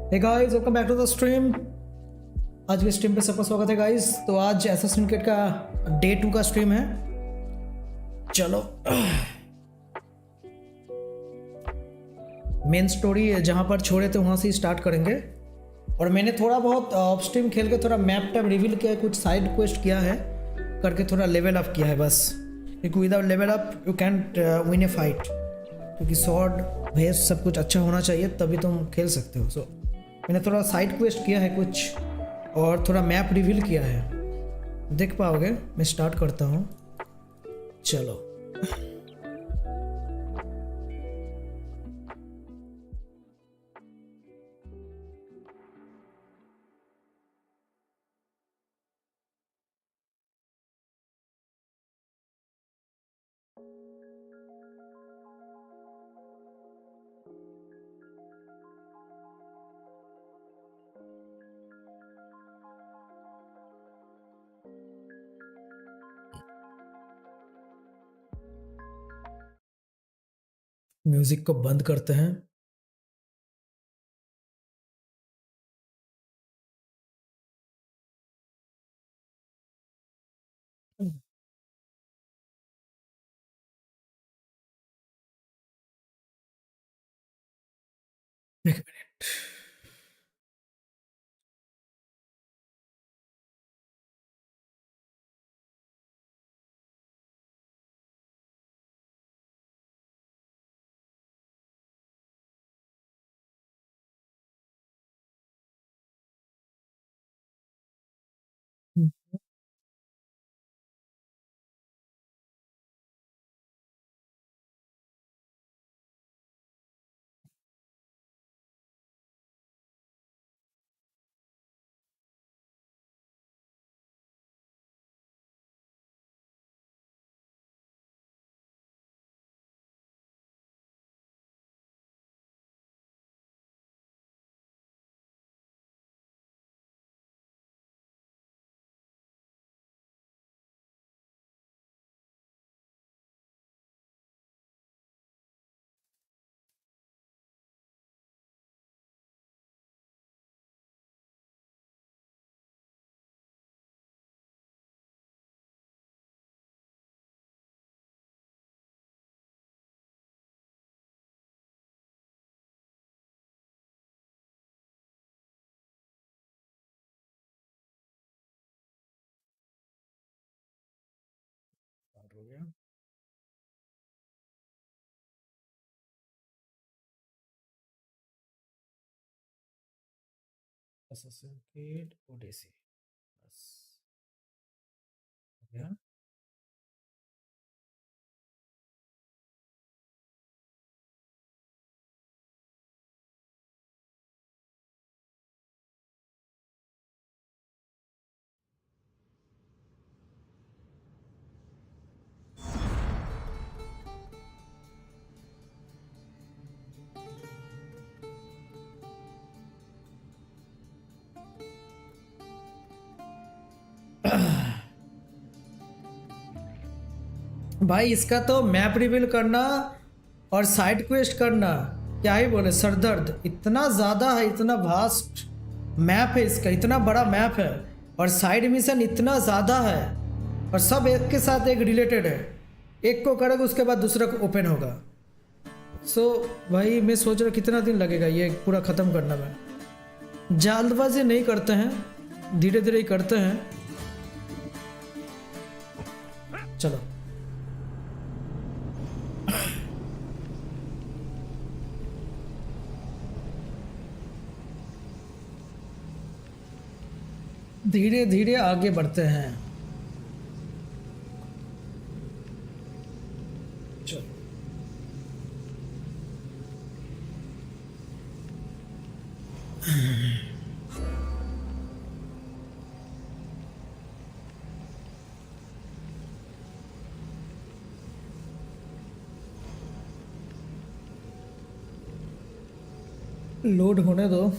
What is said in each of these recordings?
Hey guys, welcome back to the stream. आज के stream पे सबका स्वागत है गाइस। तो आज एसेसिन क्रीड का डे 2 का स्ट्रीम है। चलो मेन स्टोरी जहाँ पर छोड़े थे वहाँ से स्टार्ट करेंगे। और मैंने थोड़ा बहुत ऑफ स्ट्रीम खेल के थोड़ा मैप टैप रिवील किया है, कुछ साइड क्वेस्ट किया है करके, थोड़ा लेवल अप किया है बस, क्योंकि without level up you can't win A fight. क्योंकि स्वॉर्ड भेस सब कुछ अच्छा होना चाहिए तभी तुम खेल सकते हो। सो मैंने थोड़ा साइड क्वेस्ट किया है कुछ, और थोड़ा मैप रिवील किया है, देख पाओगे। मैं स्टार्ट करता हूँ, चलो। म्यूजिक को बंद करते हैं। एक मिनट। हो गया। एसेसिन क्रीड ओडिसी, बस हो गया। भाई इसका तो मैप रिवील करना और साइड क्वेस्ट करना, क्या ही बोले, सरदर्द इतना ज़्यादा है, इतना वास्ट मैप है इसका, इतना बड़ा मैप है, और साइड मिशन इतना ज़्यादा है, और सब एक के साथ एक रिलेटेड है। एक को करेगा उसके बाद दूसरा को ओपन होगा। सो भाई मैं सोच रहा कितना दिन लगेगा ये पूरा ख़त्म करना में। जल्दबाजी नहीं करते हैं, धीरे धीरे ही करते हैं। चलो धीरे धीरे आगे बढ़ते हैं। चलो लोड होने दो।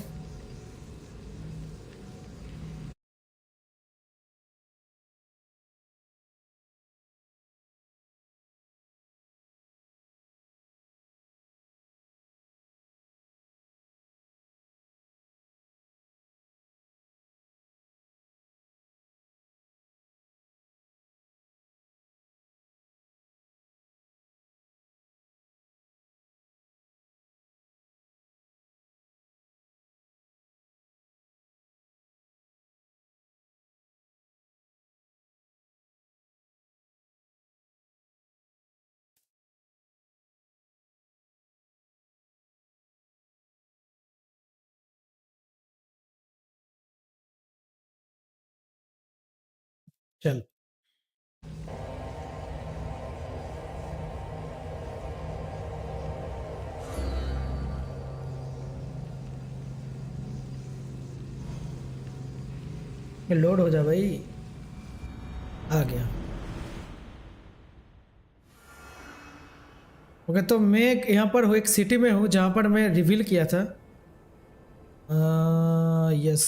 चल ये लोड हो जा भाई। आ गया। ओके तो मैं यहाँ पर हूँ, एक सिटी में हूँ जहाँ पर मैं रिवील किया था। यस।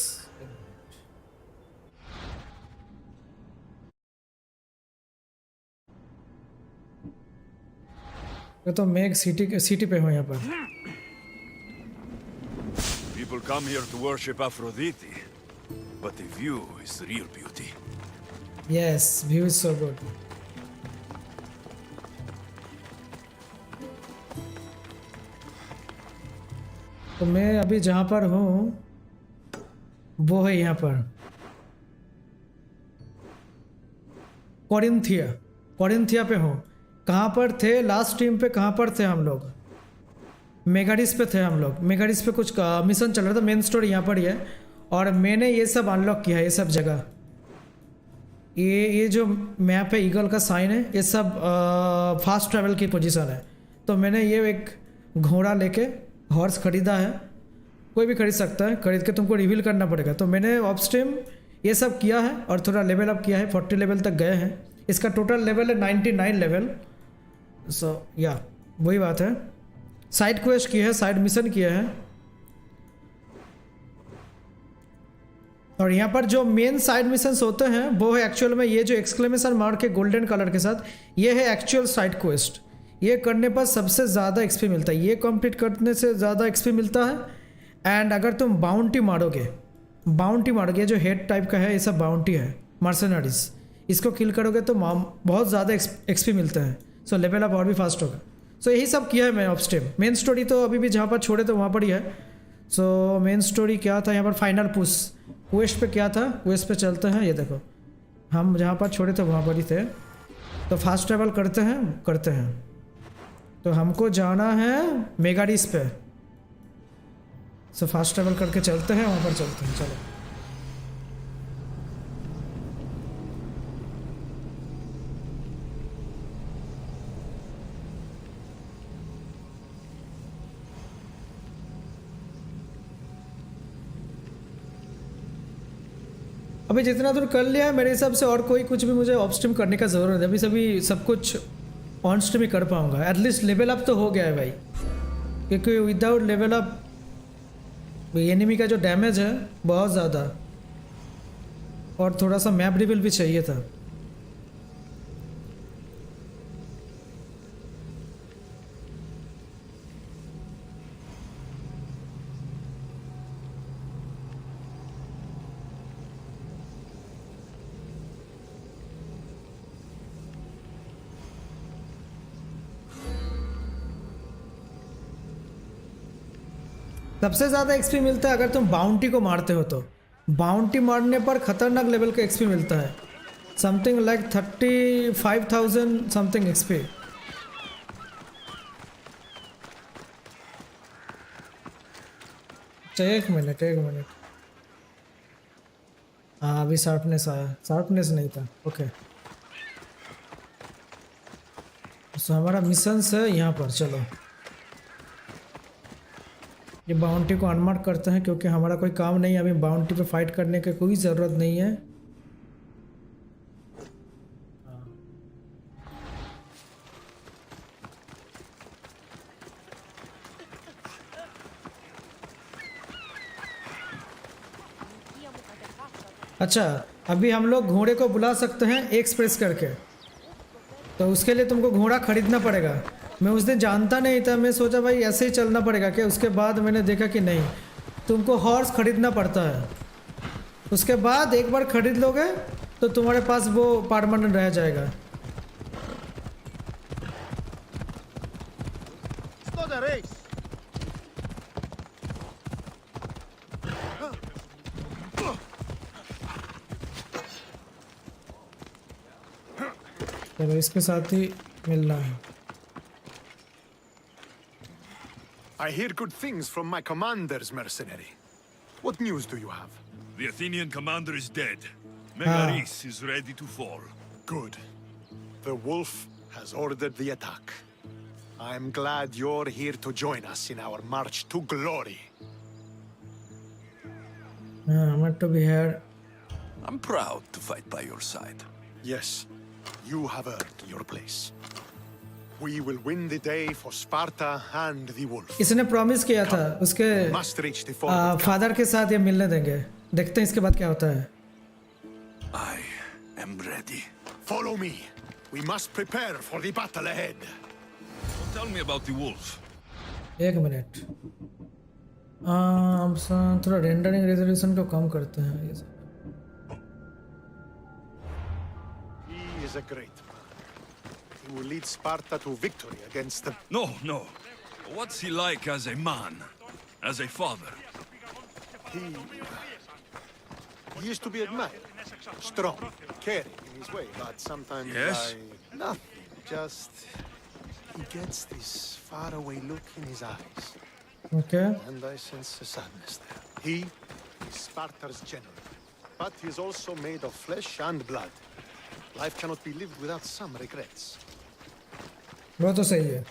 तो मैं एक सिटी पे हूँ यहाँ पर। People come here to worship Aphrodite, but the view is the real beauty. Yes, view is so good. तो मैं अभी जहाँ पर हूँ वो है यहाँ पर कोरिंथिया। कोरिंथिया पे हूँ। कहाँ पर थे लास्ट टीम पे, कहाँ पर थे हम लोग? मेगाडिस पे थे हम लोग। मेगाडिस पे कुछ मिशन चल रहा था। मेन स्टोरी यहाँ पर ही है और मैंने ये सब अनलॉक किया है, ये सब जगह। ये जो मैप है, ईगल का साइन है, ये सब फास्ट ट्रैवल की पोजीशन है। तो मैंने ये एक घोड़ा लेके हॉर्स खरीदा है। कोई भी खरीद सकता है, खरीद के तुमको रिवील करना पड़ेगा। तो मैंने ऑफ स्ट्रीम ये सब किया है और थोड़ा लेवल अप किया है। 40 लेवल तक गए हैं। इसका टोटल लेवल है 99 लेवल। सो या वही बात है। साइड क्वेस्ट की है, साइड मिशन किया है। और यहाँ पर जो मेन साइड मिशंस होते हैं वो है एक्चुअल में ये जो एक्सक्लेमेशन मार्क के गोल्डन कलर के साथ, ये है एक्चुअल साइड क्वेस्ट। ये करने पर सबसे ज़्यादा एक्सपी मिलता है। ये कंप्लीट करने से ज़्यादा एक्सपी मिलता है। एंड अगर तुम बाउंटी मारोगे, जो हेड टाइप का है, ये सब बाउंटी है, मर्सनरीज, इसको किल करोगे तो बहुत ज़्यादा एक्सपी मिलते हैं। सो लेवल अप और भी फास्ट होगा। सो यही सब किया है मैं ऑफ स्ट्रीम। मेन स्टोरी तो अभी भी जहाँ पर छोड़े तो वहाँ पर ही है। सो मेन स्टोरी क्या था यहाँ पर? फाइनल पुश क्वेस्ट पे क्या था? क्वेस्ट पे चलते हैं। ये देखो, हम जहाँ पर छोड़े थे वहाँ पर ही थे। तो फास्ट ट्रैवल करते हैं। तो हमको जाना है मेगाडिस पे। सो फास्ट ट्रैवल करके चलते हैं, वहाँ पर चलते हैं। चलो अभी जितना दूर कर लिया है मेरे हिसाब से, और कोई कुछ भी मुझे ऑफ स्ट्रीम करने का ज़रूरत है। अभी सभी सब कुछ ऑन स्ट्रीम ही कर पाऊंगा। एटलीस्ट लेवल अप तो हो गया है भाई, क्योंकि विदाउट लेवल अप एनिमी का जो डैमेज है बहुत ज़्यादा। और थोड़ा सा मैप रिवील भी चाहिए था। सबसे ज़्यादा एक्सपी मिलता है अगर तुम बाउंटी को मारते हो। तो बाउंटी मारने पर खतरनाक लेवल का एक्सपी मिलता है। Something like 35,000 something XP. एक मिनट हाँ, अभी शार्पनेस आया। शार्पनेस नहीं था। ओके, तो हमारा मिशन है यहाँ पर। चलो ये बाउंटी को अनमार्क करते हैं, क्योंकि हमारा कोई काम नहीं है अभी। बाउंटी पे फाइट करने की कोई ज़रूरत नहीं है। अच्छा, अभी हम लोग घोड़े को बुला सकते हैं एक्स प्रेस करके। तो उसके लिए तुमको घोड़ा खरीदना पड़ेगा। मैं उस दिन जानता नहीं था, मैं सोचा भाई ऐसे ही चलना पड़ेगा क्या। उसके बाद मैंने देखा कि नहीं, तुमको हॉर्स खरीदना पड़ता है। उसके बाद एक बार खरीद लोगे तो तुम्हारे पास वो परमानेंट रह जाएगा। चलो इसके साथ ही मिलना है। I hear good things from my commanders, mercenary. What news do you have? The Athenian commander is dead. Megaris is ready to fall. Good. The wolf has ordered the attack. I'm glad you're here to join us in our march to glory. I'm meant to be here. I'm proud to fight by your side. Yes, you have earned your place. We will win the day for Sparta and the wolf. इसने promise किया था उसके Must reach the forward camp. Father के साथ ये मिलने देंगे. देखते हैं इसके बाद क्या होता है. I am ready. Follow me. We must prepare for the battle ahead. Tell me about the wolf. एक मिनट. हम थोड़ा रेंडरिंग रेजोल्यूशन को कम करते हैं ये सब. He is a great man. He will lead Sparta to victory against the... No. What's he like as a man? As a father? He used to be admired. Strong, caring in his way, but sometimes Yes? Nothing, just... He gets this faraway look in his eyes. Okay. And I sense a sadness there. He is Sparta's general, but he is also made of flesh and blood. Life cannot be lived without some regrets. वो तो सही है.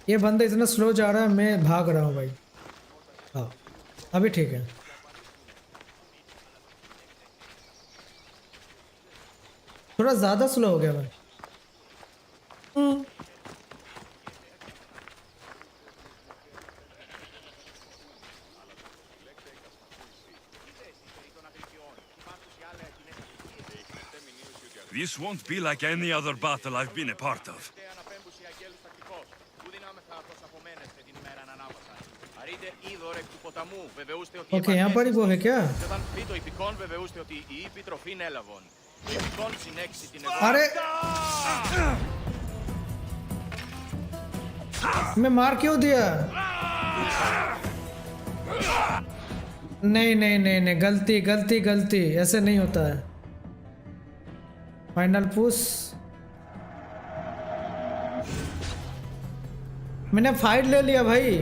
ये बंदा इतना slow जा रहा है, मैं भाग रहा हूँ भाई. हाँ, अभी ठीक है. थोड़ा ज़्यादा स्लो हो गया भाई. This won't be like any other battle I've been a part of. Okay, यहाँ पर ही वो है क्या? अरे मैं मार क्यों दिया? नहीं, गलती, ऐसे नहीं होता है. Final push. मैंने फाइट ले लिया भाई.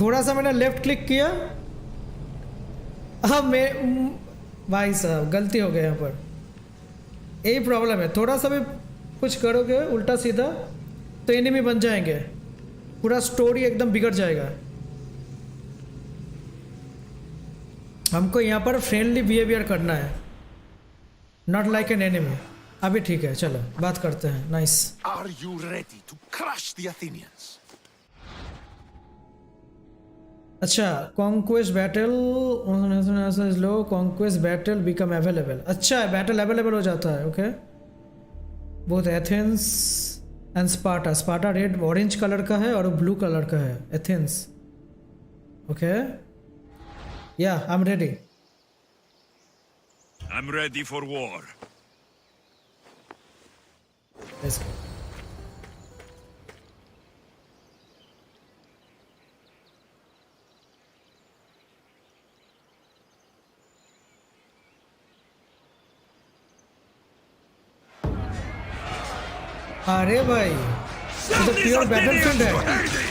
थोड़ा सा मैंने लेफ्ट क्लिक किया. हाँ, मैं भाई साहब गलती हो गया यहाँ पर. यही प्रॉब्लम है. थोड़ा सा भी कुछ करोगे उल्टा सीधा तो एनिमी बन जाएंगे. पूरा स्टोरी एकदम बिगड़ जाएगा. हमको यहाँ पर फ्रेंडली बिहेवियर करना है, नॉट लाइक एन एनिमी. अभी ठीक है, चलो बात करते हैं. Nice. Are you ready to crush the Athenians? अच्छा, कॉन्क्वेस्ट बैटल लो. Conquest battle become available. अच्छा है, बैटल अवेलेबल हो जाता है. Okay. Both Athens and Sparta. Sparta red orange colour का है और ब्लू कलर का है. Athens. Okay. Yeah I am ready. I'm ready for war. Let's go. अरे भाई, ये तो प्योर बैटलफील्ड है.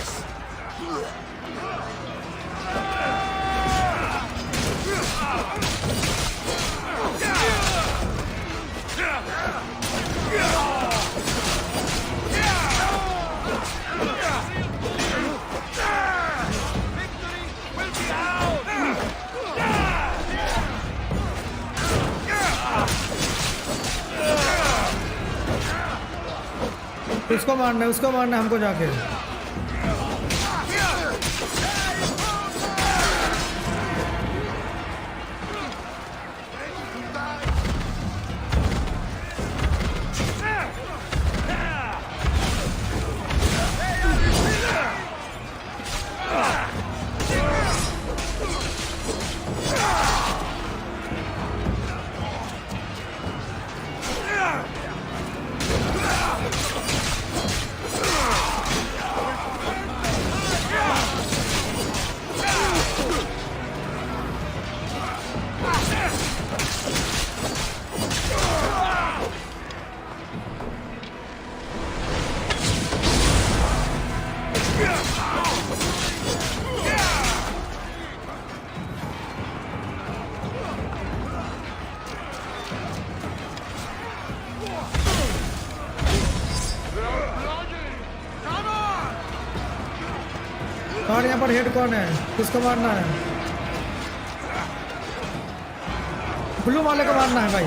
उसको मारना है हमको जाके. और यहाँ पर हेड कौन है, किसको मारना है? ब्लू वाले को मारना है भाई।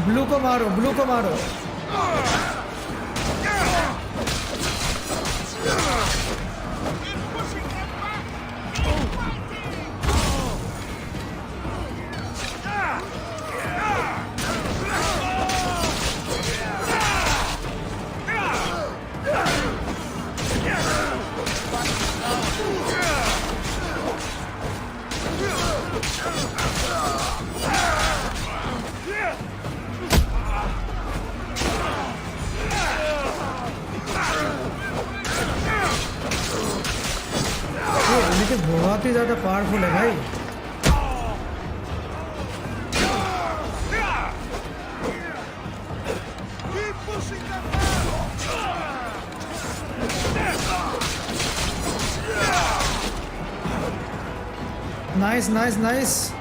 ब्लू को मारो, ब्लू को मारो। लेकिन बहुत ही ज्यादा पावरफुल है भाई। Nice nice nice.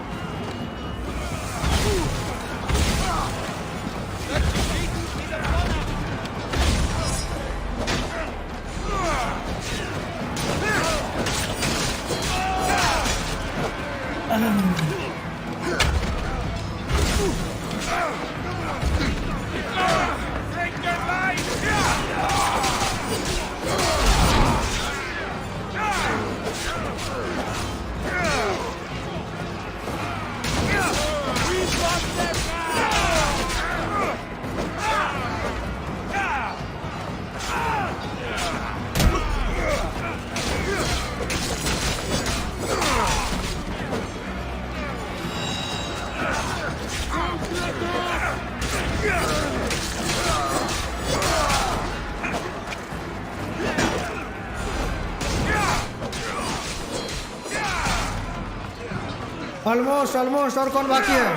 Almost almost. और कौन बाकी है?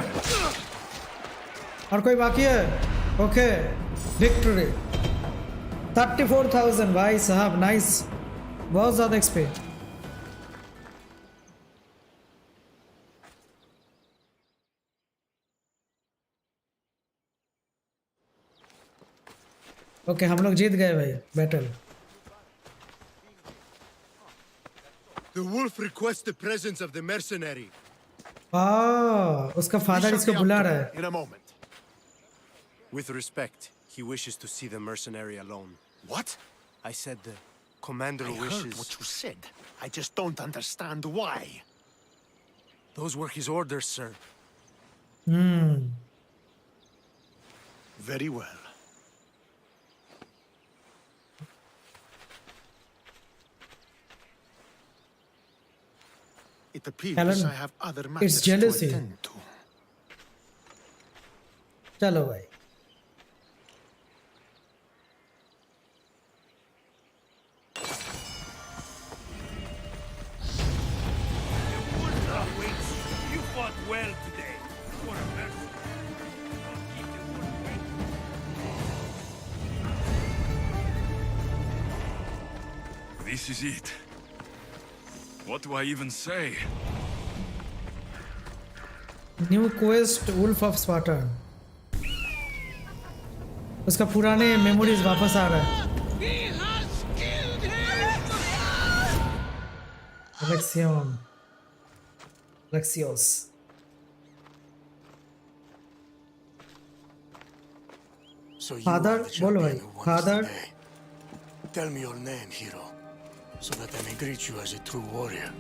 और कोई बाकी है? ओके, विक्ट्री 34,000 भाई साहब, नाइस, बहुत ज़्यादा एक्सपी। ओके, हम लोग जीत गए भाई battle. The wolf requests the presence of the mercenary. उसका फादर इसको बुला रहा है। In a moment. With respect, he wishes to see the mercenary alone. What? I said the commander I wishes. heard what you said. I just don't understand why. Those were his orders, sir. Very well. It appears Alan, I have other matters it's jealousy. to attend to. चलो भाई। You fought well today. What a mess. I'll keep the wolf waiting. This is it. What do I even say? New quest wolf of Spartan. उसका पुराने memories वापस आ रहा है। Alexios। So you Father, are the bolo champion bhai, who won us father. today. Tell me your name, hero, so that I may greet you as a true warrior.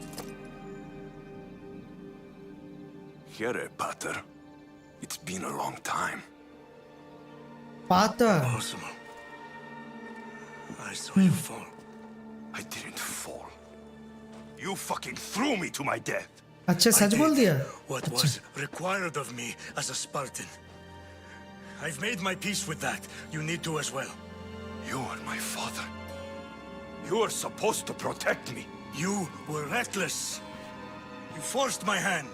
Here, Pater. It's been a long time. पातर। Possible. I saw you fall. I didn't fall. You fucking threw me to my death. अच्छा, I सच बोल did दिया। what was required of me as a Spartan. I've made my peace with that. You need to as well. You are my father. You are supposed to protect me. You were reckless. You forced my hand.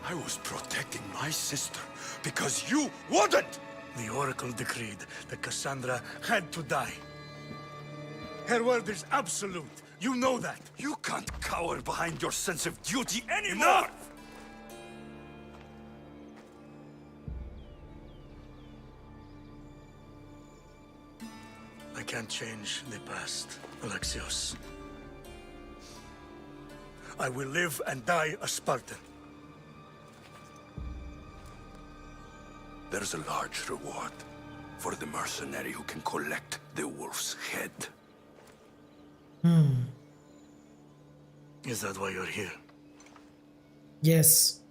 I was protecting my sister because you wouldn't. The Oracle decreed that Cassandra had to die. Her word is absolute. You know that. You can't cower behind your sense of duty anymore! Enough! I can't change the past, Alexios. I will live and die a Spartan. There's a large reward for the mercenary who can collect the wolf's head. Is that why you're here? Yes.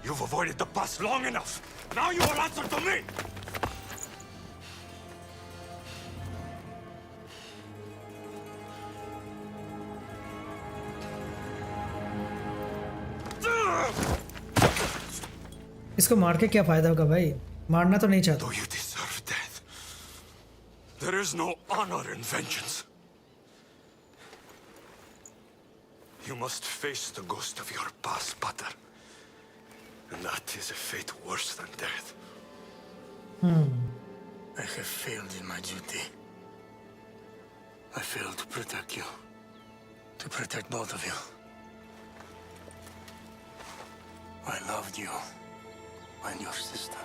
You've avoided the past long enough. Now you will answer to me! इसको मार के क्या फायदा होगा भाई? मारना तो नहीं चाहता. Though you deserve death, there is no honor in vengeance. You must face the ghost of your past, Pater. And that is a fate worse than death. I have failed in my duty. I failed to protect you. To protect both of you. I loved you. And your sister.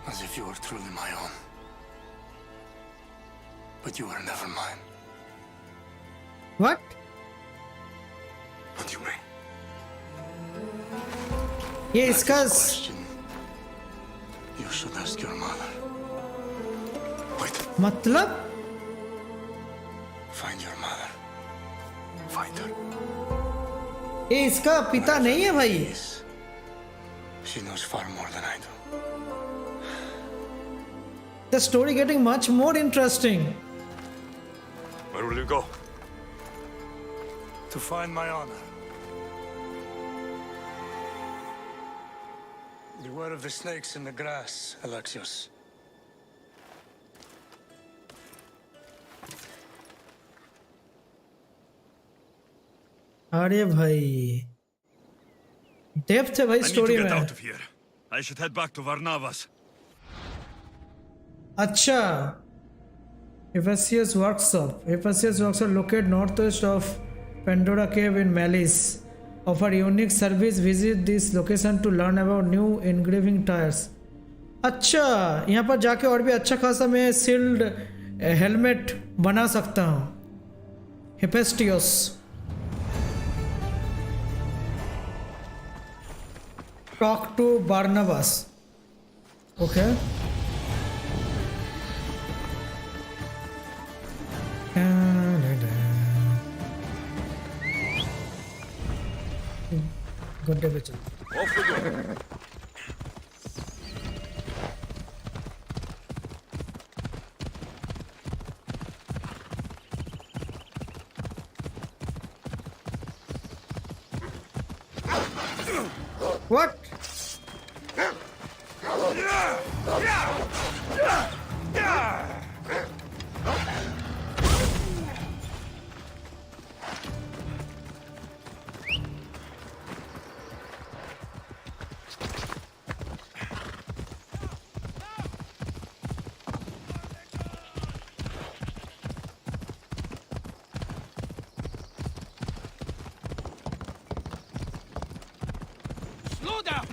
As if you were truly my own. But you were never mine. What? What do you mean? ये इसका Question. You should ask your mother. Wait, मतलब? Find your mother. find her. ये इसका पिता नहीं है भाई. Yes. She knows far more than I do. The story getting much more interesting. Where will you go? To find my honor. Beware of the snakes in the grass, Alexios. अरे भाई depth है भाई I need to story get में. out of here. I should head back to Varnavas. अच्छा. Hephaestus workshop. Hephaestus workshop located northwest of Pandora Cave in Malice. Offer unique service. Visit this location to learn about new engraving tires. अच्छा, यहाँ पर जाके और भी अच्छा खासा मैं सील्ड हेलमेट बना सकता हूँ. Hephaestus. Talk to Barnabas. Okay. Good day, Mitchell. Off we go. What? Slow down!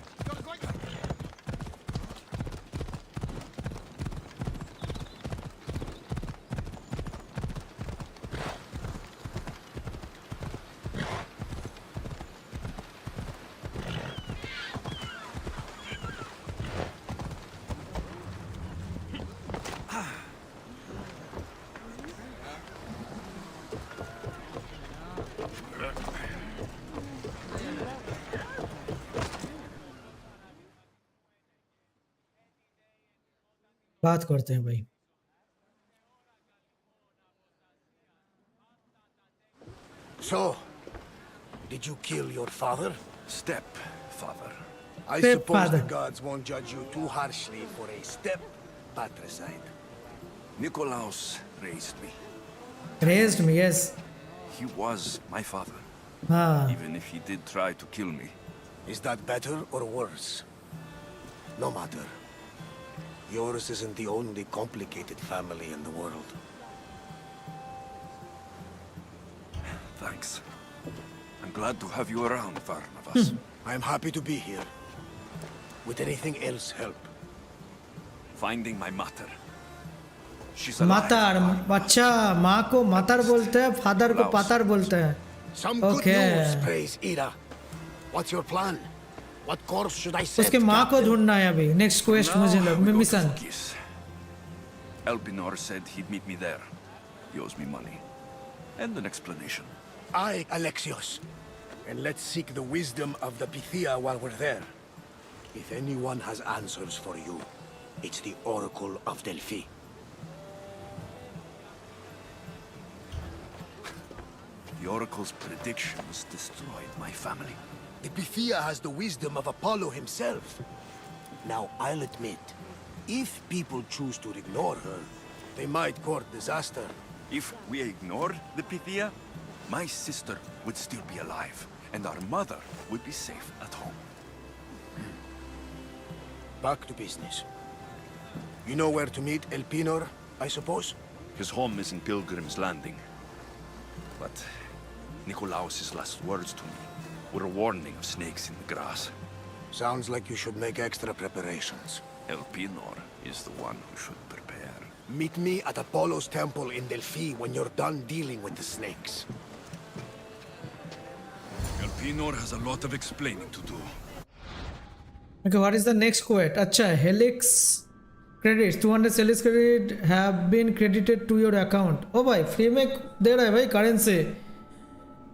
बात करते हैं भाई. So, did you kill your father? Stepfather. I Stepfather. suppose the gods won't judge you too harshly for a step-patricide. Nikolaos raised me. Raised me, yes. He was my father. हाँ. Even if he did try to kill me, Is that better or worse? No matter. Yours isn't the only complicated family in the world. Thanks. I'm glad to have you around, Barnabas. I'm happy to be here. Would anything else help? Finding my mother. She's alive. मातार, अच्छा माँ को मातार बोलते हैं, father को पातार बोलते हैं. Some good Okay. news, praise Ira. What's your plan? What course should I set? उसके माँ को Captain? ढूंढना है अभी. नेक्स्ट क्वेस्ट मुझे Now we go to mission. Focus. Elpinor said he'd meet me there. He owes me money. And an explanation. Aye, Alexios. And let's seek the wisdom of the Pythia while we're there. If anyone has answers for you, it's the Oracle of Delphi. The Oracle's predictions destroyed my family. The Pythia has the wisdom of Apollo himself. Now, I'll admit, if people choose to ignore her, they might court disaster. If we ignore the Pythia, my sister would still be alive, and our mother would be safe at home. Back to business. You know where to meet Elpinor, I suppose? His home is in Pilgrim's Landing. But Nicolaus's last words to me were a warning of snakes in the grass. Sounds like you should make extra preparations. Elpinor is the one who should prepare. Meet me at Apollo's temple in Delphi when you're done dealing with the snakes. Elpinor has a lot of explaining to do. Okay, what is the next quote? अच्छा, Helix credits 200 Helix credit have been credited to your account. ओ भाई free में दे रहा है भाई currency.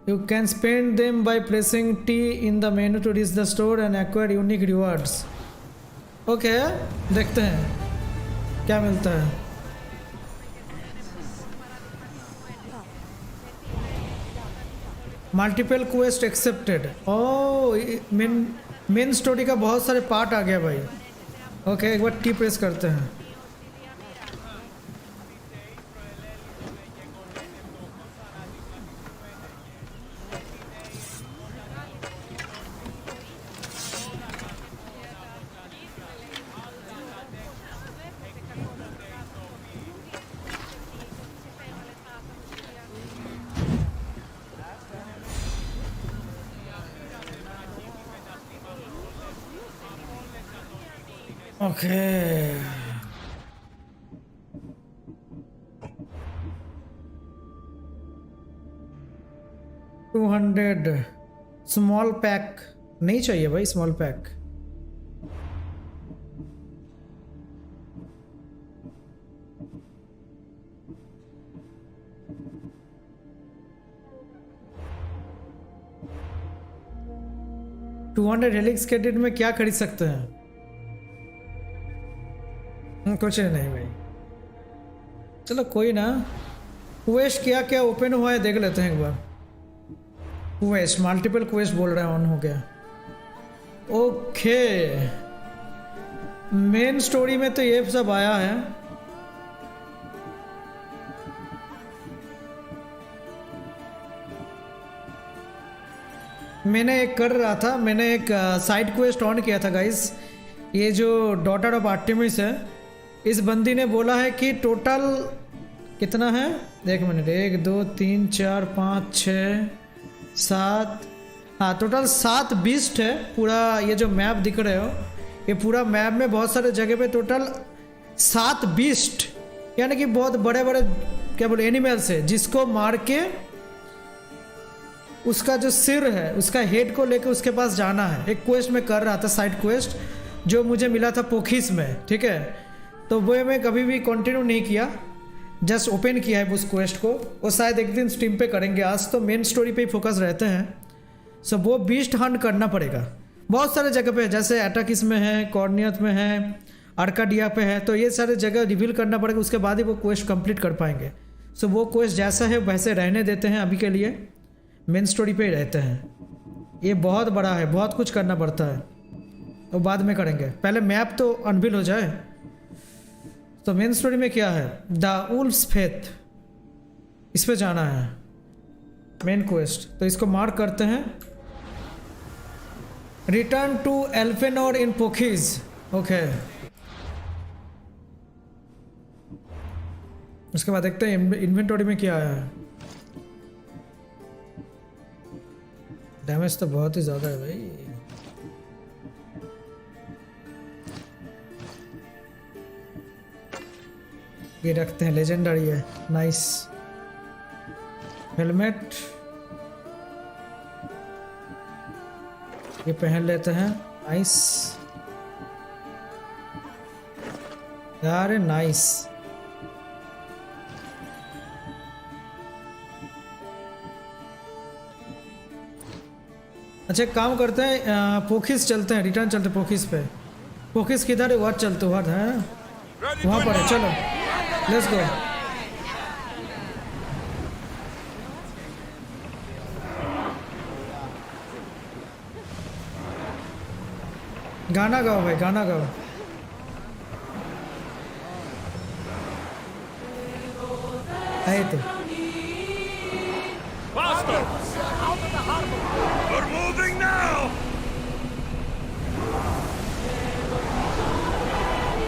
You can spend them by pressing T in the menu to reach the store and acquire unique rewards. Okay, देखते हैं क्या मिलता है. Multiple quest accepted. Oh main story का बहुत सारे पार्ट आ गया भाई. ओके, एक बार टी प्रेस करते हैं. Okay. $200 स्मॉल पैक नहीं चाहिए भाई. स्मॉल पैक $200 हेलिक्स क्रेडिट में क्या खरीद सकते हैं? कुछ नहीं भाई. चलो कोई ना. क्वेस्ट क्या क्या ओपन हुआ है देख लेते हैं एक बार. क्वेस्ट मल्टीपल क्वेस्ट बोल रहे हैं ऑन हो गया. ओके, मेन स्टोरी में तो ये सब आया है. मैंने एक कर रहा था, मैंने एक साइड क्वेस्ट ऑन किया था गाइस. ये जो डॉटर ऑफ आर्टेमिस है, इस बंदी ने बोला है कि टोटल कितना है. एक मिनट, 1 2 3 4 5 6 7, हाँ टोटल 7 बीस्ट है. पूरा ये जो मैप दिख रहे हो, ये पूरा मैप में बहुत सारे जगह पे टोटल 7 बीस्ट, यानी कि बहुत बड़े बड़े क्या बोले एनिमल्स है, जिसको मार के उसका जो सिर है, उसका हेड को लेके उसके पास जाना है. एक क्वेस्ट में कर रहा था, साइड क्वेस्ट जो मुझे मिला था पोखिस में. ठीक है, तो वो मैं कभी भी कंटिन्यू नहीं किया, जस्ट ओपन किया है उस क्वेस्ट को. वो शायद एक दिन स्ट्रीम पे करेंगे. आज तो मेन स्टोरी पे ही फोकस रहते हैं. सो वो बीस्ट हंट करना पड़ेगा बहुत सारे जगह पे, जैसे एटाकिस में है, कॉर्नियत में है, आर्काडिया पे है. तो ये सारे जगह रिवील करना पड़ेगा, उसके बाद ही वो क्वेस्ट कंप्लीट कर पाएंगे. सो वो क्वेस्ट जैसा है वैसे रहने देते हैं, अभी के लिए मेन स्टोरी पे ही रहते हैं. ये बहुत बड़ा है, बहुत कुछ करना पड़ता है, तो बाद में करेंगे. पहले मैप तो अनवील हो जाए. तो मेन स्टोरी में क्या है? द वुल्फ्स फेथ, इस पे जाना है मेन क्वेस्ट. तो इसको मार्क करते हैं. Return to Elpenor in Phokis. Okay, उसके बाद देखते हैं इन्वेंटरी में क्या है। डैमेज तो बहुत ही ज्यादा है भाई। ये रखते हैं, लेजेंडरी है, नाइस। हेलमेट ये पहन लेते हैं, नाइस यार, नाइस। अच्छा एक काम करते हैं, पोखिस चलते हैं, रिटर्न चलते हैं पोखिस पे। पोखिस किधर है? वहाँ चलते, वहाँ है, वहाँ पर है, चलो लेट्स गो। गाना गाओ भाई, गाना गाओ। आए तो Faster! We're moving now!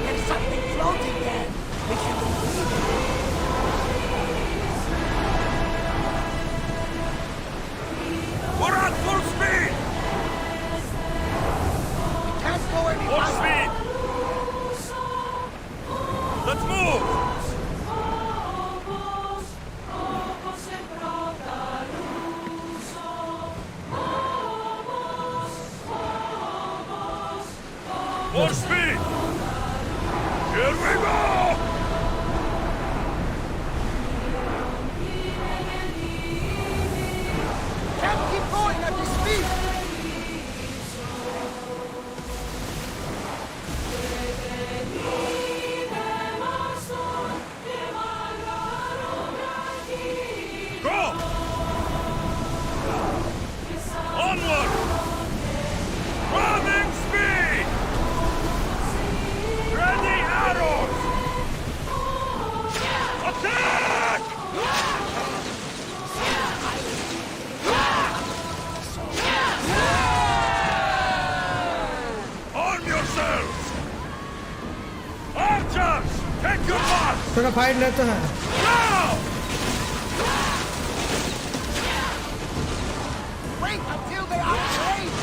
There's something floating there. We should believe it. We're at full speed! We can't go any Full faster. speed! Let's move! More speed! Here we go! Can't keep going at this speed. Go! Onward! Running speed! Ready arrows! Attack! Arm yourselves! Archers! Take your mark! थोड़ा fight लेते हैं। Now! Wait until they are trained.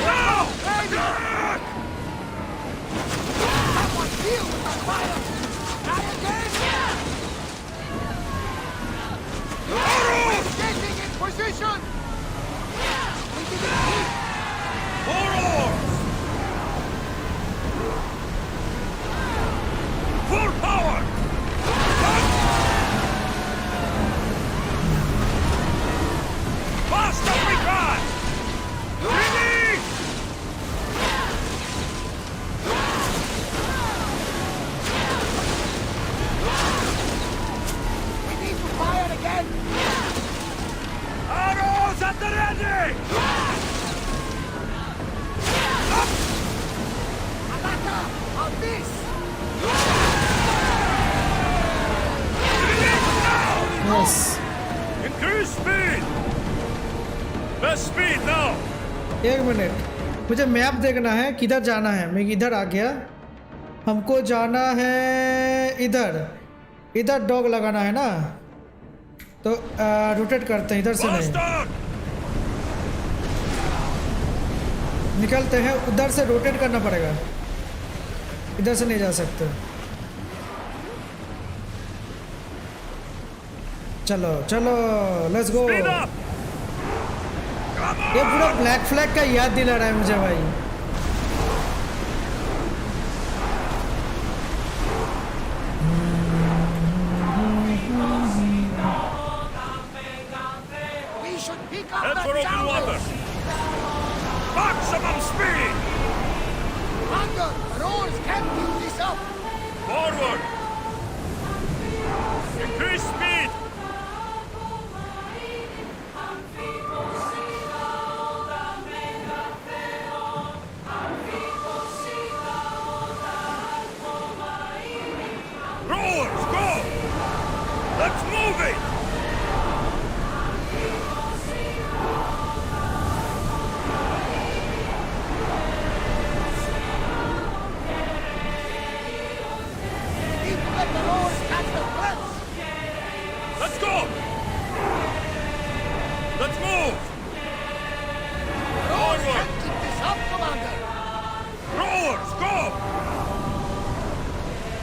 Now! Attack! Someone deal with the fire. Try again. Arrows! Getting in position. We didn't hit. More oars! Full power! Fast as we can! Release! We need to fire again. Arrows at the ready! Alaka, on this. Release now! Yes, Increase speed! Best speed now! एक minute, मुझे map देखना है, किधर जाना है। मैं इधर आ गया, हमको जाना है इधर। इधर डॉग लगाना है ना, तो रोटेट करते हैं, इधर से नहीं Faster! निकलते हैं, उधर से रोटेट करना पड़ेगा, इधर से नहीं जा सकते। चलो चलो let's go. Speed up! Come ये on! पूरा ब्लैक फ्लैग का याद दिला रहा है मुझे भाई। We should pick up Head the for open towers. water! Maximum speed! Thunder, roars can't keep this up. Forward! Increase speed! Rowers, go! Let's move it!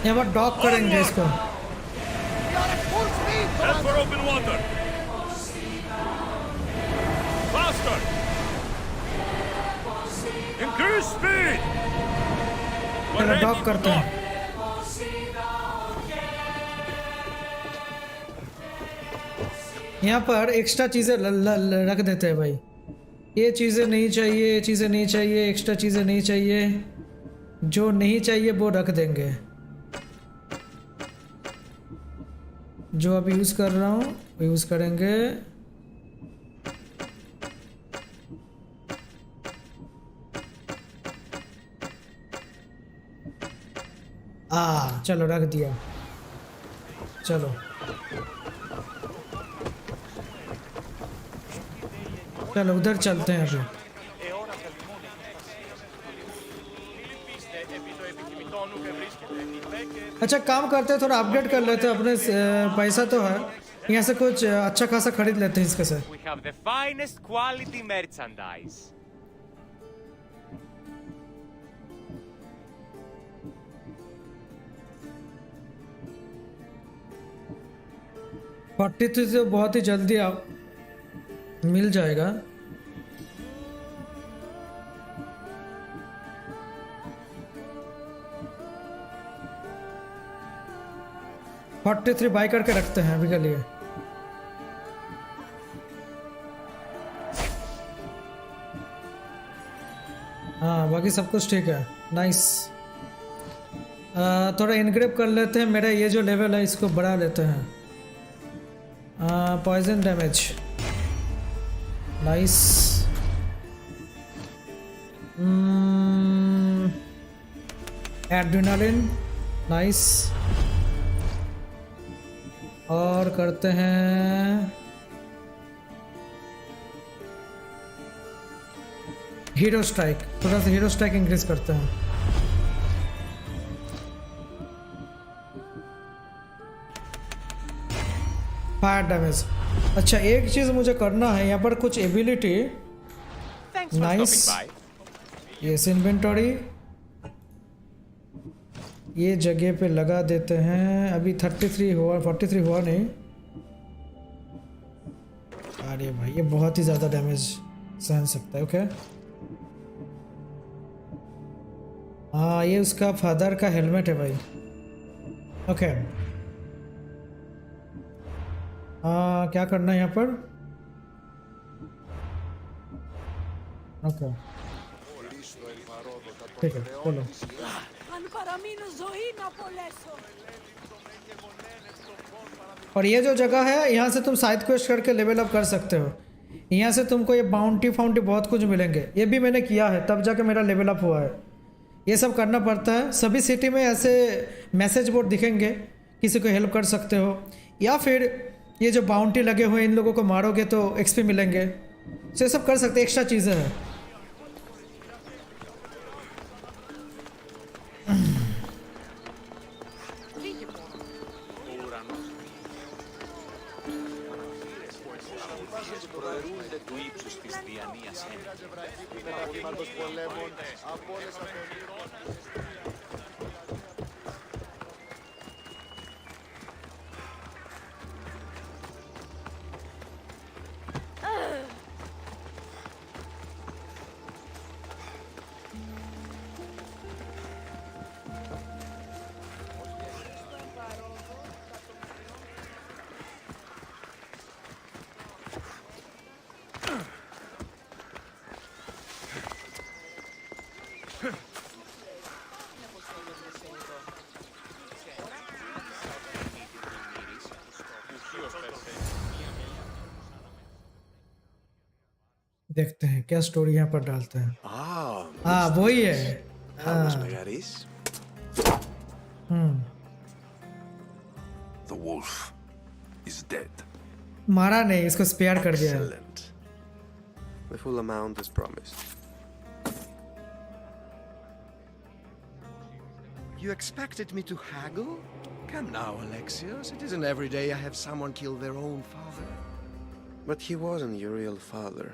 यहाँ पर डॉक करेंगे इसको। We are at full speed, Head for Commander! open water! Faster! Increase speed! We're चलो ready dock to करते हैं। dock. यहाँ पर extra चीज़ें रख देते हैं भाई। ये चीज़ें नहीं चाहिए, ये चीज़ें नहीं चाहिए, एक्स्ट्रा चीज़ें नहीं चाहिए, जो नहीं चाहिए वो रख देंगे। जो अभी यूज़ कर रहा हूँ वो यूज़ करेंगे। चलो रख दिया। चलो चलो उधर चलते हैं अभी। अच्छा काम करते हैं, थोड़ा अपडेट कर लेते हैं अपने पैसा तो है, यहाँ से कुछ अच्छा खासा खरीद लेते हैं इसके से। We have the finest quality merchandise. Forty three से बहुत ही जल्दी आप मिल जाएगा। फोर्टी थ्री बाई करके रखते हैं अभी के लिए। हाँ बाकी सब कुछ ठीक है। नाइस। थोड़ा इनग्रेव कर लेते हैं, मेरा ये जो लेवल है इसको बढ़ा लेते हैं। Poison damage nice. Adrenaline nice. और करते हैं हीरो स्ट्राइक, थोड़ा सा हीरो स्ट्राइक इंक्रीज करते हैं। Fire damage. अच्छा एक चीज मुझे करना है, यहाँ पर कुछ ability Thanks for nice. stopping by. ये इन्वेंटरी ये जगह पे लगा देते हैं। अभी 33 हुआ, 43 हुआ नहीं। अरे भाई ये बहुत ही ज़्यादा डैमेज सहन सकता है। ओके हाँ ये उसका फादर का हेलमेट है भाई। ओके हाँ क्या करना है यहाँ पर? ओके ठीक है चलो। और ये जो जगह है यहाँ से तुम साइड क्वेस्ट करके लेवल अप कर सकते हो। यहाँ से तुमको ये बाउंटी फाउंटी बहुत कुछ मिलेंगे। ये भी मैंने किया है तब जाके मेरा लेवल अप हुआ है। ये सब करना पड़ता है। सभी सिटी में ऐसे मैसेज बोर्ड दिखेंगे, किसी को हेल्प कर सकते हो, या फिर ये जो बाउंटी लगे हुए इन लोगों को मारोगे तो एक्सपी मिलेंगे। तो ये सब कर सकते, एक्स्ट्रा चीज़ें हैं। देखते हैं क्या स्टोरी यहाँ पर डालते हैं। हाँ वही है। The wolf is dead. मारा नहीं, इसको स्पेयर कर दिया। Excellent. The full amount is promised. You expected me to haggle? Come now, Alexios. It isn't every day I have someone kill their own father. But he wasn't your real father,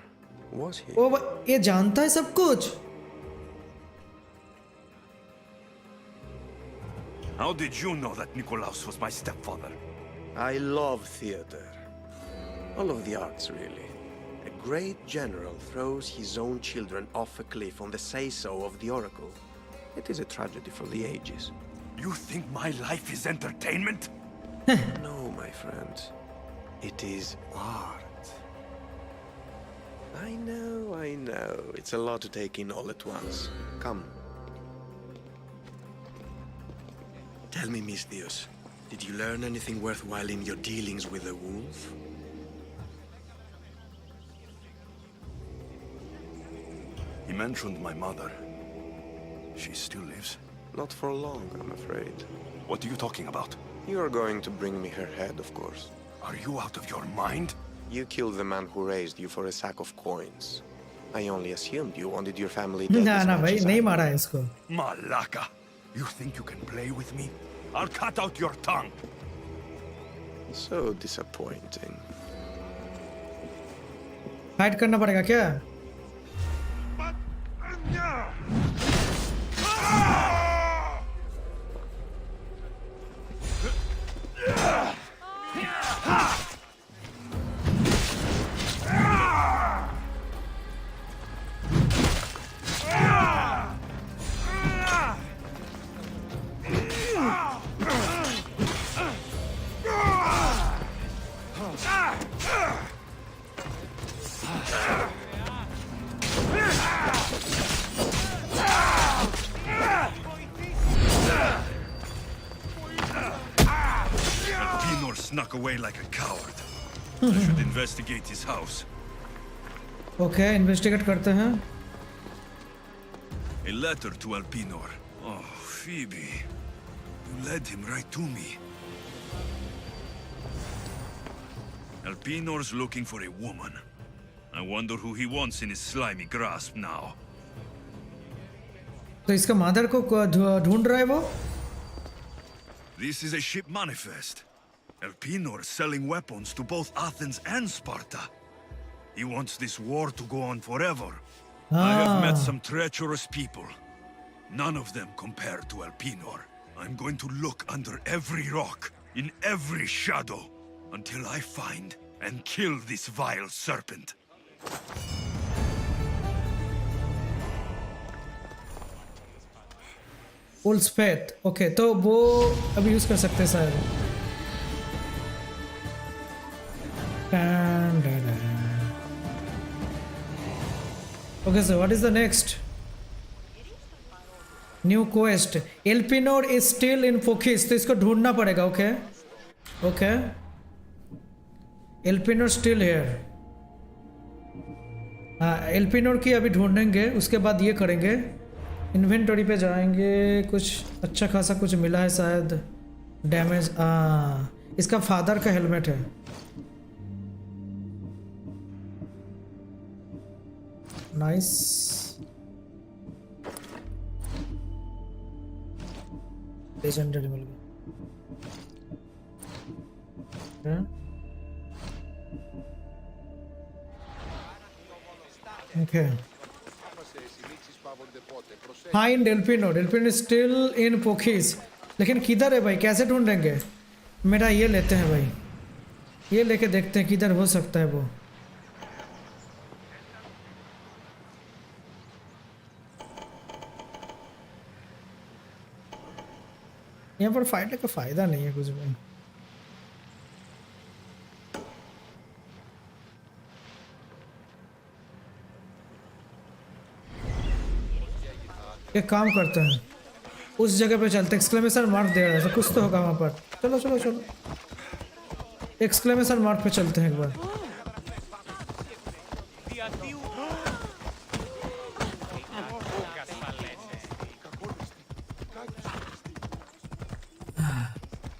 was he? ओ ये जानता है सब कुछ। How did you know that Nikolaus was my stepfather? I love theater. All of the arts, really. A great general throws his own children off a cliff on the say-so of the Oracle. It is a tragedy for the ages. You think my life is entertainment? No, my friend. It is art. I know. It's a lot to take in all at once. Come. Tell me, Misthios, did you learn anything worthwhile in your dealings with the wolf? He mentioned my mother. She still lives? Not for long, I'm afraid. What are you talking about? You are going to bring me her head, of course. Are you out of your mind? You killed the man who raised you for a sack of coins. I only assumed you wanted your family dead ना as ना much भाई as I नहीं do. मारा है इसको. Malaka! You think you can play with me? I'll cut out your tongue! So disappointing. Fight करना पड़ेगा क्या? Pinor snuck away like a coward. I should investigate his house. Okay investigate करते हैं. A letter to Elpinor. Oh, Phoebe. You led him right to me. Elpinor's looking for a woman. I wonder who he wants in his slimy grasp now. तो इसका mother को ढूंढ रहा है वो. This is a ship manifest. Elpinor is selling weapons to both Athens and Sparta. He wants this war to go on forever. I have met some treacherous people. None of them compare to Elpinor. I'm going to look under every rock, in every shadow, until I find and kill this vile serpent. Wolf's Faith. Okay तो वो अभी use कर सकते हैं शायद. Okay, so what is the next? New quest. Elpinor is still in Phokis. तो इसको ढूंढना पड़ेगा. Okay okay. Elpinor still here. हाँ एल्पिनोर की अभी ढूंढेंगे. उसके बाद ये करेंगे. इन्वेंटरी पे जाएंगे. कुछ अच्छा खासा कुछ मिला है शायद. डैमेज. इसका फादर का हेलमेट है. नाइस. लेजेंडरी मिल गया. Okay. Find Elpinor. Elpinor is still in Phokis. लेकिन किधर है भाई? कैसे ढूंढेंगे? मेरा ये लेते हैं भाई. ये लेके देखते हैं किधर हो सकता है वो. यहाँ पर फाइट का फायदा नहीं है कुछ भी. एक काम करते हैं. उस जगह पे चलते. एक्सक्लेमेशन मार्क दे रहा है. कुछ तो होगा वहाँ पर. चलो चलो चलो. एक्सक्लेमेशन मार्क पे चलते हैं एक बार.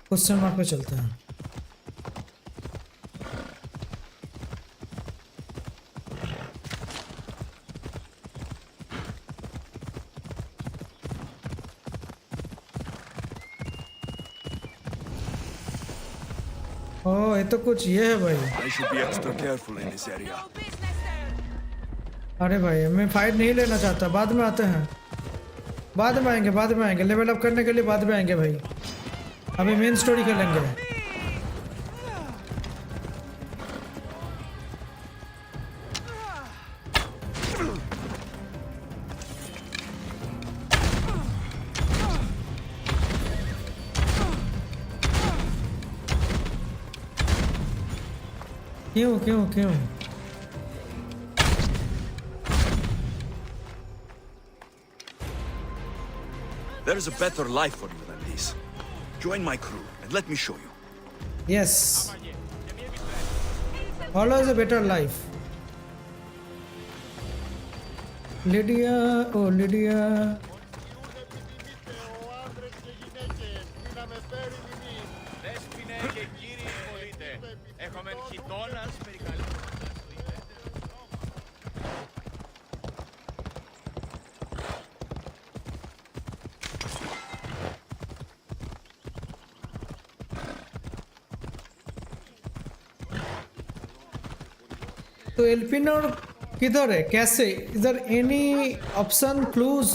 क्वेश्चन मार्क पे चलते हैं. ओह ये तो कुछ ये है भाई. I should be extra careful in this area. अरे भाई मैं फाइट नहीं लेना चाहता. बाद में आते हैं. बाद में आएंगे लेवल अप करने के लिए बाद में आएंगे भाई, अभी मेन स्टोरी खेलेंगे। क्यों There is a better life for you than this. Join my crew and let me show you. Yes, always a better life. Lydia, oh Lydia. Δέσποινε και κύριοι πολίτε, έχουμε χιτώνας περικαλεί. तो एल्पिनोर किधर है, कैसे, इधर एनी ऑप्शन क्लूज,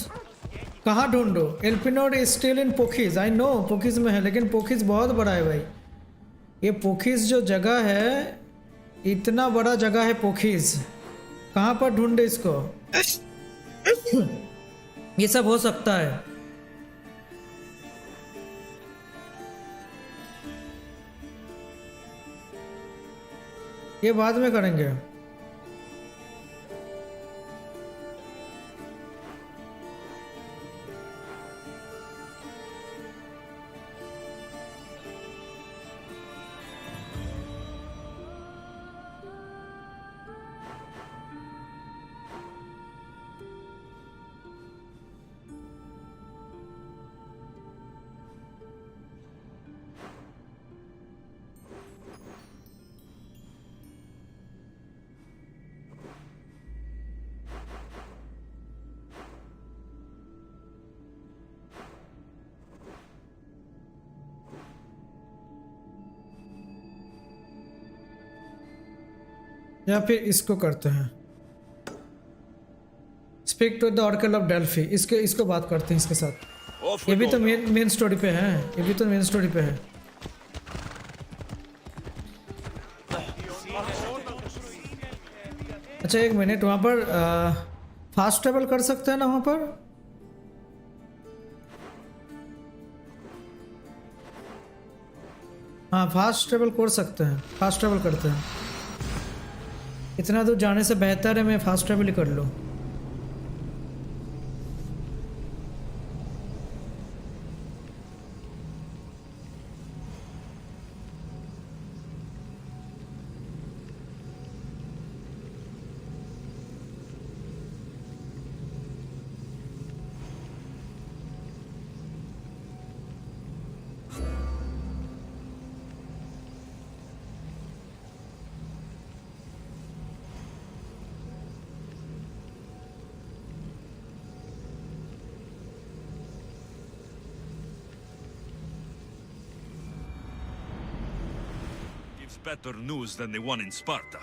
कहाँ ढूंढो? Elpenor is still in Phokis, I know Phokis में है, लेकिन पोखीज बहुत बड़ा है भाई। ये पोखीज जो जगह है, इतना बड़ा जगह है पोखीज, कहाँ पर ढूंढे इसको? ये सब हो सकता है। ये बाद में करेंगे। या फिर इसको करते हैं, speak to the oracle of Delphi, इसको बात करते हैं इसके साथ। ये भी तो मेन स्टोरी पे है, ये भी तो मेन स्टोरी पे है। अच्छा एक मिनट, वहाँ पर फास्ट ट्रेवल कर सकते हैं ना वहाँ पर? हाँ फास्ट ट्रेवल कर सकते हैं, फास्ट ट्रेवल करते हैं। इतना दूर जाने से बेहतर है मैं फास्ट ट्रेवल ही कर लूँ। Better news than the one in Sparta.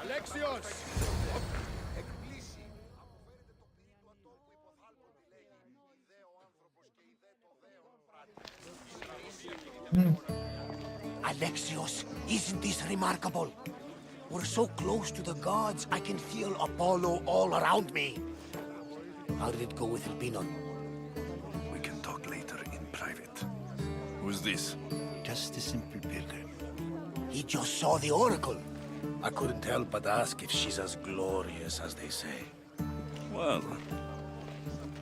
Alexios! Alexios, isn't this remarkable? We're so close to the gods, I can feel Apollo all around me. How did it go with Elpinon? We can talk later in private. Who's this? Just a simple pilgrim. He just saw the oracle. I couldn't help but ask if she's as glorious as they say. Well,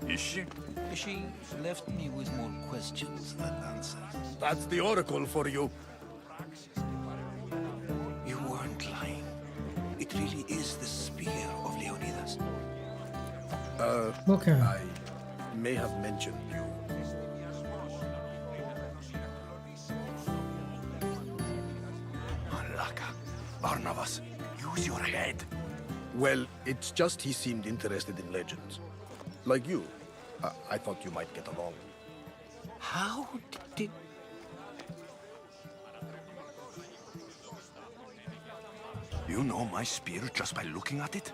is she? She left me with more questions than answers. That's the oracle for you. You weren't lying. It really is the spear of Leonidas. Okay. I may have mentioned you. Malaka. Barnabas, use your head. Well, it's just he seemed interested in legends. Like you. I thought you might get along. How did... You know my spear just by looking at it?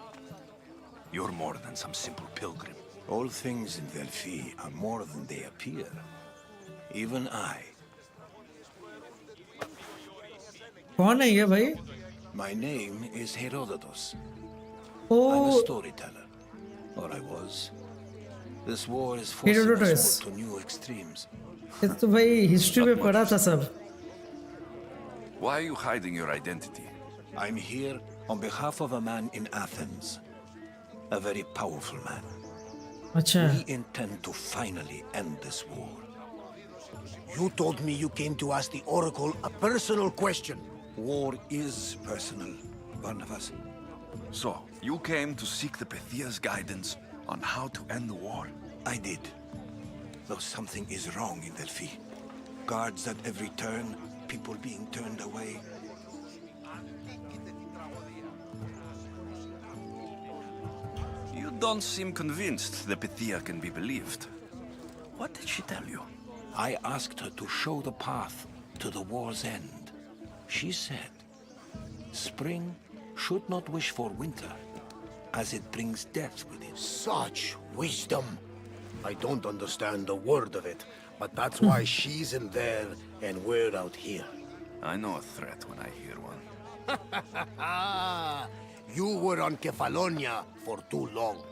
You're more than some simple pilgrim. All things in Delphi are more than they appear. Even I. कौन है ये भाई? My name is Herodotus. I'm a O storyteller. Or I was. This war is forcing us Herodotus. all to new extremes. ये तो भाई history में पढ़ा था सब. Why are you hiding your identity? I'm here on behalf of a man in Athens. A very powerful man. अच्छा. We intend to finally end this war. You told me you came to ask the Oracle a personal question. War is personal, Barnabas. So, you came to seek the Pythia's guidance on how to end the war? I did. Though something is wrong in Delphi. Guards at every turn, people being turned away. You don't seem convinced the Pythia can be believed. What did she tell you? I asked her to show the path to the war's end. She said, spring should not wish for winter, as it brings death with it. Such wisdom. I don't understand a word of it, but that's why she's in there and we're out here. I know a threat when I hear one. You were on Kefalonia for too long.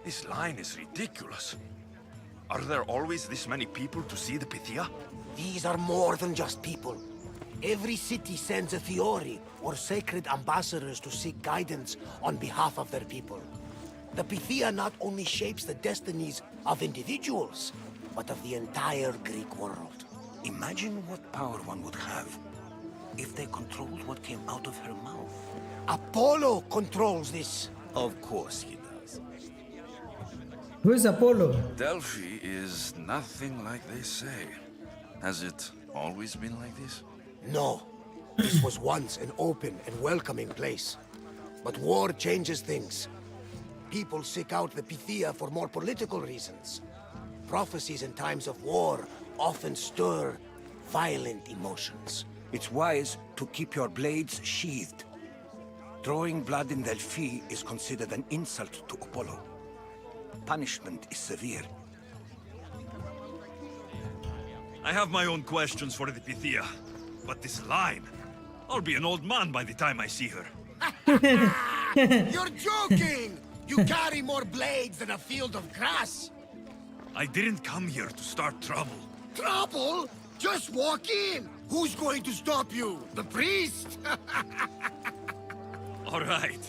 This line is ridiculous. Are there always this many people to see the Pythia? These are more than just people. Every city sends a Fiori or sacred ambassadors to seek guidance on behalf of their people. The Pythia not only shapes the destinies of individuals, but of the entire Greek world. Imagine what power one would have if they controlled what came out of her mouth. Apollo controls this. Of course he does. Who is Apollo? Delphi is nothing like they say. Has it always been like this? No. This was once an open and welcoming place. But war changes things. People seek out the Pythia for more political reasons. Prophecies in times of war often stir violent emotions. It's wise to keep your blades sheathed. Drawing blood in Delphi is considered an insult to Apollo. Punishment is severe. I have my own questions for the Pythia. But this line... I'll be an old man by the time I see her. You're joking! You carry more blades than a field of grass! I didn't come here to start trouble. Trouble? Just walk in! Who's going to stop you? The priest? All right.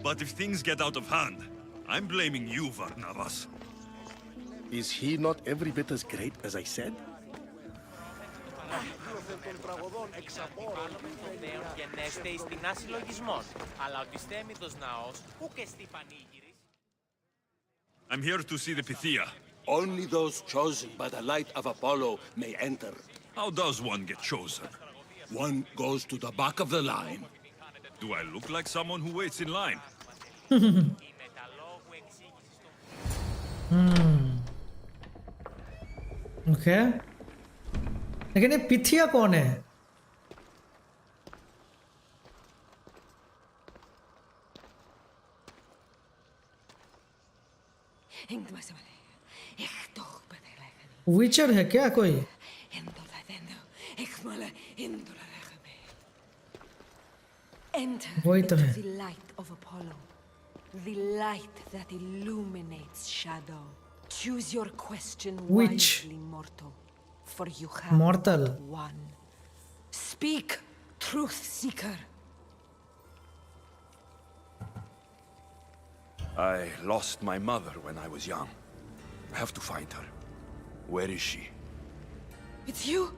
But if things get out of hand, I'm blaming you, Barnabas. Is he not every bit as great as I said? I'm here to see the Pythia. Only those chosen by the light of Apollo may enter. How does one get chosen? One goes to the back of the line. Do I look like someone who waits in line? Okay. लेकिन ये पिथिया कौन है? विचर है क्या कोई? Enter वही तो into है. the light of Apollo, the light that illuminates shadow. Choose your question Which? wisely, mortal, for you have Mortal. but one. Speak, truth seeker. I lost my mother when I was young. I have to find her. Where is she? It's you,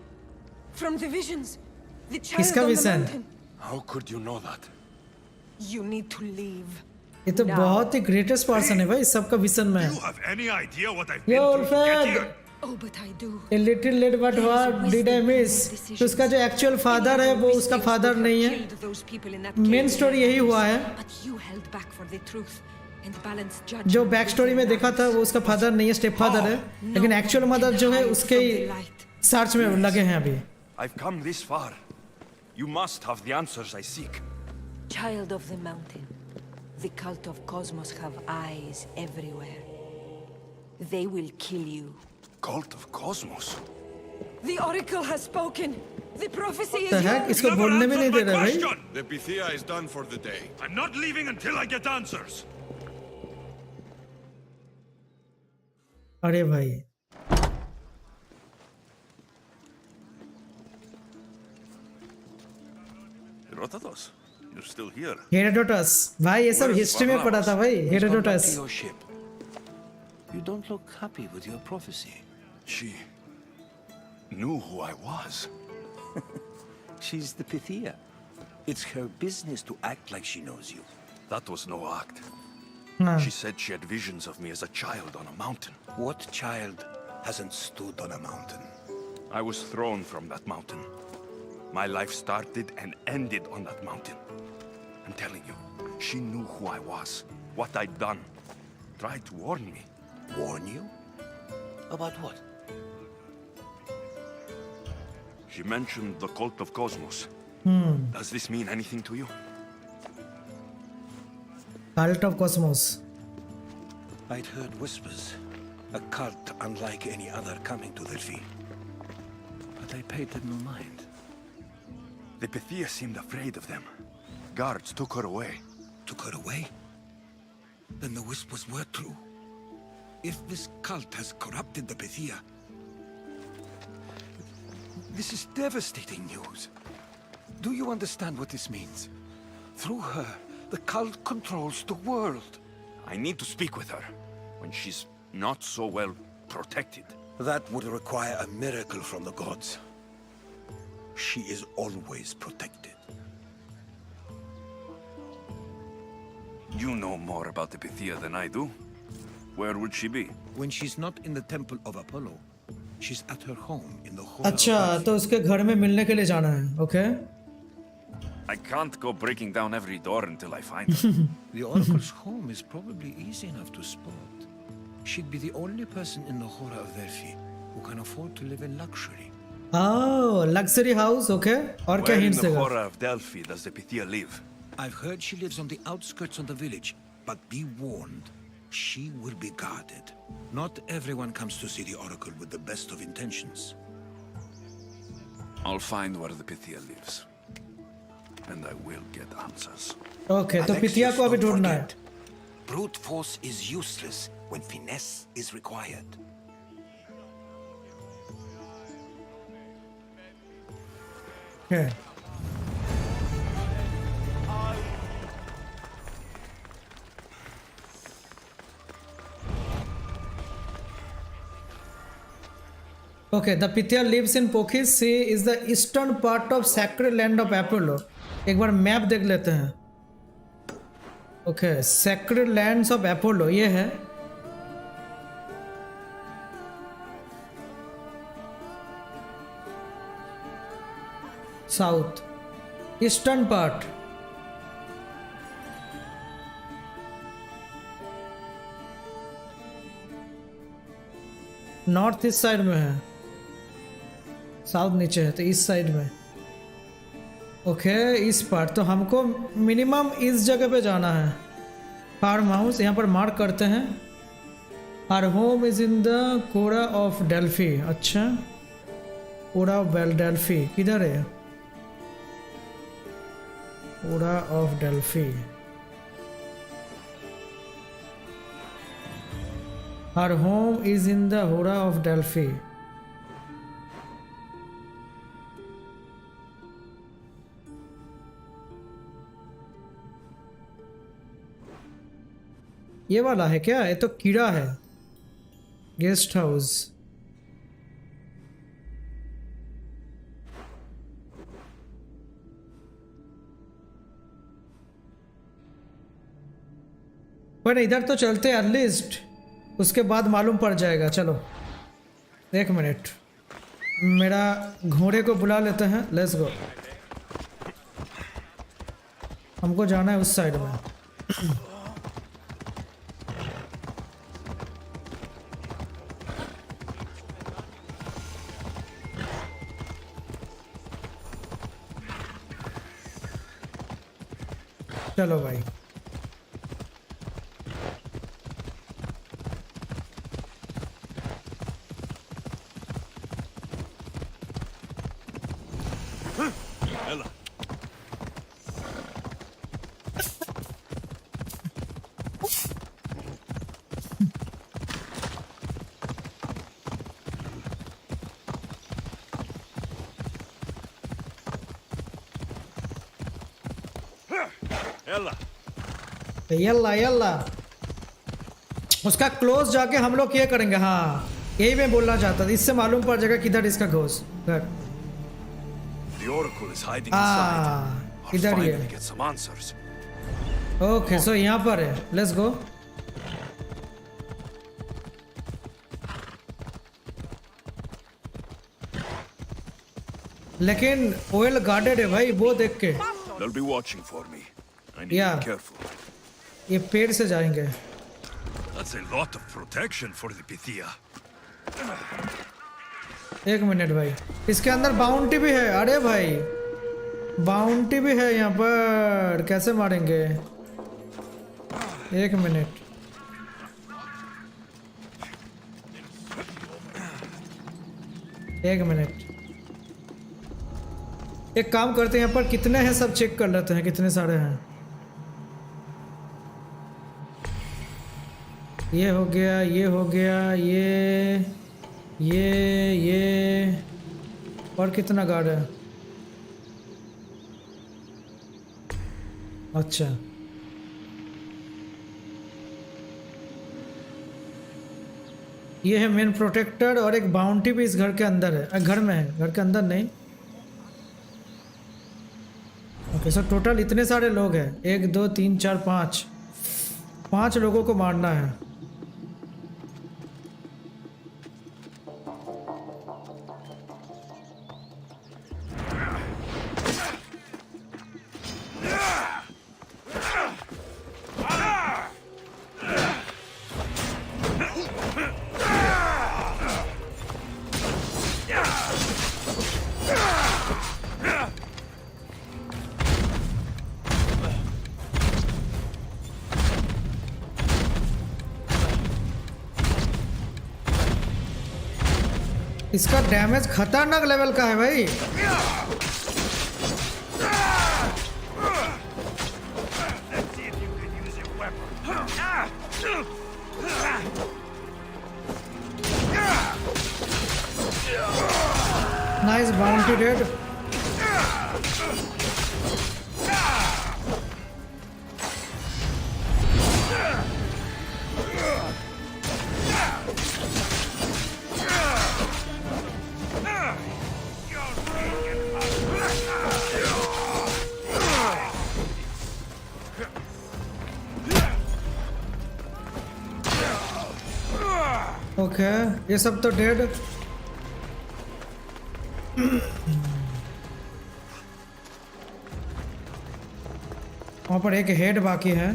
from the visions, the child किसका on the vision? mountain. How could you know that? You need to leave. ये तो बहुत ही greatest person है भाई सबका vision में. Do you have any idea what I've Yo, been through to get Fred. here? Oh, but I do. A little late but what did I miss? तो उसका जो एक्चुअल फादर है वो उसका फादर नहीं है. Killed those people in that main cave story in यही हुआ है. But you held back for the truth. and balance जो judgment बैक स्टोरी में देखा था वो उसका फादर नहीं है, स्टेप फादर है, लेकिन एक्चुअल मदर जो है उसके सर्च में लगे हैं अभी। I've come this far. You must have the answers I seek. Child of the mountain, the cult of Cosmos have eyes everywhere. They will kill you. Cult of Cosmos? The Oracle has spoken. The prophecy is The heck? yours. इसको बोलने भी नहीं दे रहे भाई। The Pythia is done for the day. I'm not leaving until I get answers. अरे भाई Herodotus, you're still here. Herodotus भाई, ये सब हिस्ट्री में पढ़ा था भाई। Let's go back Herodotus to your ship. You don't look happy with your prophecy. She knew who I was. She's the Pythia. It's her business to act like she knows you. That was no act. हाँ She said she had visions of me as a child on a mountain. What child hasn't stood on a mountain? I was thrown from that mountain. My life started and ended on that mountain. I'm telling you, she knew who I was, what I'd done. Tried to warn me. Warn you? About what? She mentioned the cult of Cosmos. Does this mean anything to you? Cult of Cosmos। I'd heard whispers. A cult unlike any other coming to Delphi. But I paid them no mind. The Pythia seemed afraid of them. Guards took her away. Took her away? Then the whispers were true. If this cult has corrupted the Pythia, this is devastating news. Do you understand what this means? Through her, the cult controls the world. I need to speak with her when she's not so well protected. That would require a miracle from the gods. She is always protected. You know more about the Pythia than I do. Where would she be? When she's not in the temple of Apollo, she's at her home in the hall. अच्छा तो उसके घर में मिलने के लिए जाना है। Okay I can't go breaking down every door until I find her. The Oracle's home is probably easy enough to spot. She'd be the only person in the Hora of Delphi who can afford to live in luxury. Oh, luxury house, okay। और क्या Where in hints the देगा? Hora of Delphi does the Pythia live? I've heard she lives on the outskirts of the village, but be warned, she will be guarded. Not everyone comes to see the Oracle with the best of intentions. I'll find where the Pythia lives. And I will get answers. Okay तो Alexius, पितिया को अभी don't ढूंढना है। forget, brute force is useless when finesse is required. Okay। Okay, the Pythia lives in Pokis Sea is the eastern part of sacred land of Apollo। एक बार map देख लेते हैं। Okay sacred lands of Apollo ये है। South eastern part. North east side में है। South नीचे है तो ईस्ट साइड में। ओके इस पार्ट तो हमको मिनिमम इस जगह पे जाना है। फार्म हाउस यहाँ पर मार्क करते हैं। Our home is in the Chora of Delphi. अच्छा कोरा ऑफ डेल्फी किधर है? Chora of Delphi. Our home is in the Chora of Delphi. ये वाला है क्या? ये तो कीड़ा है। Guest house. पर इधर तो चलते हैं एटलीस्ट, उसके बाद मालूम पड़ जाएगा। चलो एक मिनट, मेरा घोड़े को बुला लेते हैं। लेट्स गो। हमको जाना है उस साइड में। चलो भाई। Ella. Ella. यल्ला यल्ला, उसका क्लोज जाके हम लोग ये करेंगे। हाँ यही मैं बोलना चाहता था, इससे मालूम पड़ जाएगा किधर इसका घोष घर। The Oracle is hiding inside. I'll इधर ही finally है। get some answers. Okay so यहाँ पर है, लेट्स गो। लेकिन ओएल गार्डेड है भाई, वो देख के। They'll be watching for me. I need to Yeah. be careful. ये पेड़ से जाएंगे। That's a lot of protection for the Pythia. एक मिनट भाई, इसके अंदर बाउंटी भी है। अरे भाई बाउंटी भी है यहाँ पर, कैसे मारेंगे? एक मिनट, एक मिनट, एक काम करते हैं, यहाँ पर कितने हैं सब चेक कर लेते हैं, कितने सारे हैं। ये हो गया, ये हो गया, ये और कितना गार्ड है? अच्छा ये है मेन प्रोटेक्टर, और एक बाउंटी भी इस घर के अंदर है। घर में है, घर के अंदर नहीं। ओके सर टोटल इतने सारे लोग हैं, 1 2 3 4 5, 5 लोगों को मारना है। इसका डैमेज खतरनाक लेवल का है भाई। Nice bounty dead. ओके ये सब तो डेड। वहाँ पर एक हेड बाकी है।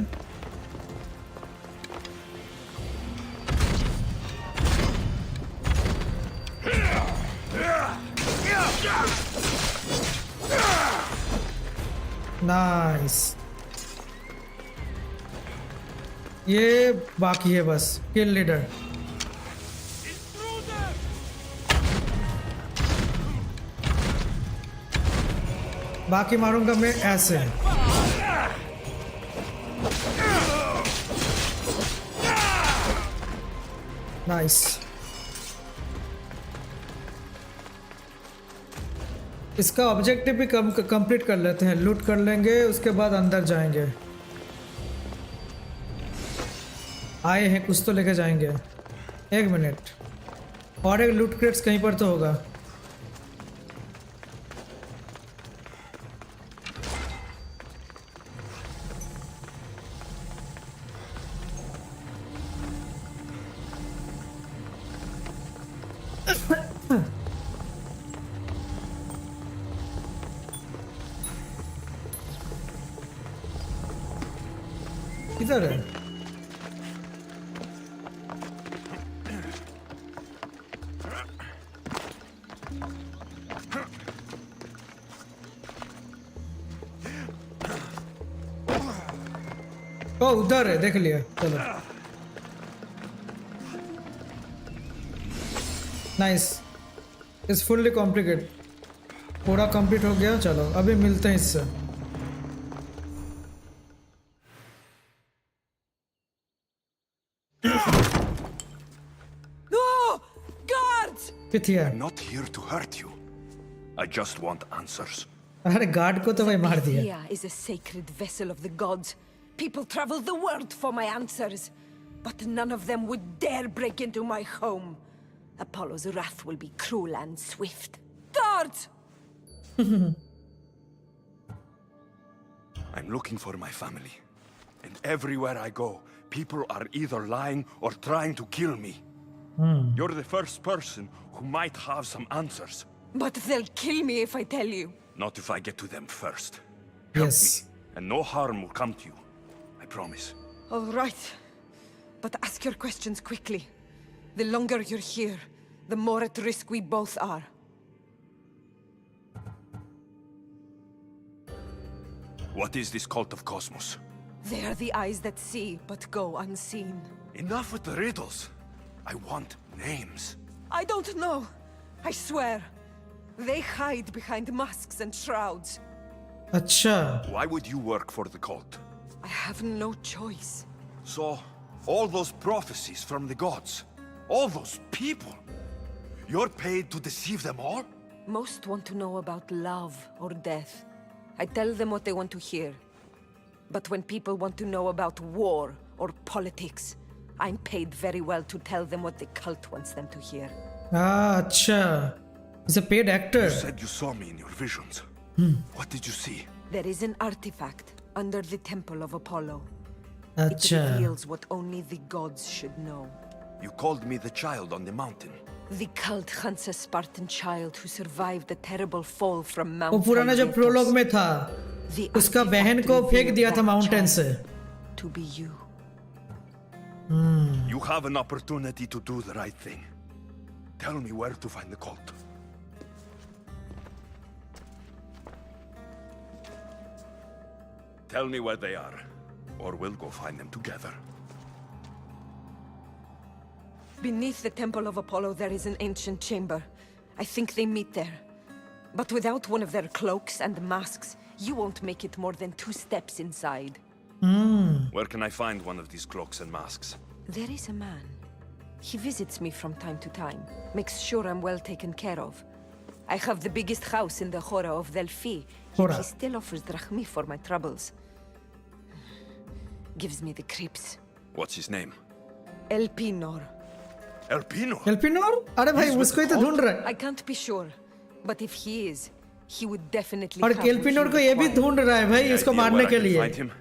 नाइस, ये बाकी है बस किल लीडर। बाकी मारूंगा मैं ऐसे। नाइस, इसका ऑब्जेक्टिव भी कंप्लीट कर लेते हैं, लूट कर लेंगे, उसके बाद अंदर जाएंगे। आए हैं कुछ तो लेके जाएंगे। एक मिनट, और एक लूट क्रेट्स कहीं पर तो होगा। किधर है? ओ उधर है, देख लिया। चलो नाइस, इट्स फुल्ली कॉम्प्लिकेटेड, पूरा कंप्लीट हो गया। चलो अभी मिलते हैं इससे। No! Guards! पिथिया, I'm not here to hurt you. I just want answers. अरे गार्ड को तो भाई मार दिया। Thea is a sacred vessel of the gods. People travel the world for my answers, but none of them would dare break into my home. Apollo's wrath will be cruel and swift. Guards! I'm looking for my family. And everywhere I go, people are either lying or trying to kill me. You're the first person who might have some answers. But they'll kill me if I tell you. Not if I get to them first. Help Yes. me, and no harm will come to you. I promise. All right. But ask your questions quickly. The longer you're here, the more at risk we both are. What is this cult of Cosmos? They are the eyes that see, but go unseen. Enough with the riddles. I want names. I don't know. I swear. They hide behind masks and shrouds. अच्छा, Why would you work for the cult? I have no choice. So, all those prophecies from the gods, all those people, you're paid to deceive them all? Most want to know about love or death. I tell them what they want to hear. But when people want to know about war or politics, I'm paid very well to tell them what the cult wants them to hear. हाँ अच्छा, he's a paid actor. You said you saw me in your visions. What did you see? There is an artifact under the temple of Apollo. It अच्छा, reveals what only the gods should know. You called me the child on the mountain. The cult hunts a Spartan child who survived the terrible fall from वो Mount पुराना जो Taygetus. Prologue में था, The उसका artifact बहन को फेंक revealed दिया था that माउंटेन child से। to be you. You have an opportunity to do the right thing. Tell me where to find the cult. Tell me where they are, or we'll go find them together. Beneath the temple of Apollo there is an ancient chamber. I think they meet there. But without one of their cloaks and masks, you won't make it more than 2 steps inside. Where can I find one of these cloaks and masks? There is a man. He visits me from time to time, makes sure I'm well taken care of. I have the biggest house in the Khora of Delphi, yet Khora. he still offers drachmi for my troubles. Gives me the creeps. What's his name? Elpinor. Elpino? एल्पिनोर? अरे भाई उसको ही तो ढूंढ रहा है। I can't be sure, but if he is, he would definitely और have what एल्पिनोर you को ये भी require. ढूंढ रहा है भाई Any इसको idea मारने where I के can लिए। find him?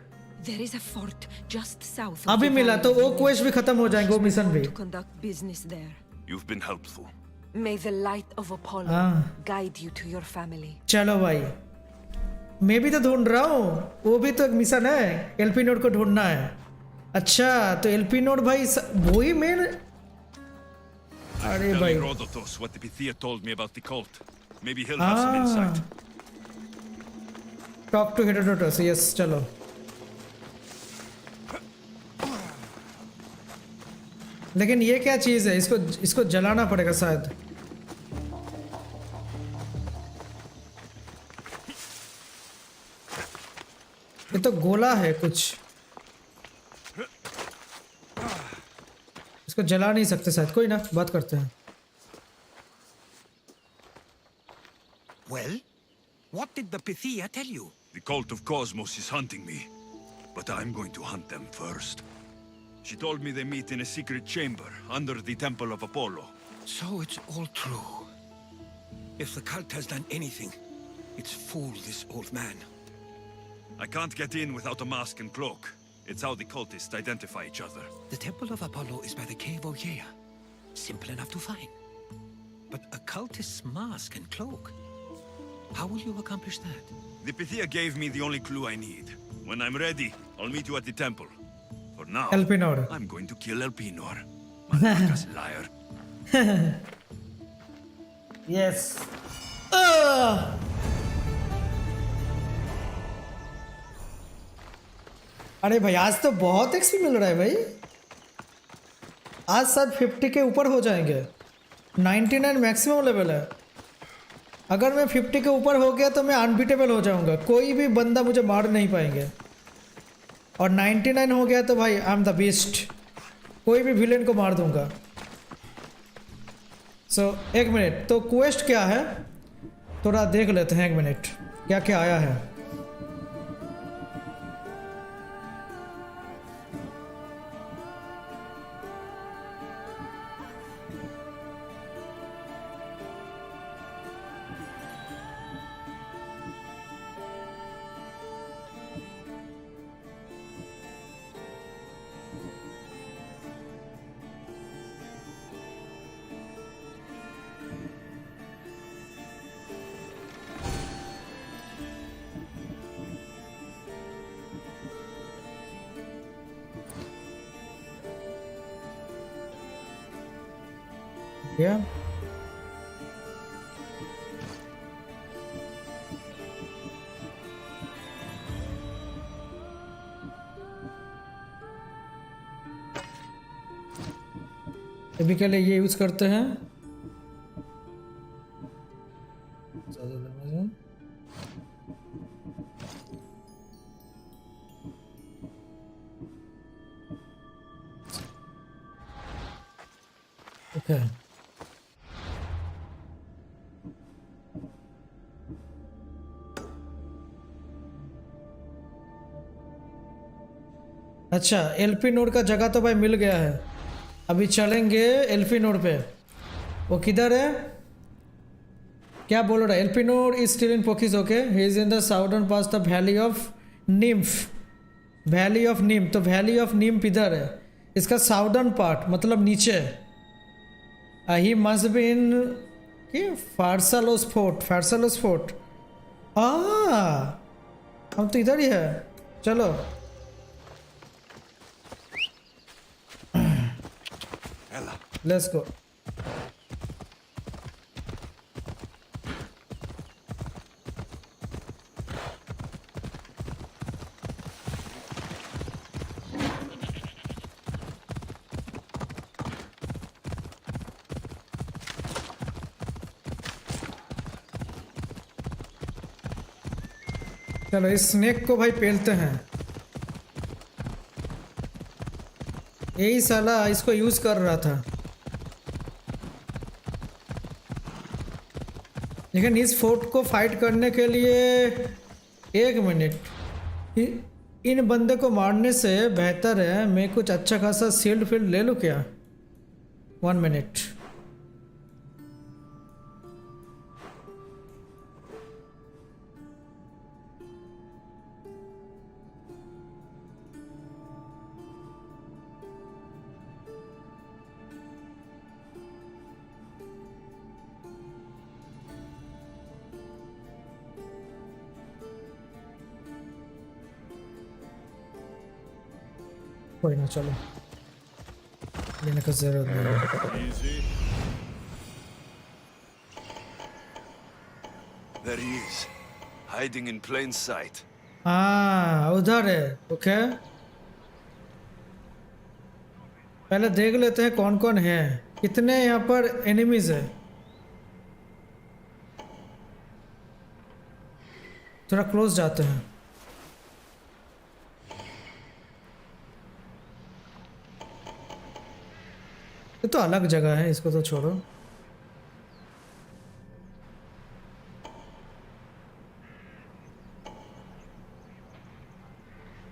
There is a fort just south of अभी the मिला valley तो of वो the क्वेस्ट भी खत्म हो जाएंगे, वो मिशन भी। to conduct business there. You've been helpful. May the light of Apollo Ah. guide you to your family. चलो भाई, मैं भी तो ढूंढ रहा हूँ, वो भी तो एक मिशन है, एल्पिनोर को ढूंढना है। अच्छा तो एल्पिनोर भाई वो ही मेन। अरे Tell भाई Herodotus what the Pythia told me about the cult. Maybe he'll have some insight. Talk to Herodotus, yes चलो। लेकिन ये क्या चीज है, इसको जलाना पड़ेगा शायद। ये तो गोला है कुछ, इसको जला नहीं सकते शायद, कोई ना बात करते हैं। Well, what did the Pythia tell you? The cult of Cosmos is hunting me, but I'm going to hunt them first. She told me they meet in a secret chamber under the temple of Apollo. So it's all true. If the cult has done anything, it's fooled this old man. I can't get in without a mask and cloak. It's how the cultists identify each other. The temple of Apollo is by the cave Ogyea. Simple enough to find. But a cultist's mask and cloak? How will you accomplish that? The Pythia gave me the only clue I need. When I'm ready, I'll meet you at the temple. For now, एल्पिनोर। I'm going to kill Elpinor. Motherfucker's liar. Yes. अरे भाई आज तो बहुत XP मिल रहा है भाई। आज शायद 50 के ऊपर हो जाएंगे। 99 मैक्सिमम लेवल है। अगर मैं 50 के ऊपर हो गया तो मैं अनबीटेबल हो जाऊंगा, कोई भी बंदा मुझे मार नहीं पाएंगे। और 99 हो गया तो भाई आई एम द बेस्ट, कोई भी विलेन को मार दूंगा। सो एक मिनट, तो क्वेस्ट क्या है थोड़ा देख लेते हैं, एक मिनट क्या क्या आया है। Yeah. अभी के लिए ये यूज करते हैं। ओके अच्छा, एलपी नोड का जगह तो भाई मिल गया है। अभी चलेंगे एलपी नोड पे। वो किधर है, क्या बोल रहा है? Elpenor is still in Phokis. Okay, he is in the southern pass the valley of nymph. Valley of nymph, तो वैली ऑफ निम्फ इधर है, इसका साउदर्न पार्ट मतलब नीचे। He must be in Pharsalos fort. Pharsalos fort, हम तो इधर ही है। चलो लेट्स गो। चलो इस स्नेक को भाई पेलते हैं। यही साला इसको यूज कर रहा था, लेकिन इस फोर्ट को फाइट करने के लिए एक मिनट, इन बंदे को मारने से बेहतर है मैं कुछ अच्छा खासा शील्ड फील्ड ले लूँ क्या? 1 मिनट। कोई ना, चलो लेने का जरूरत नहीं है। There he is, hiding in plain sight. हाँ उधर है। ओके, पहले देख लेते हैं कौन कौन है, कितने यहाँ पर एनिमीज है। थोड़ा क्लोज जाते हैं। ये तो अलग जगह है, इसको तो छोड़ो।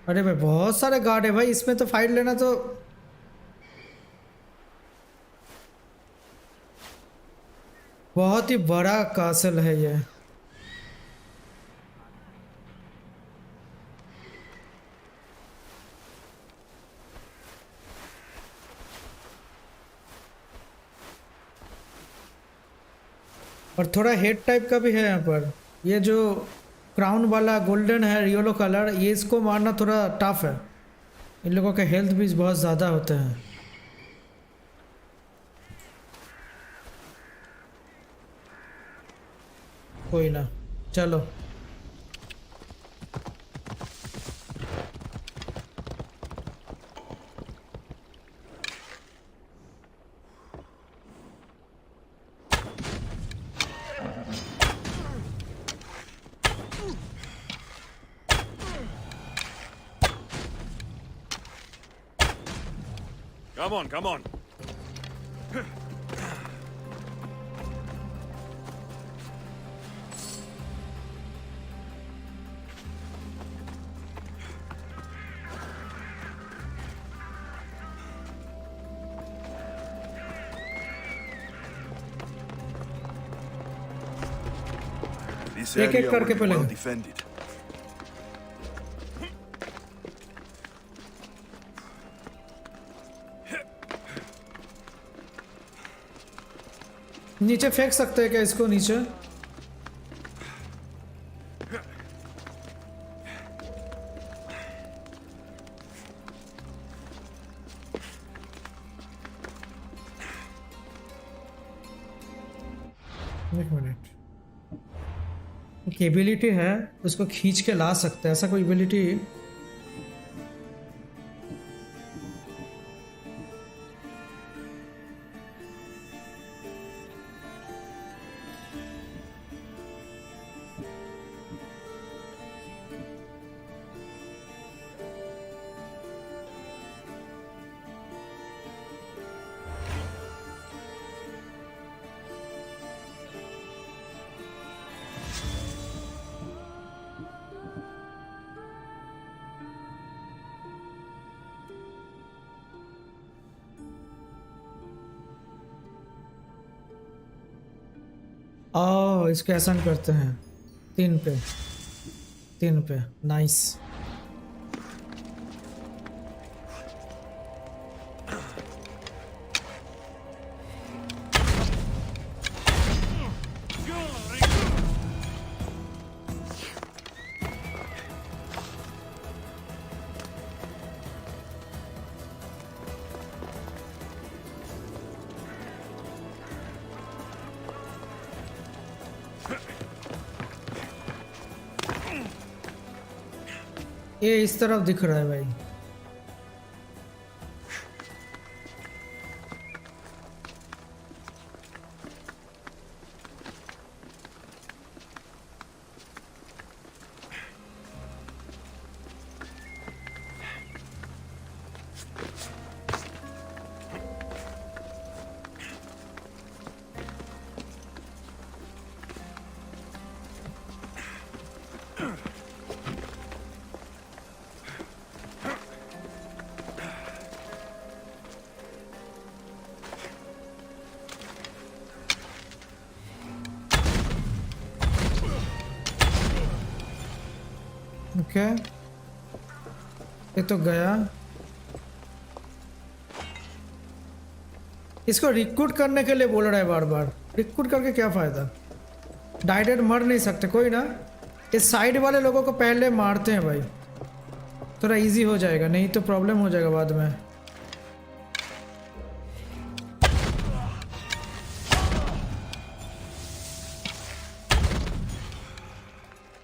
अरे भाई बहुत सारे गार्ड है भाई, इसमें तो फाइट लेना तो बहुत ही बड़ा कासल है ये। और थोड़ा हेड टाइप का भी है यहाँ पर। ये जो क्राउन वाला गोल्डन है येलो कलर, ये इसको मारना थोड़ा टफ है। इन लोगों के हेल्थ भी बहुत ज़्यादा होते हैं। कोई ना, चलो Come on, come on. This एक-एक area will करके be पहले। well defended. नीचे फेंक सकते हैं क्या इसको नीचे? एक मिनट, एक एबिलिटी है उसको खींच के ला सकते हैं, ऐसा कोई एबिलिटी? ओह, इसको ऐसा करते हैं 3 पे, 3 पे, नाइस। ये इस तरफ दिख रहा है भाई। ओके, ये तो गया। इसको रिक्रूट करने के लिए बोल रहा है बार बार। रिक्रूट करके क्या फायदा? डायरेक्ट मर नहीं सकते कोई ना। इस साइड वाले लोगों को पहले मारते हैं भाई, थोड़ा इजी हो जाएगा, नहीं तो प्रॉब्लम हो जाएगा बाद में।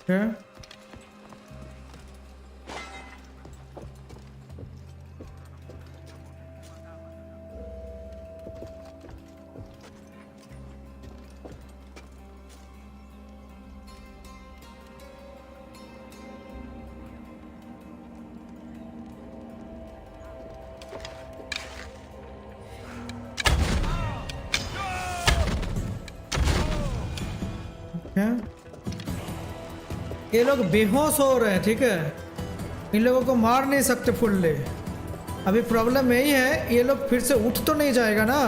okay. ये लोग बेहोश हो रहे हैं, ठीक है, इन लोगों को मार नहीं सकते फुल्ले। अभी प्रॉब्लम यही है, ये लोग फिर से उठ तो नहीं जाएगा ना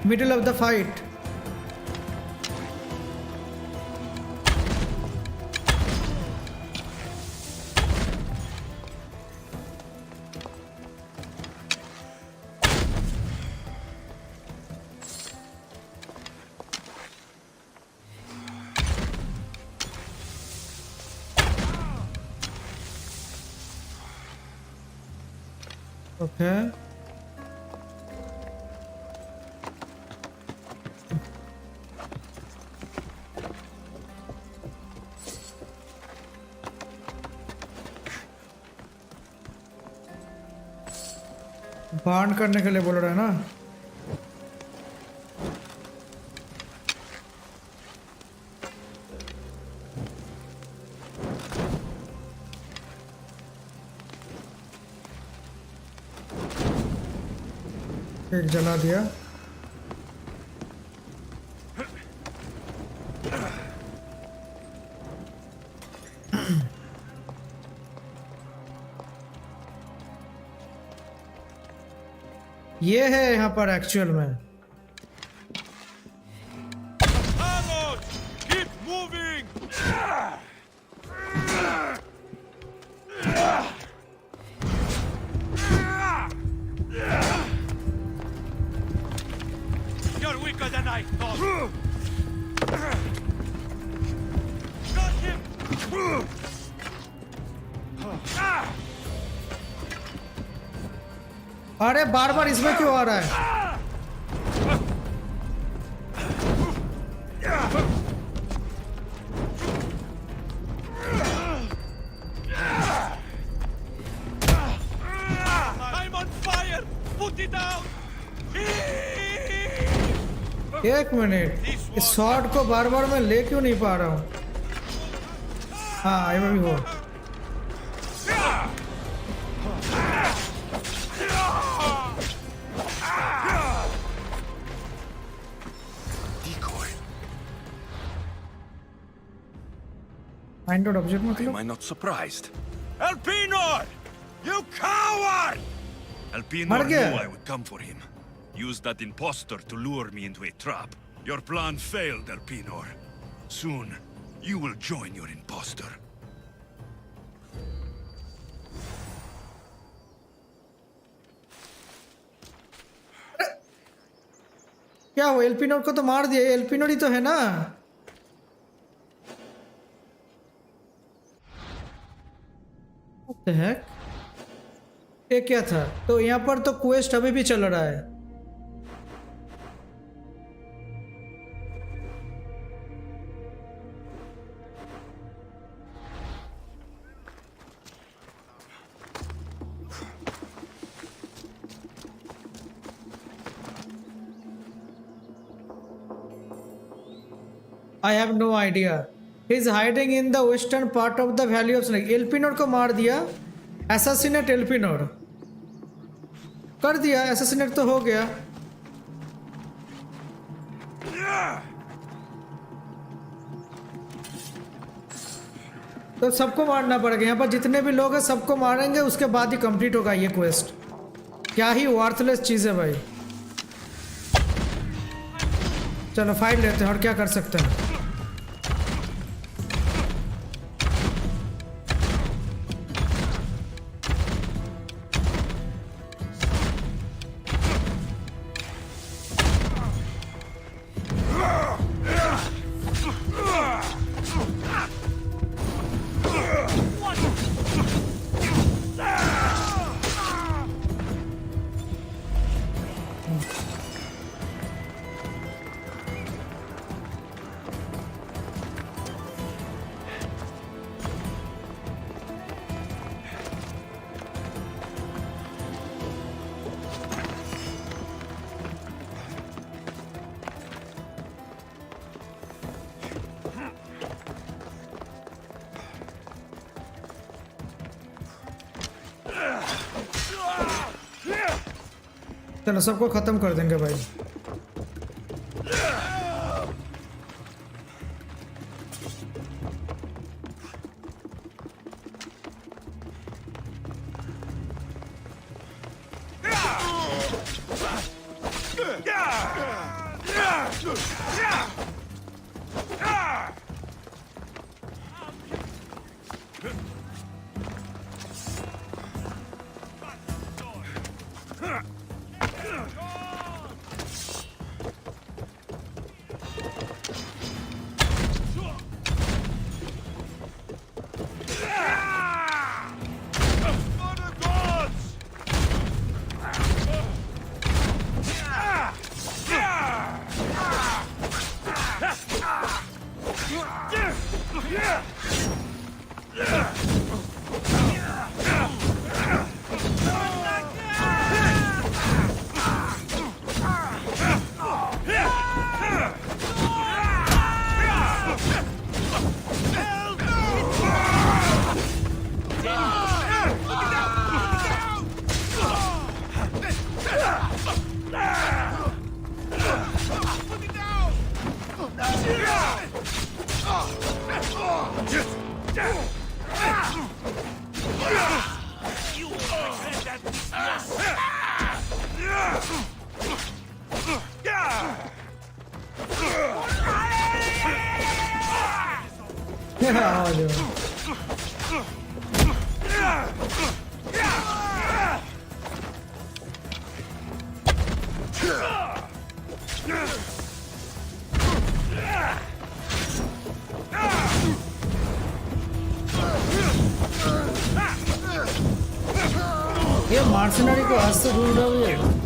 middle of the fight. Okay, bond करने के लिए बोल रहा है ना। एक जला दिया। ये है यहाँ पर एक्चुअल में। Vamos! Keep moving! You're weaker than I thought. Got him! अरे बार बार इसमें क्यों आ रहा है? I'm on fire! Put it out! एक मिनट, इस शॉट को बार बार मैं ले क्यों नहीं पा रहा हूँ? हाँ ये भी हो। Find out object Why मतलब? am I not surprised? Elpinor! You coward! Elpinor Mar knew gaya. I would come for him. Used that impostor to lure me into a trap. Your plan failed, Elpinor. Soon, you will join your impostor. क्या हो, एल्पिनोर को तो मार दिया। एल्पिनोर ही तो है ना। What the heck? ये क्या था? तो यहाँ पर तो क्वेस्ट अभी भी चल रहा है। I have no idea. He is hiding in the western part of the Valley of Snake. एल्पिनोर को मार दिया। Assassinate एल्पिनोर कर दिया। Assassinate तो हो गया। तो सबको मारना पड़ेगा। यहाँ पर जितने भी लोग हैं सबको मारेंगे, उसके बाद ही कंप्लीट होगा ये क्वेस्ट। क्या ही वर्थलेस चीज है भाई। चलो फाइट लेते हैं, और क्या कर सकते हैं। चलो सबको खत्म कर देंगे भाई। आओ जाओ। ये मार्सनरी को आज से ढूंढ रहा है।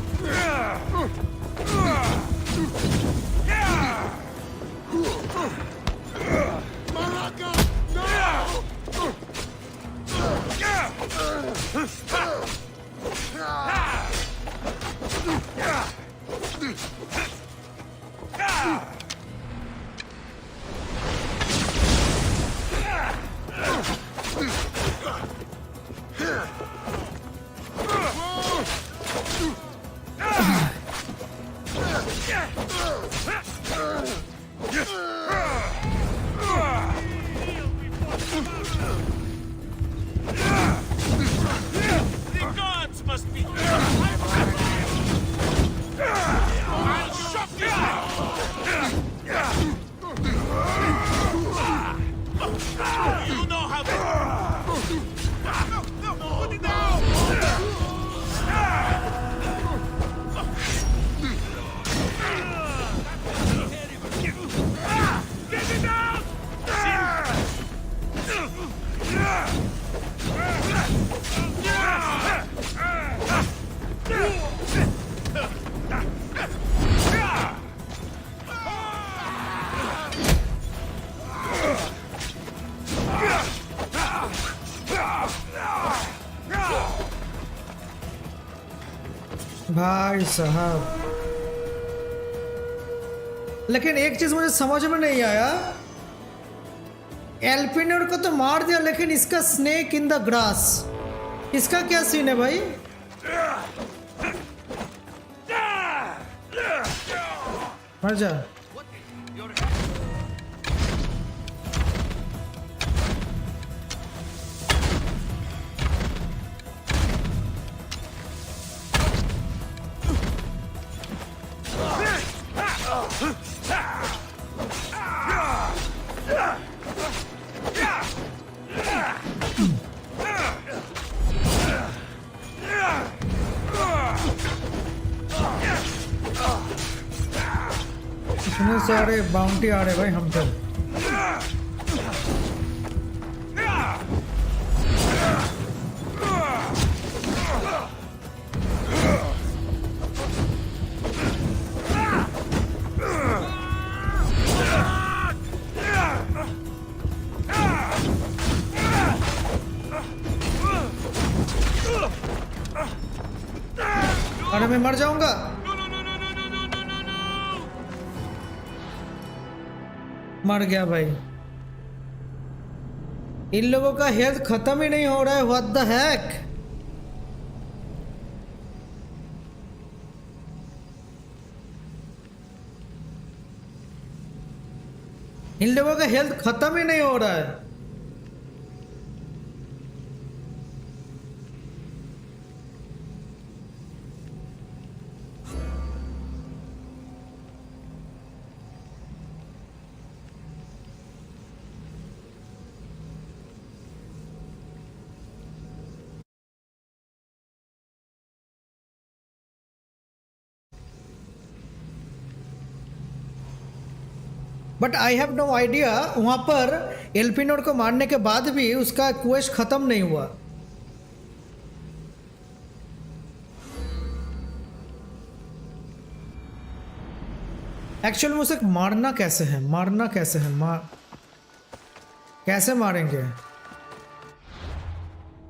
भाई साहब, लेकिन एक चीज मुझे समझ में नहीं आया, एल्पिनर को तो मार दिया, लेकिन इसका स्नेक इन द ग्रास, इसका क्या सीन है भाई? मर जा। इतने सारे बाउंटी आ रहे भाई हम पे। अरे मैं मर जाऊंगा। मर गया भाई। इन लोगों का हेल्थ खत्म ही नहीं हो रहा है। What the hack. इन लोगों का हेल्थ खत्म ही नहीं हो रहा है। But I have no idea, वहां पर एल्पिनोर को मारने के बाद भी उसका क्वेस्ट खत्म नहीं हुआ। एक्चुअल में उसे मारना कैसे है, मारना कैसे है, कैसे मारेंगे?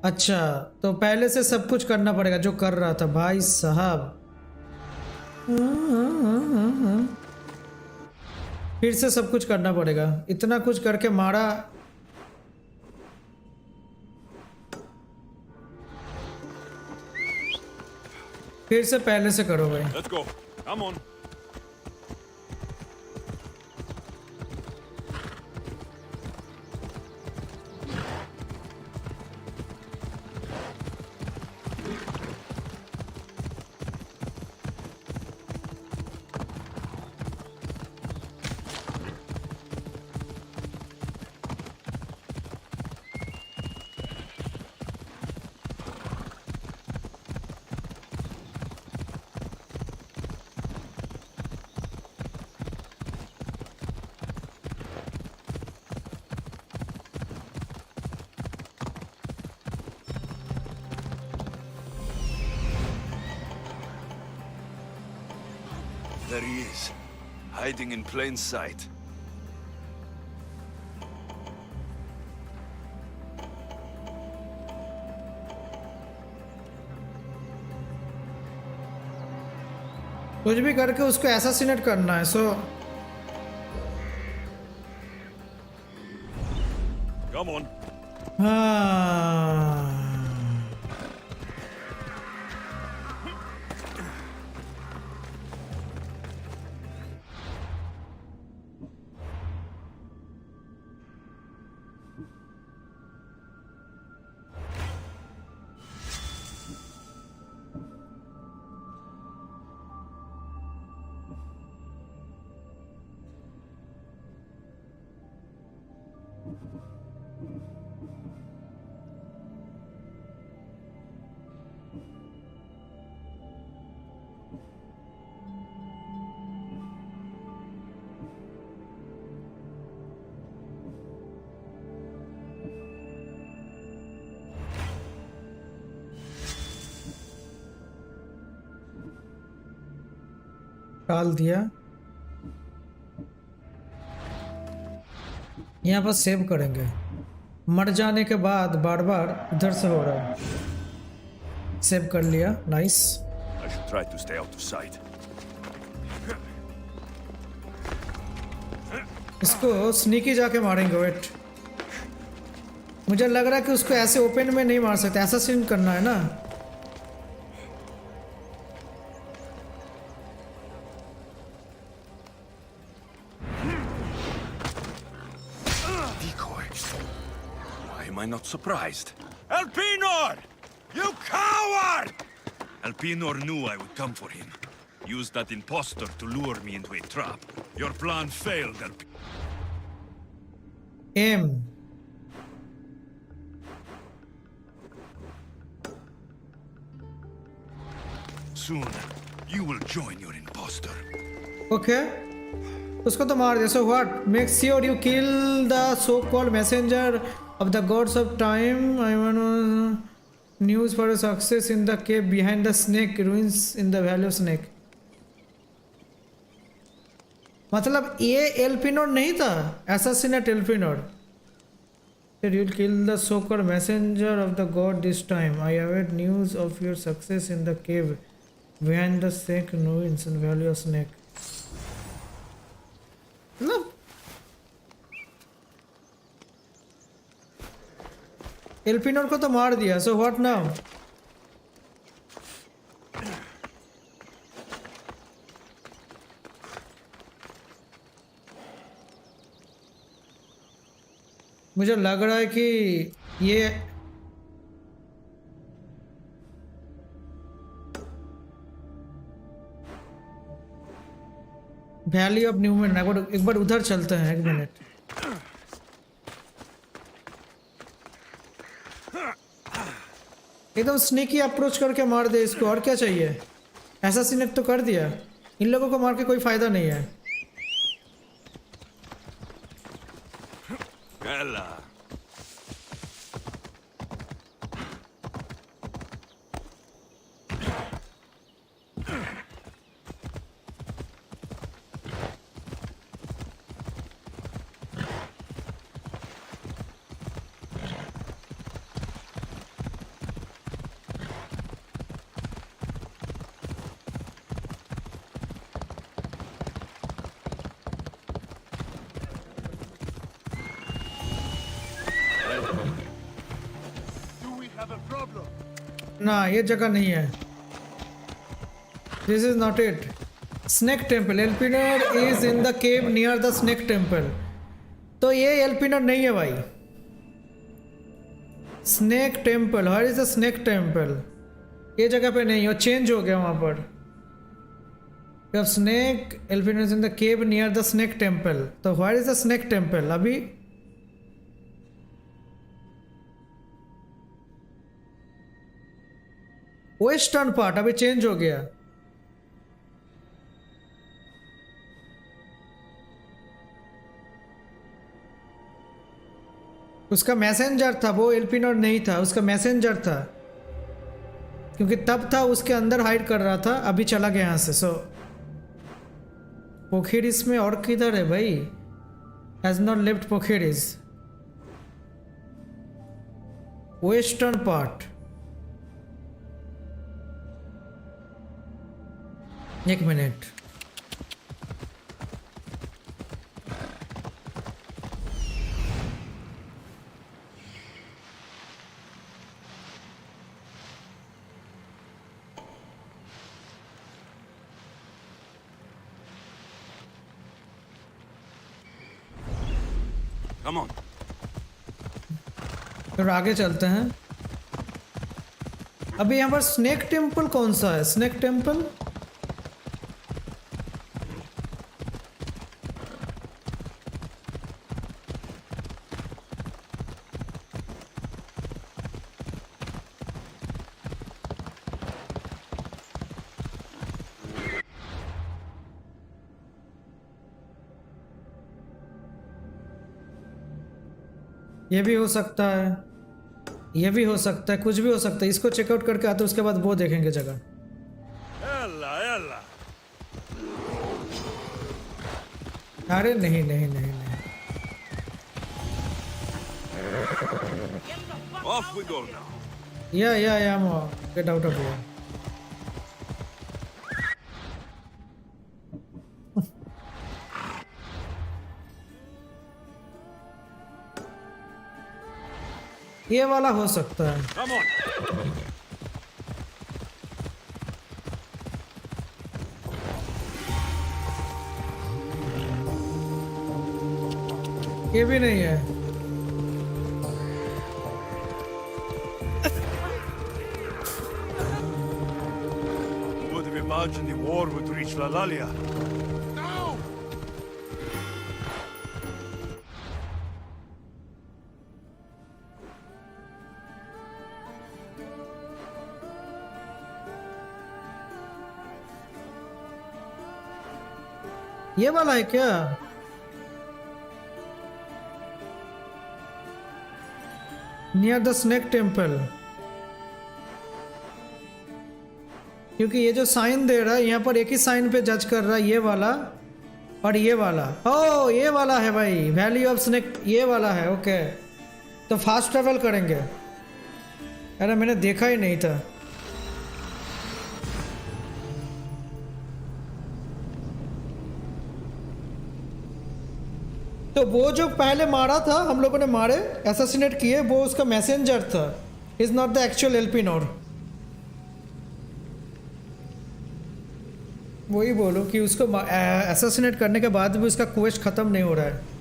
अच्छा, तो पहले से सब कुछ करना पड़ेगा जो कर रहा था भाई साहब। फिर से सब कुछ करना पड़ेगा। इतना कुछ करके मारा। फिर से पहले से करो भाई। Let's go. Come on. There he is, hiding in plain sight. कुछ भी करके उसको असैसिनेट करना है. सो Come on. हाँ. डाल दिया. यहाँ पर सेव करेंगे. मर जाने के बाद बार बार इधर से हो रहा है. सेव कर लिया. Nice. I should try to stay out of sight. इसको स्नीकी जाके मारेंगे. वेट, मुझे लग रहा है कि उसको ऐसे ओपन में नहीं मार सकते. ऐसा सीन करना है ना. Why am I not surprised? Elpinor! You coward! Elpinor knew I would come for him. Used that impostor to lure me into a trap. Your plan failed, Elpinor. Um. Soon, you will join your impostor. Okay, उसको तो मार दिया. So what? Make sure you kill the so called messenger of the gods of time. I want news for success in the cave behind the snake ruins in the valley of snake. मतलब ये Elpinor नहीं था. Assassinate Elpinor. You will kill the so-called messenger of the god this time. I await news of your success in the cave behind the snake ruins in Valley of Snake. No. एल्पिनोर को तो मार दिया. So what now? मुझे लग रहा है कि ये वैली ऑफ न्यूमन. एक बार उधर चलते हैं. एक मिनट. एकदम स्नीकी अप्रोच करके मार दे इसको. और क्या चाहिए? असैसिनेट तो कर दिया. इन लोगों को मार के कोई फायदा नहीं है. Ella. ना, ये जगह नहीं है. This is not it. Snake temple. Elpenor is in the cave near the snake temple. तो ये एल्पिनर नहीं है भाई. Snake temple. Where is the snake temple? ये जगह पे नहीं है. चेंज हो गया वहां पर. Snake Elpenor is in the cave near the snake temple. तो where is the snake temple? अभी वेस्टर्न पार्ट अभी चेंज हो गया. उसका मैसेंजर था वो. एल्पिनोर नहीं था. उसका मैसेंजर था. क्योंकि तब था उसके अंदर हाइड कर रहा था. अभी चला गया यहाँ से. सो पोखरिस में और किधर है भाई? Has not left Phokis, western part. एक मिनट, Come on. फिर आगे चलते हैं। अभी यहाँ पर स्नेक टेम्पल कौन सा है? स्नेक टेम्पल ये भी हो सकता है, ये भी हो सकता है, कुछ भी हो सकता है। इसको चेकआउट करके आते उसके बाद वो देखेंगे जगह। अरे नहीं नहीं नहीं नहीं, Off we go now. या गेट आउट ऑफ हियर। ये वाला हो सकता है। Come on. ये भी नहीं है। Would have imagined the war would reach La Lalia. ये वाला है क्या? नियर द स्नेक टेम्पल, क्योंकि ये जो साइन दे रहा है यहाँ पर एक ही साइन पे जज कर रहा है, ये वाला और ये वाला। ओ ये वाला है भाई, वैली ऑफ स्नेक, ये वाला है। ओके, तो फास्ट ट्रेवल करेंगे। अरे मैंने देखा ही नहीं था। तो वो जो पहले मारा था, हम लोगों ने मारे, असैसिनेट किए, वो उसका मैसेंजर था, इज नॉट द एक्चुअल एल्पिनोर। वही बोलो कि उसको असैसिनेट करने के बाद भी उसका क्वेस्ट खत्म नहीं हो रहा है।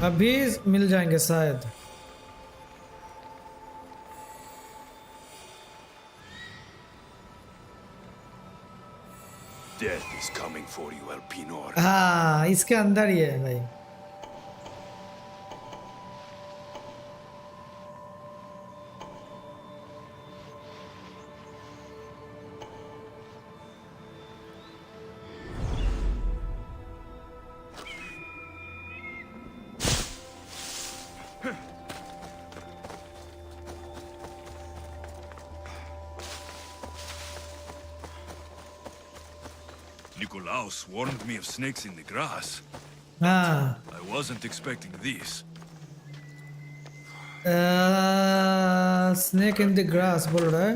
अभी मिल जाएंगे शायद। Death is coming for you, Elpinor. हाँ, इसके अंदर ही है भाई। Nicolaus warned me of snakes in the grass. हाँ, I wasn't expecting this. Snake in the grass बोल रहा है,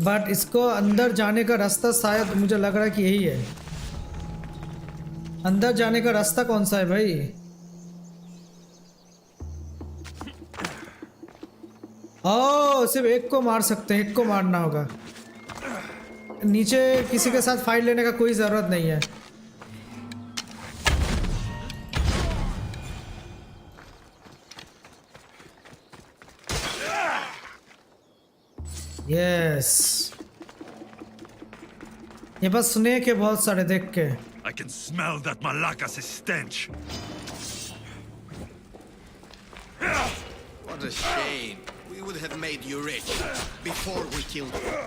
बट इसको अंदर जाने का रास्ता शायद मुझे लग रहा है कि यही है। अंदर जाने का रास्ता कौन सा है भाई? ओ, सिर्फ एक को मार सकते हैं, एक को मारना होगा। नीचे किसी के साथ फाइट लेने का कोई जरूरत नहीं है। यस, ये बस स्नेक है बहुत सारे देख के। I can smell that Malakas' stench. What a shame. We would have made you rich before we killed you.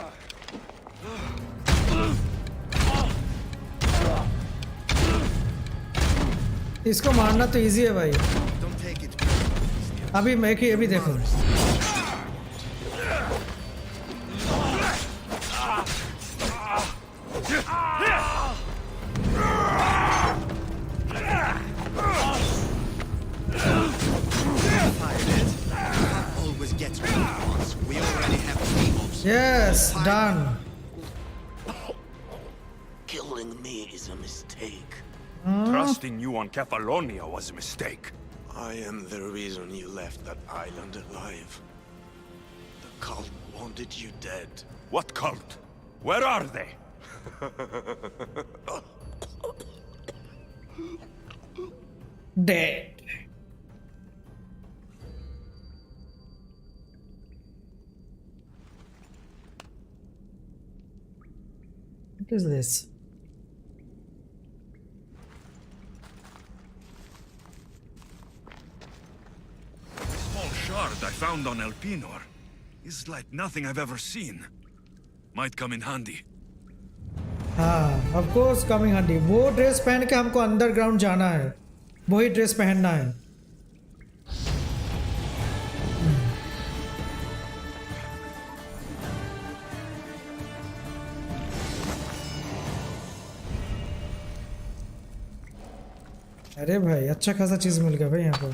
इसको मारना तो इजी है भाई। Don't take it. अभी मैं कि अभी देखो Always gets what he wants. We already have 3 mobs. Yes done. Killing me is a mistake. Trusting you on Kefalonia was a mistake. I am the reason you left that island alive. The cult wanted you dead. What cult? Where are they? Dead. What is this? Small shard I found on Elpinor is like nothing I've ever seen. Might come in handy. हाँ of course coming हंडी। वो dress पहन के हमको underground जाना है, वही dress पहनना है। अरे भाई अच्छा खासा चीज मिल गया भाई यहाँ पर।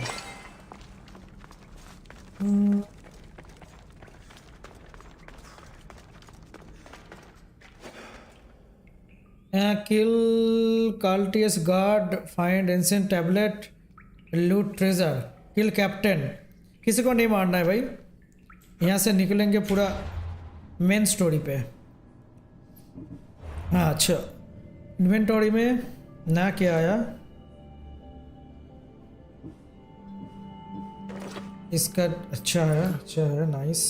किल काल्टियस गार्ड, फाइंड एंशिएंट टैबलेट, लूट ट्रेजर, किल कैप्टन। किसी को नहीं मारना है भाई, यहाँ से निकलेंगे पूरा मेन स्टोरी पे। हाँ अच्छा, इन्वेंटरी में नया क्या आया? इसका अच्छा है नाइस।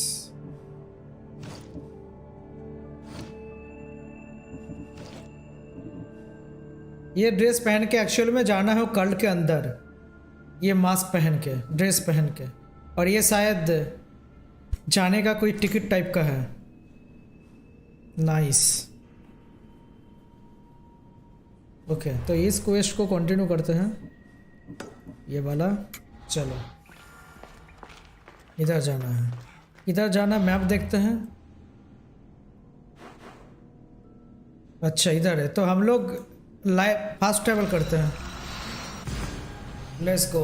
ये ड्रेस पहन के एक्चुअल में जाना है कल्ट के अंदर, ये मास्क पहन के, ड्रेस पहन के, और ये शायद जाने का कोई टिकट टाइप का है। नाइस ओके, तो इस क्वेस्ट को कंटिन्यू करते हैं, ये वाला। चलो इधर जाना है, इधर जाना, मैप देखते हैं। अच्छा इधर है, तो हम लोग फास्ट ट्रैवल करते हैं। Let's go.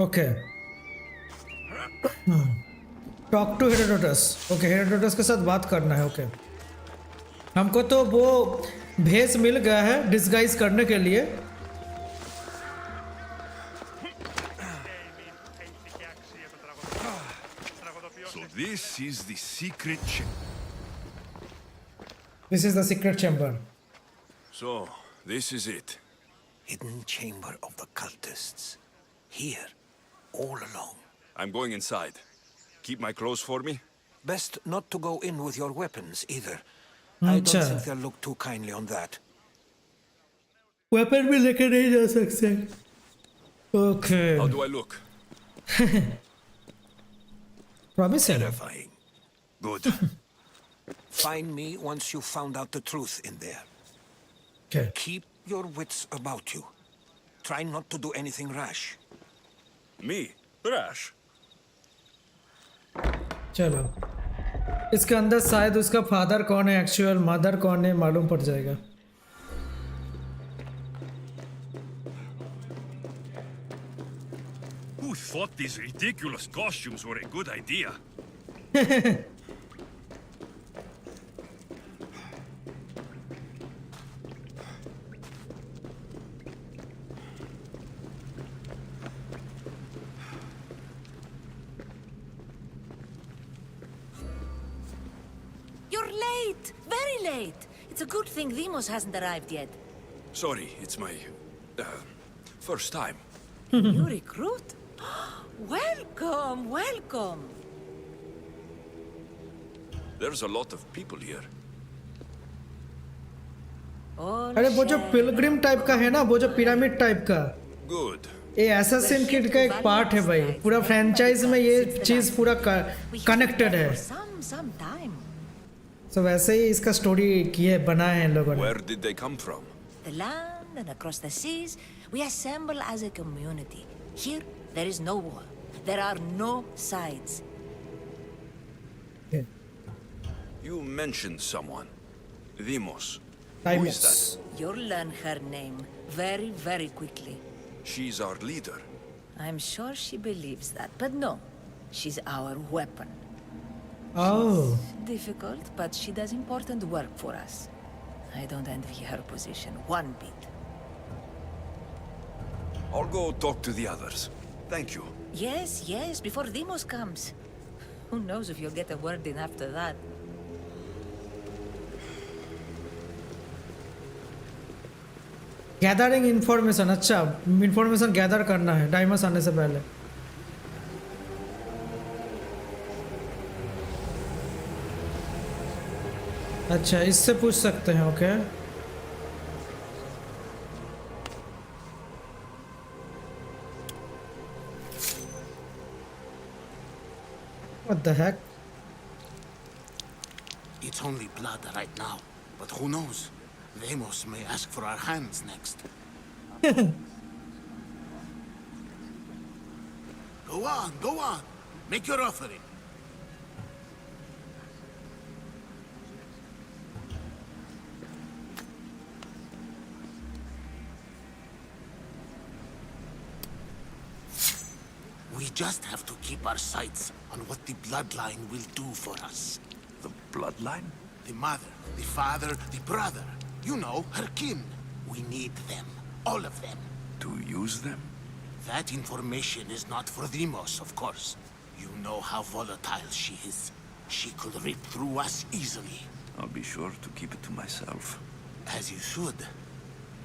Okay talk to Herodotus. Okay Herodotus के साथ बात करना है। ओके हमको तो वो भेस मिल गया है डिस्गाइज करने के लिए। So this is the secret This is the secret chamber. So this is it. Hidden chamber of the cultists. Here, all alone. I'm going inside. Keep my clothes for me. Best not to go in with your weapons either. I don't think they'll look too kindly on that. Weapon भी लेके नहीं जा सकते। Okay How do I look? Promising. Terrifying. Good. Find me once you've found out the truth in there. Okay. Keep your wits about you. Try not to do anything rash. Me? Rash? चलो इसके अंदर शायद उसका father कौन है, actual mother कौन है, मालूम पड़ जाएगा। Who thought these ridiculous costumes were a good idea? You're late! Very late! It's a good thing Demos hasn't arrived yet. Sorry, it's my first time. You recruit? Welcome, welcome! There's a lot of people here. अरे वो जो Pilgrim type का है ना, वो जो pyramid type का, Good. ये एसासिन किड का एक पार्ट है भाई. पूरा फ्रेंचाइज में ये चीज पूरा कनेक्टेड है. So वैसे ही इसका स्टोरी किए बनाए हैं लोगों ने. Where did they come from? The land and across the seas, we assemble as a community. Here, there is no war. There are no sides. Okay. You mentioned someone. Demos. Timos. Who is that? You'll learn her name very, very quickly. She's our leader. I'm sure she believes that, but no. She's our weapon. Oh. Difficult, but she does important work for us. I don't envy her position one bit. I'll go talk to the others. Thank you. Yes, yes, before Demos comes. Who knows if you'll get a word in after that. Gathering information. अच्छा, information gather करना है Deimos आने से पहले. अच्छा, इससे पूछ सकते हैं. Okay. What the heck? It's only blood right now, but who knows? Demos may ask for our hands next. Go on. Make your offering. We just have to keep our sights on what the bloodline will do for us. The bloodline? The mother, the father, the brother. You know, her kin. We need them. All of them. To use them? That information is not for Demos, of course. You know how volatile she is. She could rip through us easily. I'll be sure to keep it to myself. As you should.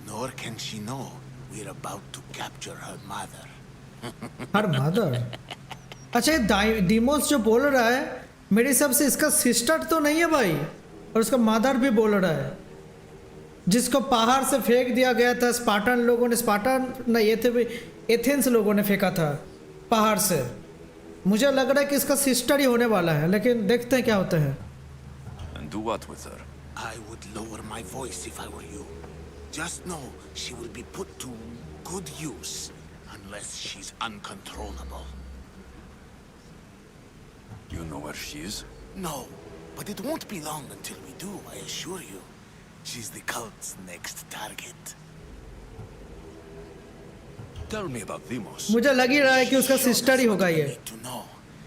Nor can she know we're about to capture her mother. Her mother. अच्छा, ये Deimos जो बोल रहा है, मेरे हिसाब से इसका सिस्टर तो नहीं है भाई, और उसका मदर भी बोल रहा है, जिसको पहाड़ से फेंक दिया गया था स्पार्टन लोगों ने. स्पार्टन ना, ये थे एथेंस लोगों ने फेंका था पहाड़ से. मुझे लग रहा है कि इसका सिस्टर ही होने वाला है, लेकिन देखते हैं क्या होता है. And do what with her? I would lower my voice if I were you. Just know she will be put to good use, unless she's uncontrollable. You know where she is? No, but it won't be long until we do, I assure you. She's the cult's next target. Tell me about Demos. मुझे लग ही रहा है कि उसका sister ही होगा ये. To know,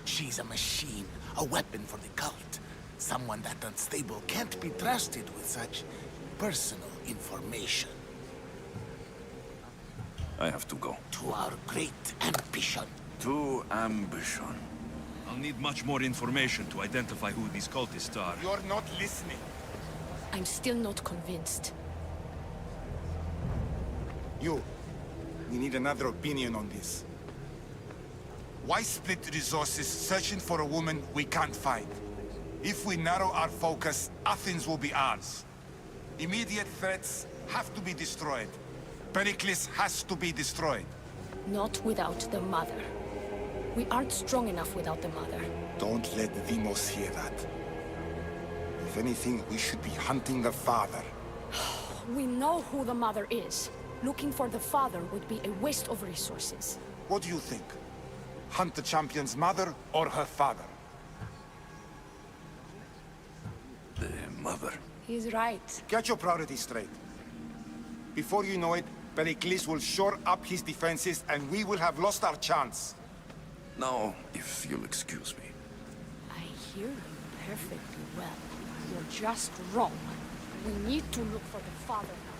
she's a machine, a weapon for the cult. Someone that unstable can't be trusted with such personal information. I have to go. To our great ambition. To ambition. I'll need much more information to identify who these cultists are. You're not listening. I'm still not convinced. We need another opinion on this. Why split resources searching for a woman we can't find? If we narrow our focus, Athens will be ours. Immediate threats have to be destroyed. Pericles has to be destroyed. Not without the mother. We aren't strong enough without the mother. Don't let Demos hear that. If anything, we should be hunting the father. We know who the mother is. Looking for the father would be a waste of resources. What do you think? Hunt the champion's mother or her father? The mother. He's right. Get your priorities straight. Before you know it, Pericles will shore up his defenses and we will have lost our chance. Now, if you'll excuse me. I hear you perfectly well. You're just wrong. We need to look for the father now.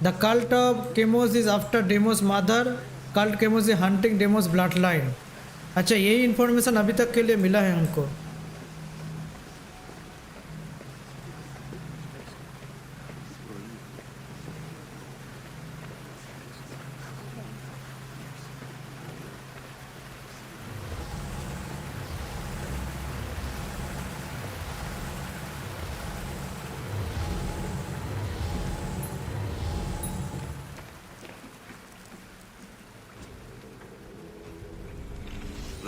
The cult of Chemos is after Demo's mother. Cult Chemos is hunting Demo's bloodline. अच्छा यही information अभी तक के लिए मिला है हमको.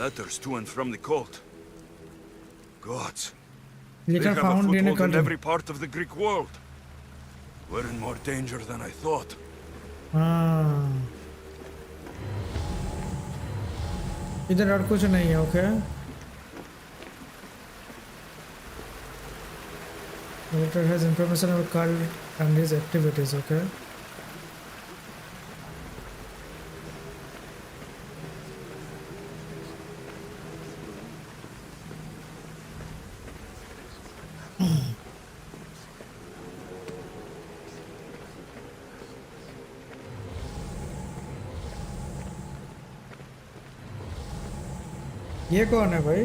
Letters to and from the cult. Gods. They They have a found in a foothold in cult. every part of the Greek world. We're in more danger than I thought. इधर और कुछ नहीं है. Okay. Letter has information about cult and his activities. Okay. ये कौन है भाई?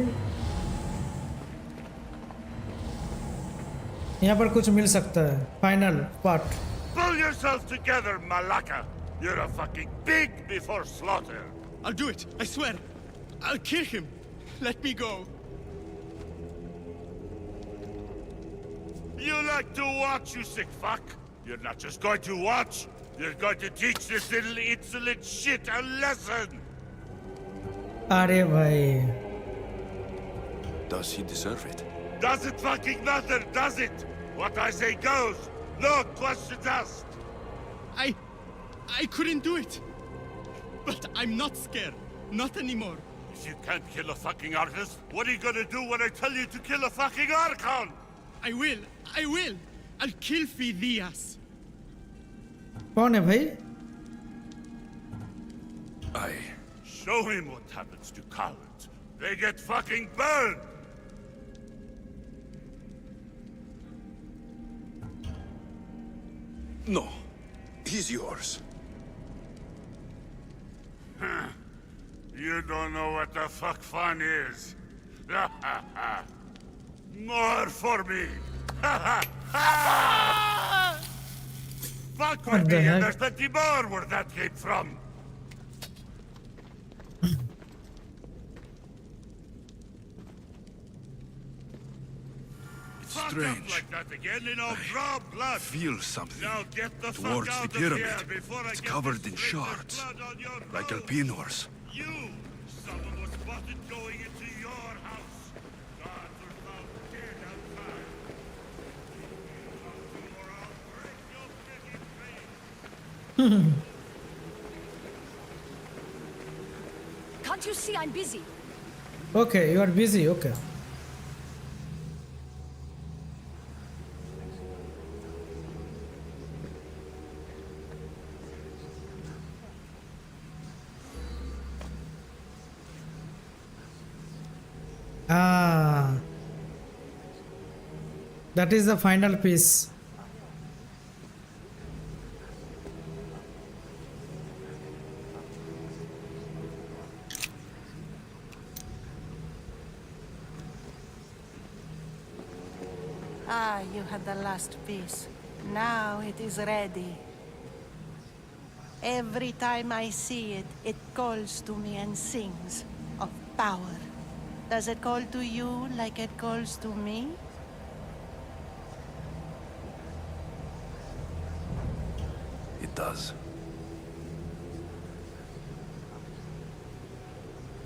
यहाँ पर कुछ मिल सकता है. Final part. Pull yourself together, Malaka. You're a fucking pig before slaughter. I'll do it, I swear. I'll kill him. Let me go. You like to watch, you sick fuck? You're not just going to watch. You're going to teach this little insolent shit a lesson. अरे भाई. Does he deserve it? Does it fucking matter, does it? What I say goes. No questions asked. I couldn't do it. But I'm not scared. Not anymore. If you can't kill a fucking artist, what are you gonna do when I tell you to kill a fucking Archon? I will. I'll kill Phidias. कौन है भाई? Show him what happens to cowards. They get fucking burned. No. He's yours. You don't know what the fuck fun is. More for me. Fuck with me, and there's plenty more where that came from. It's strange. Like that again, and I'll draw blood. Feel something Now get the fuck towards out the of pyramid. here before I It's get covered this in splintered shards, blood on your like road. Alpinors. You! Someone was spotted going into your house. Guards were found dead outside. Or I'll break your freaking face. Can't you see I'm busy? Okay, you are busy. Okay. That is the final piece. Ah, you had the last piece. Now it is ready. Every time I see it, it calls to me and sings of power. Does it call to you like it calls to me? It does.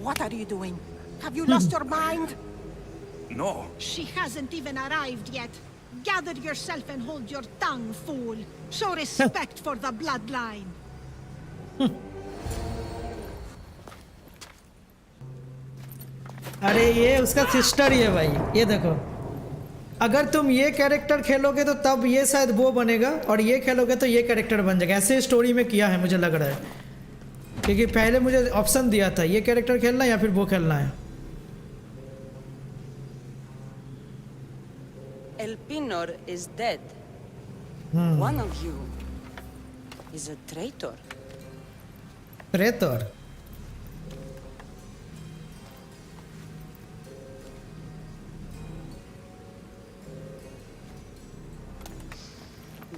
What are you doing? Have you lost your mind? No. She hasn't even arrived yet. Gather yourself and hold your tongue, fool. Show respect for the bloodline. अरे ये उसका sister ही है भाई. ये देखो, अगर तुम ये कैरेक्टर खेलोगे तो तब ये शायद वो बनेगा, और ये खेलोगे तो ये कैरेक्टर बन जाएगा. ऐसे स्टोरी में किया है मुझे लग रहा है, क्योंकि पहले मुझे ऑप्शन दिया था ये कैरेक्टर खेलना या फिर वो खेलना है. Elpinor is dead. One of you is a traitor. Traitor.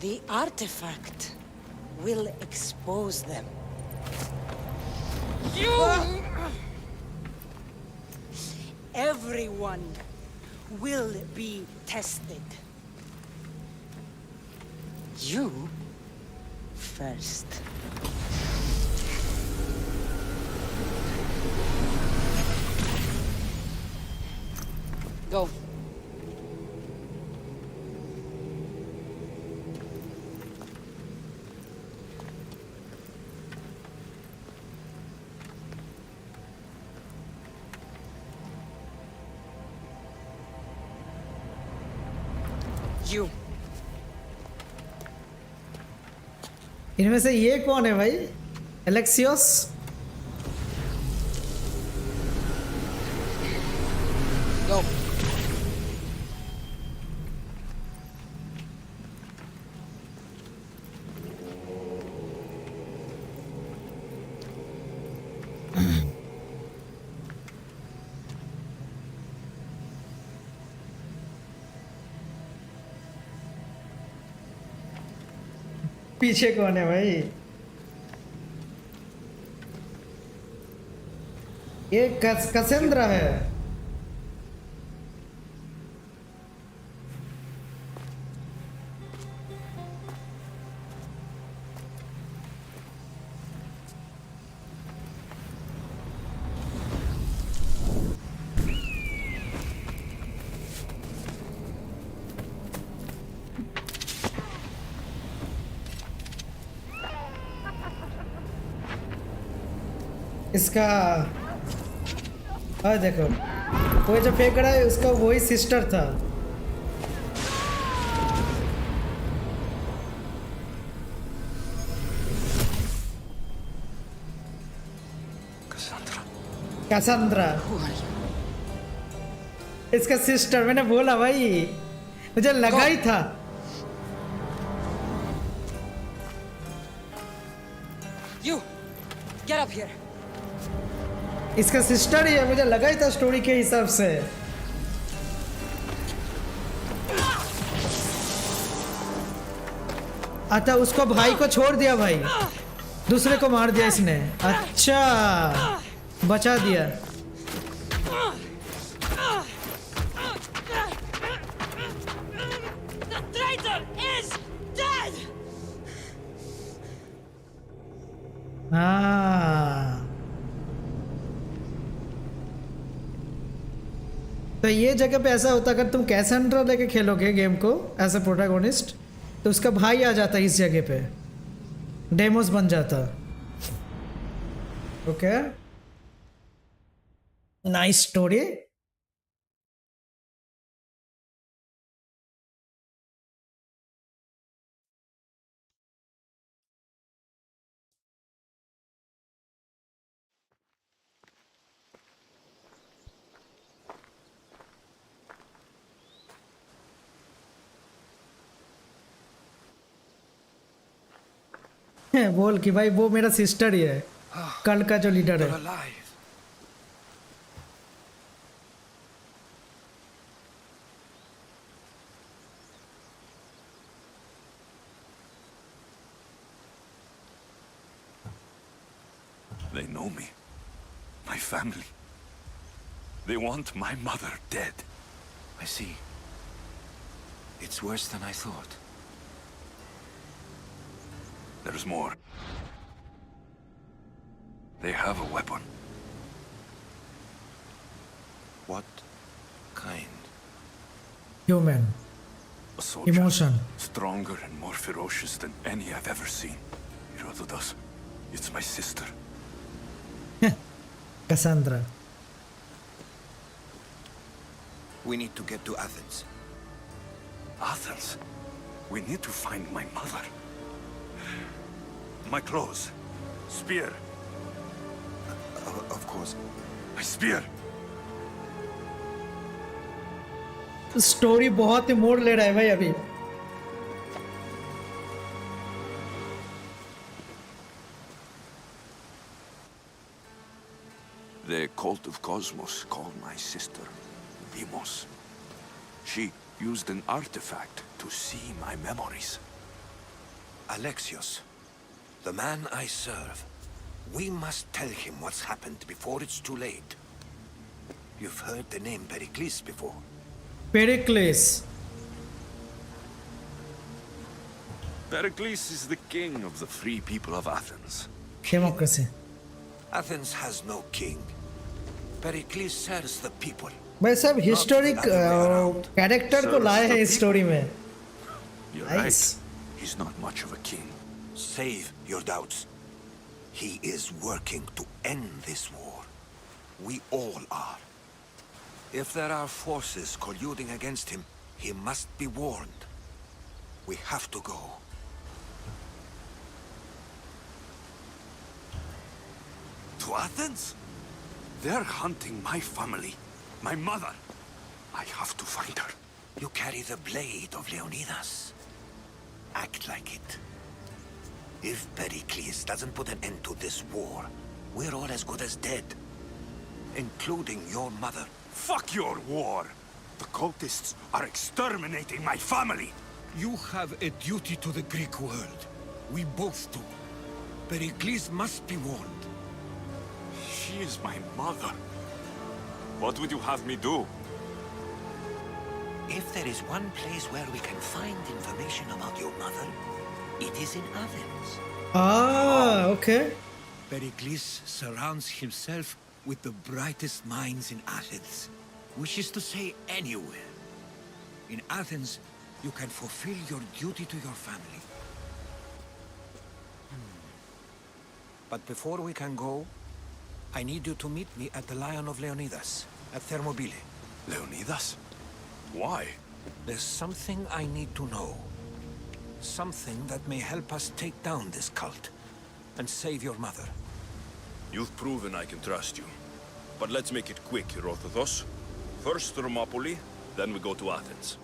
The artifact will expose them. You! Everyone will be tested. You first. Go. You. इनमें से ये कौन है भाई? एलेक्सियोस? Go. पीछे कौन है भाई? ये कसेंद्रा है। इसका हाँ देखो, वो जो फेंक रहा है उसका वही सिस्टर था। कैसेंड्रा इसका सिस्टर। मैंने बोला भाई, मुझे लगा ही था। You. Get up here. इसका सिस्टर ही है, मुझे लगा ही था स्टोरी के हिसाब से। अच्छा, उसको भाई को छोड़ दिया, भाई दूसरे को मार दिया इसने। अच्छा, बचा दिया। The traitor is dead. हाँ, तो ये जगह पे ऐसा होता, अगर तुम कैसेंड्रा लेके खेलोगे गेम को एज ए प्रोटैगोनिस्ट, तो उसका भाई आ जाता इस जगह पे, डेमोस बन जाता। Okay, nice story. बोल कि भाई वो मेरा सिस्टर ही है, कल का जो लीडर है। They know me. My family. They want my mother dead. I see. It's worse than I thought. There's more. They have a weapon. What kind? Human. A soldier. Emotion. Stronger and more ferocious than any I've ever seen. Herodotus. It's my sister. Cassandra. We need to get to Athens. Athens? We need to find my mother. My clothes. Spear. Of course. My spear. Story बहुत ही मोड़ ले रहा है भाई अभी। The cult of Cosmos called my sister Demos. She used an artifact to see my memories. Alexios, the man I serve. We must tell him what's happened before it's too late. You've heard the name Pericles before. Pericles. Pericles is the king of the free people of Athens. Democracy. Athens has no king. Pericles serves the people. भाई सब historic character को लाए हैं इस story में. You're Nice. right. He's not much of a king. Save your doubts. He is working to end this war. We all are. If there are forces colluding against him, he must be warned. We have to go. To Athens? They're hunting my family. My mother. I have to find her. You carry the blade of Leonidas. Act like it. If Pericles doesn't put an end to this war, we're all as good as dead. Including your mother. Fuck your war! The cultists are exterminating my family! You have a duty to the Greek world. We both do. Pericles must be warned. She is my mother. What would you have me do? If there is one place where we can find information about your mother, it is in Athens. Ah, okay. Pericles surrounds himself with the brightest minds in Athens. Which is to say, anywhere. In Athens, you can fulfill your duty to your family. But before we can go, I need you to meet me at the Lion of Leonidas, at Thermopylae. Leonidas? Why? There's something I need to know. Something that may help us take down this cult and save your mother. You've proven I can trust you. But let's make it quick, Herodotus. First Thermopylae, then we go to Athens.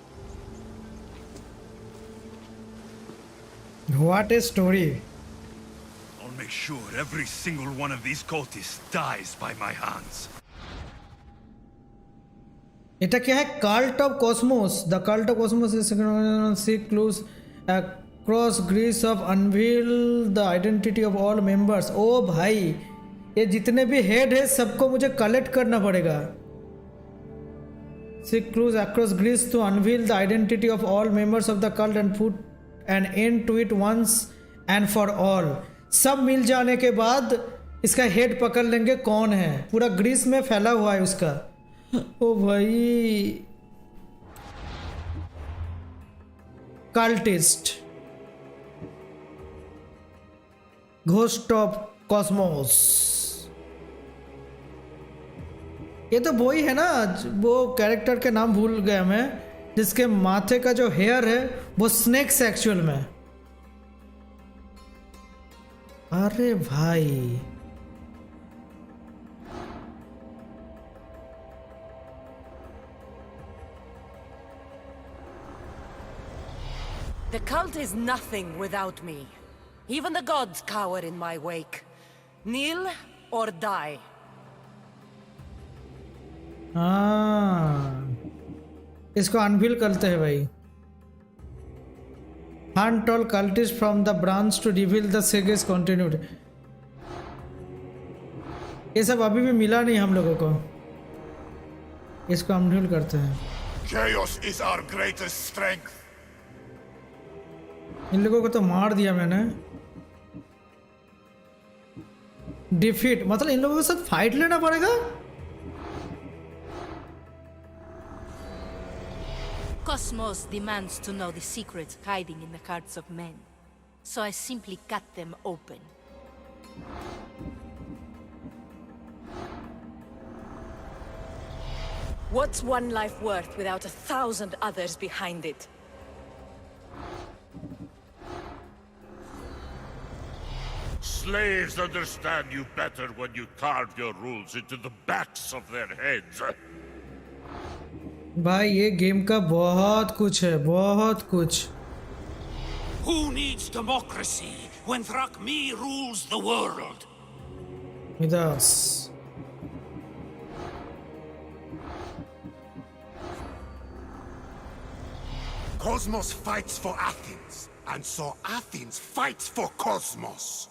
What a story. I'll make sure every single one of these cultists dies by my hands. এটা क्या है? Cult of Cosmos. The cult of Cosmos is seek clues across Greece of unveil the identity of all members. ओ भाई, ये जितने भी head है सबको मुझे कलेक्ट करना पड़ेगा. Seek clues across Greece to unveil the identity of all members of the cult and put an end to it once and for all. सब मिल जाने के बाद इसका हेड पकड़ लेंगे कौन है. पूरा ग्रीस में फैला हुआ है उसका. ओ भाई, कल्टिस्ट, घोस्ट ऑफ कॉस्मोस. ये तो वही है ना, वो कैरेक्टर के नाम भूल गया मैं, जिसके माथे का जो हेयर है वो स्नेक्स एक्चुअल में. अरे भाई, The cult is nothing without me. Even the gods cower in my wake. Kneel or die. हाँ, इसको अनवील करते हैं भाई. Hunt all cultists from the branch to reveal the sagas continued. ये सब अभी भी मिला नहीं हम लोगों को. इसको अनवील करते हैं. Chaos is our greatest strength. इन लोगों को तो मार दिया मैंने. डिफीट मतलब इन लोगों के साथ फाइट लेना पड़ेगा. Cosmos demands to know the secrets hiding in the hearts of men. So I simply cut them open. What's one life worth without 1,000 others behind it? Slaves understand you better when you carve your rules into the backs of their heads. भाई ये game का बहुत कुछ है, बहुत कुछ. Who needs democracy when Thrakmi rules the world? Midas. Cosmos fights for Athens, and so Athens fights for Cosmos.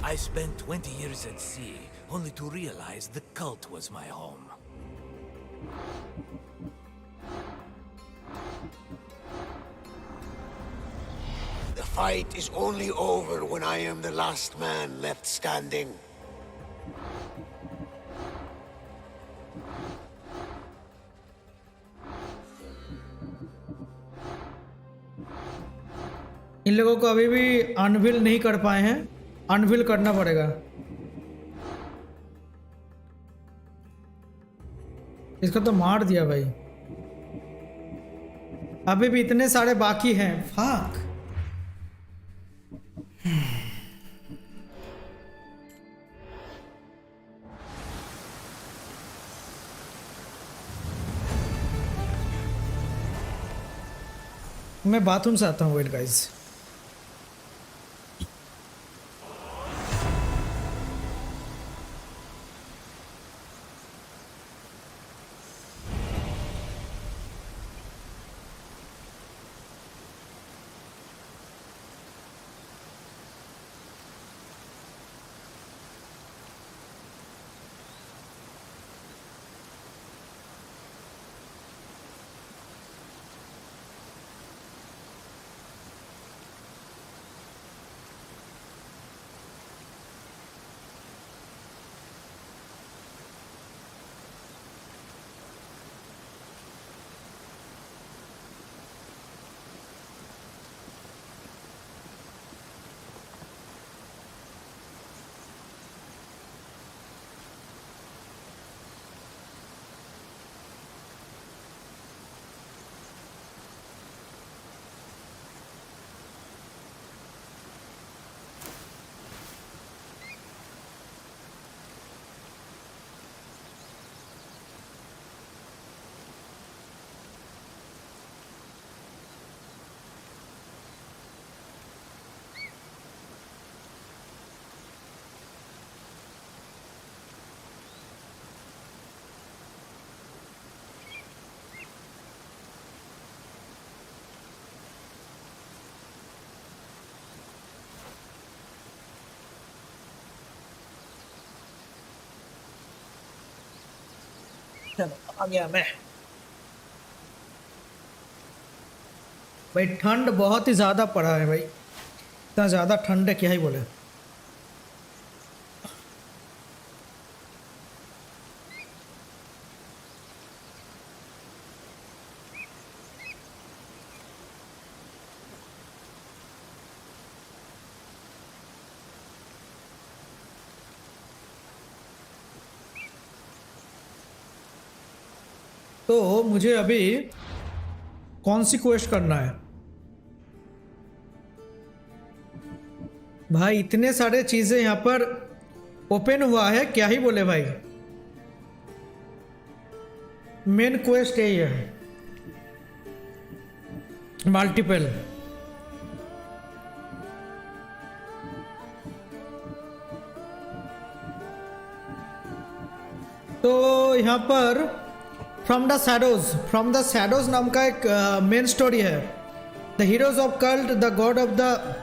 I spent 20 years at sea, only to realize the cult was my home. The fight is only over when I am the last man left standing. इन लोगों को अभी भी unveil नहीं कर पाए हैं, unveil करना पड़ेगा। इसको तो मार दिया भाई, अभी भी इतने सारे बाकी हैं। फक। मैं बाथरूम से आता हूँ, वेट गाइस। चलो आ गया मैं। भाई ठंड बहुत ही ज़्यादा पड़ा है भाई, इतना ज़्यादा ठंड है क्या ही बोले। तो मुझे अभी कौन सी क्वेस्ट करना है भाई? इतने सारे चीजें यहाँ पर ओपन हुआ है, क्या ही बोले भाई। मेन क्वेस्ट यही है, मल्टीपल। तो यहाँ पर फ्रॉम द शैडोज नाम का एक मेन स्टोरी है। The heroes of cult, the God of the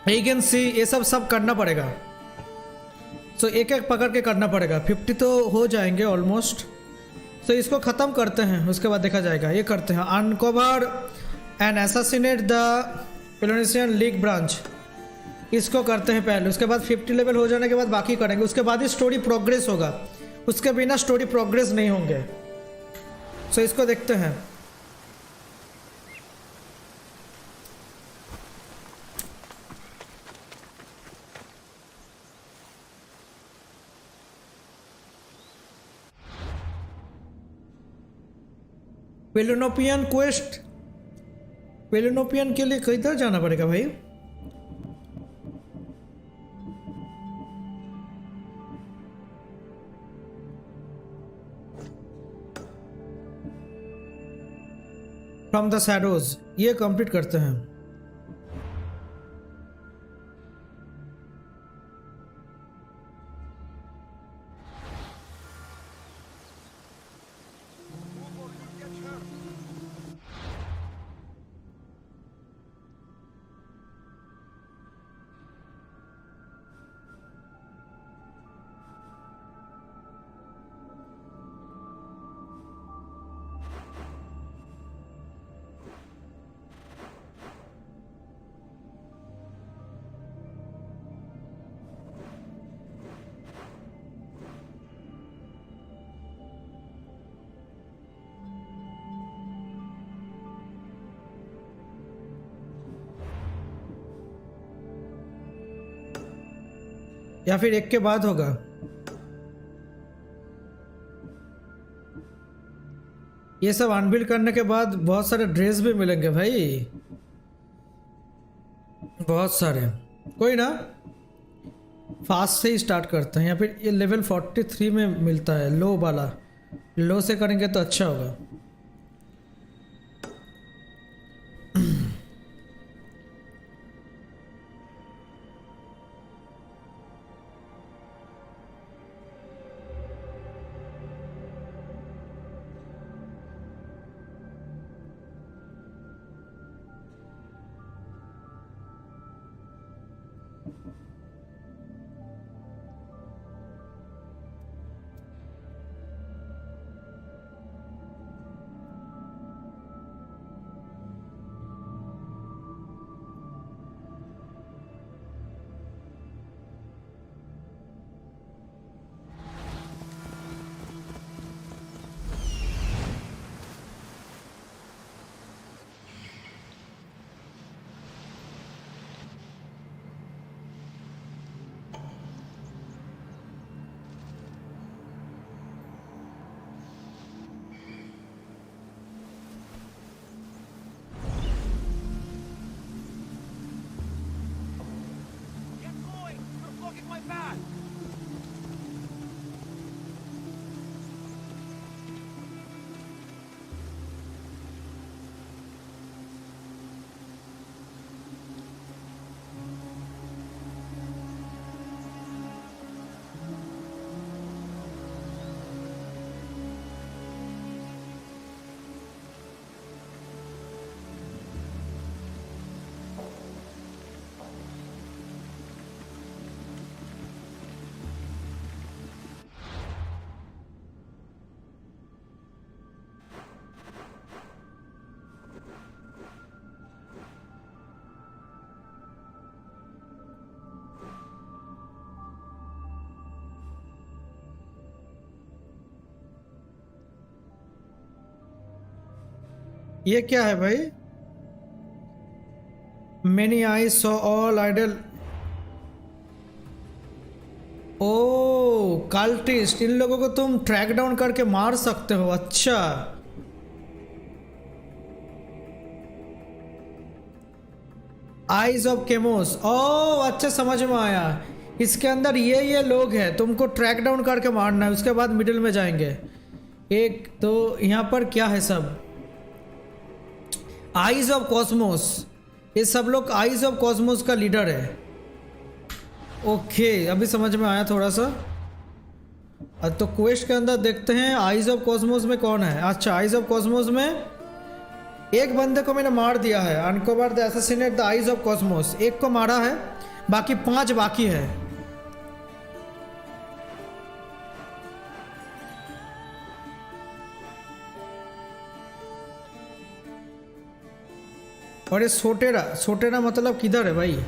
agency, ये सब करना पड़ेगा। सो एक एक पकड़ के करना पड़ेगा। 50 तो हो जाएंगे ऑलमोस्ट। सो इसको ख़त्म करते हैं, उसके बाद देखा जाएगा। ये करते हैं, uncover and assassinate the Peloponnesian league branch, इसको करते हैं पहले। उसके बाद 50 लेवल हो जाने के बाद बाकी करेंगे। उसके बाद ही स्टोरी प्रोग्रेस होगा, उसके बिना स्टोरी प्रोग्रेस नहीं होंगे। सो इसको देखते हैं। पेलोनोपियन क्वेस्ट, पेलोनोपियन के लिए किधर जाना पड़ेगा भाई? फ्रॉम द शैडोज, ये कंप्लीट करते हैं। या फिर एक के बाद होगा? ये सब अनबिल्ड करने के बाद बहुत सारे ड्रेस भी मिलेंगे भाई, बहुत सारे। कोई ना, फास्ट से ही स्टार्ट करते हैं। या फिर ये लेवल 43 में मिलता है लो वाला, लो से करेंगे तो अच्छा होगा। ये क्या है भाई? Many eyes saw all idol। ओ कल्टिस्ट, इन लोगों को तुम ट्रैक डाउन करके मार सकते हो। अच्छा, आइज ऑफ केमोस। ओ अच्छा, समझ में आया। इसके अंदर ये लोग हैं, तुमको ट्रैक डाउन करके मारना है, उसके बाद मिडिल में जाएंगे। एक तो यहाँ पर क्या है सब, आइज ऑफ कॉस्मोस, ये सब लोग आइज ऑफ कॉस्मोस का लीडर है। ओके, अभी समझ में आया थोड़ा सा। तो क्वेस्ट के अंदर देखते हैं आइज ऑफ कॉस्मोस में कौन है। अच्छा, आइज ऑफ कॉस्मोस में एक बंदे को मैंने मार दिया है, uncover the assassinate the eyes of Cosmos. एक को मारा है, बाकी 5 बाकी है। और ये सोटेरा मतलब किधर है भाई?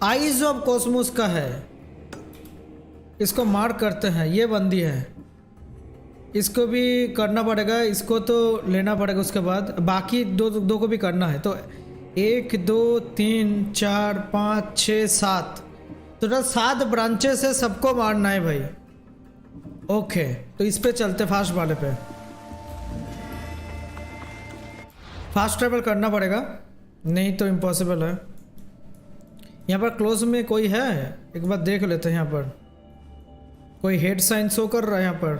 आइज ऑफ कॉस्मोस का है, इसको मार करते हैं। ये बंदी है, इसको भी करना पड़ेगा, इसको तो लेना पड़ेगा। उसके बाद बाकी दो को भी करना है। तो 1 2 3 4 5 6 7 टोटल 7 ब्रांचेस है, सबको मारना है भाई। ओके, तो इस पे चलते, फास्ट वाले पे फास्ट ट्रैवल करना पड़ेगा, नहीं तो इम्पॉसिबल है। यहाँ पर क्लोज में कोई है, एक बार देख लेते हैं। यहाँ पर कोई हेड साइन शो कर रहा है। यहाँ पर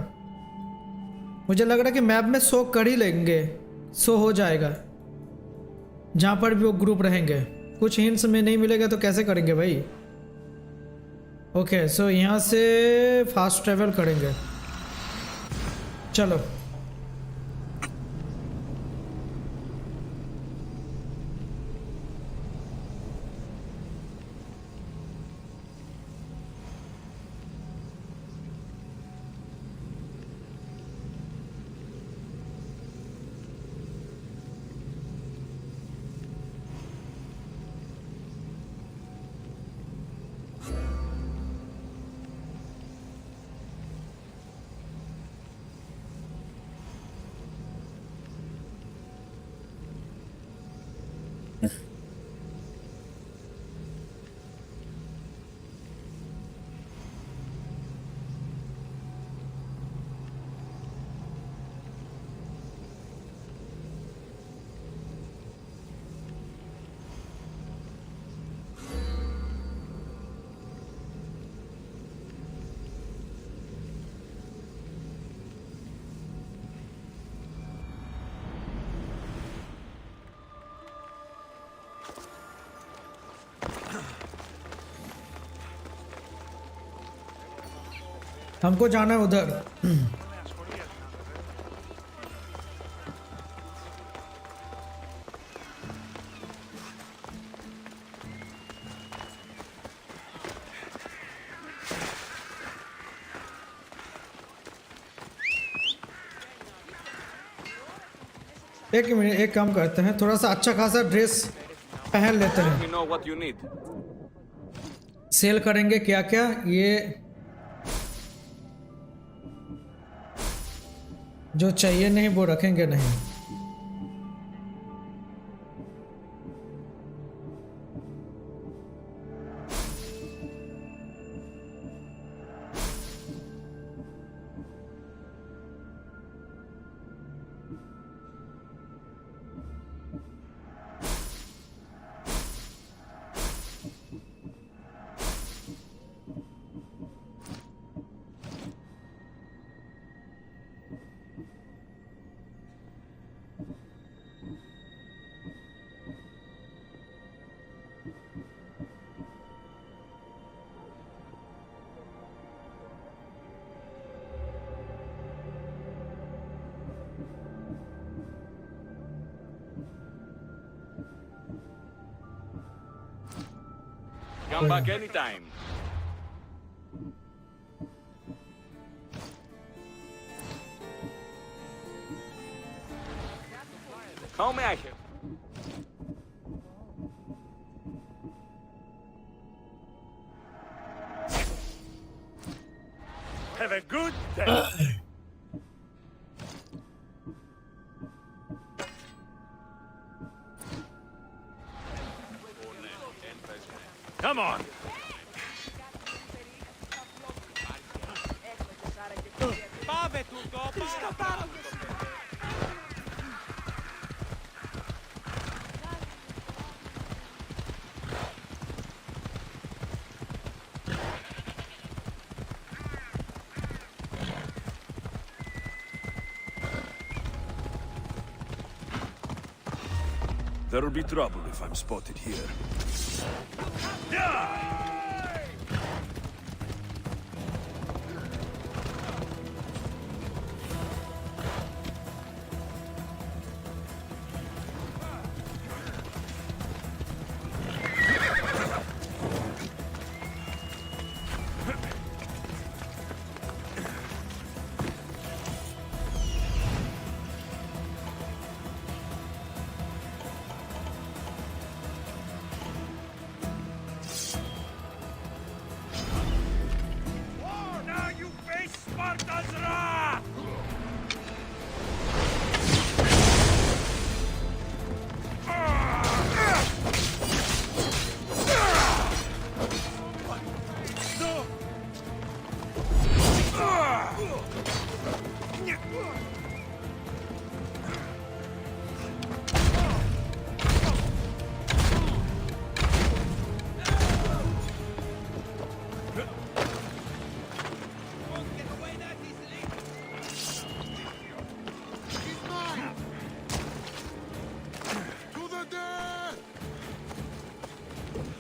मुझे लग रहा है कि मैप में शो कर ही लेंगे, शो हो जाएगा जहाँ पर भी वो ग्रुप रहेंगे। कुछ हिंट्स में नहीं मिलेगा तो कैसे करेंगे भाई? ओके, सो यहाँ से फास्ट ट्रैवल करेंगे। चलो, हमको जाना है उधर। एक मिनट, एक काम करते हैं, थोड़ा सा अच्छा खासा ड्रेस पहन लेते हैं। You know what you need. Sell करेंगे क्या क्या, ये जो चाहिए नहीं वो रखेंगे नहीं। Come back anytime. How may I help? Have a good day. Come on. There'll be trouble if I'm spotted here.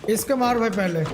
इसको मार भाई पहले।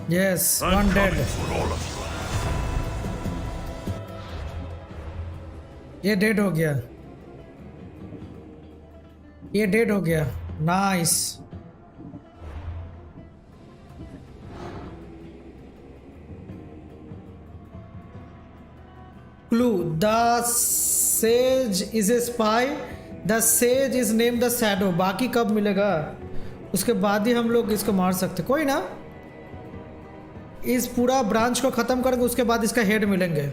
Yes, I'm one dead. coming for all of you. ये डेड हो गया, ये डेड हो गया। Nice. Clue, the sage is a spy, the sage is name the shadow. बाकी कब मिलेगा, उसके बाद ही हम लोग इसको मार सकते। कोई ना, इस पूरा ब्रांच को खत्म करेंगे, उसके बाद इसका हेड मिलेंगे।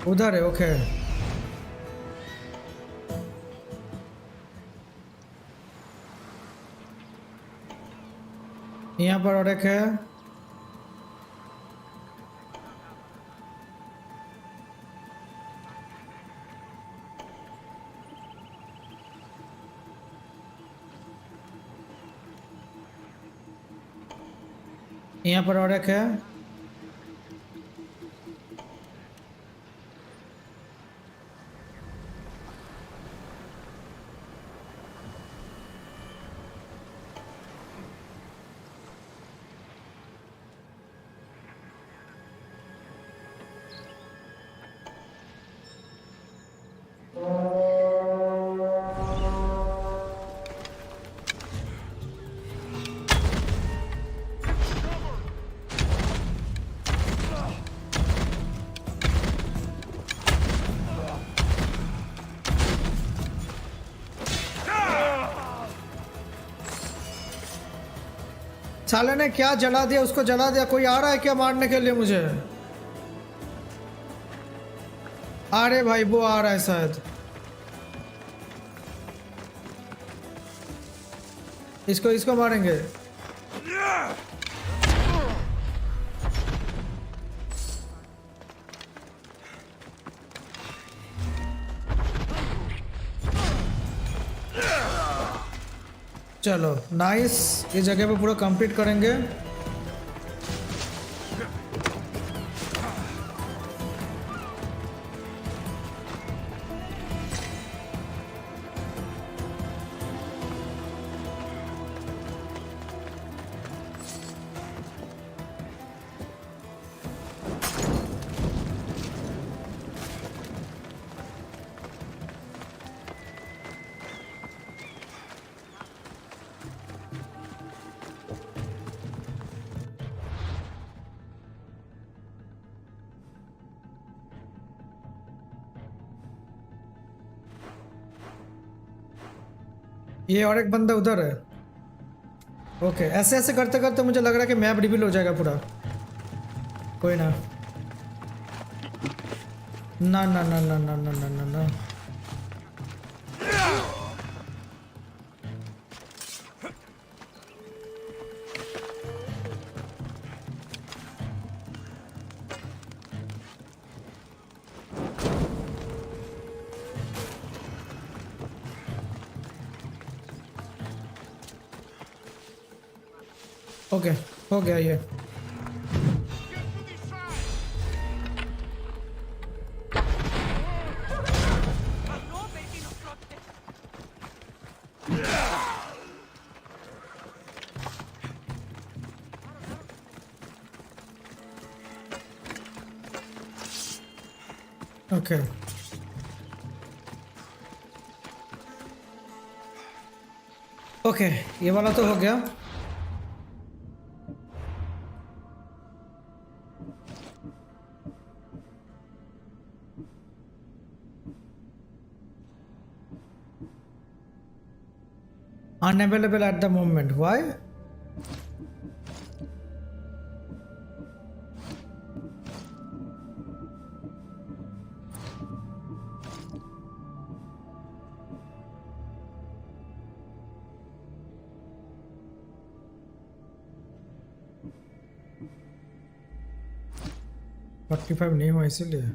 उधर है, ओके। यहाँ पर और एक है। यहाँ पर और एक है। साले ने क्या जला दिया, उसको जला दिया। कोई आ रहा है क्या मारने के लिए मुझे? अरे भाई वो आ रहा है शायद। इसको मारेंगे। चलो नाइस, इस जगह पे पूरा कंप्लीट करेंगे। ये और एक बंदा उधर है। ओके, ऐसे ऐसे करते करते मुझे लग रहा है कि मैप रिवील हो जाएगा पूरा। कोई ना ना ना ना ना ना ना ना ना ना। ओके, हो गया ये। ओके ओके, ये वाला तो हो गया। Unavailable at the moment. Why? 45 नहीं हुआ इसीलिए।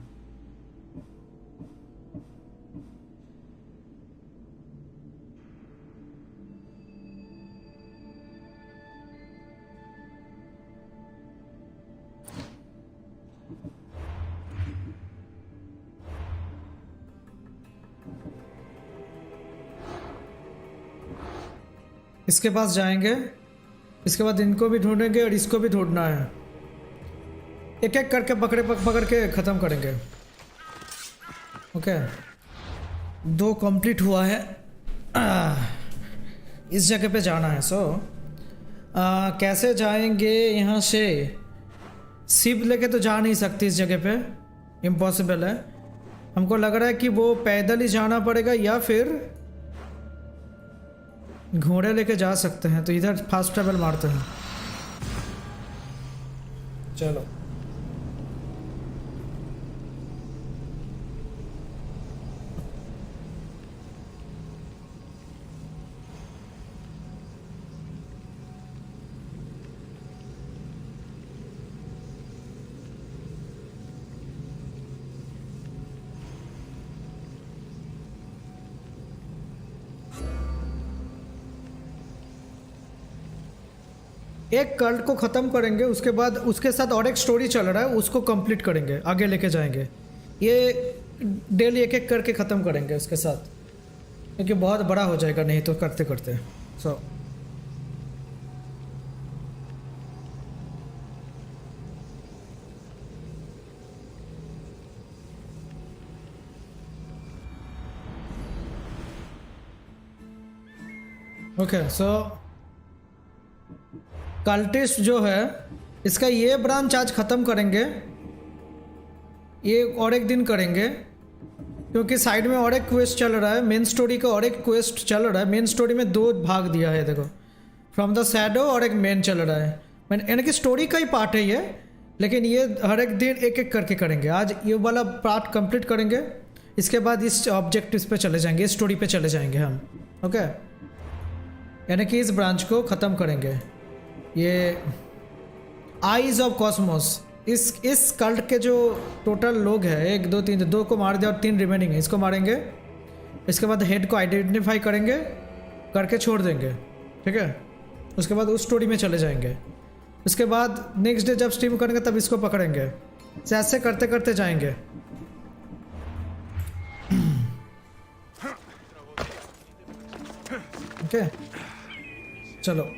इसके पास जाएंगे, इसके बाद इनको भी ढूंढेंगे और इसको भी ढूंढना है। एक एक करके पकड़ के ख़त्म करेंगे। ओके, 2 कंप्लीट हुआ है। इस जगह पे जाना है। सो कैसे जाएंगे यहाँ से? शिप लेके तो जा नहीं सकती इस जगह पे, इम्पॉसिबल है। हमको लग रहा है कि वो पैदल ही जाना पड़ेगा या फिर घोड़े लेके जा सकते हैं। तो इधर फास्ट ट्रैवल मारते हैं। चलो एक कल्ट को ख़त्म करेंगे, उसके बाद उसके साथ और एक स्टोरी चल रहा है, उसको कंप्लीट करेंगे, आगे लेके जाएंगे। ये डेली एक एक करके ख़त्म करेंगे उसके साथ, क्योंकि बहुत बड़ा हो जाएगा नहीं तो करते करते। सो ओके, सो कल्टिस्ट जो है इसका ये ब्रांच आज ख़त्म करेंगे, ये और एक दिन करेंगे, क्योंकि साइड में और एक क्वेस्ट चल रहा है। मेन स्टोरी का और एक क्वेस्ट चल रहा है। मेन स्टोरी में 2 भाग दिया है, देखो, फ्रॉम द शैडो और एक मेन चल रहा है। मैंने यानी कि स्टोरी का ही पार्ट है ये, लेकिन ये हर एक दिन एक एक करके करेंगे। आज ये वाला पार्ट कंप्लीट करेंगे, इसके बाद इस ऑब्जेक्टिव्स पे चले जाएंगे, इस स्टोरी पे चले जाएंगे हम। ओके, यानी कि इस ब्रांच को ख़त्म करेंगे। ये आइज ऑफ कॉस्मोस, इस कल्ट के जो टोटल लोग हैं 1 2 3, 2 को मार दिया और 3 रिमेनिंग है, इसको मारेंगे। इसके बाद हेड को आइडेंटिफाई करेंगे, करके छोड़ देंगे, ठीक है। उसके बाद उस स्टोरी में चले जाएंगे। उसके बाद नेक्स्ट डे जब स्ट्रीम करेंगे तब इसको पकड़ेंगे। ऐसे करते करते जाएंगे। ओके, चलो।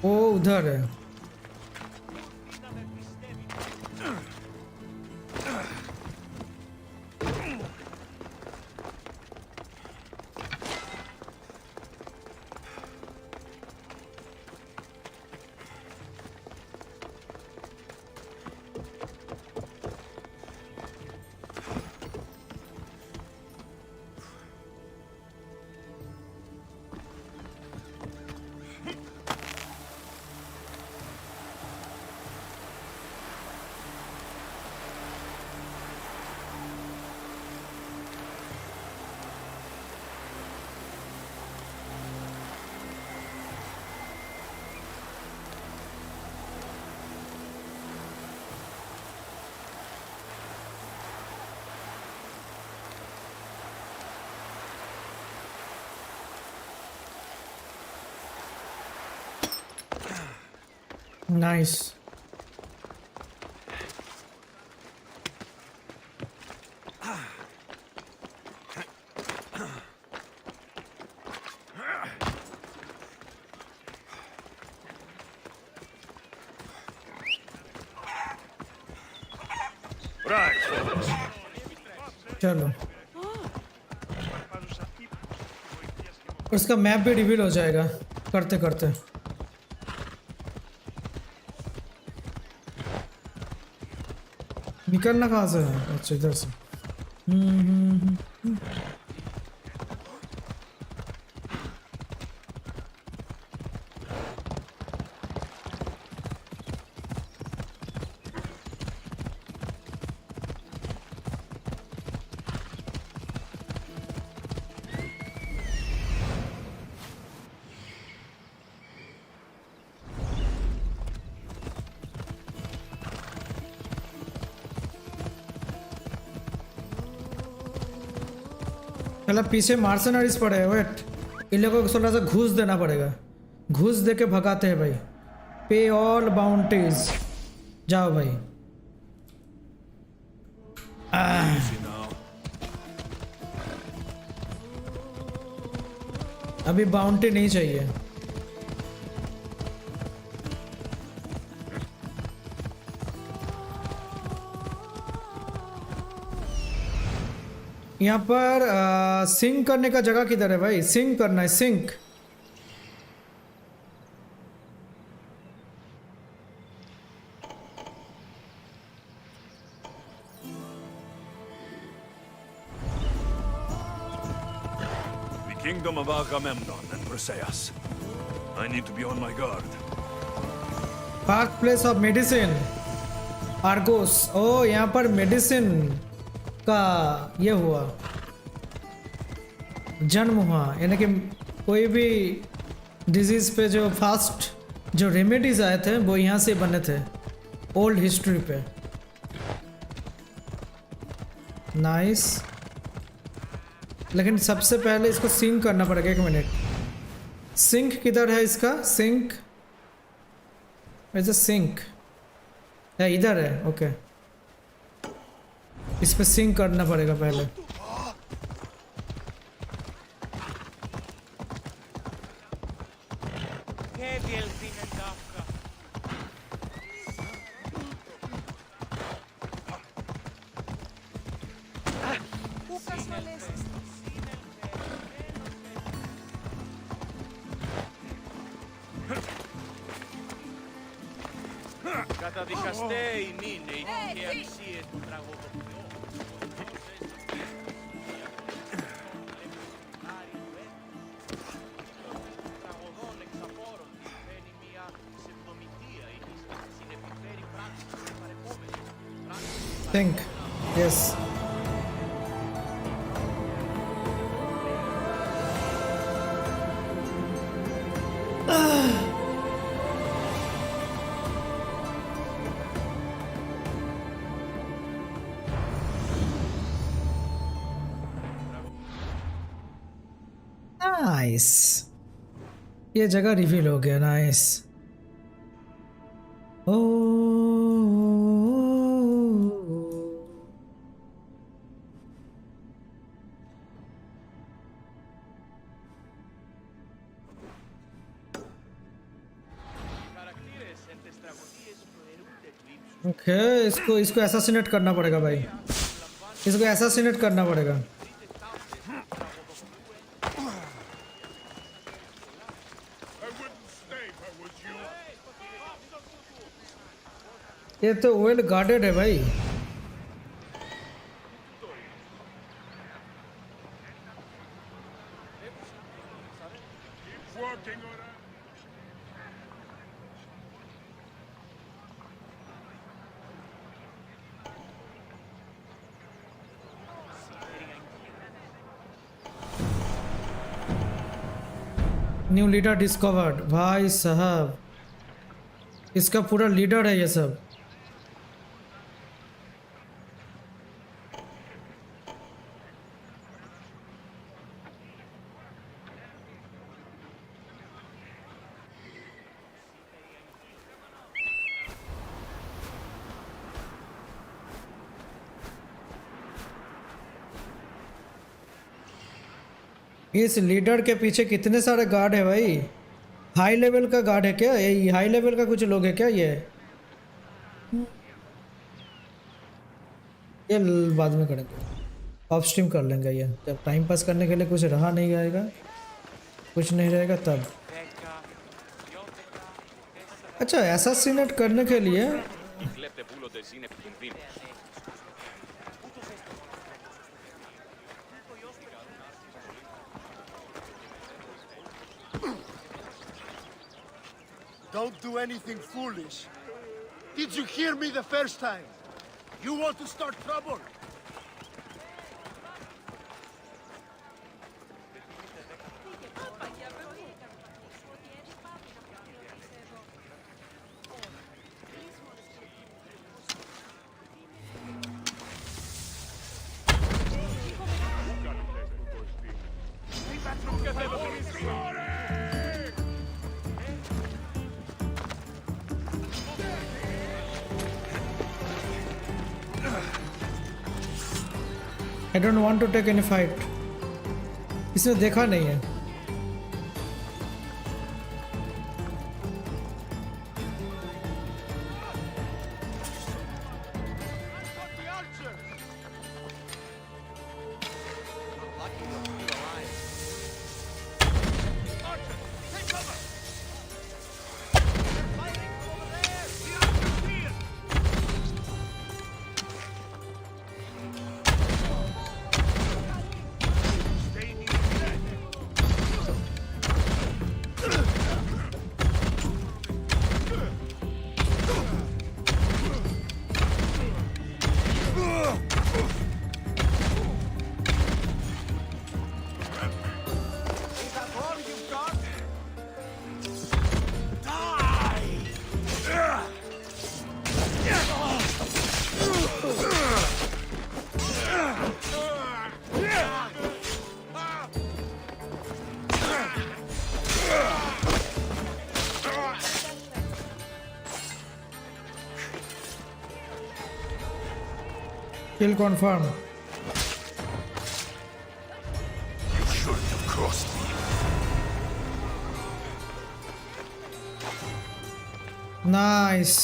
वो उधर है। नाइस। चलो, उसका मैप भी रिवील हो जाएगा करते करते। निकलना कहाँ से है? अच्छा, इधर से। मतलब पीछे मार्सनरीज पड़े हैं। वेट, इन लोगों को थोड़ा सा घूस देना पड़ेगा। घूस दे के भगाते हैं भाई। पे ऑल बाउंटीज। जाओ भाई। अभी बाउंटी नहीं चाहिए। यहाँ पर सिंक करने का जगह किधर है भाई? सिंक करना है, sink. Kingdom of Agamemnon and Briseis. I need to be on my guard. Park place of medicine Argos. Oh यहाँ पर मेडिसिन का ये हुआ, जन्म हुआ। यानी कि कोई भी डिजीज पे जो फास्ट जो रेमेडीज आए थे वो यहाँ से बने थे ओल्ड हिस्ट्री पे। नाइस। लेकिन सबसे पहले इसको सिंक करना पड़ेगा। 1 मिनट। सिंक किधर है इसका? सिंक ऐसे सिंक है, इधर है। ओके, इस पे सिंक करना पड़ेगा पहले। Καταδικαστέ είναι η αξίες του τραγωδοποιού. Τραγωδόν εξαπόρων συμβαίνει μια ψευδομητεία ή συνεπιφέρει πράξεις και παρεπόμενες. Think. Yes. नाइस, ये जगह रिवील हो गया। नाइस। ओ ओके, इसको एसासिनेट करना पड़ेगा भाई। इसको एसासिनेट करना पड़ेगा। ये तो वेल गार्डेड है भाई। New leader discovered. भाई साहब, इसका पूरा लीडर है ये सब। इस लीडर के पीछे कितने सारे गार्ड है भाई। हाई लेवल का गार्ड है क्या? ये हाई लेवल का कुछ लोग है क्या? ये बाद में करेंगे, ऑफ स्ट्रीम कर लेंगे। ये जब टाइम पास करने के लिए कुछ रहा नहीं आएगा, कुछ नहीं रहेगा तब। अच्छा, असैसिनेट करने के लिए Don't do anything foolish. Did you hear me the first time? You want to start trouble? I don't want to take any fight. इसने देखा नहीं है। Kill confirm. You shouldn't have crossed me. Nice.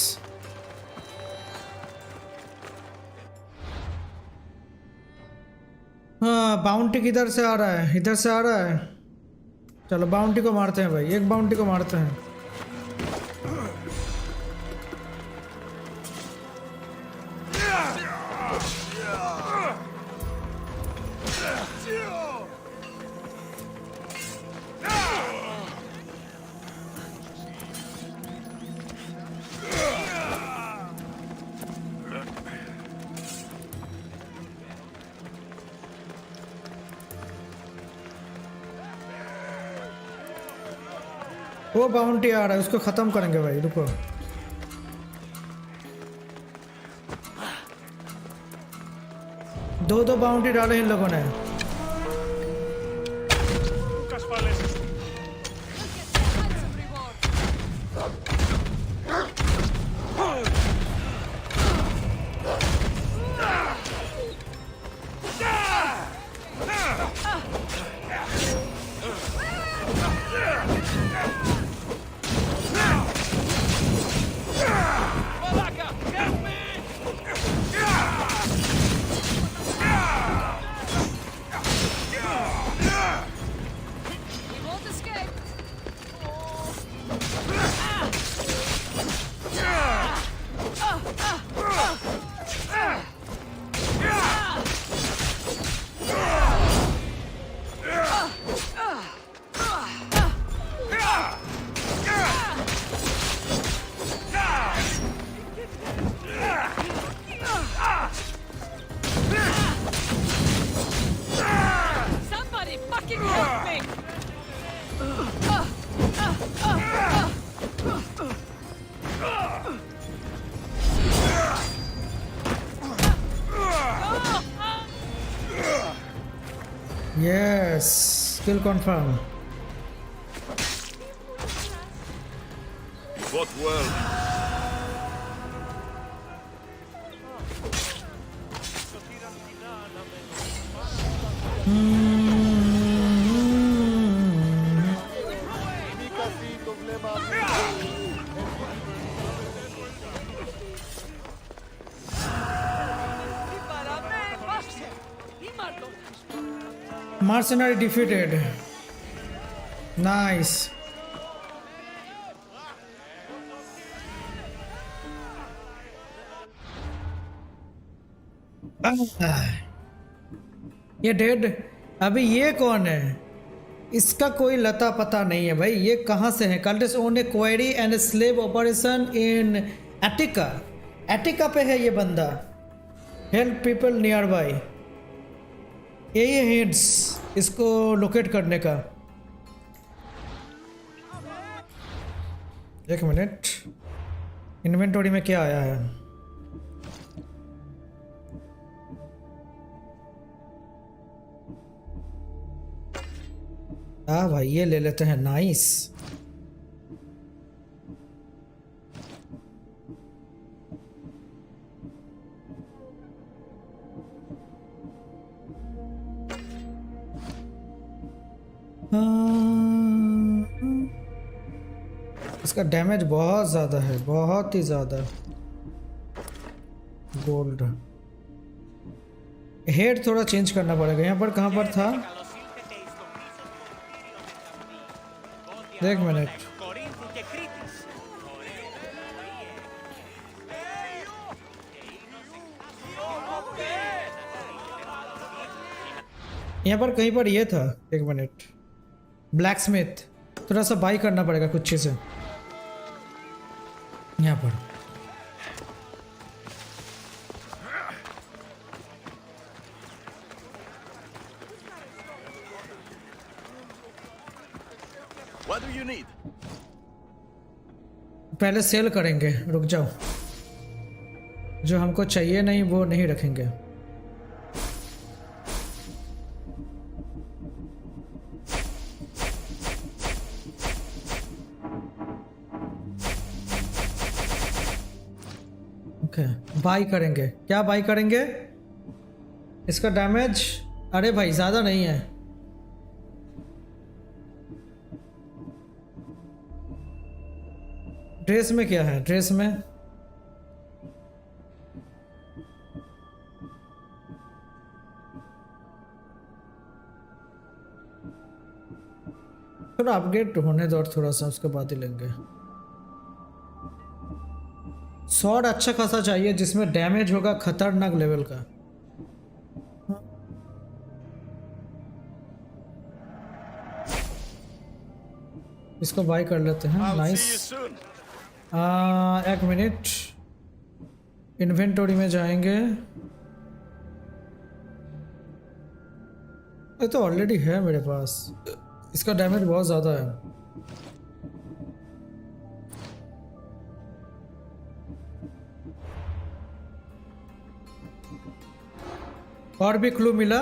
हाँ bounty किधर से आ रहा है? इधर से आ रहा है। चलो बाउंटी को मारते हैं भाई, एक बाउंटी को मारते हैं। वो बाउंटी आ रहा है, उसको खत्म करेंगे भाई, रुको। दो बाउंटी डाले इन लोगों ने। Yes, kill confirm. Fought well. Mercenary defeated. Nice. ये डेड। अभी ये कौन है? इसका कोई लता पता नहीं है भाई। ये कहाँ से है? Cultist own A query and slave operation in Etica. Attica पे है ये बंदा। Help people near by. ये हिंट्स इसको लोकेट करने का। एक मिनट, इन्वेंटरी में क्या आया है? हाँ भाई ये ले लेते हैं। नाइस। इसका डैमेज बहुत ज़्यादा है, बहुत ही ज़्यादा। गोल्ड हेड थोड़ा चेंज करना पड़ेगा। यहाँ पर कहाँ पर था? एक मिनट। यहाँ पर कहीं पर ये था, एक मिनट। ब्लैक स्मिथ, थोड़ा सा बाई करना पड़ेगा कुछ चीज़ें यहाँ पर। What do you need? पहले सेल करेंगे, रुक जाओ। जो हमको चाहिए नहीं वो नहीं रखेंगे। ओके, बाई करेंगे। क्या बाई करेंगे? इसका डैमेज, अरे भाई ज़्यादा नहीं है। ड्रेस में क्या है? ड्रेस में थोड़ा अपग्रेड होने दो और थोड़ा सा, उसके बाद ही लेंगे। स्वॉर्ड अच्छा खासा चाहिए जिसमें डैमेज होगा खतरनाक लेवल का। इसको बाय कर लेते हैं। नाइस। एक मिनट, इन्वेंटरी में जाएंगे। ये तो ऑलरेडी है मेरे पास। इसका डैमेज बहुत ज़्यादा है। और भी क्लू मिला।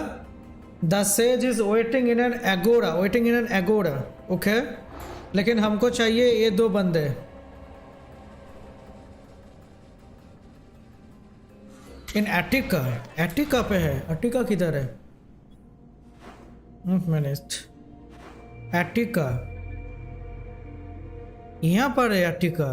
The sage is waiting in an agora, waiting in an agora. Okay, लेकिन हमको चाहिए ये दो बंदे। इन एटिका, एटिका पे है। एटिका किधर है? मिनट, एटिका यहाँ पर है। Etica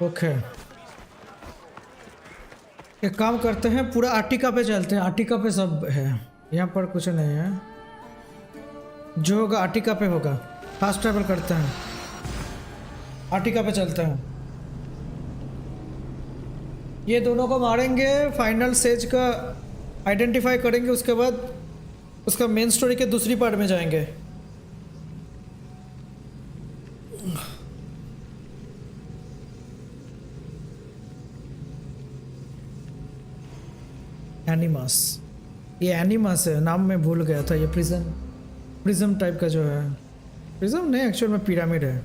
okay. एक काम करते हैं, पूरा आर्टिका पे चलते हैं। आर्टिका पे सब है, यहाँ पर कुछ नहीं है। जो होगा आर्टिका पे होगा। फास्ट ट्रैवल करते हैं, आर्टिका पे चलते हैं। ये दोनों को मारेंगे, फाइनल सेज का आइडेंटिफाई करेंगे, उसके बाद उसका मेन स्टोरी के दूसरी पार्ट में जाएंगे। एनिमस, ये एनिमस है, नाम मैं भूल गया था। ये प्रिज्म टाइप का जो है, प्रिज्म नहीं एक्चुअल में पिरामिड है।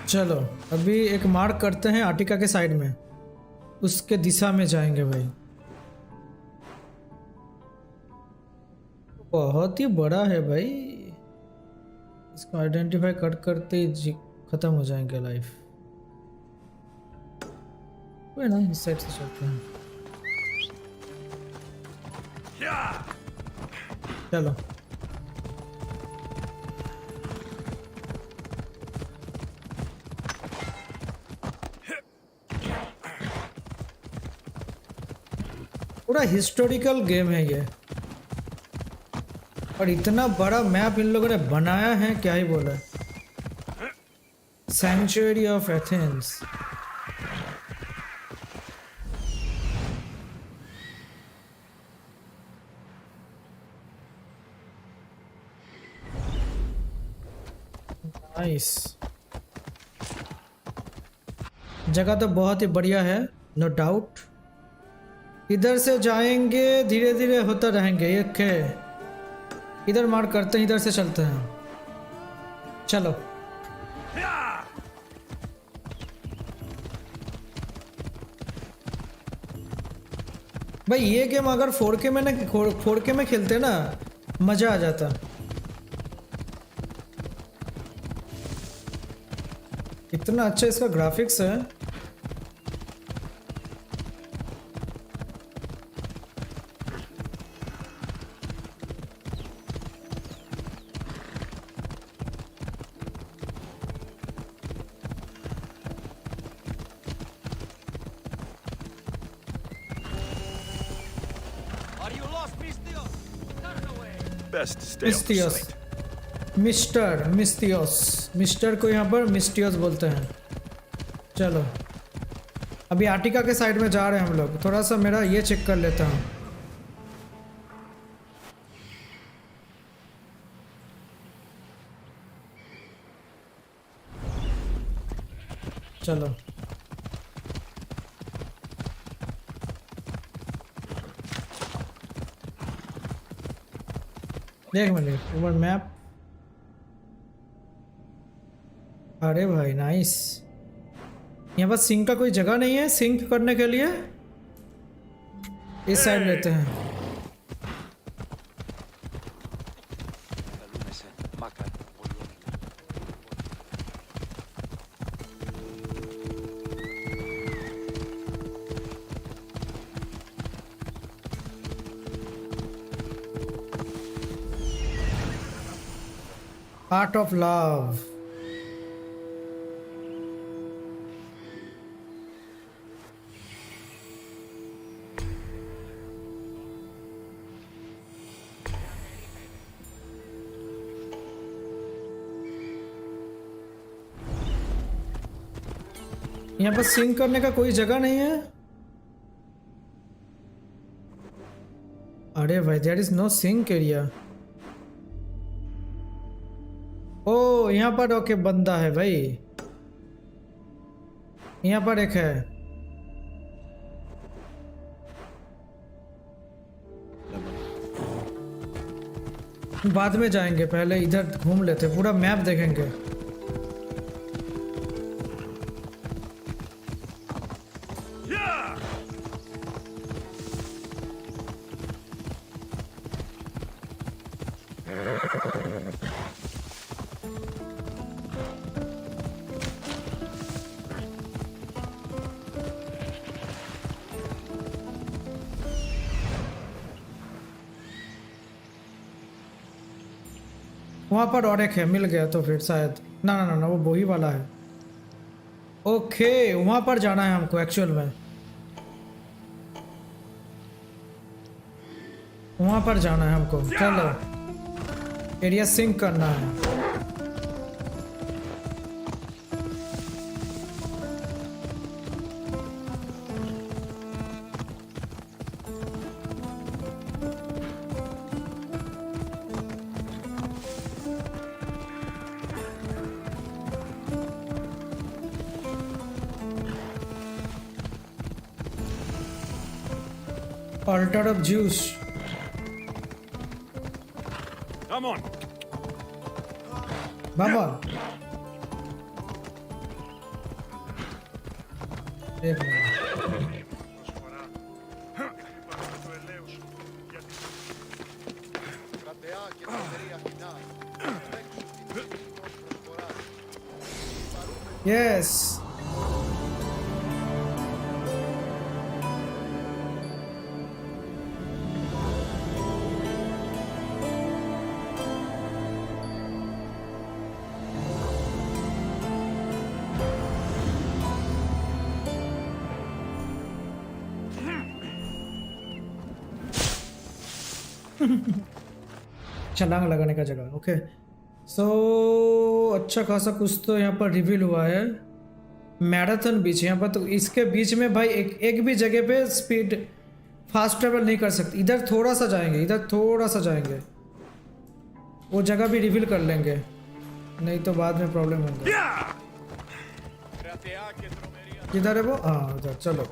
चलो अभी एक मार्क करते हैं आर्टिका के साइड में, उसके दिशा में जाएंगे भाई। बहुत ही बड़ा है भाई, इसको आइडेंटिफाई करते ही खत्म हो जाएंगे लाइफ। कोई ना, इस साइड से चलते हैं। चलो पूरा हिस्टोरिकल गेम है ये, और इतना बड़ा मैप इन लोगों ने बनाया है, क्या ही बोला। Century of Athens, nice. जगह तो बहुत ही बढ़िया है, नो डाउट। इधर से जाएंगे, धीरे धीरे होता रहेंगे। एक है इधर मार्क करते हैं, इधर से चलते हैं। चलो भाई, ये गेम अगर 4K में खेलते ना, मजा आ जाता। इतना अच्छा इसका ग्राफिक्स है। मिस्टर को यहाँ पर मिस्टियोस बोलते हैं। चलो अभी आर्टिका के साइड में जा रहे हैं हम लोग। थोड़ा सा मेरा ये चेक कर लेता हूँ। चलो देख मैंने ऊपर मैप। अरे भाई नाइस। यहाँ पर सिंक का कोई जगह नहीं है सिंक करने के लिए। इस साइड लेते हैं। Art of love. यहाँ पर सिंक करने का कोई जगह नहीं है। अरे भाई there is no sync area. Oh यहाँ पर ओके बंदा है भाई। यहाँ पर एक है। बाद में जाएंगे, पहले इधर घूम लेते, पूरा मैप देखेंगे। वहाँ पर और एक है, मिल गया तो फिर शायद। ना ना ना ना, वो वही वाला है। ओके वहाँ पर जाना है हमको एक्चुअल में। वहाँ पर जाना है हमको। चलो एरिया सिंक करना है। Altar of Zeus. Come on. Baba. एक मिनट. Yes. छलांग लगाने का जगह. ओके सो अच्छा खासा कुछ तो यहाँ पर रिवील हुआ है. मैराथन बीच यहाँ पर, तो इसके बीच में भाई एक भी जगह पे स्पीड फास्ट ट्रेवल नहीं कर सकते. इधर थोड़ा सा जाएंगे, इधर थोड़ा सा जाएंगे, वो जगह भी रिवील कर लेंगे, नहीं तो बाद में प्रॉब्लम होगा. किधर है वो? हाँ उधर. चलो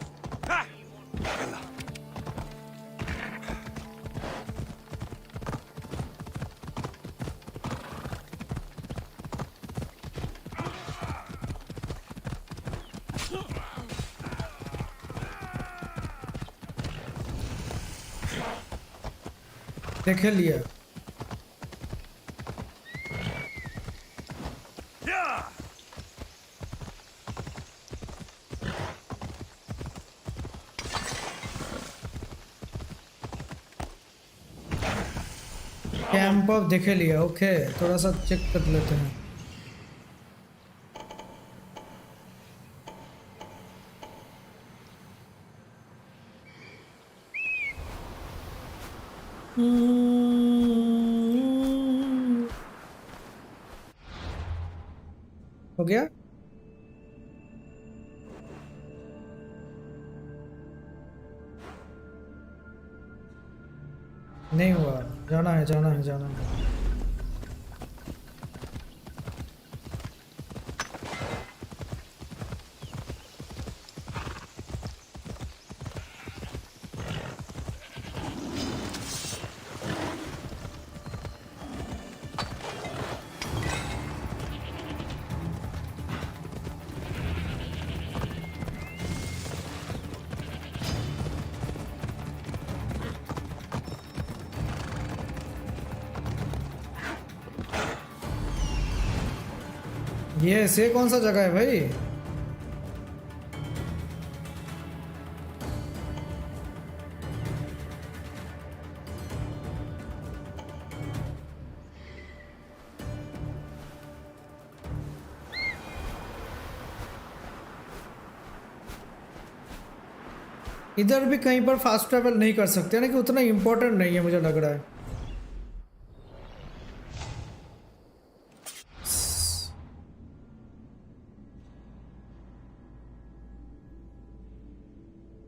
देख लिया. कैंप ऑफ देख लिया. ओके थोड़ा सा चेक कर लेते हैं. हो गया. नहीं हुआ. जाना है जाना है जाना है. ये कौन सा जगह है भाई? इधर भी कहीं पर फास्ट ट्रैवल नहीं कर सकते, यानी कि उतना इम्पोर्टेंट नहीं है मुझे लग रहा है.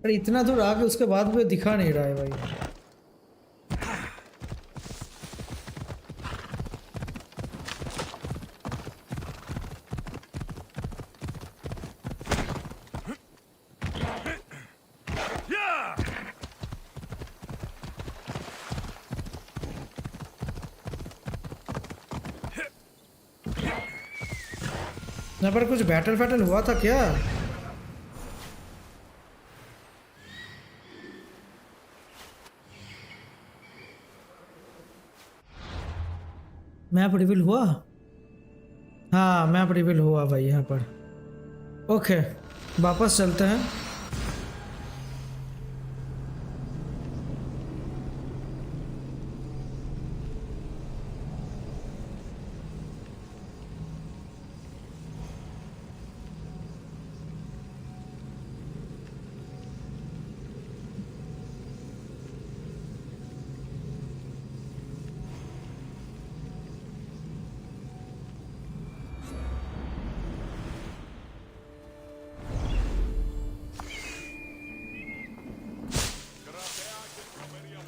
अरे इतना दूर आके उसके बाद भी दिखा नहीं रहा है भाई. यहाँ पर कुछ बैटल हुआ था क्या? मैप रिवील हुआ? हाँ मैप रिवील हुआ भाई यहाँ पर. ओके वापस चलते हैं.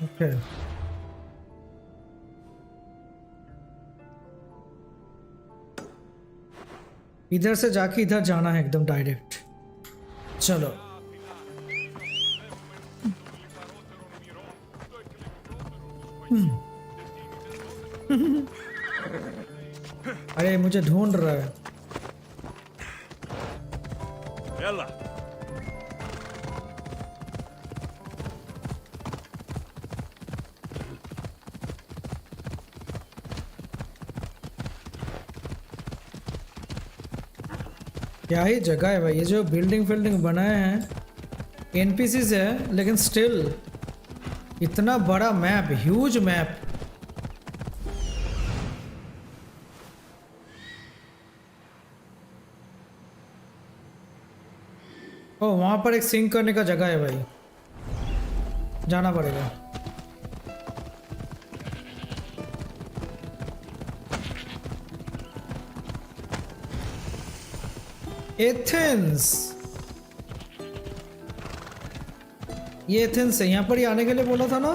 Okay. इधर से जाके इधर जाना है एकदम डायरेक्ट. चलो अरे मुझे ढूंढ रहा है। Ella. क्या ही जगह है भाई, ये जो बिल्डिंग बनाए हैं एनपीसीज है, लेकिन स्टिल इतना बड़ा मैप, ह्यूज मैप। ओ वहां पर एक सिंक करने का जगह है भाई, जाना पड़ेगा। एथेंस, ये एथेंस है, यहाँ पर ही आने के लिए बोला था ना।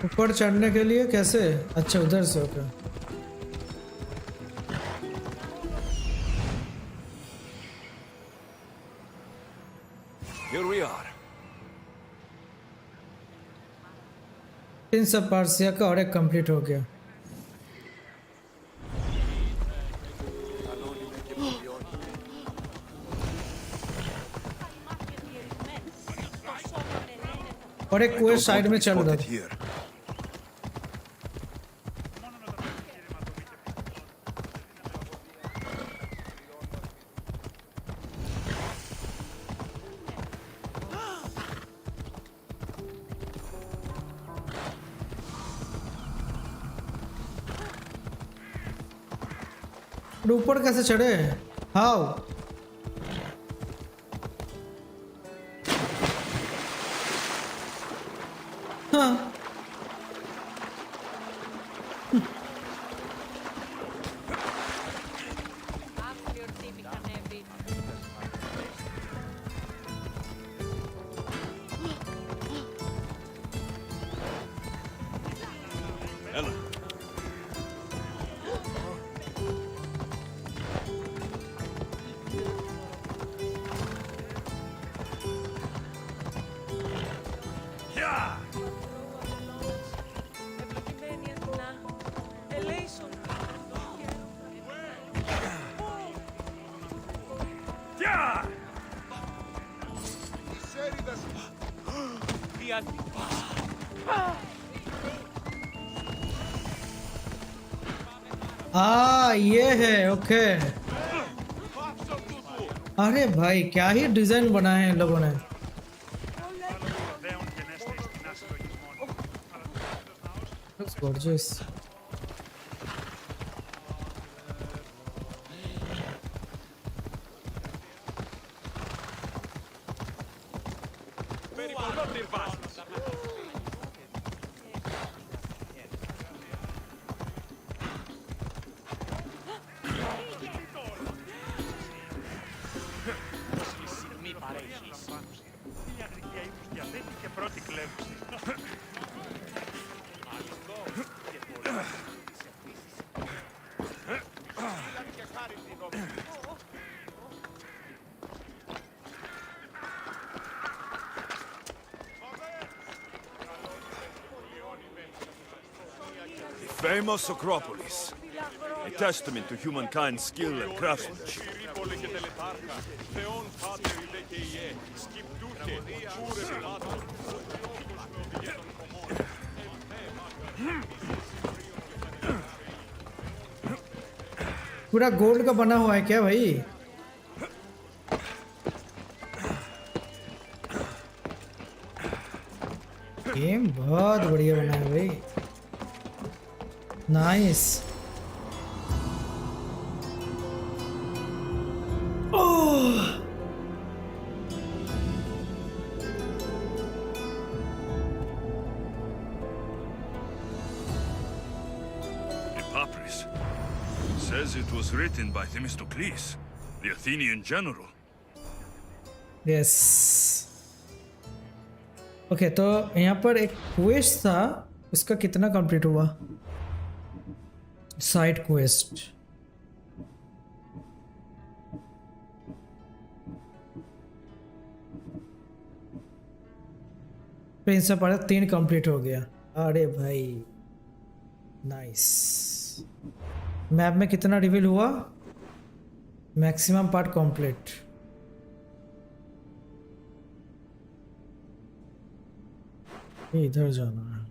ऊपर चढ़ने के लिए कैसे? अच्छा उधर से होकर। Here we are. Prince of Persia का और एक कंप्लीट हो गया। और एक क्वेस्ट साइड में चल रहा था। ऊपर कैसे चढ़े? हाउ? हाँ ये है। ओके, अरे भाई क्या ही डिजाइन बनाए हैं इन लोगों ने। Looks gorgeous. Famous Acropolis, a testament to humankind's skill and craftsmanship. पूरा गोल्ड का बना हुआ है क्या भाई? गेम बहुत बढ़िया बना है भाई, nice. Says it was written by Themistocles, the Athenian general. Yes. Okay, तो यहाँ पर एक क्वेस्ट था, उसका कितना कंप्लीट हुआ? साइड क्वेस्ट प्रिंस पढ़ा 3 कंप्लीट हो गया। अरे भाई नाइस। मैप में कितना रिवील हुआ? Maximum part complete. इधर जाना है।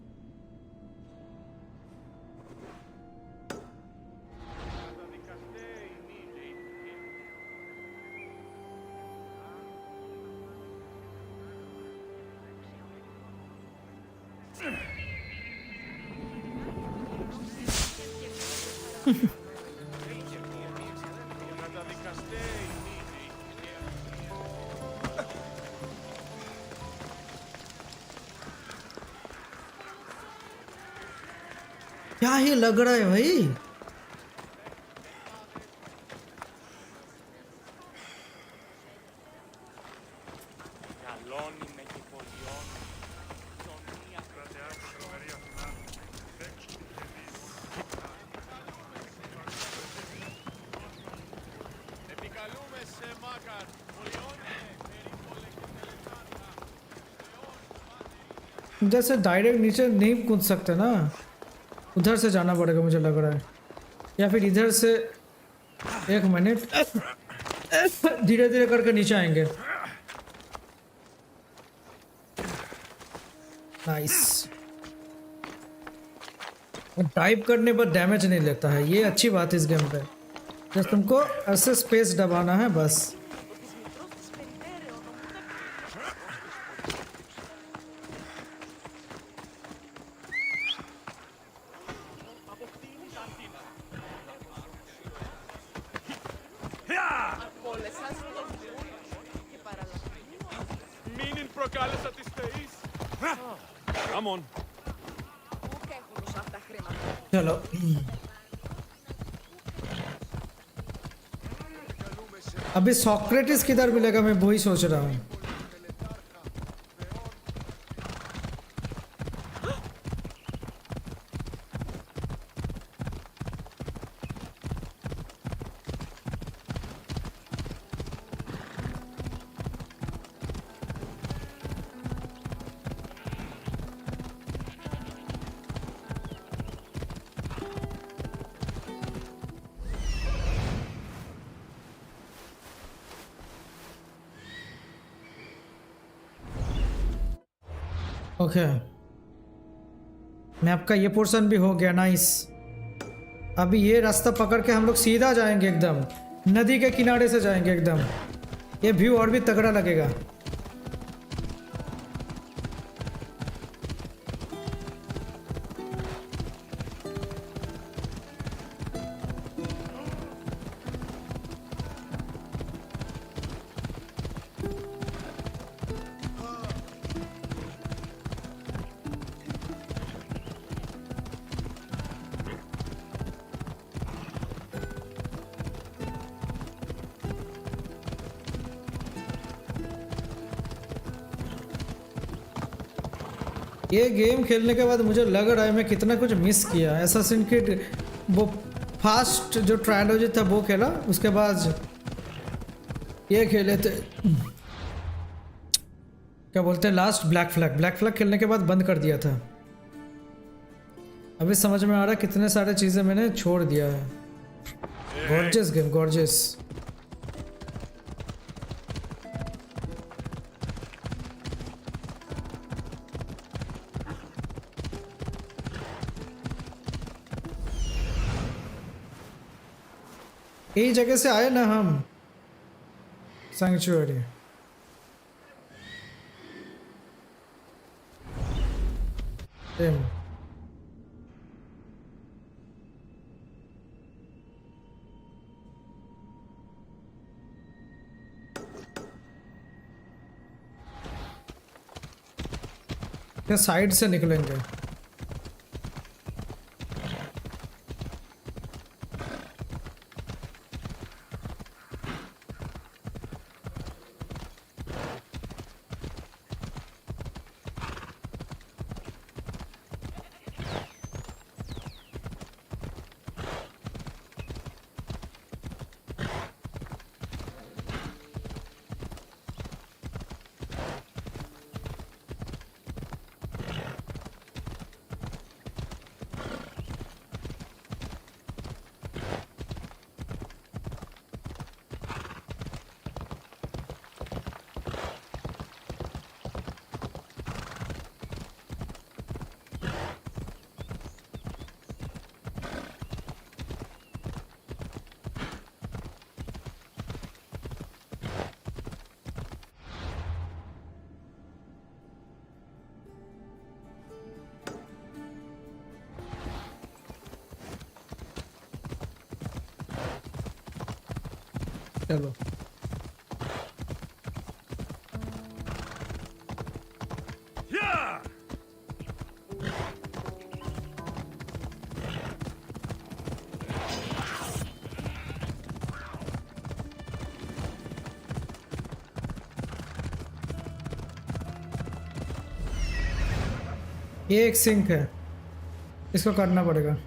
क्या ही लग रहा है भाई। जैसे डायरेक्ट नीचे नहीं कूद सकते ना, उधर से जाना पड़ेगा मुझे लग रहा है, या फिर इधर से। 1 मिनट, धीरे धीरे करके नीचे आएंगे। नाइस। टाइप करने पर डैमेज नहीं लेता है, ये अच्छी बात है इस गेम पे। जब तुमको ऐसे स्पेस दबाना है बस। Come on. चलो अभी सॉक्रेटिस किधर मिलेगा, मैं वही सोच रहा हूँ। ओके, मैप का ये पोर्शन भी हो गया। नाइस। अभी ये रास्ता पकड़ के हम लोग सीधा जाएंगे, एकदम नदी के किनारे से जाएंगे एकदम। ये व्यू और भी तगड़ा लगेगा। ये गेम खेलने के बाद मुझे लग रहा है मैं कितना कुछ मिस किया। असैसिन क्रीड वो फास्ट जो ट्रायलॉजी था वो खेला, उसके बाद ये खेले थे क्या बोलते हैं last black flag. Black flag खेलने के बाद बंद कर दिया था। अभी समझ में आ रहा है कितने सारे चीज़ें मैंने छोड़ दिया है। Gorgeous game, gorgeous. यही जगह से आए ना हम, सैंक्चुअरी। क्या साइड से निकलेंगे? चलो ये एक सिंक है, इसको करना पड़ेगा।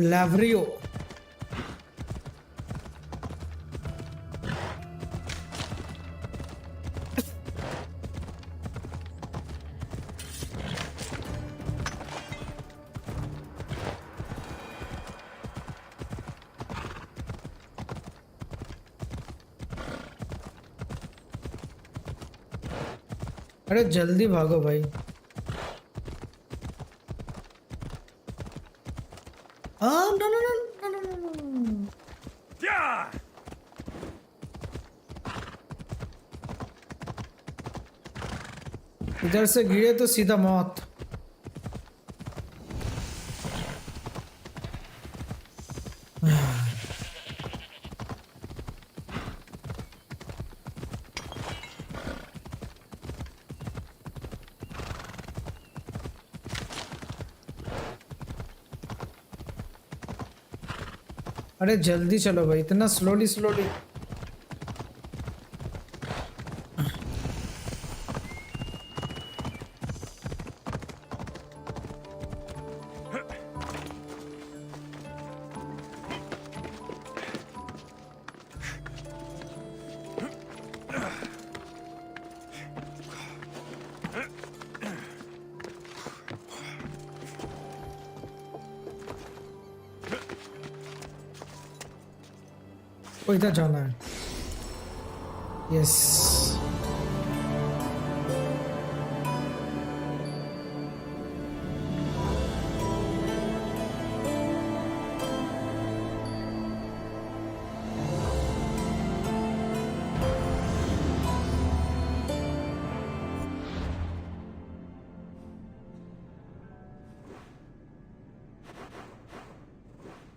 लैवरियो अरे जल्दी भागो भाई। No no no no no no no. इधर से गिरे तो सीधा मौत। अरे जल्दी चलो भाई, इतना स्लोली स्लोली। वो इधर जाना है। यस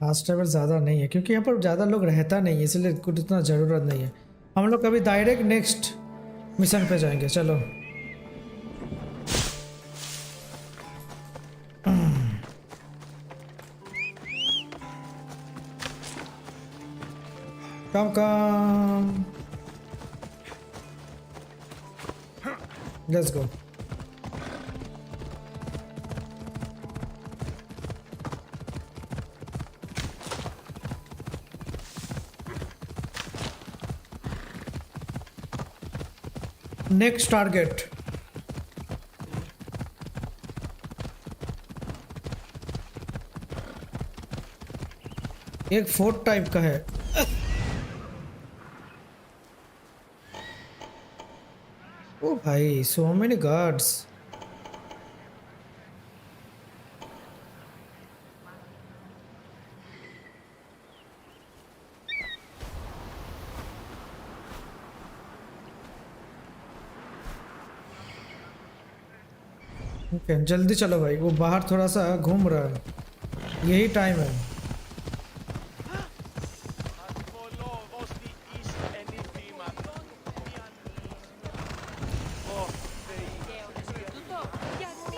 फास्ट ट्रैवल ज़्यादा नहीं है क्योंकि यहाँ पर ज़्यादा लोग रहता नहीं है, इसलिए कुछ इतना ज़रूरत नहीं है। हम लोग अभी डायरेक्ट नेक्स्ट मिशन पे जाएंगे। चलो come let's go. Next target एक फोर्ट टाइप का है। ओ भाई सो मेनी गार्ड्स। ओके जल्दी चलो भाई, वो बाहर थोड़ा सा घूम रहा है, यही टाइम है।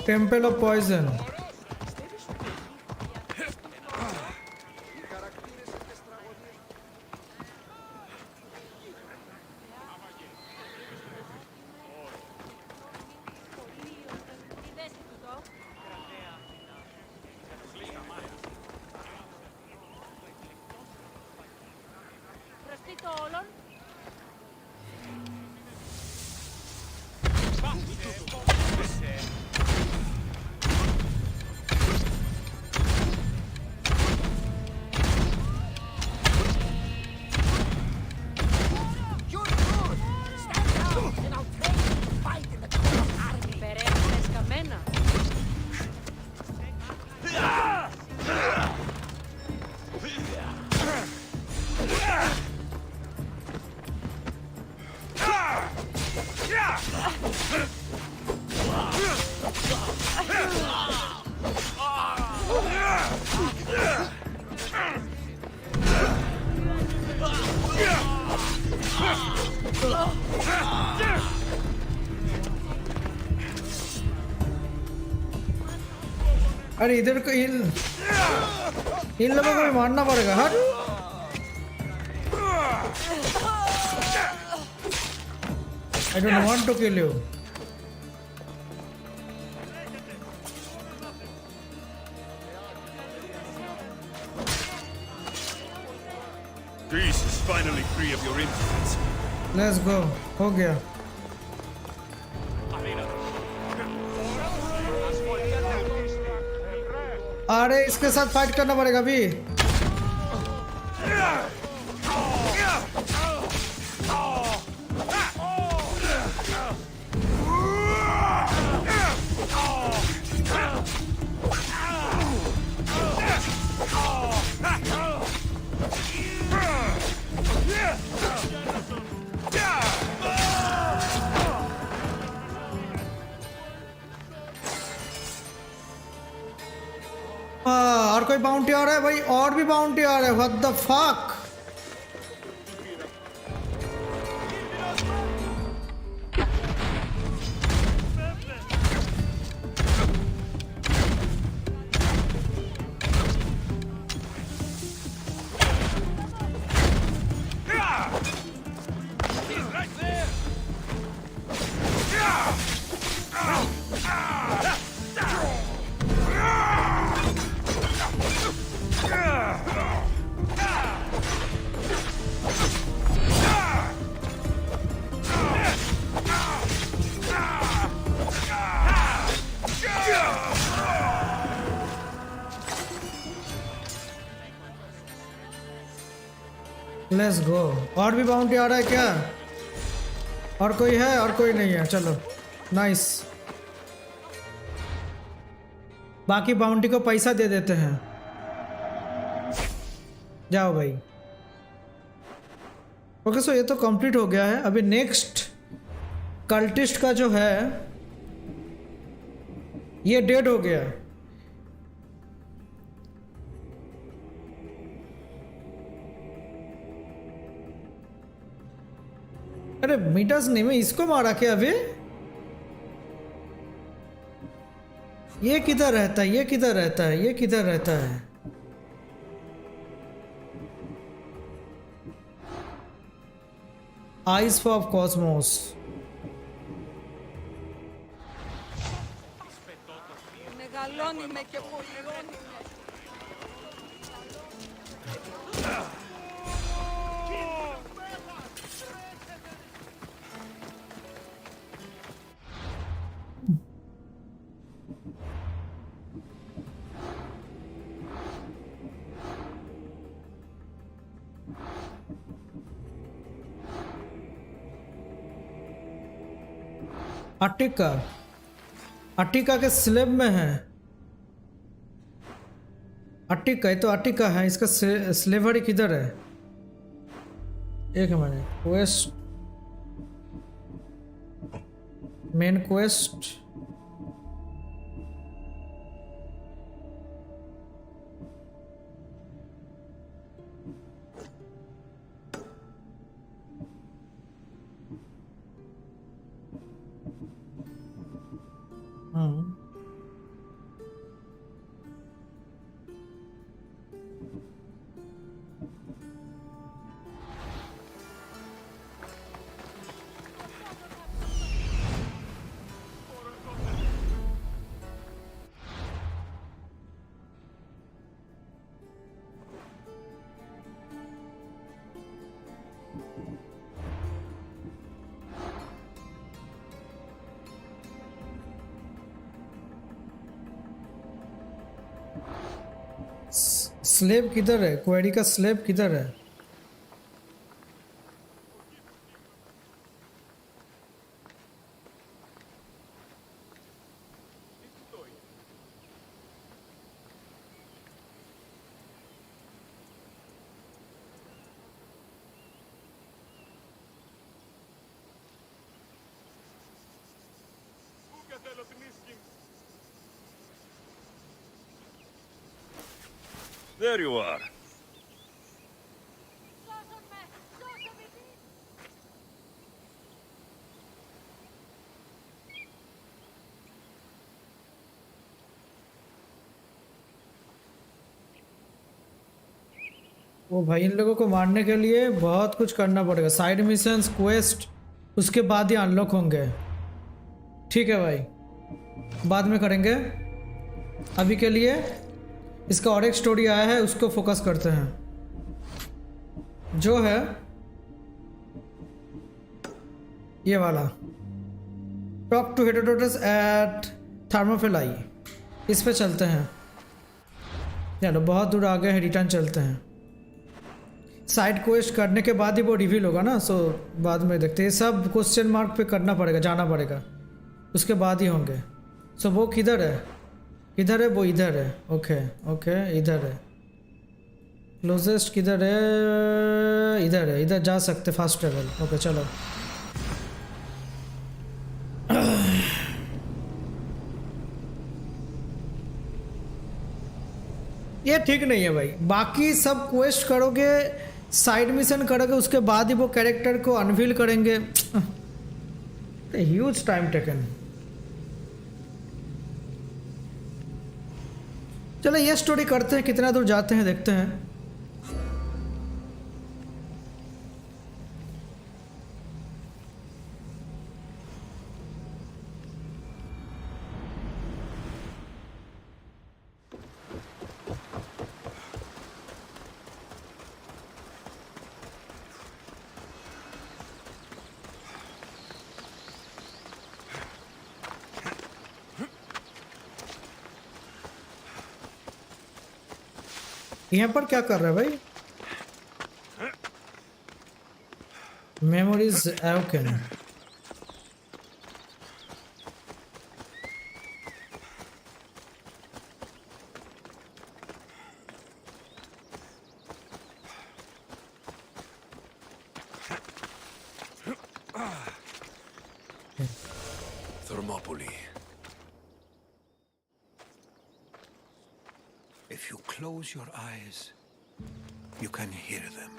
Temple of poison. अरे इधर को इन लोगों को भी मारना पड़ेगा। हट। I don't want to kill you. Greece is finally free of your influence. Let's go. हो गया। अरे इसके साथ फाइट करना पड़ेगा अभी। और कोई बाउंटी आ रहा है भाई, और भी बाउंटी आ रहा है। What the fuck. Let's go. और भी बाउंटी आ रहा है क्या? और कोई है? और कोई नहीं है। चलो नाइस। बाकी बाउंटी को पैसा दे देते हैं। जाओ भाई। ओके सो ये तो कंप्लीट हो गया है। अभी नेक्स्ट कल्टिस्ट का जो है ये डेड हो गया। अरे मीटर्स नहीं, मैं इसको मारा क्या अभी? ये किधर रहता है? ये किधर रहता है? ये किधर रहता है? Eyes of Kosmos. Attika, Attika के स्लेब में है। अटिका, ये तो अटिका है। इसका स्लेवरी किधर है? एक minute. Quest, main quest. Slab किधर है? क्वेरी का स्लेब किधर है? There you are. ओ भाई इन लोगों को मारने के लिए बहुत कुछ करना पड़ेगा, साइड मिशंस, क्वेस्ट, उसके बाद ही अनलॉक होंगे। ठीक है भाई, बाद में करेंगे। अभी के लिए इसका और एक स्टोरी आया है, उसको फोकस करते हैं, जो है ये वाला, टॉक टू हेरोडोटस एट थर्मोफिलाई। इस पे चलते हैं। चलो बहुत दूर आ गए हैं, रिटर्न चलते हैं। साइड क्वेस्ट करने के बाद ही वो रिवील होगा ना, सो बाद में देखते हैं। सब क्वेश्चन मार्क पे करना पड़ेगा, जाना पड़ेगा, उसके बाद ही होंगे। सो वो किधर है, किधर है वो? इधर है। ओके ओके, इधर है। क्लोजेस्ट किधर है? इधर है, इधर जा सकते, फास्ट ट्रेवल। ओके चलो। ये ठीक नहीं है भाई, बाकी सब क्वेस्ट करोगे, साइड मिशन करोगे, उसके बाद ही वो कैरेक्टर को अनवील करेंगे। Huge time taken. चलो ये स्टोरी करते हैं, कितना दूर जाते हैं देखते हैं। यहाँ पर क्या कर रहा है भाई? Memories एवोकन। Thermopylae. If you close your eyes, you can hear them.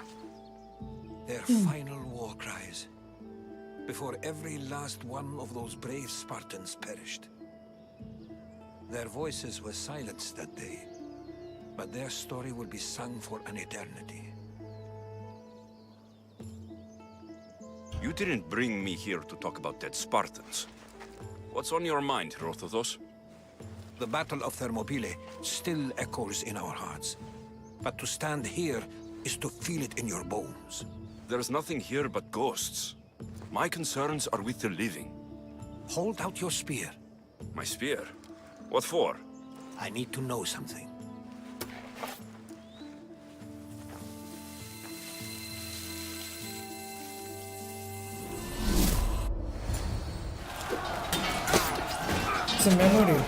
Their final war cries, before every last one of those brave Spartans perished. Their voices were silenced that day, but their story will be sung for an eternity. You didn't bring me here to talk about dead Spartans. What's on your mind, Herodotus? The Battle of Thermopylae still echoes in our hearts. But to stand here is to feel it in your bones. There's nothing here but ghosts. My concerns are with the living. Hold out your spear. My spear? What for? I need to know something. It's a memory.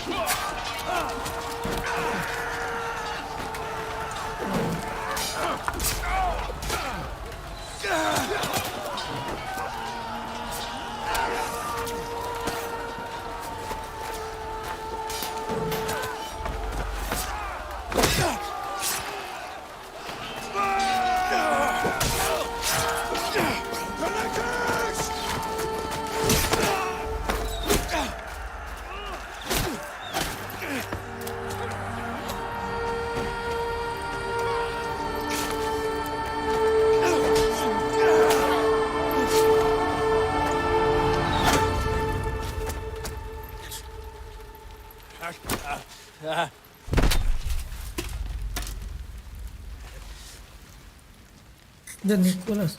The Nicholas.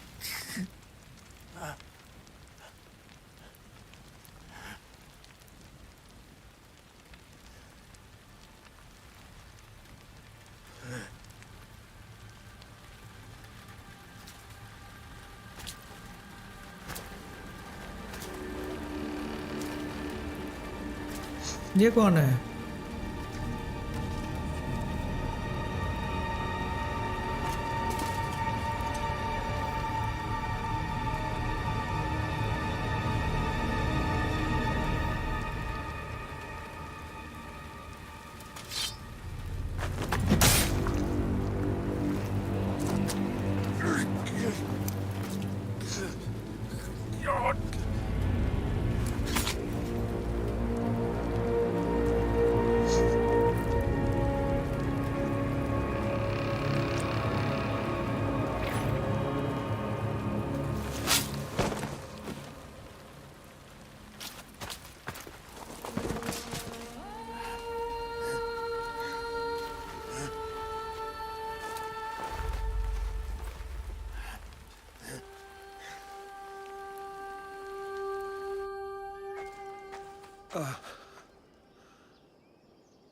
ये कौन है?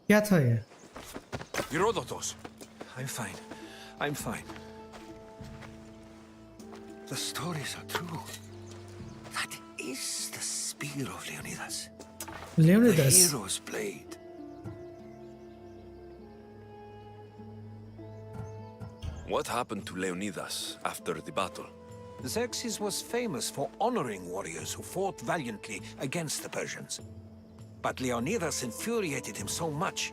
क्या था ये? Herodotus! I'm fine. I'm fine. The stories are true. That is the spear of Leonidas. Leonidas. The hero's blade. What happened to Leonidas after the battle? Xerxes was famous for honoring warriors who fought valiantly against the Persians. But Leonidas infuriated him so much,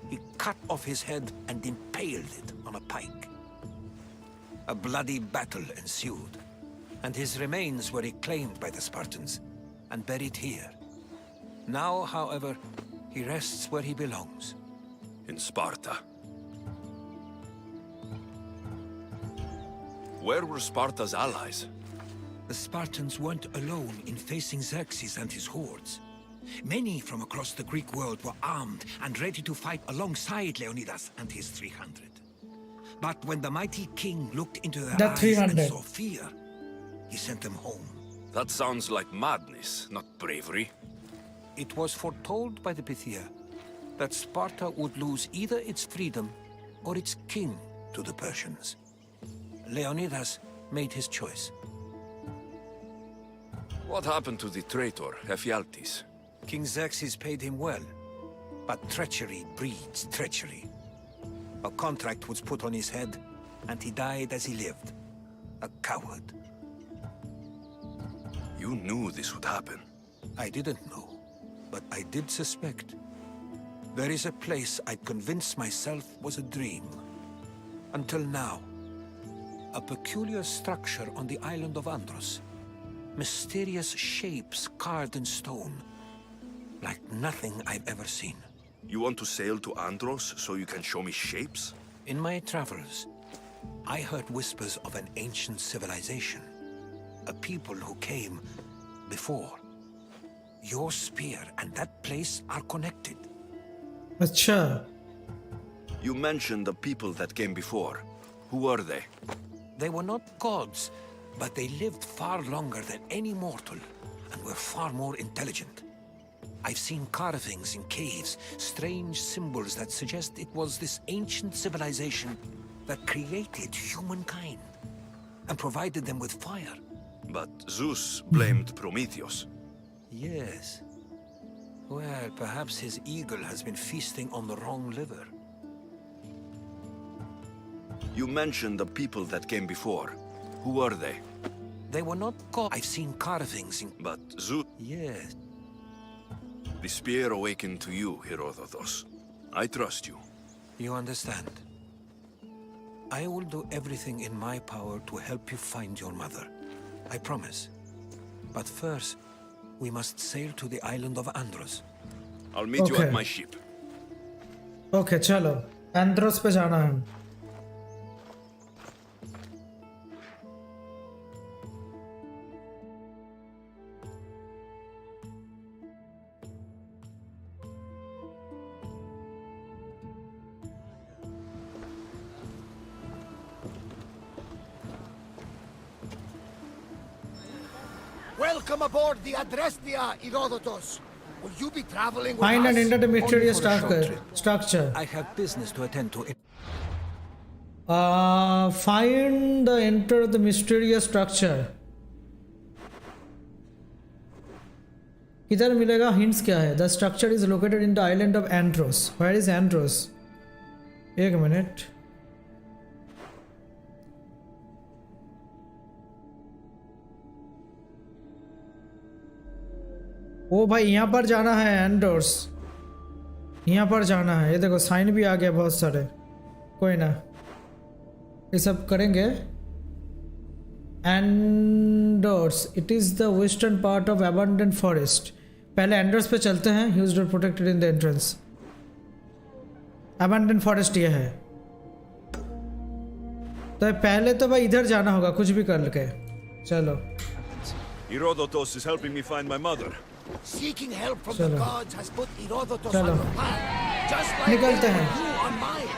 he cut off his head and impaled it on a pike. A bloody battle ensued, and his remains were reclaimed by the Spartans and buried here. Now, however, he rests where he belongs. In Sparta. Where were Sparta's allies? The Spartans weren't alone in facing Xerxes and his hordes. Many from across the Greek world were armed and ready to fight alongside Leonidas and his 300. But when the mighty king looked into their eyes and saw fear, he sent them home. That sounds like madness, not bravery. It was foretold by the Pythia that Sparta would lose either its freedom or its king to the Persians. Leonidas made his choice. What happened to the traitor, Ephialtes? King Xerxes paid him well, but treachery breeds treachery. A contract was put on his head, and he died as he lived. A coward. You knew this would happen. I didn't know, but I did suspect. There is a place I'd convinced myself was a dream. Until now. A peculiar structure on the island of Andros. Mysterious shapes carved in stone. Like nothing I've ever seen. You want to sail to Andros so you can show me shapes? In my travels, I heard whispers of an ancient civilization. A people who came before. Your spear and that place are connected. Acha. You mentioned the people that came before. Who were they? They were not gods, but they lived far longer than any mortal, and were far more intelligent. I've seen carvings in caves, strange symbols that suggest it was this ancient civilization that created humankind, and provided them with fire. But Zeus blamed Prometheus. Yes. Well, perhaps his eagle has been feasting on the wrong liver. You mentioned the people that came before. Who were they? They were not gods. I've seen carvings in... But Zeus... Yes. The spear awakened to you, Herodotus. I trust you. You understand. I will do everything in my power to help you find your mother. I promise. But first, we must sail to the island of Andros. I'll meet you at my ship. Okay, chalo. Andros पे जाना है. Welcome aboard the Adrestia, Herodotus. Will you be traveling with Find us? and enter the mysterious Only for a short structure. I have business to attend to. Find the enter the mysterious structure. किधर मिलेगा? Hints क्या है? The structure is located in the island of Andros. Where is Andros? एक minute. ओ भाई यहाँ पर जाना है एंडोर्स. यहाँ पर जाना है. ये देखो साइन भी आ गया बहुत सारे. कोई ना, ये सब करेंगे. Endorse, it is the western part of abundant forest. पहले एंडोर्स पे चलते हैं. यूज्ड और protected in the entrance. Abundant forest ये है. तो पहले तो भाई इधर जाना होगा कुछ भी कर के. चलो. Herodotus is helping me find my mother. Seeking help from the gods has put Herodotus on your path. Just like निकलते हैं. you on mine.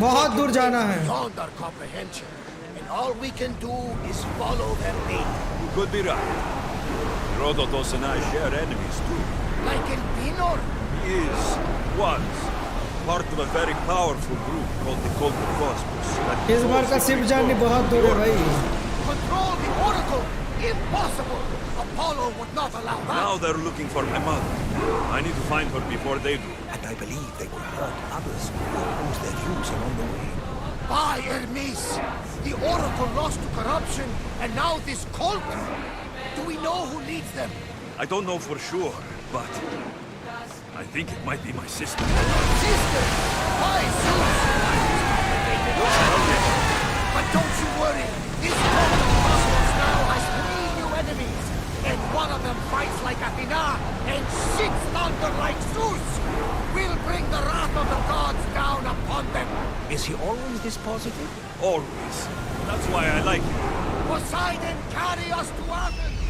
बहुत दूर जाना है. Beyond our comprehension. And all we can do is follow their lead. You could be right. Herodotus and I share enemies too. Like El Pinor? He was part of a very powerful group called the Cult of Cosmos. इस बार का शिव जानी बहुत दूर है भाई. Control the Oracle? Impossible! Apollo would not allow that! Now they're looking for my mother. I need to find her before they do. And I believe they will hurt others who will oppose their views along the way. By Hermes! The Oracle lost to corruption, and now this cult? Do we know who leads them? I don't know for sure, but I think it might be my sister. Sister! Why, Zeus! But don't you worry. This cult of Cosmos now has 3 new enemies, and one of them fights like Athena and shits thunder like Zeus. We'll bring the wrath of the gods down upon them. Is he always this positive? Always. That's why I like him. Poseidon, carry us to Athens!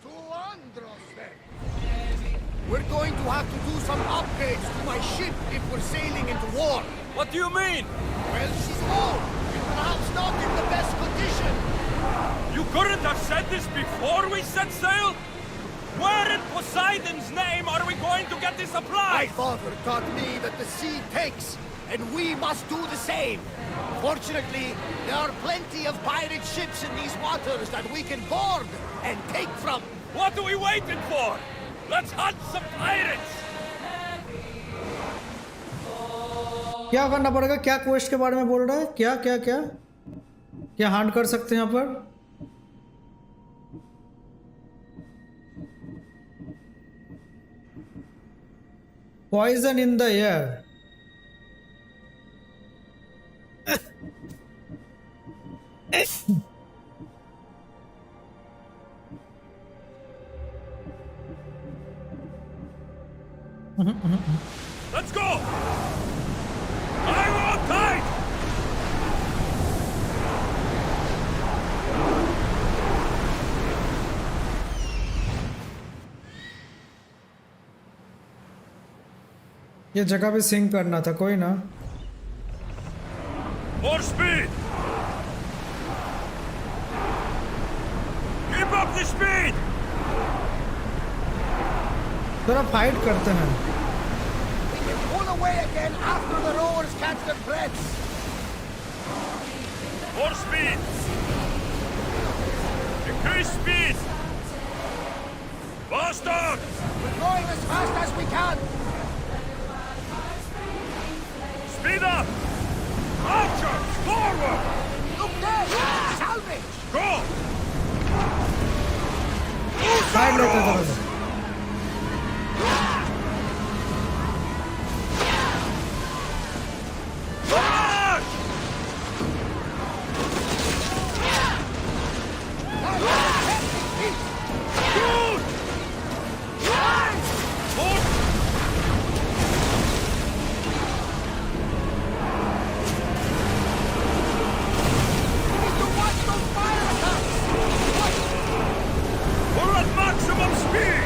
To Andros, then. We're going to have to do some upgrades to my ship if we're sailing into war. What do you mean? Well, she's old, and perhaps not in the best condition. You couldn't have said this before we set sail? Where in Poseidon's name are we going to get the supplies? My father taught me that the sea takes, and we must do the same. Fortunately, there are plenty of pirate ships in these waters that we can board and take from. What are we waiting for? Let's hunt some pirates! क्या करना पड़ेगा? क्या quest के बारे में बोल रहा है? क्या क्या क्या क्या हांड कर सकते हैं यहाँ पर? Poison in the air. Let's go! I'm on tight! ये जगह पे सिंक करना था, कोई ना. More speed! Keep up the speed! थोड़ा फाइट करते हैं. We can pull away again after the rowers catch their breaths. More speed! Increase speed! Faster! We're going as fast as we can. Speed up! Archers, forward! Look there! Salvage! Go! Fight लेते थोड़ा सा. We're at maximum speed!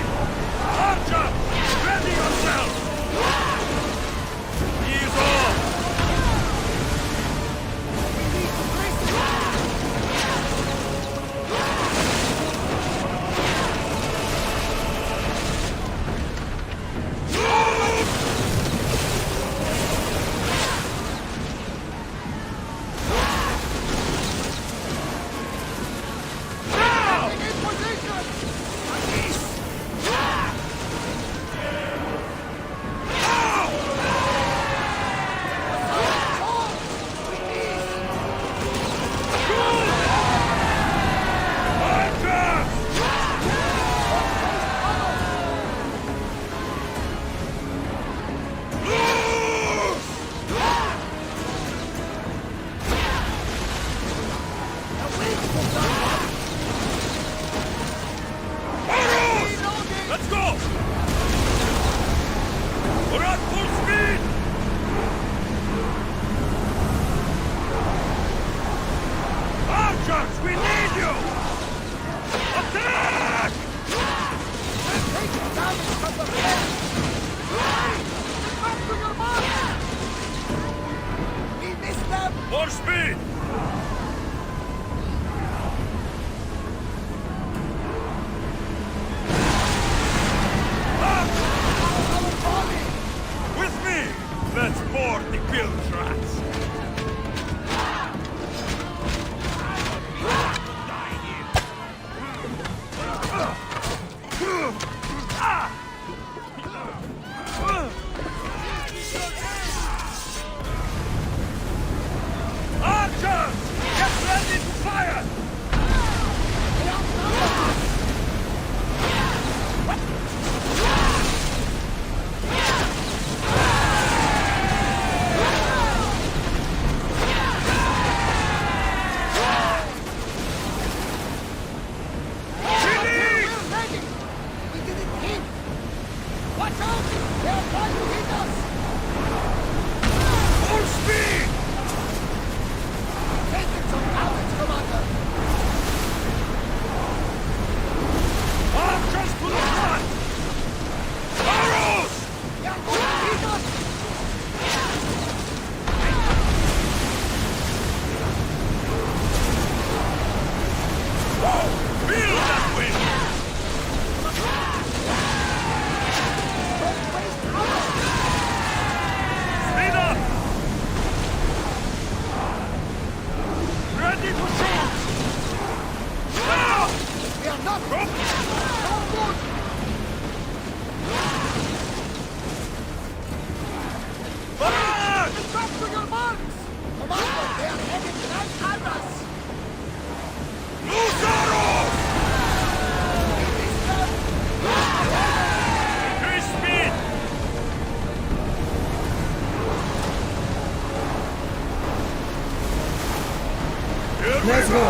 Let's go.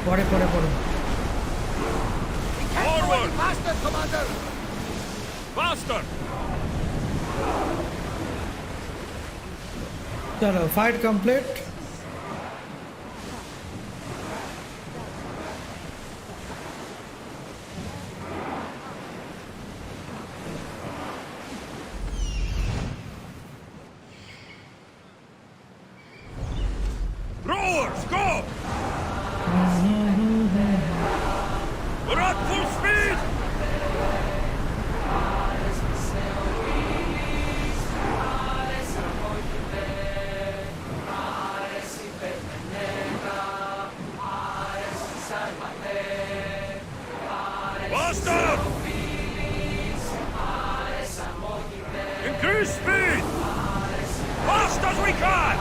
পরে পরে পরে Forward! Faster, Commander! Faster! चलो fight complete Rowers, go! We're at full speed! Faster! Increase speed! Fast as we can!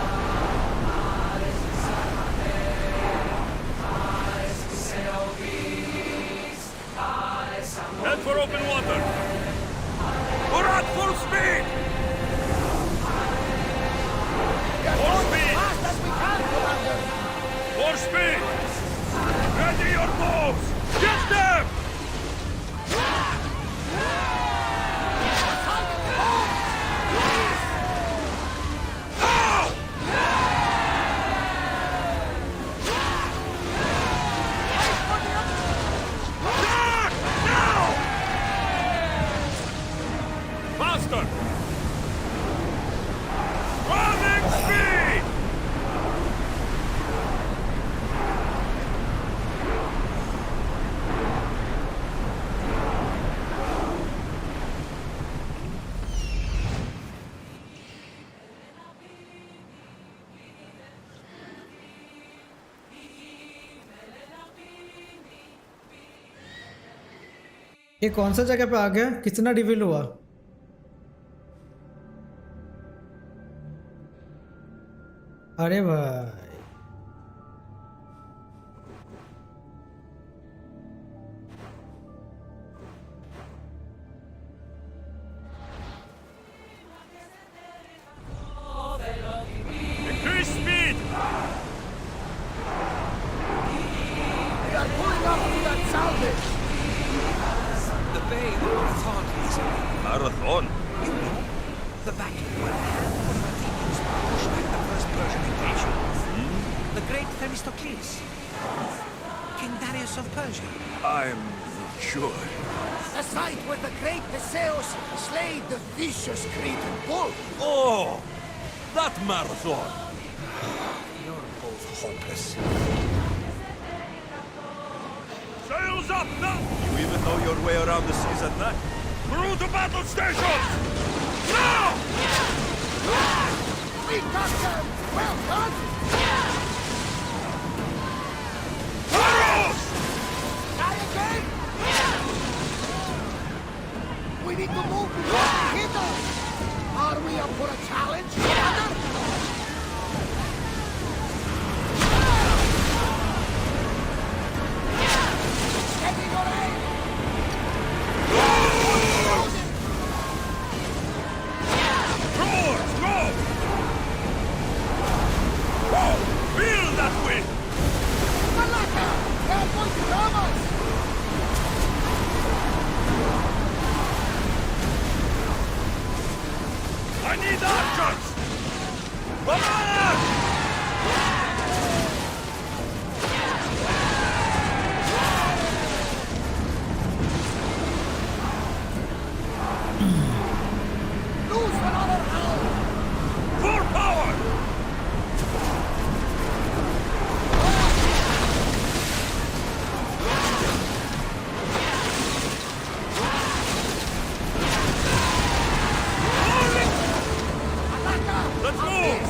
Head for open water! We're at full speed! More speed! Fast as we can, Commander! More speed! Ready your bows! Get them! Faster! Running speed! ये कौन सा जगह पे आ गया कितना reveal हुआ अरे भाई Increase speed! We are pulling up to that salvage! The bay Marathon is Marathon? You know, the battle where a handful of Athenians pushed back the first Persian invasion. The great Themistocles. King Darius of Persia. I'm sure. The site where the great Theseus slayed the vicious Cretan bull! Oh! That Marathon! You're both hopeless. Sails up now! You even know your way around the seas at night? Through the battle stations! Now! We got them! Well done! Arrows! Try again! We need to move before they hit us! Are we up for a challenge, Commander? Steady your aim! Rowers, go! Whoa! Feel that wind! Malaka! They're going to ram us! I need archers! Come on! Lose another hound! Full power! Malaka! Let's move!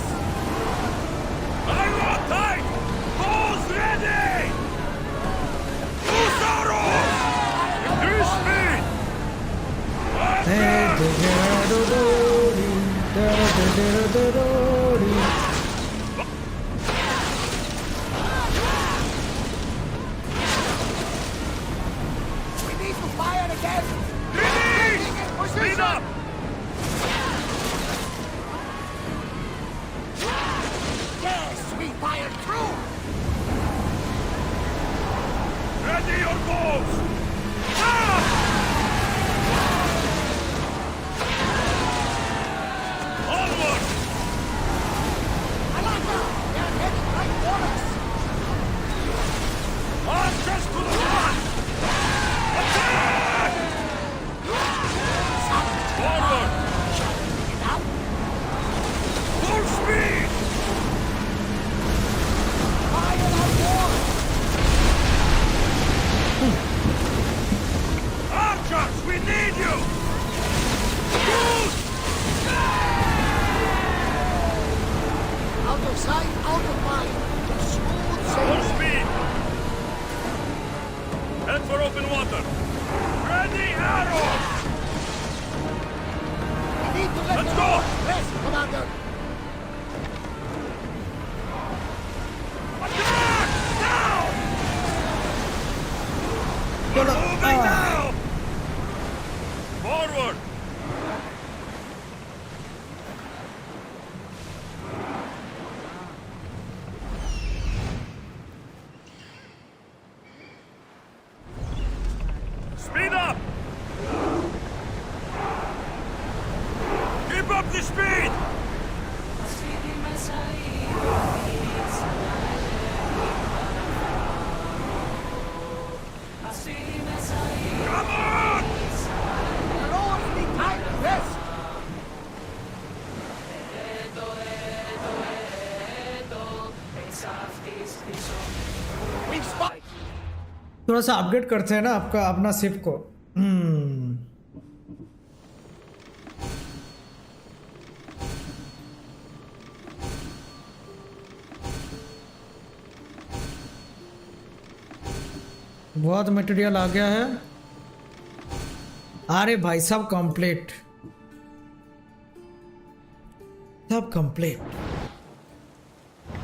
Empire true! Ready your bows! Onward! Alaka! They are heading right for us! Archers to the front! Attack! Forward! Full speed! Fire on board! Archers, we need you! Shoot! Out of sight, out of mind. Smooth Full sailing. speed! Head for open water! Ready arrows! We need to let Let's the go! Lord rest, Commander. Attack! Now! चलो Moving now! Forward! Speed up! Keep up the speed! Come on! Lord, need time to rest. We've spotted. थोड़ा सा upgrade करते हैं ना आपका अपना ship को। बहुत मटेरियल आ गया है। अरे भाई सब कंप्लीट, सब complete.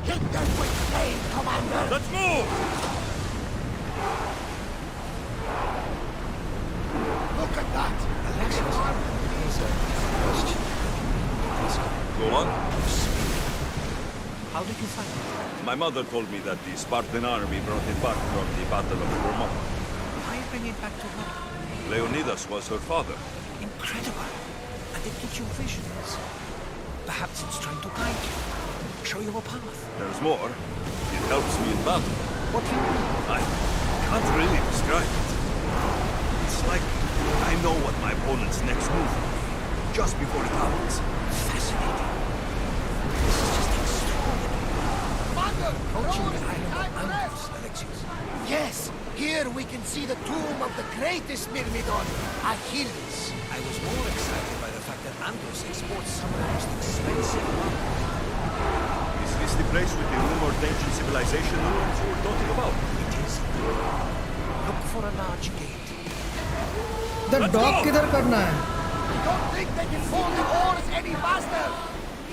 Hit them with flame, Commander. Let's move! Look at that. Go on. How did you find it? My mother told me that the Spartan army brought it back from the Battle of Vermont. Why bring it back to her? Leonidas was her father. Incredible. And it gives you visions. Perhaps it's trying to guide you. Show you a path. There's more. It helps me in battle. What do you mean? I can't really describe it. It's like I know what my opponent's next move will be, just before it happens. Fascinating. This is just extraordinary. Commander, Approaching Lord, the need island time of to Andros, rest. Alexius. Yes, here we can see the tomb of the greatest Myrmidon, Achilles. I was more excited by the fact that Andros exports some of the most expensive marble. Is this the place with the rumored ancient civilization ruins you were talking about? It is. Look for a large gate. इधर dock किधर करना है? I don't think they can pull the oars any faster.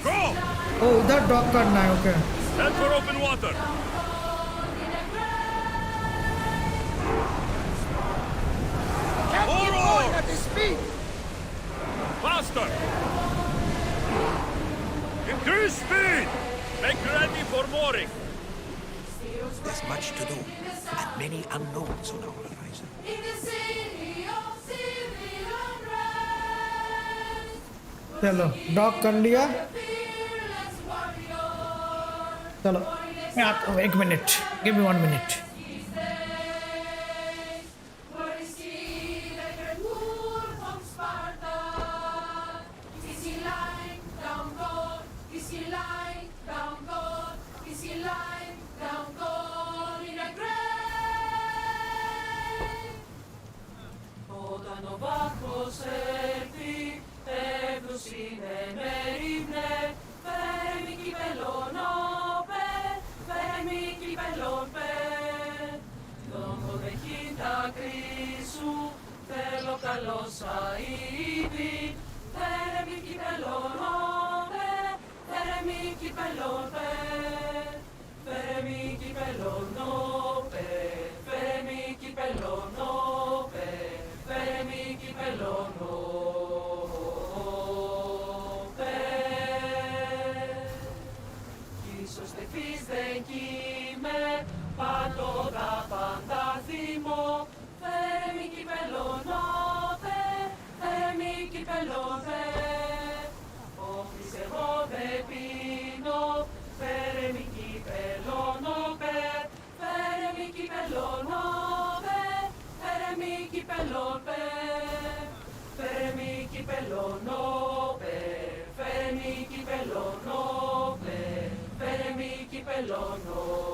Go! ओ उधर dock करना है। Okay Head for open water! Can't keep going at this speed. Faster! Increase speed! Make ready for mooring! There's much to do, and many unknowns on our horizon. चलो dock कर लिया। चलो मैं आता हूँ, 1 मिनट, गिव मी 1 मिनट। Ίσως τε φύς δεν κοίμαι, πάντο τα πάντα θυμώ. Φέρε μη κυπελώνοπε, φέρε μη κυπελώνοπε. Όφης εγώ δεν πίνω, φέρε μη κυπελώνοπε, φέρε μη κυπελώνοπε, φέρε μη κυπελώνοπε. Φέρε μη κυπελώνοπε, φέρε μη κυπελώνοπε, φέρε μη κυπελώνοπε.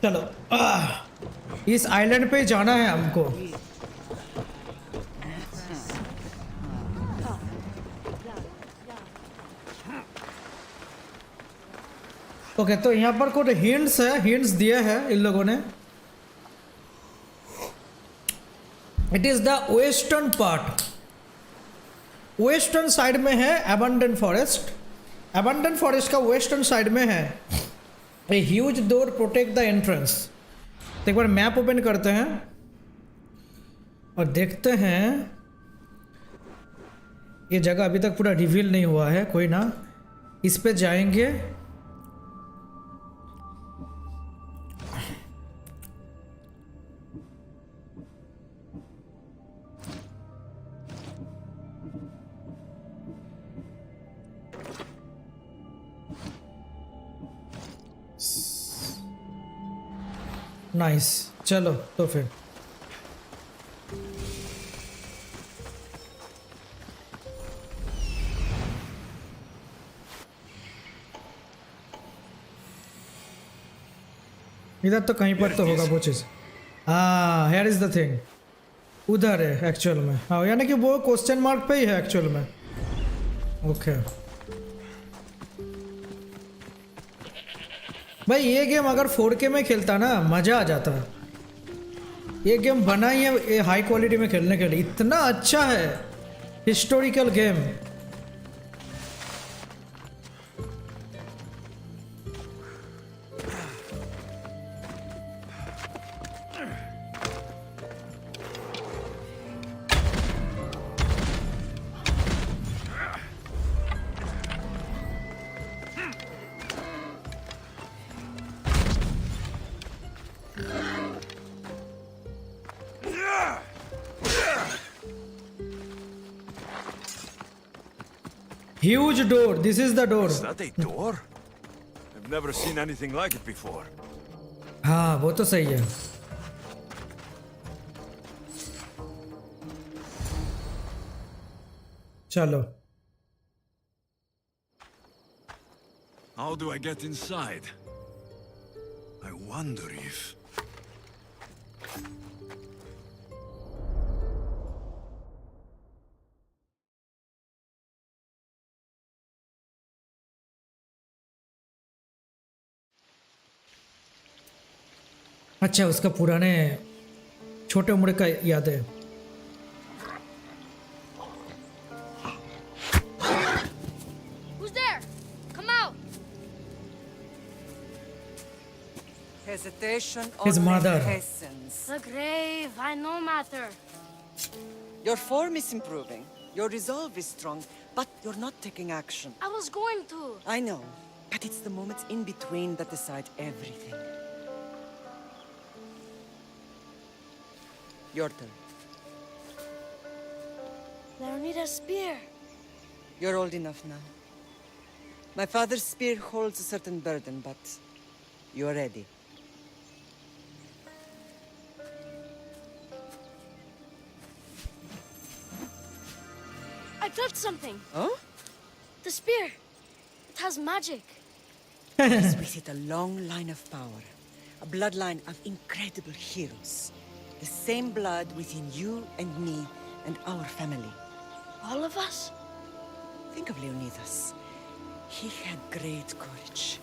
चलो इस island पे जाना है हमको। ओके तो यहाँ पर कुछ हिंट्स है, हिंट्स दिए हैं इन लोगों ने। It is the western part, western side में है एबंडन फॉरेस्ट। एबंडन फॉरेस्ट का वेस्टर्न साइड में है। A huge door protect the entrance. तो एक बार मैप ओपन करते हैं और देखते हैं। ये जगह अभी तक पूरा रिवील नहीं हुआ है, कोई ना, इस पे जाएंगे। नाइस, चलो तो फिर इधर तो कहीं पर तो होगा वो चीज़। हाँ, हेयर इज द थिंग, उधर है एक्चुअल में। हाँ, यानी कि वो क्वेश्चन मार्क पे ही है एक्चुअल में। ओके भाई, ये गेम अगर 4K में खेलता ना मज़ा आ जाता। ये गेम बना ही है हाई क्वालिटी में खेलने के लिए, इतना अच्छा है historical game. Huge door. This is the door. Is that a door? I've never seen anything like it before. हाँ, वो तो सही है। चलो। How do I get inside? I wonder if... अच्छा, उसका पुराने छोटे उम्र का याद है। Who's there? Come out! Hesitation His only mother. hastens. The grave, I know matter. Your form is improving. Your resolve is strong, but you're not taking action. I was going to. I know, but it's the moments in between that decide everything. Your turn. They need a spear. You're old enough now. My father's spear holds a certain burden, but you're ready. I felt something. Oh? The spear. It has magic. Carries with it a long line of power. A bloodline of incredible heroes. The same blood within you and me and our family. All of us? Think of Leonidas. He had great courage.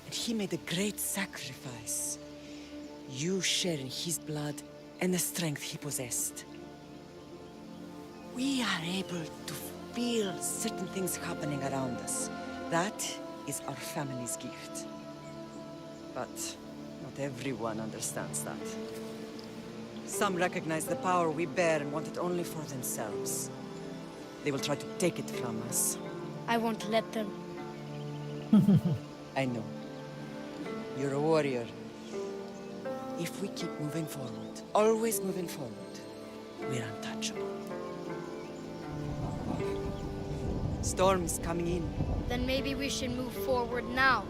And he made a great sacrifice. You share in his blood and the strength he possessed. We are able to feel certain things happening around us. That is our family's gift. But not everyone understands that. Some recognize the power we bear and want it only for themselves. They will try to take it from us. I won't let them. I know. You're a warrior. If we keep moving forward, always moving forward, we're untouchable. Storm is coming in. Then maybe we should move forward now.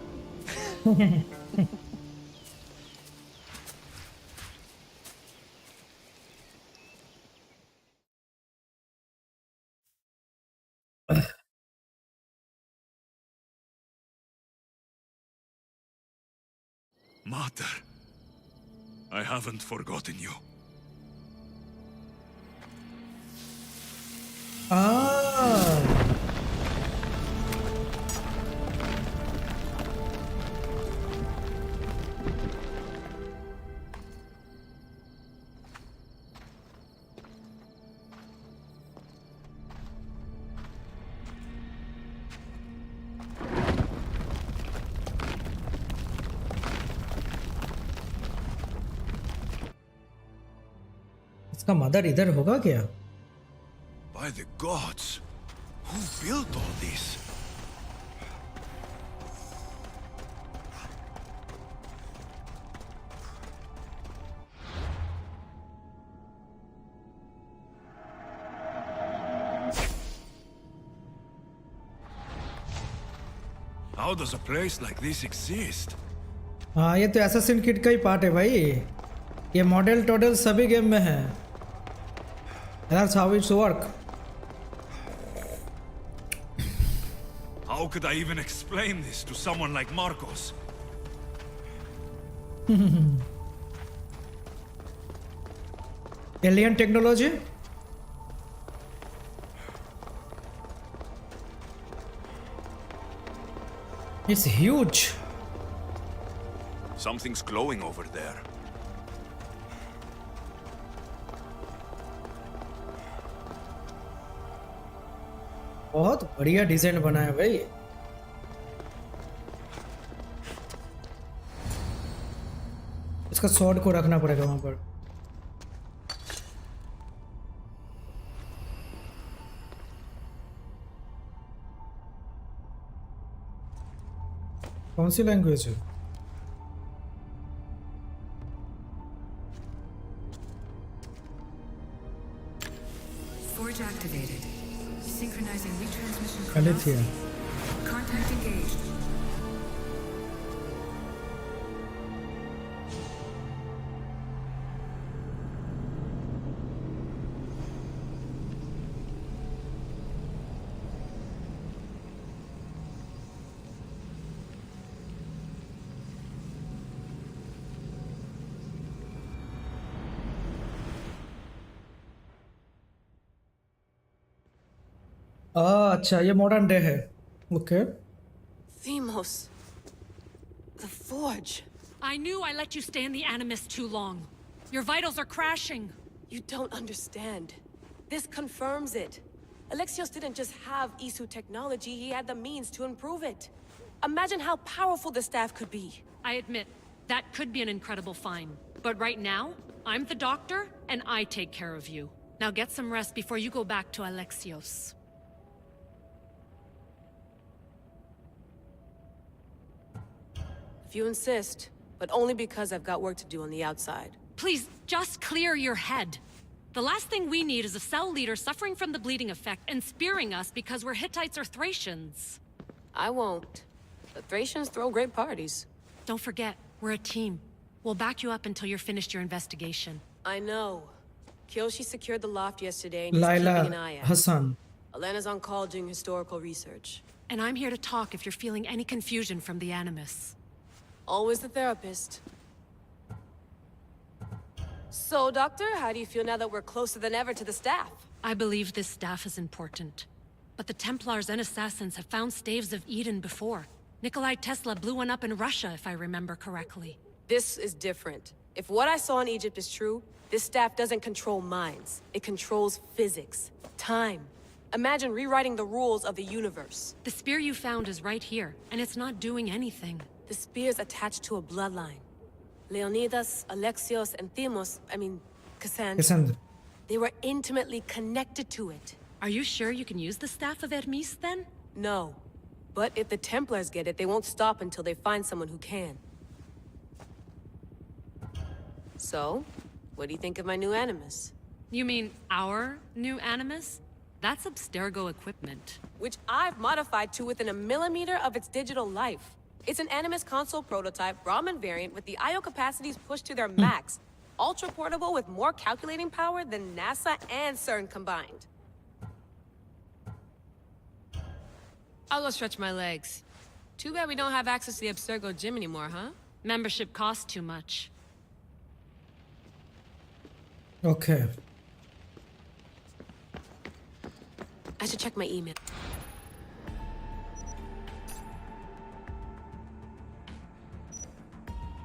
Mater, I haven't forgotten you. Ah. इसका mother इधर होगा क्या? By the gods, who built all this? How does a place like this exist? हाँ, ये तो assassin kid का ही part है भाई। ये मॉडल टॉडल सभी गेम में है. That's how it works. How could I even explain this to someone like Marcos? Alien technology? It's huge. Something's glowing over there. बहुत बढ़िया डिजाइन बना है भाई. इसका स्वॉर्ड को रखना पड़ेगा वहां पर. कौन सी लैंग्वेज है? Forge activated. Synchronizing retransmission. Alethea. Contact engaged. अच्छा ये मॉडर्न डे है. Okay. Themos. The Forge. I knew I let you stay in the Animus too long. Your vitals are crashing. You don't understand. This confirms it. Alexios didn't just have Isu technology, he had the means to improve it. Imagine how powerful the staff could be. I admit, that could be an incredible find. But right now, I'm the doctor, and I take care of you. Now get some rest before you go back to Alexios. If you insist, but only because I've got work to do on the outside. Please, just clear your head. The last thing we need is a cell leader suffering from the bleeding effect and spearing us because we're Hittites or Thracians. I won't. The Thracians throw great parties. Don't forget, we're a team. We'll back you up until you're finished your investigation. I know. Kyoshi secured the loft yesterday and he's Laila keeping an eye out. Hassan. Elena's on call doing historical research. And I'm here to talk if you're feeling any confusion from the Animus. Always the therapist. So, Doctor, how do you feel now that we're closer than ever to the staff? I believe this staff is important. But the Templars and Assassins have found staves of Eden before. Nikolai Tesla blew one up in Russia, if I remember correctly. This is different. If what I saw in Egypt is true, this staff doesn't control minds. It controls physics, time. Imagine rewriting the rules of the universe. The spear you found is right here, and it's not doing anything. The spear's attached to a bloodline. Leonidas, Alexios, and Cassandra. They were intimately connected to it. Are you sure you can use the Staff of Hermes, then? No. But if the Templars get it, they won't stop until they find someone who can. So, what do you think of my new Animus? You mean our new Animus? That's Abstergo equipment. Which I've modified to within a millimeter of its digital life. It's an Animus console prototype, Brahmin variant, with the I/O capacities pushed to their max. Ultra-portable with more calculating power than NASA and CERN combined. I'll go stretch my legs. Too bad we don't have access to the Abstergo gym anymore, huh? Membership costs too much. Okay. I should check my email.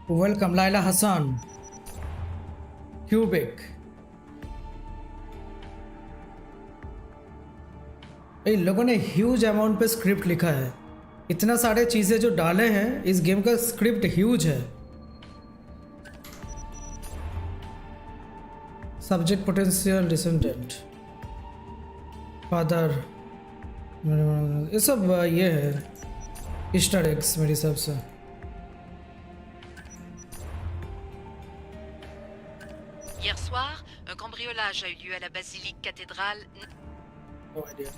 Welcome, Laila Hassan. Quebec. इन लोगों ने huge amount पे script लिखा है. इतना सारे चीजें जो डाले हैं इस गेम का स्क्रिप्ट ह्यूज है. सब्जेक्ट पोटेंशियल डिसेंडेंट फादर ये सब ये है ईस्टर एग्स मेरे हिसाब से. Hier soir, un cambriolage a eu lieu à la basilique cathédrale. No idea.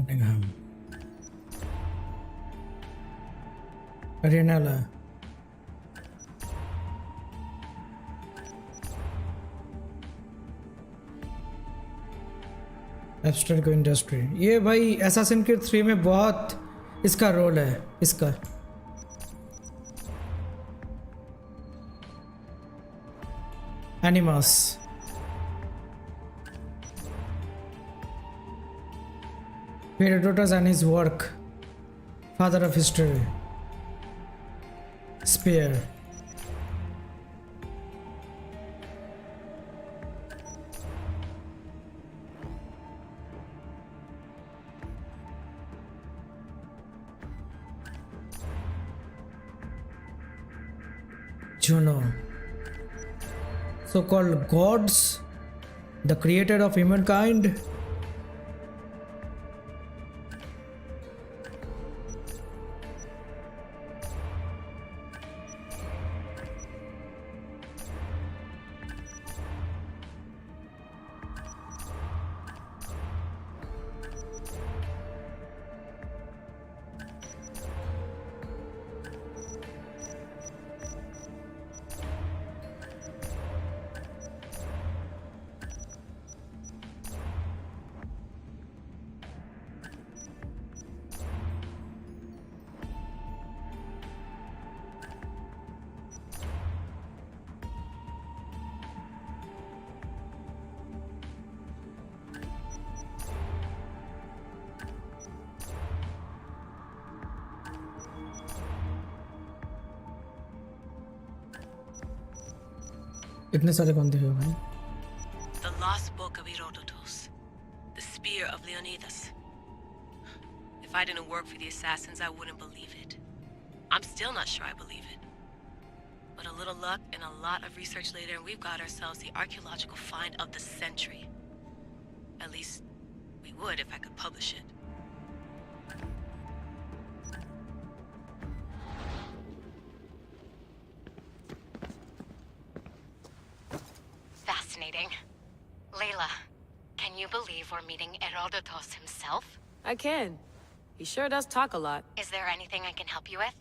Nottingham. Arenala. Abstract industry, ये भाई एसासिन क्रीड 3 में बहुत इसका रोल है इसका। एनिमस, Herodotus and his work, father of history, Spear. Juno, so-called gods, the creator of humankind. इतने सारे बंदे हो भाई। The lost book of Herodotus, the spear of Leonidas. If I didn't work for the assassins, I wouldn't believe it. I'm still not sure I believe it. But a little luck and a lot of research later, and we've got ourselves the archaeological find of the century. At least, we would if I could publish it. Fascinating. Layla, can you believe we're meeting Herodotus himself? I can. He sure does talk a lot. Is there anything I can help you with?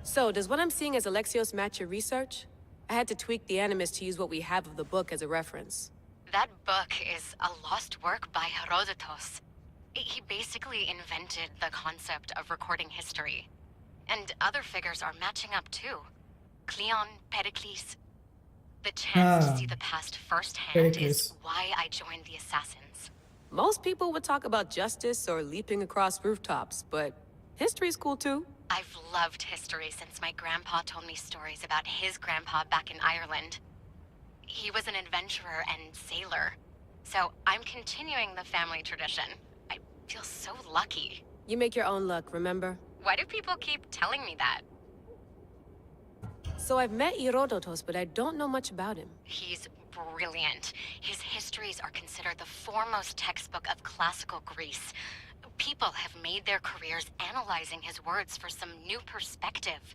So, does what I'm seeing as Alexios match your research? I had to tweak the animus to use what we have of the book as a reference. That book is a lost work by Herodotus. He basically invented the concept of recording history. And other figures are matching up too. Cleon, Pericles. The chance to see the past firsthand is why I joined the Assassins. Most people would talk about justice or leaping across rooftops, but history's cool too. I've loved history since my grandpa told me stories about his grandpa back in Ireland. He was an adventurer and sailor. So I'm continuing the family tradition. I feel so lucky. You make your own luck, remember? Why do people keep telling me that? So I've met Herodotus, but I don't know much about him. He's brilliant. His histories are considered the foremost textbook of classical Greece. People have made their careers analyzing his words for some new perspective.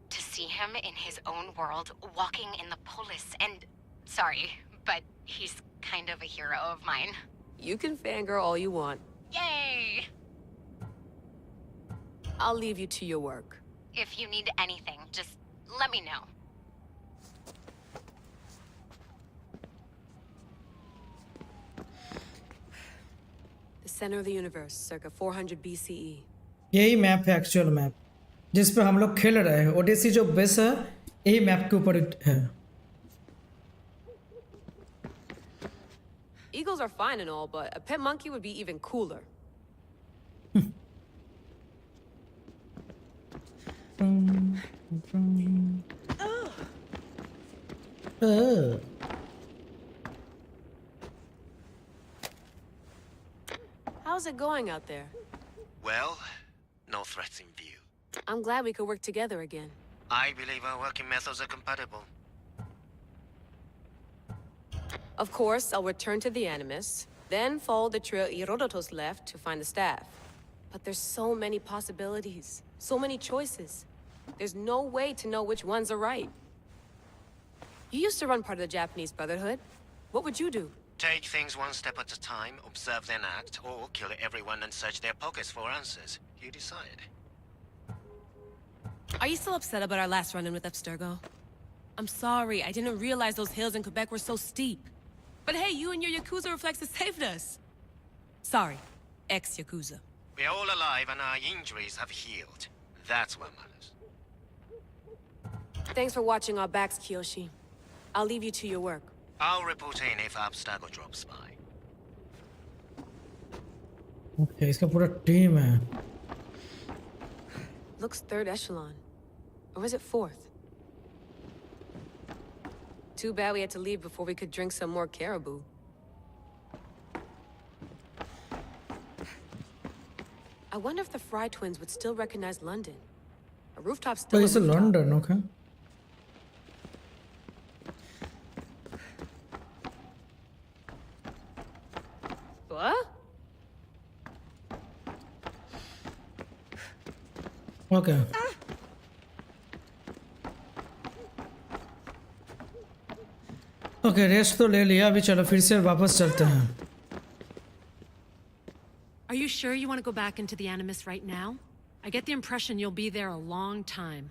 To see him in his own world, walking in the polis, and... Sorry, but he's kind of a hero of mine. You can fangirl all you want. Yay! I'll leave you to your work. If you need anything, just let me know. The center of the universe, circa 400 BCE. यही map है, actual map जिस पे हम लोग खेल रहे हैं। ओडिसी जो बेस है यही मैप के ऊपर है। Eagles are fine and all, but a pet monkey would be even cooler. How's it going out there? Well, no threats in view. I'm glad we could work together again. I believe our working methods are compatible. Of course, I'll return to the Animus, then follow the trail Herodotus left to find the staff. But there's so many possibilities, so many choices. There's no way to know which ones are right. You used to run part of the Japanese Brotherhood. What would you do? Take things one step at a time, observe then act, or kill everyone and search their pockets for answers. You decide. Are you still upset about our last run-in with Abstergo? I'm sorry, I didn't realize those hills in Quebec were so steep. But hey, you and your Yakuza reflexes saved us. Sorry, ex-Yakuza. We're all alive and our injuries have healed. That's what matters. Thanks for watching our backs, Kiyoshi. I'll leave you to your work. I'll report in if Abstergo drops by. Okay, इसका पूरा team है. Looks third echelon. Or is it fourth? Too bad we had to leave before we could drink some more caribou. I wonder if the Fry twins would still recognize London. A rooftop's still But it's a rooftop. London, okay. What? Okay. Okay, rest तो ले लिया. अभी चलो फिर से वापस चलते हैं. Are you sure you want to go back into the Animus right now? I get the impression you'll be there a long time.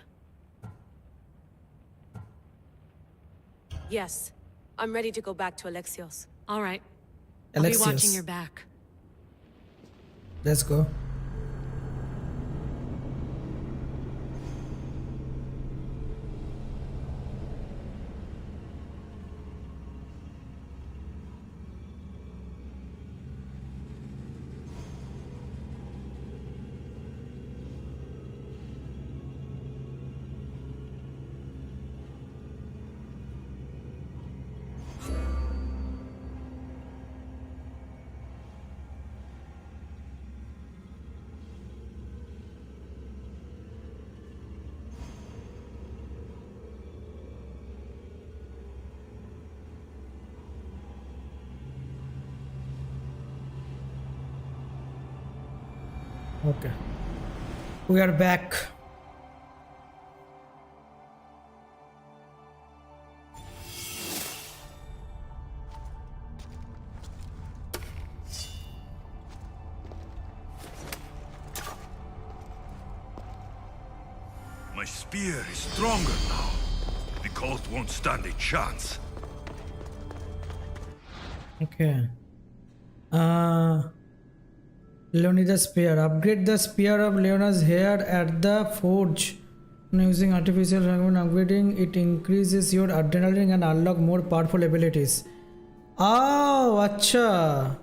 Yes. I'm ready to go back to Alexios. All right. I'll be watching Alexios. your back. Let's go. Okay. We are back. My spear is stronger now. The cult won't stand a chance. Okay. Leonidas spear. Upgrade the spear of Leona's hair at the forge. Using artificial fragment upgrading, it increases your adrenaline and unlock more powerful abilities. Oh, acha.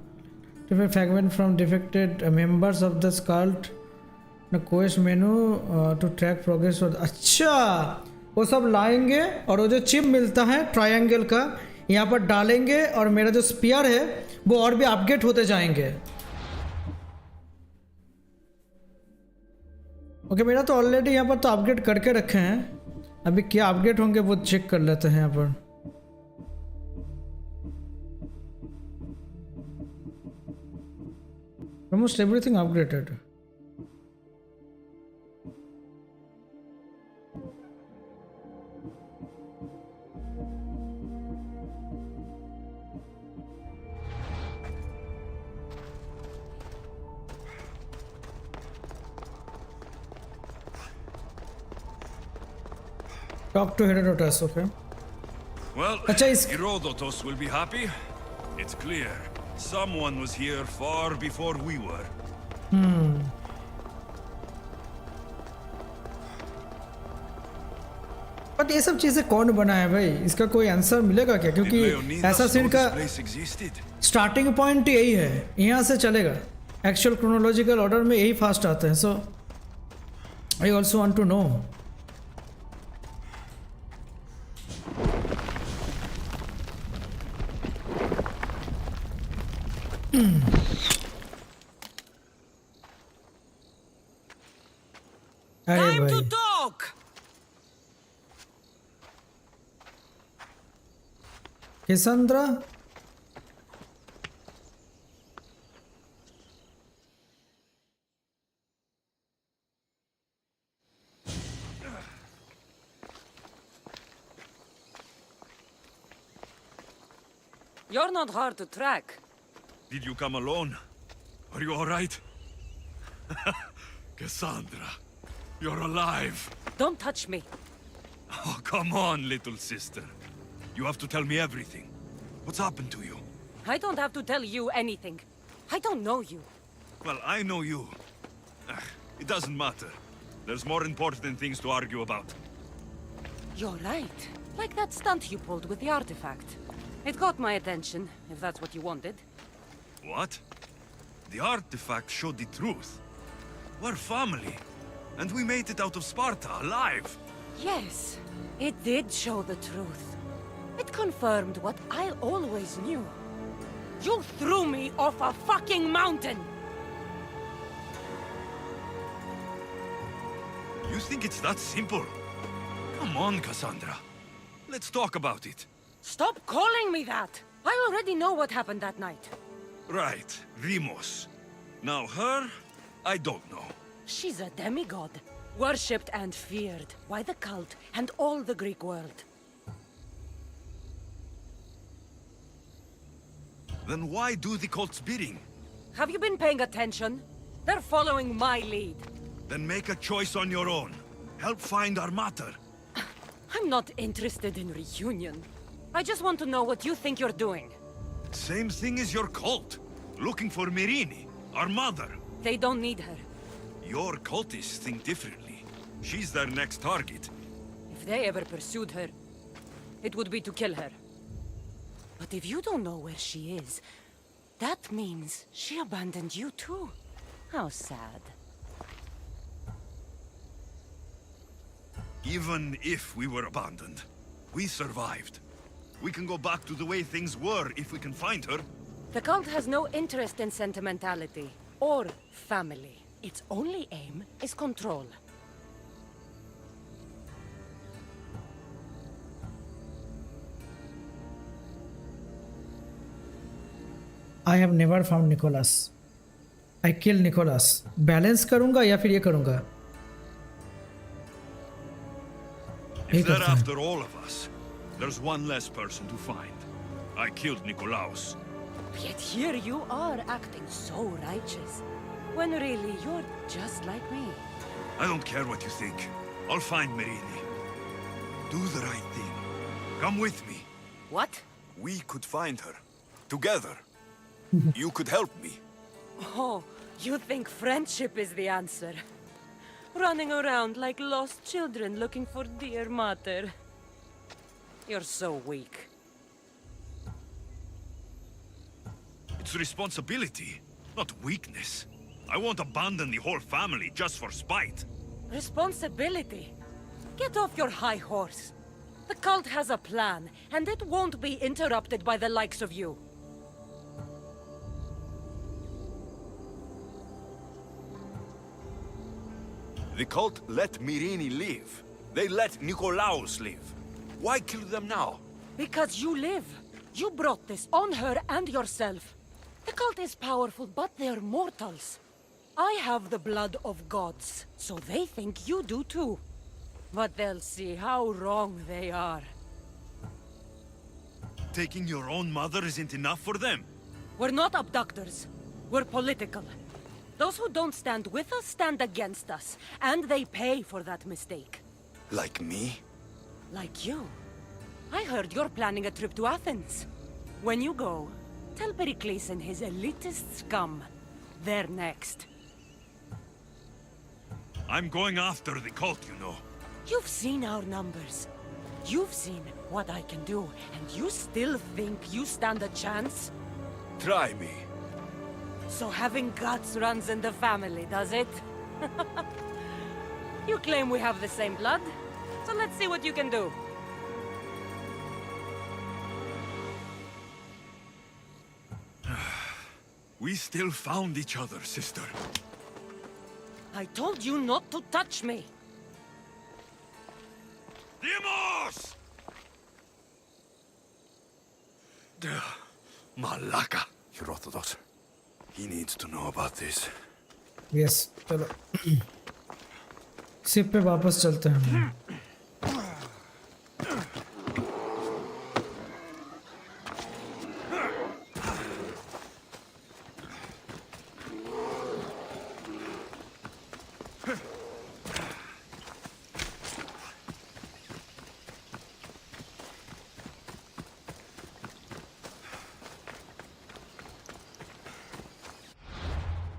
Different fragment from defected members of the cult. The quest menu to track progress. अच्छा, वो सब लाएंगे और वो जो chip मिलता है triangle का यहाँ पर डालेंगे और मेरा जो स्पीयर है वो और भी अपग्रेड होते जाएंगे. ओके, मेरा तो ऑलरेडी यहाँ पर तो अपग्रेड करके रखे हैं. अभी क्या अपग्रेड होंगे वो चेक कर लेते हैं यहाँ पर. Almost everything upgraded. Talk to Herodotus, okay. Well, अच्छा इस Herodotus will be happy. It's clear. Someone was here far before we were. But ये सब चीजें कौन बनाया भाई? इसका कोई आंसर मिलेगा क्या? क्योंकि ऐसा सीन का स्टार्टिंग पॉइंट यही है, यहाँ से चलेगा. एक्चुअल क्रोनोलॉजिकल ऑर्डर में यही फास्ट आते हैं. So I also want to know. Time to talk! Cassandra? You're not hard to track. Did you come alone? Are you all right? Cassandra, you're alive. Don't touch me. Oh, come on, little sister. You have to tell me everything. What's happened to you? I don't have to tell you anything. I don't know you. Well, I know you. It doesn't matter. There's more important things to argue about. You're right. Like that stunt you pulled with the artifact. It got my attention, if that's what you wanted. What? The artifact showed the truth. We're family. And we made it out of Sparta alive. Yes, it did show the truth. It confirmed what I always knew. You threw me off a fucking mountain! You think it's that simple? Come on, Cassandra. Let's talk about it. Stop calling me that! I already know what happened that night. Right, Demos. Now her, I don't know. She's a demigod. Worshipped and feared by the cult and all the Greek world. Then why do the cult's bidding? Have you been paying attention? They're following my lead. Then make a choice on your own. Help find our matter. I'm not interested in reunion. I just want to know what you think you're doing. Same thing as your cult. Looking for Myrrine, our mother. They don't need her. Your cultists think differently. She's their next target. If they ever pursued her, it would be to kill her. But if you don't know where she is, that means she abandoned you too. How sad. Even if we were abandoned, we survived. We can go back to the way things were if we can find her. The cult has no interest in sentimentality or family. Its only aim is control. I have never found Nicholas. I kill Nicholas. Balance करूँगा या फिर ये करूँगा? If they're after all of us, there's one less person to find. I killed Nikolaos. Yet here you are acting so righteous, when really you're just like me. I don't care what you think. I'll find Myrrine. Do the right thing. Come with me. What? We could find her. Together. You could help me. Oh, you think friendship is the answer? Running around like lost children looking for dear mother. You're so weak. It's responsibility, not weakness. I won't abandon the whole family just for spite. Responsibility? Get off your high horse. The cult has a plan, and it won't be interrupted by the likes of you. The cult let Myrrine live. They let Nikolaos live. Why kill them now? Because you live. You brought this on her and yourself. The cult is powerful, but they're mortals. I have the blood of gods, so they think you do too. But they'll see how wrong they are. Taking your own mother isn't enough for them. We're not abductors. We're political. Those who don't stand with us stand against us, and they pay for that mistake. Like me? Like you. I heard you're planning a trip to Athens. When you go, tell Pericles and his elitist scum. They're next. I'm going after the cult, you know. You've seen our numbers. You've seen what I can do, and you still think you stand a chance? Try me. So having guts runs in the family, does it? You claim we have the same blood, so let's see what you can do. We still found each other, sister. I told you not to touch me. Demos! Malaka. You're Orthodox. He needs to know about this. Yes, चलो ship पे वापस चलते हैं.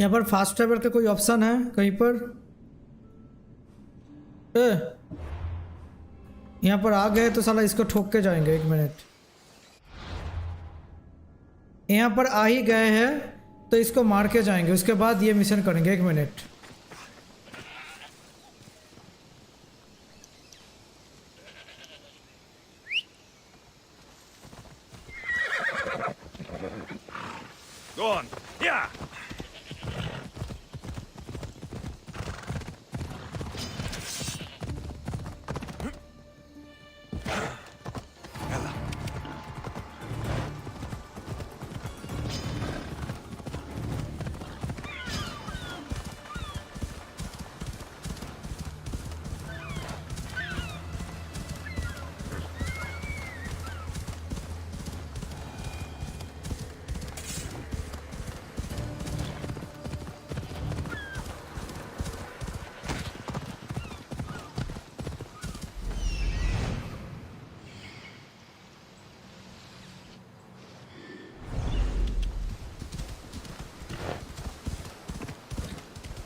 यहाँ पर fast travel का कोई option है कहीं पर? यहाँ पर आ गए तो साला इसको ठोक के जाएंगे। 1 मिनट, यहाँ पर आ ही गए हैं तो इसको मार के जाएंगे, उसके बाद ये मिशन करेंगे। 1 minute, Go on. Yeah.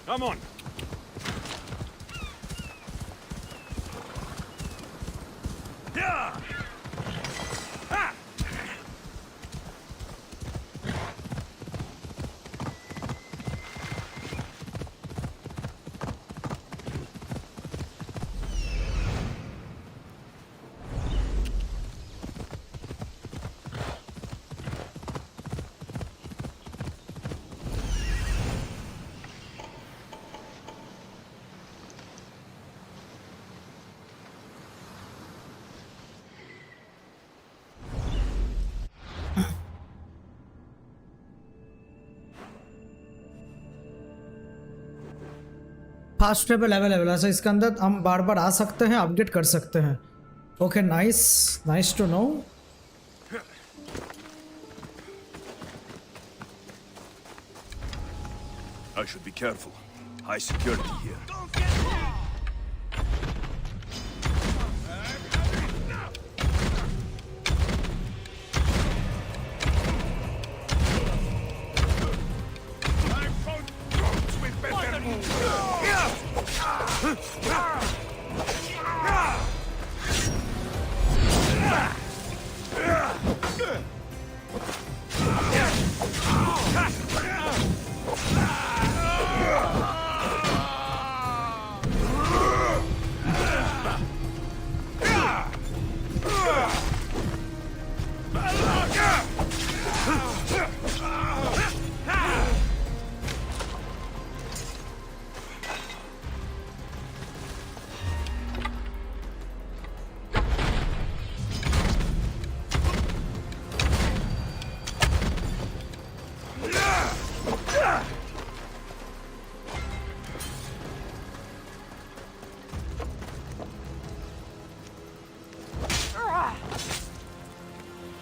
Come on. Yeah. Ah. Fast travel available है, ऐसा इसके अंदर हम बार बार आ सकते हैं, अपडेट कर सकते हैं। Okay, nice, nice to know. I should be careful. High security here.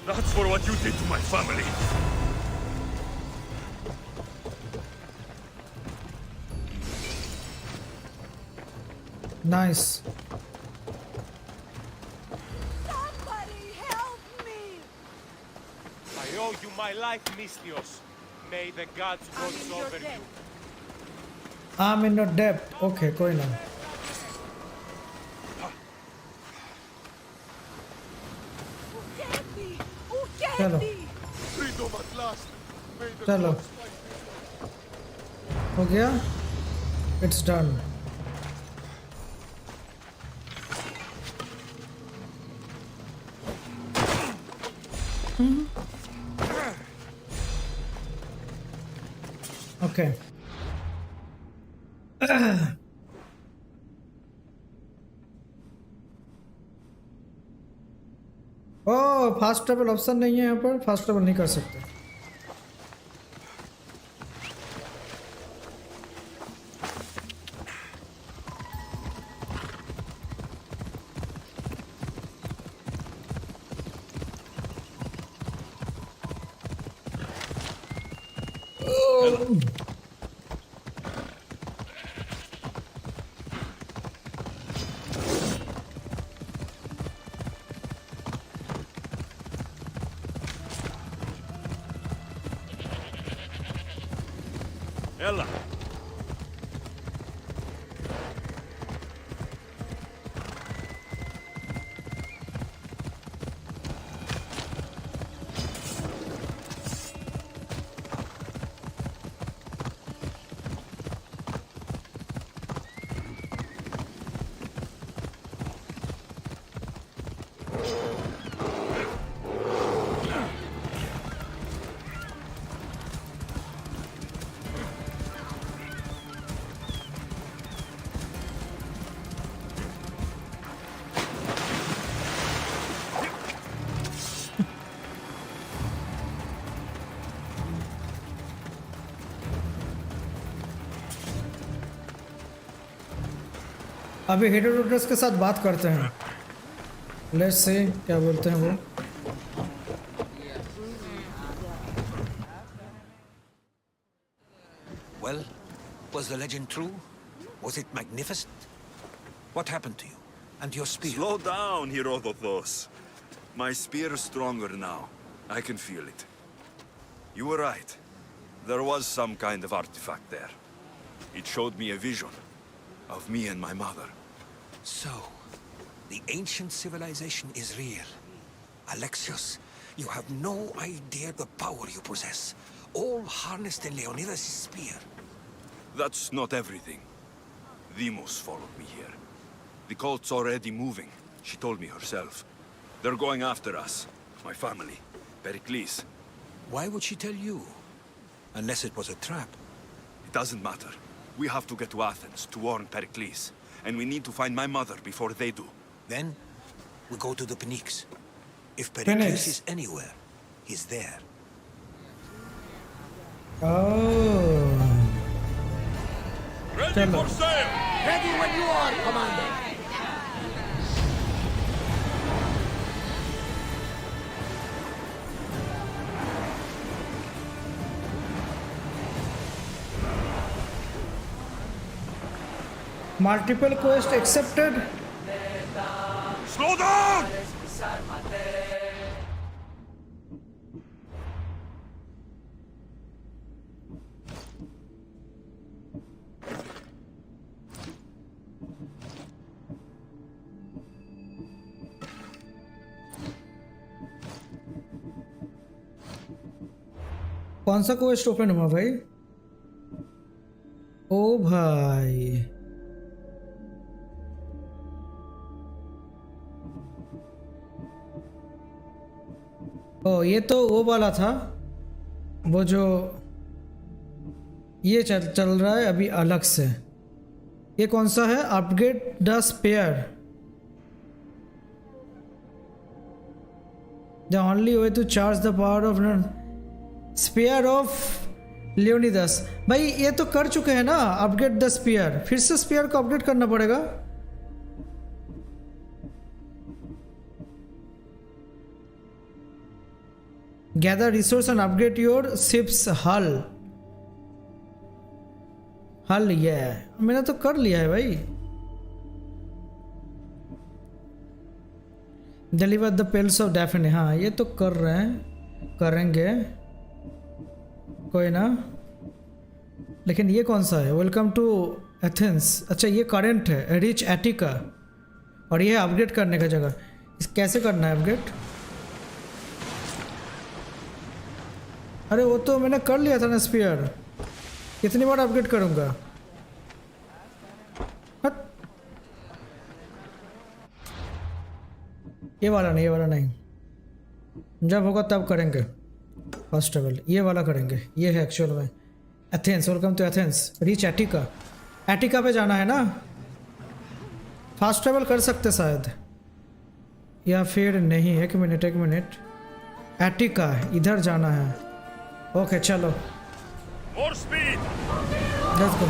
That's for what you did to my family. Nice. Somebody help me! I owe you my life, Mistios. May the gods watch over you. I'm in your debt. Okay, कोई ना। चलो चलो, हो गया, it's done. Okay, oh, fast travel option नहीं है यहाँ पर, फास्ट ट्रैवल नहीं कर सकते। Ella. अभी हेरोडोटस के साथ बात करते हैं। लेट्स से क्या बोलते हैं वो। Well, was the legend true? Was it magnificent? What happened to you? And your spear? Slow down, Herodotus. My spear is stronger now. I can feel it. You were right. There was some kind of artifact there. It showed me a vision of me and my mother. So, the ancient civilization is real. Alexios, you have no idea the power you possess. All harnessed in Leonidas' spear. That's not everything. Demos followed me here. The cult's already moving. She told me herself. They're going after us. My family. Pericles. Why would she tell you? Unless it was a trap. It doesn't matter. We have to get to Athens to warn Pericles. And we need to find my mother before they do. Then, we go to the Pnyx. If Pericles is anywhere, he's there. Oh. Ready for sail! Ready when you are, Commander! Multiple quest accepted. Slow down! कौन सा quest open हुआ भाई? ओ भाई ओ ये तो वो वाला था, वो जो ये चल रहा है अभी अलग से। ये कौन सा है? Upgrade the spear. The only way to charge the power of spear of Leonidas. भाई ये तो कर चुके हैं ना अपग्रेड द स्पेयर, फिर से स्पेयर को अपग्रेड करना पड़ेगा। Gather resource and upgrade your ships hull. Hull ये मैंने तो कर लिया है भाई। Deliver the pelts of Daphne, हाँ ये तो कर रहे हैं, करेंगे कोई ना। लेकिन ये कौन सा है? Welcome to Athens. अच्छा ये करेंट है, रिच एटिका, और ये अपग्रेड करने का जगह। इस कैसे करना है अपग्रेड? अरे वो तो मैंने कर लिया था ना स्पीयर, कितनी बार अपग्रेड करूंगा? हट। ये वाला नहीं, ये वाला नहीं, जब होगा तब करेंगे। फर्स्ट ट्रेवल ये वाला करेंगे, ये है एक्चुअल में Athens. Welcome to Athens, reach Attica. Attica पे जाना है ना, फास्ट ट्रेवल कर सकते शायद, या फिर नहीं। एक मिनट एक मिनट, एटिका इधर जाना है। ओके चलो, More speed! Let's go.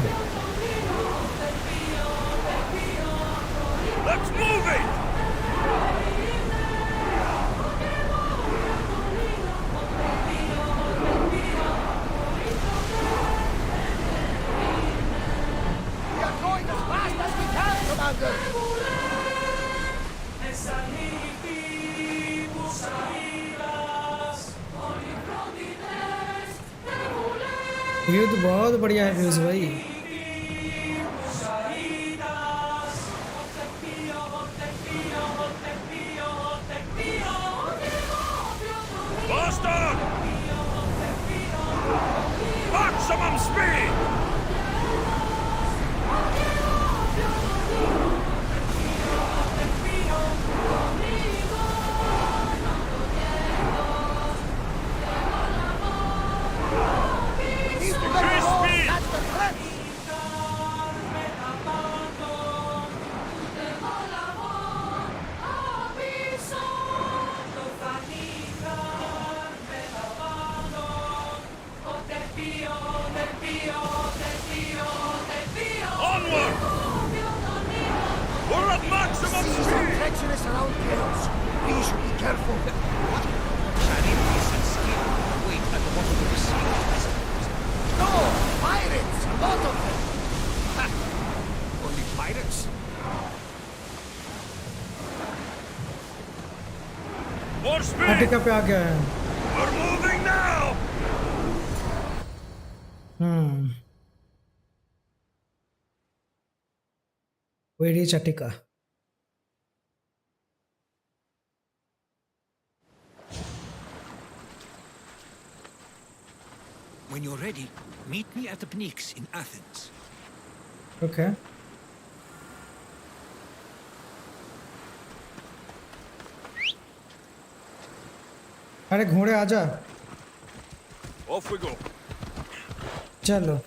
Let's move it! We are going as fast as we can, Commander! View तो बहुत बढ़िया है व्यूज भाई। Boston! Maximum speed! Onward! We're at maximum Seas are speed! treacherous around chaos. We should be careful. Challenges and skill wait at the bottom of the sea. No! Pirates! A lot of them! Ha! Only pirates? More speed! Ertiga पे आ गया है। We're moving now! We reach Attica. When you're ready, meet me at the Pnyx in Athens. Okay. अरे घोड़े आजा। Off we go. चलो।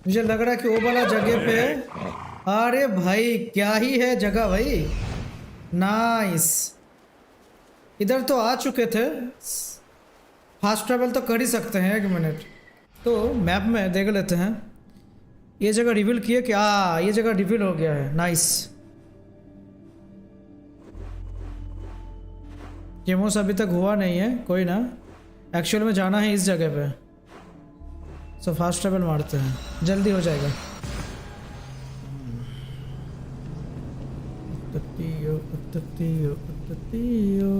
मुझे लग रहा है कि वो वाला जगह पे, अरे भाई क्या ही है जगह भाई, नाइस। इधर तो आ चुके थे, फास्ट ट्रैवल तो कर ही सकते हैं। 1 मिनट तो मैप में देख लेते हैं। ये जगह रिवील किए क्या? ये जगह रिवील हो गया है, नाइस। केमोस अभी तक हुआ नहीं है, कोई ना। एक्चुअल में जाना है इस जगह पे, सो फास्ट ट्रैवल मारते हैं, जल्दी हो जाएगा। उत्ततियो, उत्ततियो, उत्ततियो।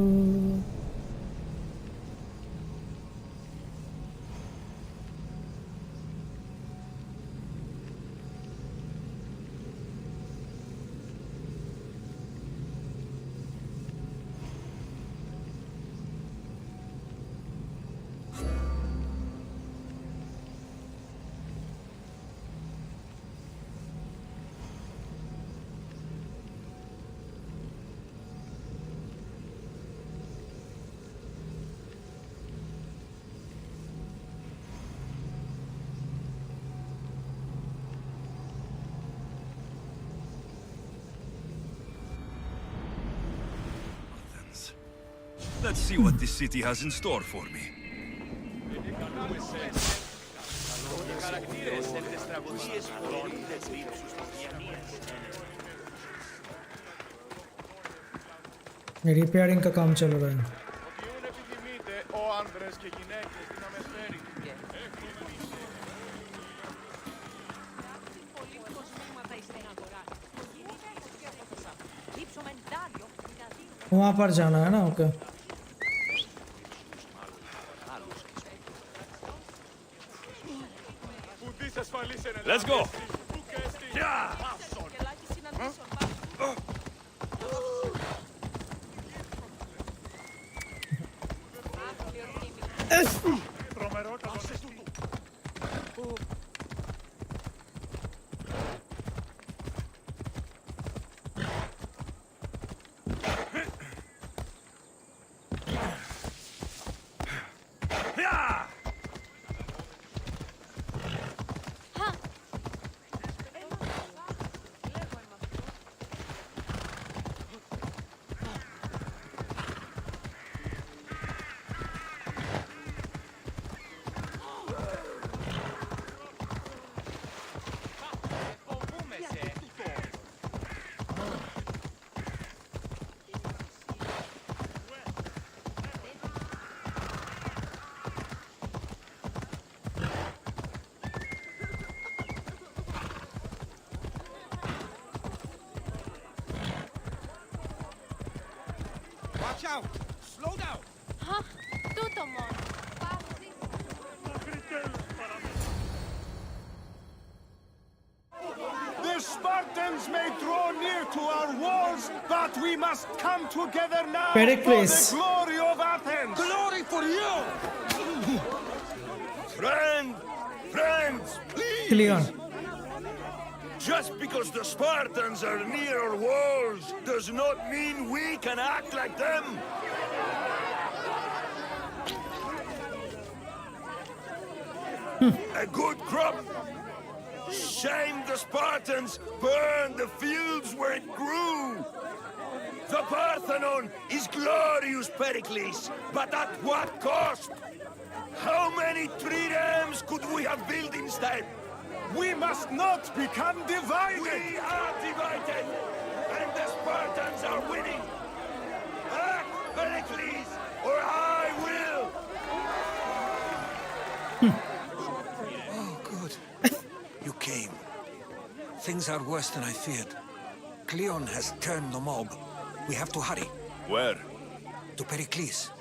Let's see what this city has in store for me. Repairing का काम चल रहा है। वहाँ पर जाना है ना? Okay. Let's go! Watch out! Slow down! Huh? Tutto mon. The Spartans may draw near to our walls, but we must come together now Pericles. for the glory of Athens. Glory for you! Friends, please! Cleon. Just because the Spartans are near our walls does not mean we can act like them! A good crop! Shame the Spartans burned the fields where it grew! The Parthenon is glorious, Pericles, but at what cost? How many triremes could we have built instead? We must not become divided! We are divided, and the Spartans are winning! Act, Pericles, or I will! Oh, good. You came. Things are worse than I feared. Cleon has turned the mob. We have to hurry. Where? To Pericles.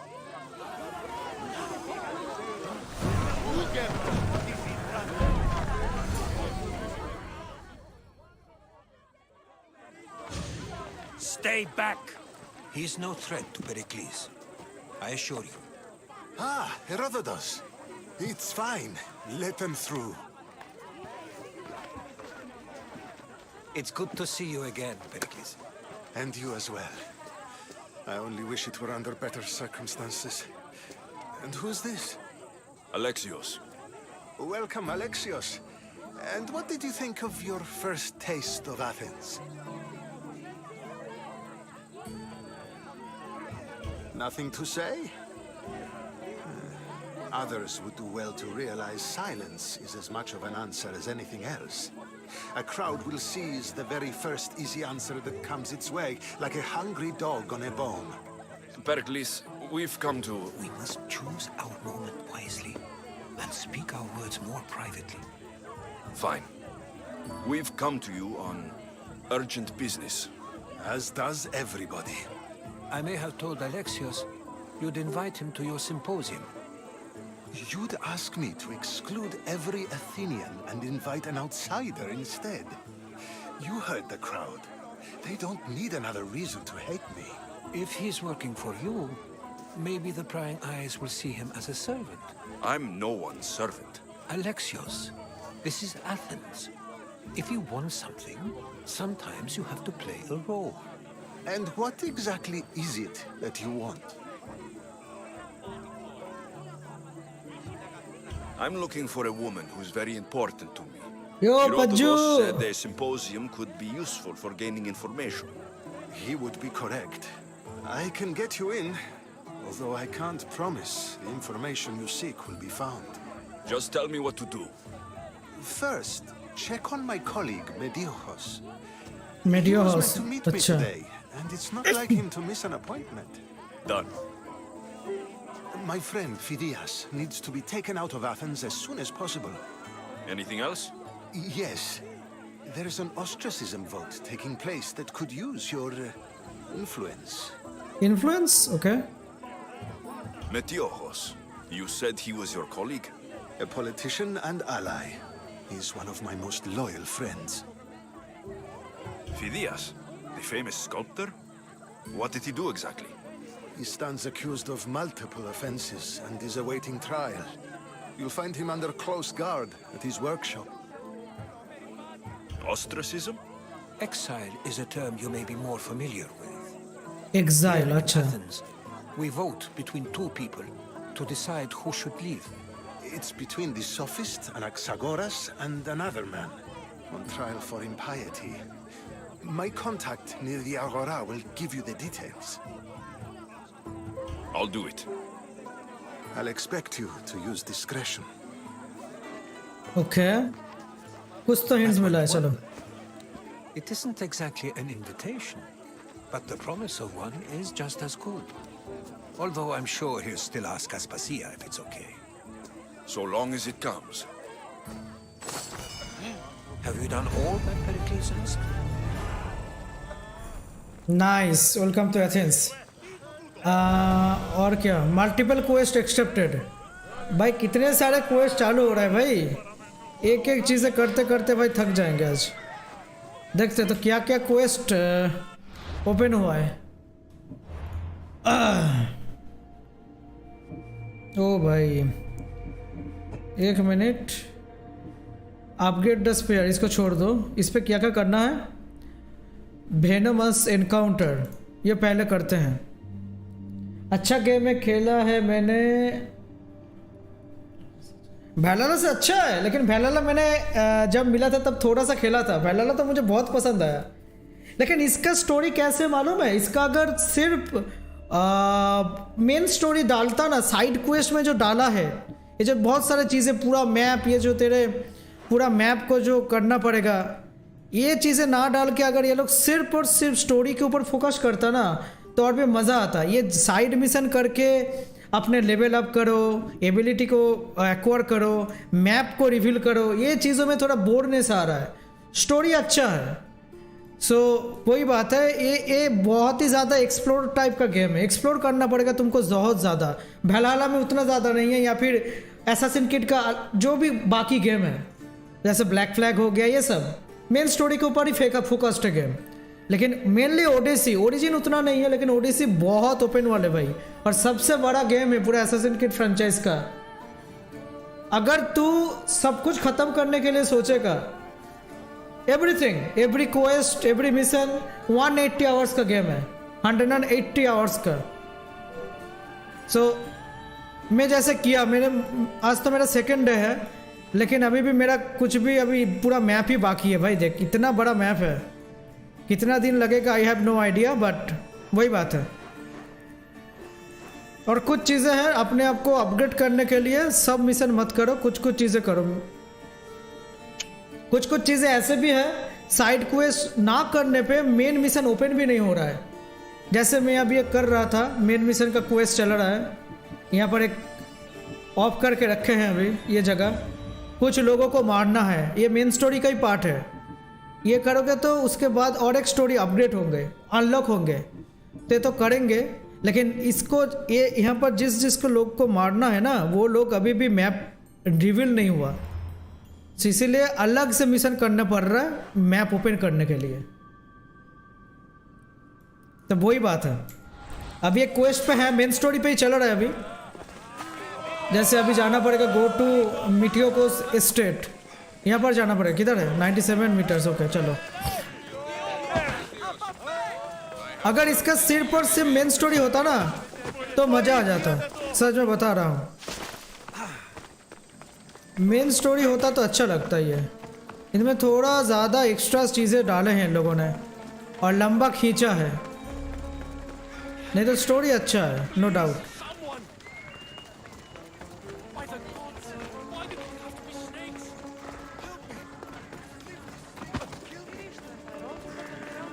Stay back! He's no threat to Pericles. I assure you. Ah, Herodotus. It's fine. Let them through. It's good to see you again, Pericles. And you as well. I only wish it were under better circumstances. And who's this? Alexios. Welcome, Alexios. And what did you think of your first taste of Athens? Nothing to say? Others would do well to realize silence is as much of an answer as anything else. A crowd will seize the very first easy answer that comes its way, like a hungry dog on a bone. Pericles, we've come to... We must choose our moment wisely and speak our words more privately. Fine. We've come to you on urgent business. As does everybody. I may have told Alexios you'd invite him to your symposium. You'd ask me to exclude every Athenian and invite an outsider instead. You heard the crowd. They don't need another reason to hate me. If he's working for you, maybe the prying eyes will see him as a servant. I'm no one's servant. Alexios, this is Athens. If you want something, sometimes you have to play a role. And what exactly is it that you want? I'm looking for a woman who's very important to me. Yo, Herodotus Paju! said a symposium could be useful for gaining information. He would be correct. I can get you in, although I can't promise the information you seek will be found. Just tell me what to do. First, check on my colleague, Mediochos. Mediochos. He was meant to meet me Acha. today, and it's not like him to miss an appointment. Done. My friend, Phidias, needs to be taken out of Athens as soon as possible. Anything else? Yes. There's an ostracism vote taking place that could use your influence. Influence? Okay. Metiochos. You said he was your colleague? A politician and ally. He's one of my most loyal friends. Phidias, the famous sculptor? What did he do exactly? He stands accused of multiple offenses and is awaiting trial. You'll find him under close guard at his workshop. Ostracism? Exile is a term you may be more familiar with. Exile, Here in acha. Athens, we vote between two people to decide who should leave. It's between the sophist Anaxagoras and another man, on trial for impiety. My contact near the Agora will give you the details. I'll do it. I'll expect you to use discretion. Okay. कुछ तो hints मिला है चलो. It isn't exactly an invitation, but the promise of one is just as good. Although I'm sure he'll still ask Aspasia if it's okay. So long as it comes. Have you done all that Pericles asked? Nice. Welcome to Athens. और क्या, multiple quest accepted. भाई कितने सारे quest चालू हो रहा है भाई, एक एक चीज़ें करते करते भाई थक जाएंगे आज। देखते तो क्या क्या क्वेस्ट ओपन हुआ है। ओ भाई एक मिनट, अपग्रेड द स्पेयर, इसको छोड़ दो। इस पे क्या क्या करना है? वेनमस एनकाउंटर, ये पहले करते हैं। अच्छा गेम है, खेला है मैंने। वैलाला से अच्छा है, लेकिन वैलाला मैंने जब मिला था तब थोड़ा सा खेला था। वैलाला तो मुझे बहुत पसंद आया, लेकिन इसका स्टोरी कैसे मालूम है? इसका अगर सिर्फ मेन स्टोरी डालता ना, साइड क्वेस्ट में जो डाला है, ये जो बहुत सारी चीज़ें, पूरा मैप, ये जो तेरे पूरा मैप को जो करना पड़ेगा, ये चीज़ें ना डाल के अगर ये लोग सिर्फ और सिर्फ स्टोरी के ऊपर फोकस करता ना, तो और भी मज़ा आता। ये साइड मिशन करके अपने लेवल अप करो, एबिलिटी को एक्वायर करो, मैप को रिवील करो, ये चीज़ों में थोड़ा बोरनेस आ रहा है। स्टोरी अच्छा है, सो वही बात है। ये बहुत ही ज़्यादा एक्सप्लोर टाइप का गेम है, एक्सप्लोर करना पड़ेगा तुमको बहुत ज़्यादा। वैलाला में उतना ज़्यादा नहीं है, या फिर एसासिन किड का जो भी बाकी गेम है, जैसे ब्लैक फ्लैग हो गया, ये सब मेन स्टोरी के ऊपर ही फोकस्ड है गेम। लेकिन मेनली ओडिसी, ओरिजिन उतना नहीं है, लेकिन ओडिसी बहुत ओपन वाले भाई, और सबसे बड़ा गेम है पूरा एसासिन किड फ्रेंचाइज का। अगर तू सब कुछ खत्म करने के लिए सोचेगा, everything, every quest, every mission, 180 hours का गेम है, 180 आवर्स का। सो मैं जैसे किया, मैंने आज तो मेरा सेकंड डे है, लेकिन अभी भी मेरा कुछ भी, अभी पूरा मैप ही बाकी है भाई। देख इतना बड़ा मैप है, कितना दिन लगेगा I have no idea, but वही बात है। और कुछ चीज़ें हैं अपने आप को अपग्रेड करने के लिए, सब मिशन मत करो, कुछ कुछ चीज़ें करो। कुछ कुछ चीज़ें ऐसे भी है, साइड क्वेस्ट ना करने पे मेन मिशन ओपन भी नहीं हो रहा है। जैसे मैं अभी एक कर रहा था, मेन मिशन का क्वेस्ट चल रहा है, यहाँ पर एक ऑफ करके रखे हैं अभी ये जगह, कुछ लोगों को मारना है, ये मेन स्टोरी का ही पार्ट है। ये करोगे तो उसके बाद और एक स्टोरी अपडेट होंगे, अनलॉक होंगे, तो करेंगे। लेकिन इसको ये यहाँ पर जिसको लोग को मारना है ना, वो लोग अभी भी मैप रिवील नहीं हुआ, इसीलिए अलग से मिशन करना पड़ रहा है मैप ओपन करने के लिए। तो वही बात है, अभी एक क्वेस्ट पे है, मेन स्टोरी पे ही चल रहा है अभी। जैसे अभी जाना पड़ेगा, गो टू मिटियोकोस स्टेट, यहाँ पर जाना पड़ेगा। किधर है? 97 मीटर्स। ओके चलो। अगर इसका सिर्फ और सिर्फ मेन स्टोरी होता ना, तो मज़ा आ जाता, सच में बता रहा हूँ। मेन स्टोरी होता तो अच्छा लगता ही है। इनमें थोड़ा ज़्यादा एक्स्ट्रा चीज़ें डाले हैं इन लोगों ने, और लंबा खींचा है, नहीं तो स्टोरी अच्छा है, नो डाउट।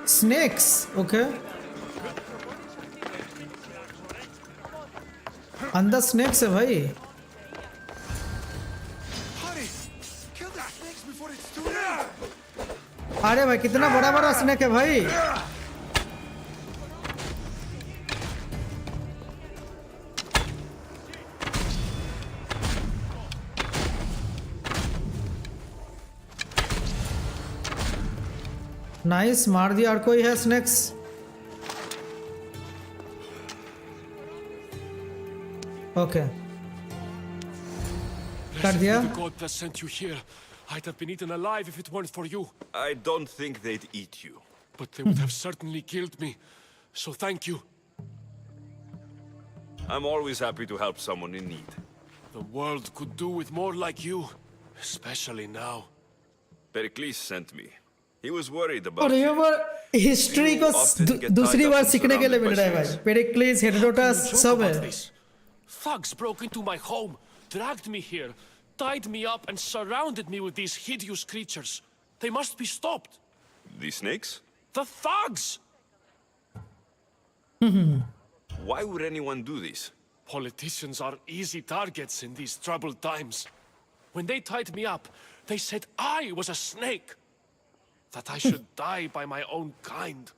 Snakes, okay. अंदर स्नेक्स है भाई। अरे भाई कितना बड़ा बड़ा स्नेक है भाई। नाइस, मार दिया। और कोई है स्नेक्स? ओके, कर दिया। The god that sent you here. I'd have been eaten alive if it weren't for you. I don't think they'd eat you. But they would have certainly killed me. So thank you. I'm always happy to help someone in need. The world could do with more like you. Especially now. Pericles sent me. He was worried about और यहाँ पर history को दूसरी बार सीखने के लिए मिल रहा है भाई। पेरिक्लिस, हेरोडोटस सब है। Thugs broke into my home, dragged me here, tied me up and surrounded me with these hideous creatures. They must be stopped. The snakes? The thugs! Why would anyone do this? Politicians are easy targets in these troubled times. When they tied me up, they said I was a snake. That I should die by my own kind.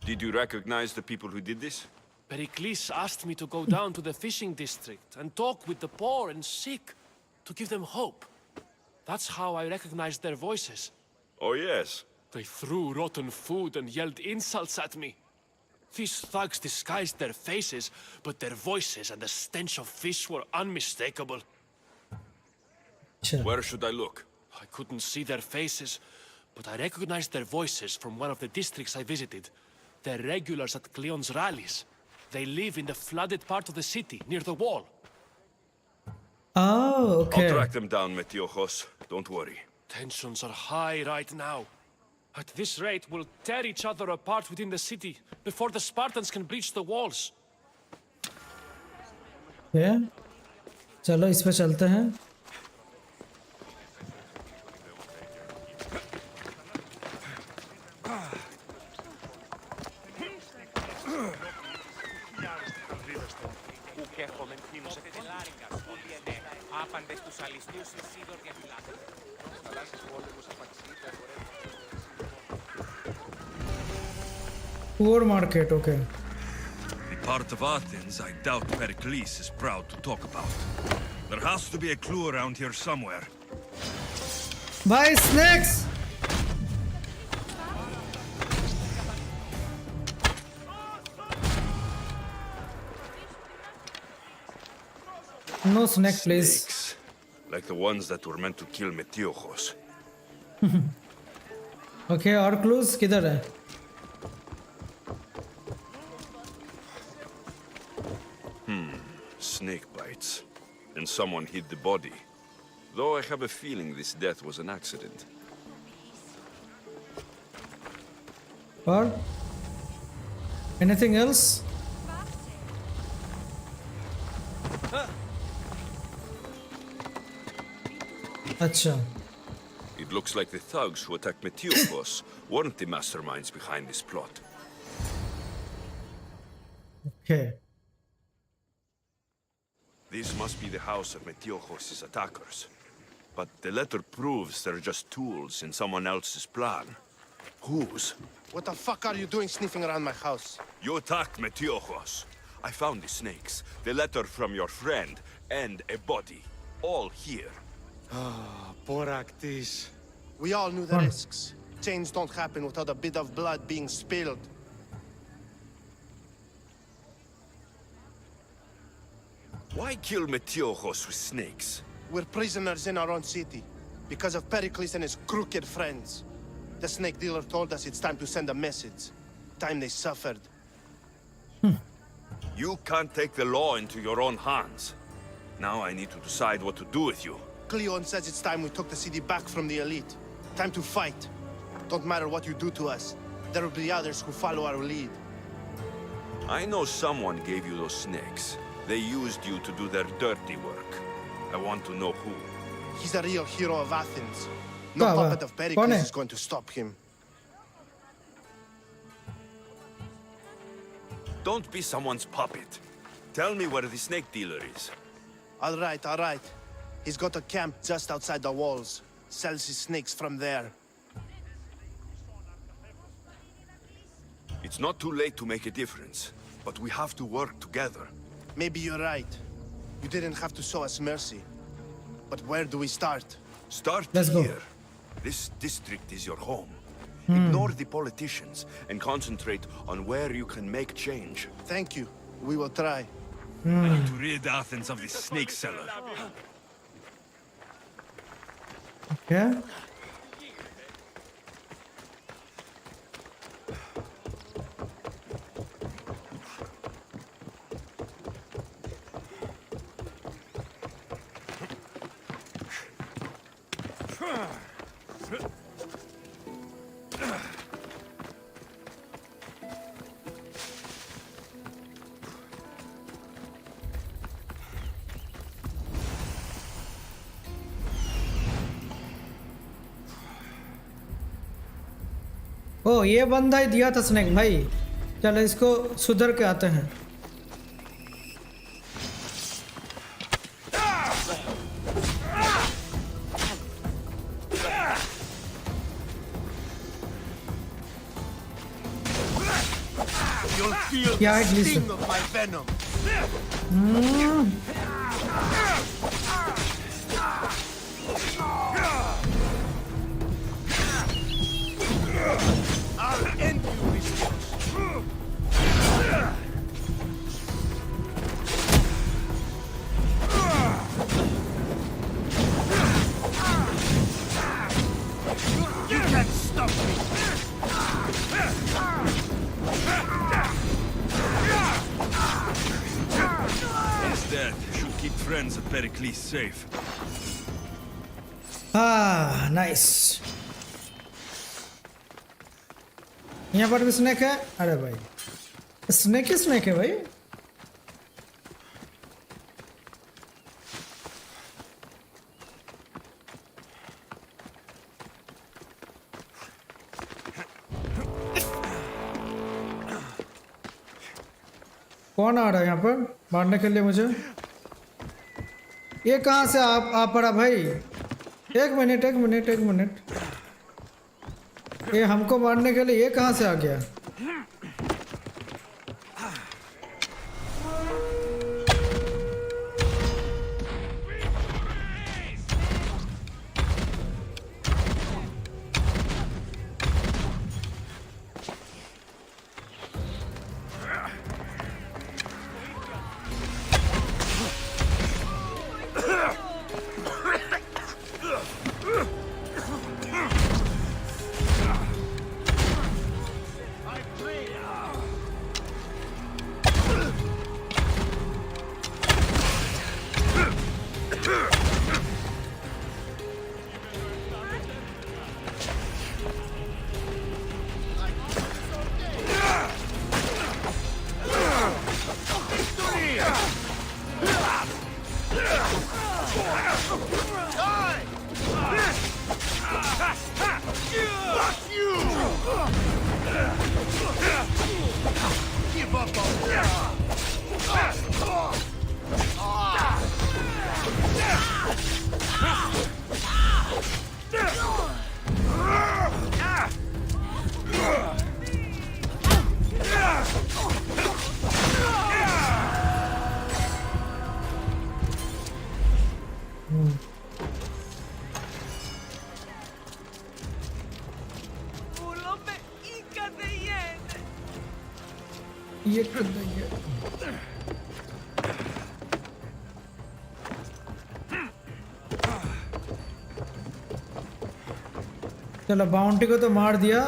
Did you recognize the people who did this? Pericles asked me to go down to the fishing district and talk with the poor and sick, to give them hope. That's how I recognized their voices. Oh, yes. They threw rotten food and yelled insults at me. These thugs disguised their faces, but their voices and the stench of fish were unmistakable. Where should I look? I couldn't see their faces, but I recognized their voices from one of the districts I visited. They're regulars at Cleon's rallies. They live in the flooded part of the city, near the wall. Oh, okay. I'll track them down, Metiojos. Don't worry. Tensions are high right now. At this rate, we'll tear each other apart within the city before the Spartans can breach the walls. Yeah. चलो इस पे चलते हैं. Poor market, okay. The part of Athens I doubt Pericles is proud to talk about. There has to be a clue around here somewhere. Bye, snakes! No snake, please. Snakes. Like the ones that were meant to kill Metiojos. Okay, और clues किधर है? Snake bites. And someone hid the body. Though I have a feeling this death was an accident. Or anything else? Acha. It looks like the thugs who attacked Metiojos weren't the masterminds behind this plot. Okay. This must be the house of Metiojos' attackers. But the letter proves they're just tools in someone else's plan. Whose? What the fuck are you doing sniffing around my house? You attacked Metiojos. I found the snakes, the letter from your friend, and a body. All here. Ah, Boraktis. We all knew the risks. Change don't happen without a bit of blood being spilled. Why kill Metiojos with snakes? We're prisoners in our own city, because of Pericles and his crooked friends. The snake dealer told us it's time to send a message. Time they suffered. You can't take the law into your own hands. Now I need to decide what to do with you. Cleon says it's time we took the city back from the elite. Time to fight. Don't matter what you do to us. There will be others who follow our lead. I know someone gave you those snakes. They used you to do their dirty work. I want to know who. He's a real hero of Athens. No puppet of Pericles is going to stop him. Don't be someone's puppet. Tell me where the snake dealer is. All right, all right. He's got a camp just outside the walls. Sells his snakes from there. It's not too late to make a difference, but we have to work together. Maybe you're right. You didn't have to show us mercy. But where do we start? Start Let's here. go. This district is your home. Ignore the politicians and concentrate on where you can make change. Thank you. We will try. I need to rid Athens of this snake seller. Okay. ओ ये बंदा ही दिया था snake भाई. चलो इसको सुधर के आते हैं. क्या है ग्लिस? Sting of my venom. I'll end you, Misthios. You can't stop me. He's dead. Should keep friends of Pericles safe. हाँ नाइस। यहाँ पर भी स्नेक है। अरे भाई स्नेक ही स्नेक है भाई। कौन आ रहा है यहाँ पर मारने के लिए मुझे? ये कहाँ से आप पड़ा भाई? एक मिनट एक मिनट एक मिनट, ये हमको मारने के लिए ये कहाँ से आ गया? ये कर देंगे। चलो बाउंटी को तो मार दिया।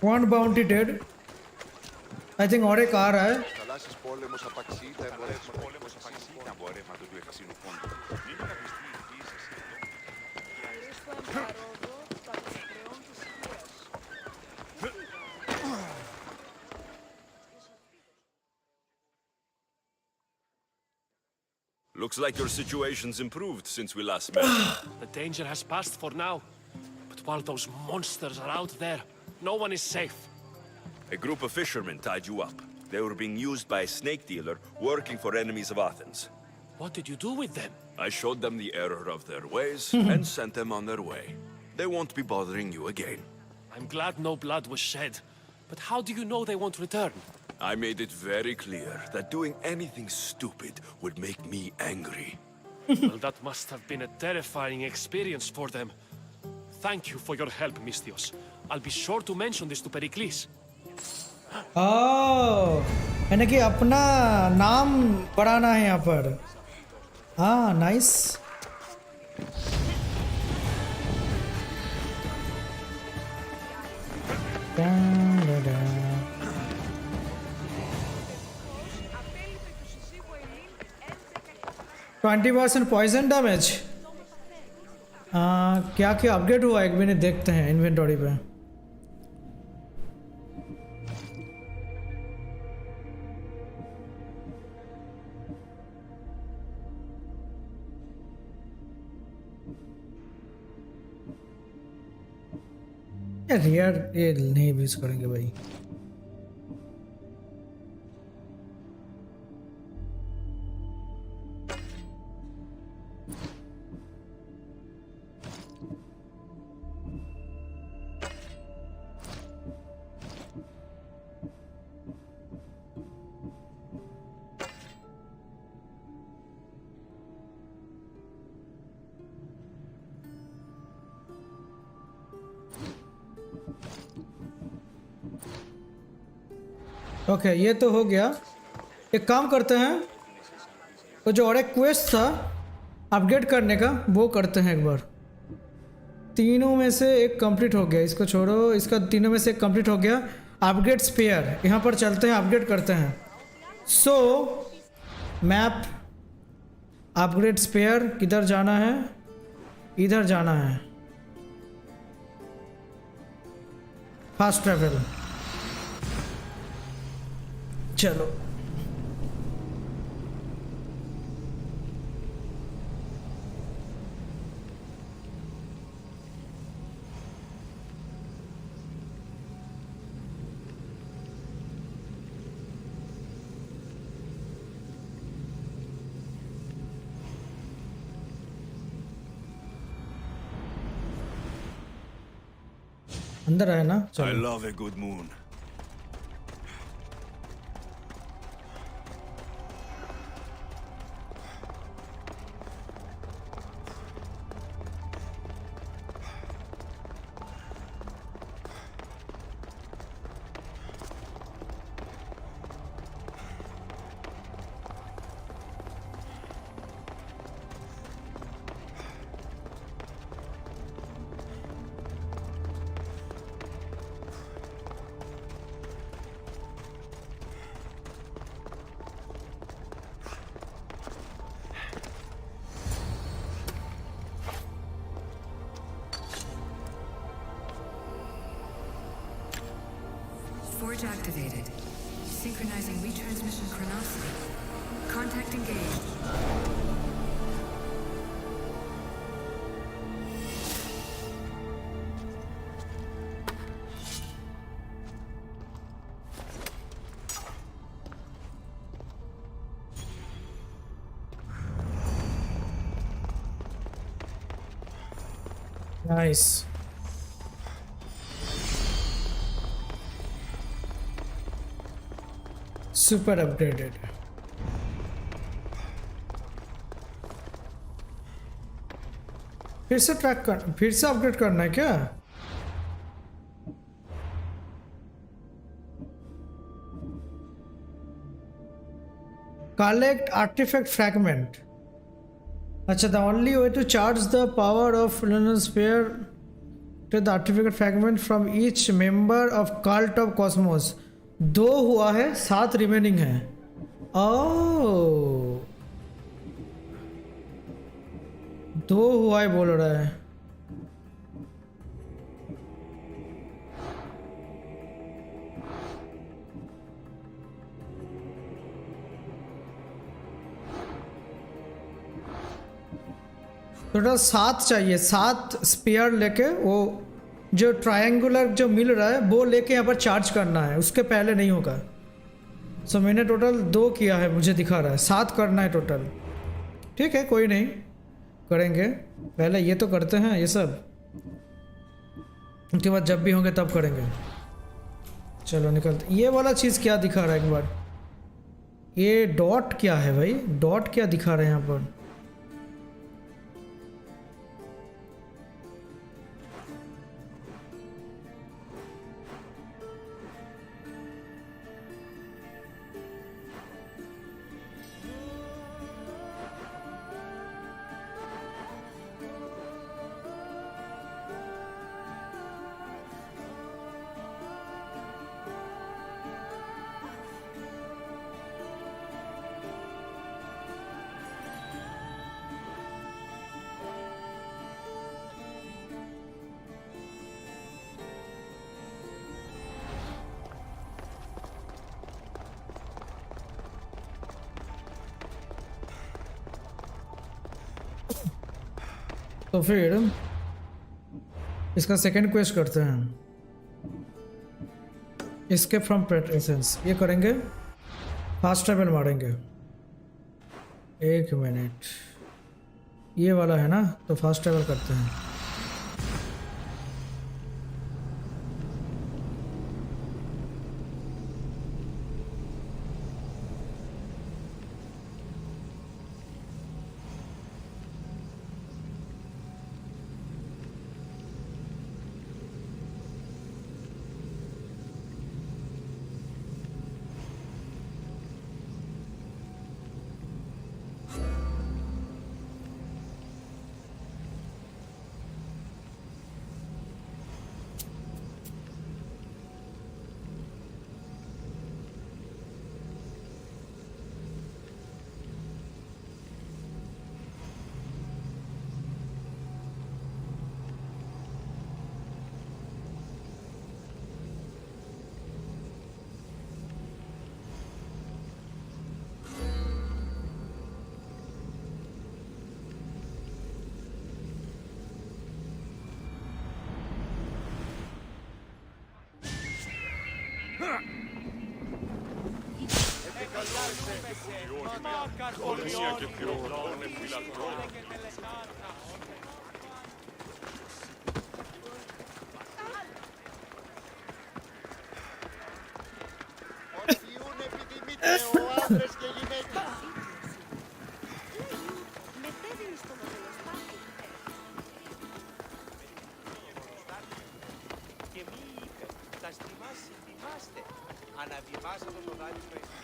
One bounty dead. I think और एक आ रहा है। Looks like your situation's improved since we last met. The danger has passed for now. But while those monsters are out there, no one is safe. A group of fishermen tied you up. They were being used by a snake dealer working for enemies of Athens. What did you do with them? I showed them the error of their ways and sent them on their way. They won't be bothering you again. I'm glad no blood was shed. But how do you know they won't return? I made it very clear that doing anything stupid would make me angry. Well, that must have been a terrifying experience for them. Thank you for your help, Misthios. I'll be sure to mention this to Pericles. Oh, यानी कि अपना नाम बढ़ाना है यहाँ पर। हाँ, nice. Da, da, da. 20% poison damage. क्या क्या अपग्रेड हुआ एक मिनट देखते हैं इन्वेंटरी पे। रियर ये नहीं यूज करेंगे भाई। ओके ये तो हो गया। एक काम करते हैं, तो जो और एक क्वेस्ट था अपडेट करने का वो करते हैं एक बार। तीनों में से एक कंप्लीट हो गया, इसको छोड़ो, इसका तीनों में से एक कंप्लीट हो गया। अपग्रेड स्पेयर, यहाँ पर चलते हैं अपग्रेड करते हैं। सो मैप अपग्रेड स्पेयर, किधर जाना है? इधर जाना है, फास्ट ट्रैवल। चलो अंदर है ना? I चलो। love a good moon. Forge activated. Synchronizing retransmission chronology. Contact engaged. Nice. Super upgraded. फिर से अपग्रेड करना है क्या? Collect artifact fragment. अच्छा, the only way to charge the power of lunar sphere to the artifact fragment from each member of cult of cosmos. 2 हुआ है, 7 remaining है। ओह 2 हुआ है बोल रहा है। टोटल 7 चाहिए, 7 स्पेयर लेके वो जो ट्रायंगुलर जो मिल रहा है वो लेके यहाँ पर चार्ज करना है, उसके पहले नहीं होगा। सो मैंने टोटल 2 किया है, मुझे दिखा रहा है 7 करना है टोटल। ठीक है कोई नहीं, करेंगे। पहले ये तो करते हैं ये सब, उसके बाद जब भी होंगे तब करेंगे। चलो निकलते। ये वाला चीज़ क्या दिखा रहा है एक बार? ये डॉट क्या है भाई? डॉट क्या दिखा रहे हैं यहाँ पर? तो फिर इसका सेकंड क्वेस्ट करते हैं, एस्केप फ्रॉम प्रेटेसेंस। ये करेंगे, फास्ट ट्रैवल मारेंगे। 1 मिनट, ये वाला है ना, तो फास्ट ट्रैवल करते हैं। Και μη είπε, τα στιμάσει, θυμάστε. Αναβιβάσαμε το δάνειο εσωτερικό.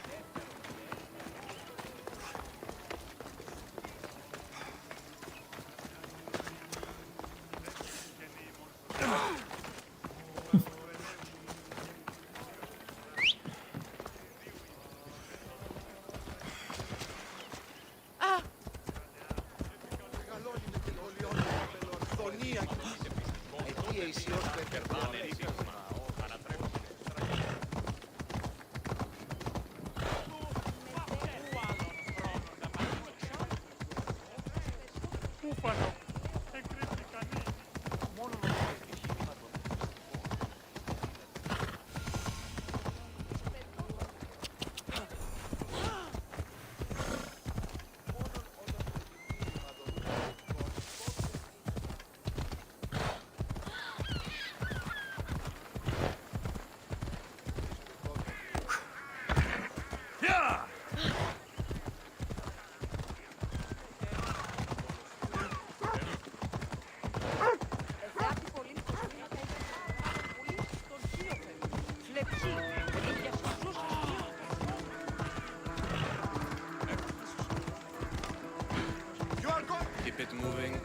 Keep it moving.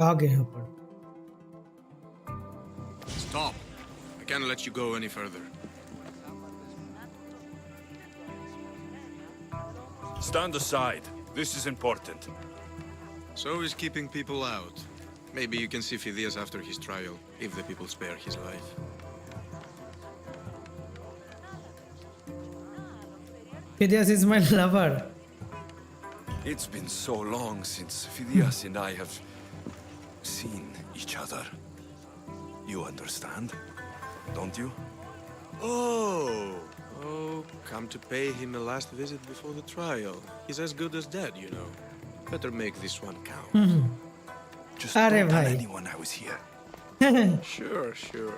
आगे यहाँ पर Stop. I can't let you go any further. Stand aside. This is important. So is keeping people out. Maybe you can see Phidias after his trial, if the people spare his life. Phidias is my lover. It's been so long since Phidias and I have seen each other. You understand, don't you? Oh, come to pay him a last visit before the trial. He's as good as dead, you know. Better make this one count. Just Arre don't tell bhai. anyone I was here. Sure, sure.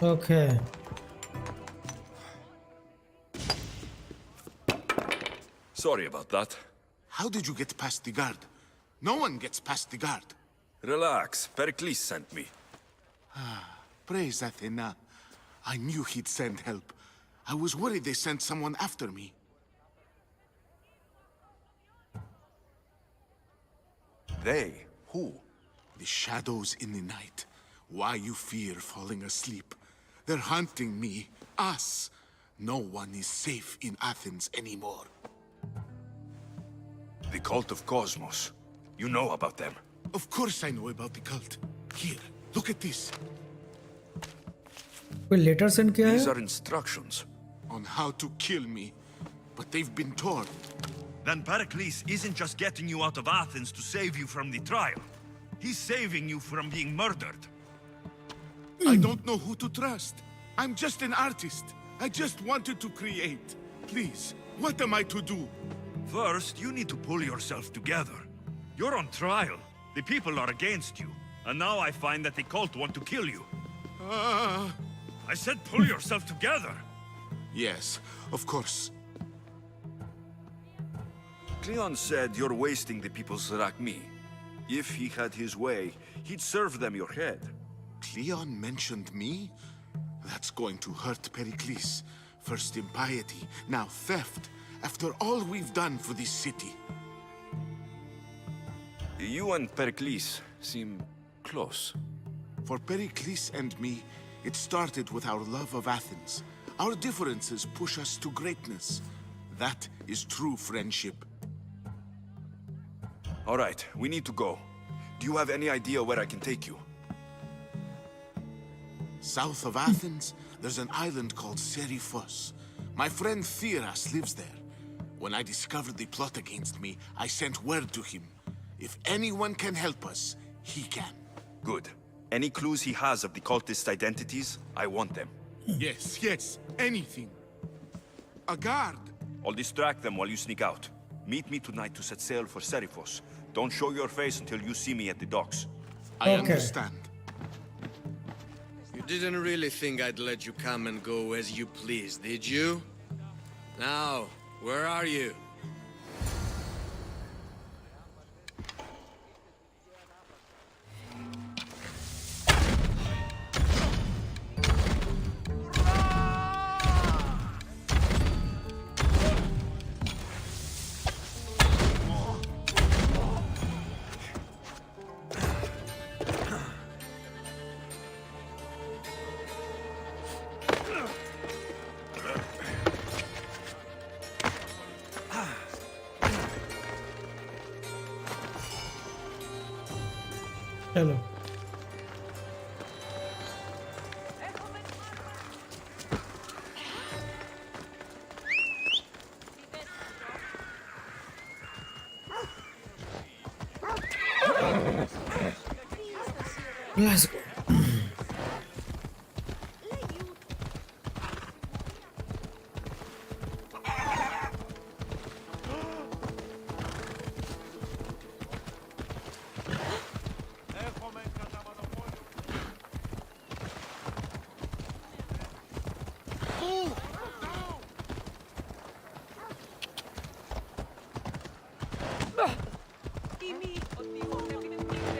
Okay. Sorry about that. How did you get past the guard? No one gets past the guard. Relax. Pericles sent me. Praise Athena. I knew he'd send help. I was worried they sent someone after me. They? Who? The shadows in the night. Why you fear falling asleep? They're hunting me. Us. No one is safe in Athens anymore. The cult of Cosmos. You know about them. Of course I know about the cult. Here, look at this. कोई letter send किया These है? are instructions. On how to kill me. But they've been torn. Then Pericles isn't just getting you out of Athens to save you from the trial. He's saving you from being murdered. I don't know who to trust. I'm just an artist. I just wanted to create. Please, what am I to do? First, you need to pull yourself together. You're on trial. The people are against you. And now I find that the cult want to kill you. I said pull yourself together. Yes, of course. Cleon said you're wasting the people's Rakmi. If he had his way, he'd serve them your head. Cleon mentioned me? That's going to hurt Pericles. First impiety, now theft. After all we've done for this city. You and Pericles seem close. For Pericles and me, it started with our love of Athens. Our differences push us to greatness. That is true friendship. All right, we need to go. Do you have any idea where I can take you? South of Athens, there's an island called Serifos. My friend Theras lives there. When I discovered the plot against me, I sent word to him. If anyone can help us, he can. Good. Any clues he has of the cultists' identities, I want them. Yes, yes, anything. A guard. I'll distract them while you sneak out. Meet me tonight to set sail for Serifos. Don't show your face until you see me at the docks. I understand. You didn't really think I'd let you come and go as you please, did you? Now, where are you? चलो Let's go.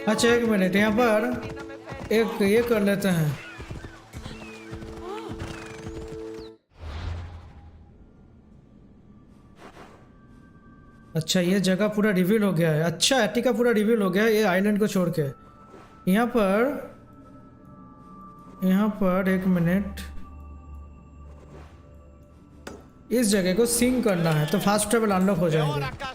अच्छा एक minute यहाँ पर एक ये कर लेते हैं अच्छा ये जगह पूरा रिवील हो गया है अच्छा एटिका पूरा रिवील हो गया है ये आइलैंड को छोड़ के यहाँ पर एक मिनट इस जगह को सिंक करना है तो फास्ट ट्रैवल अनलॉक हो जाएंगे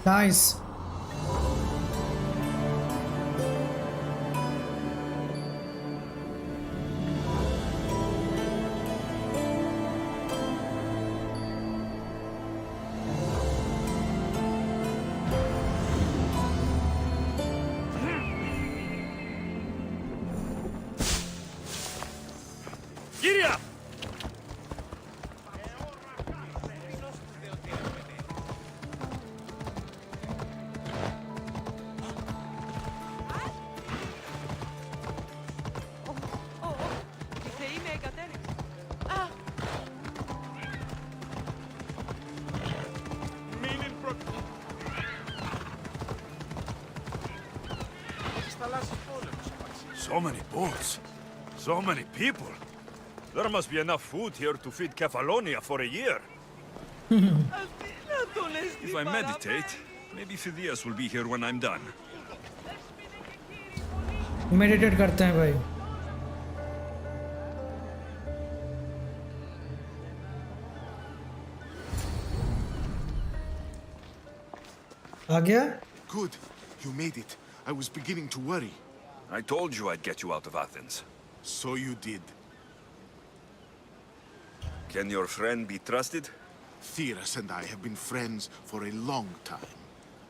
Nice. Giddy up! So many boats. So many people. There must be enough food here to feed Kefalonia for a year. If I meditate, maybe Phidias will be here when I'm done. Meditate करते हैं भाई आ गया Good. You made it. I was beginning to worry. I told you I'd get you out of Athens. So you did. Can your friend be trusted? Theras and I have been friends for a long time.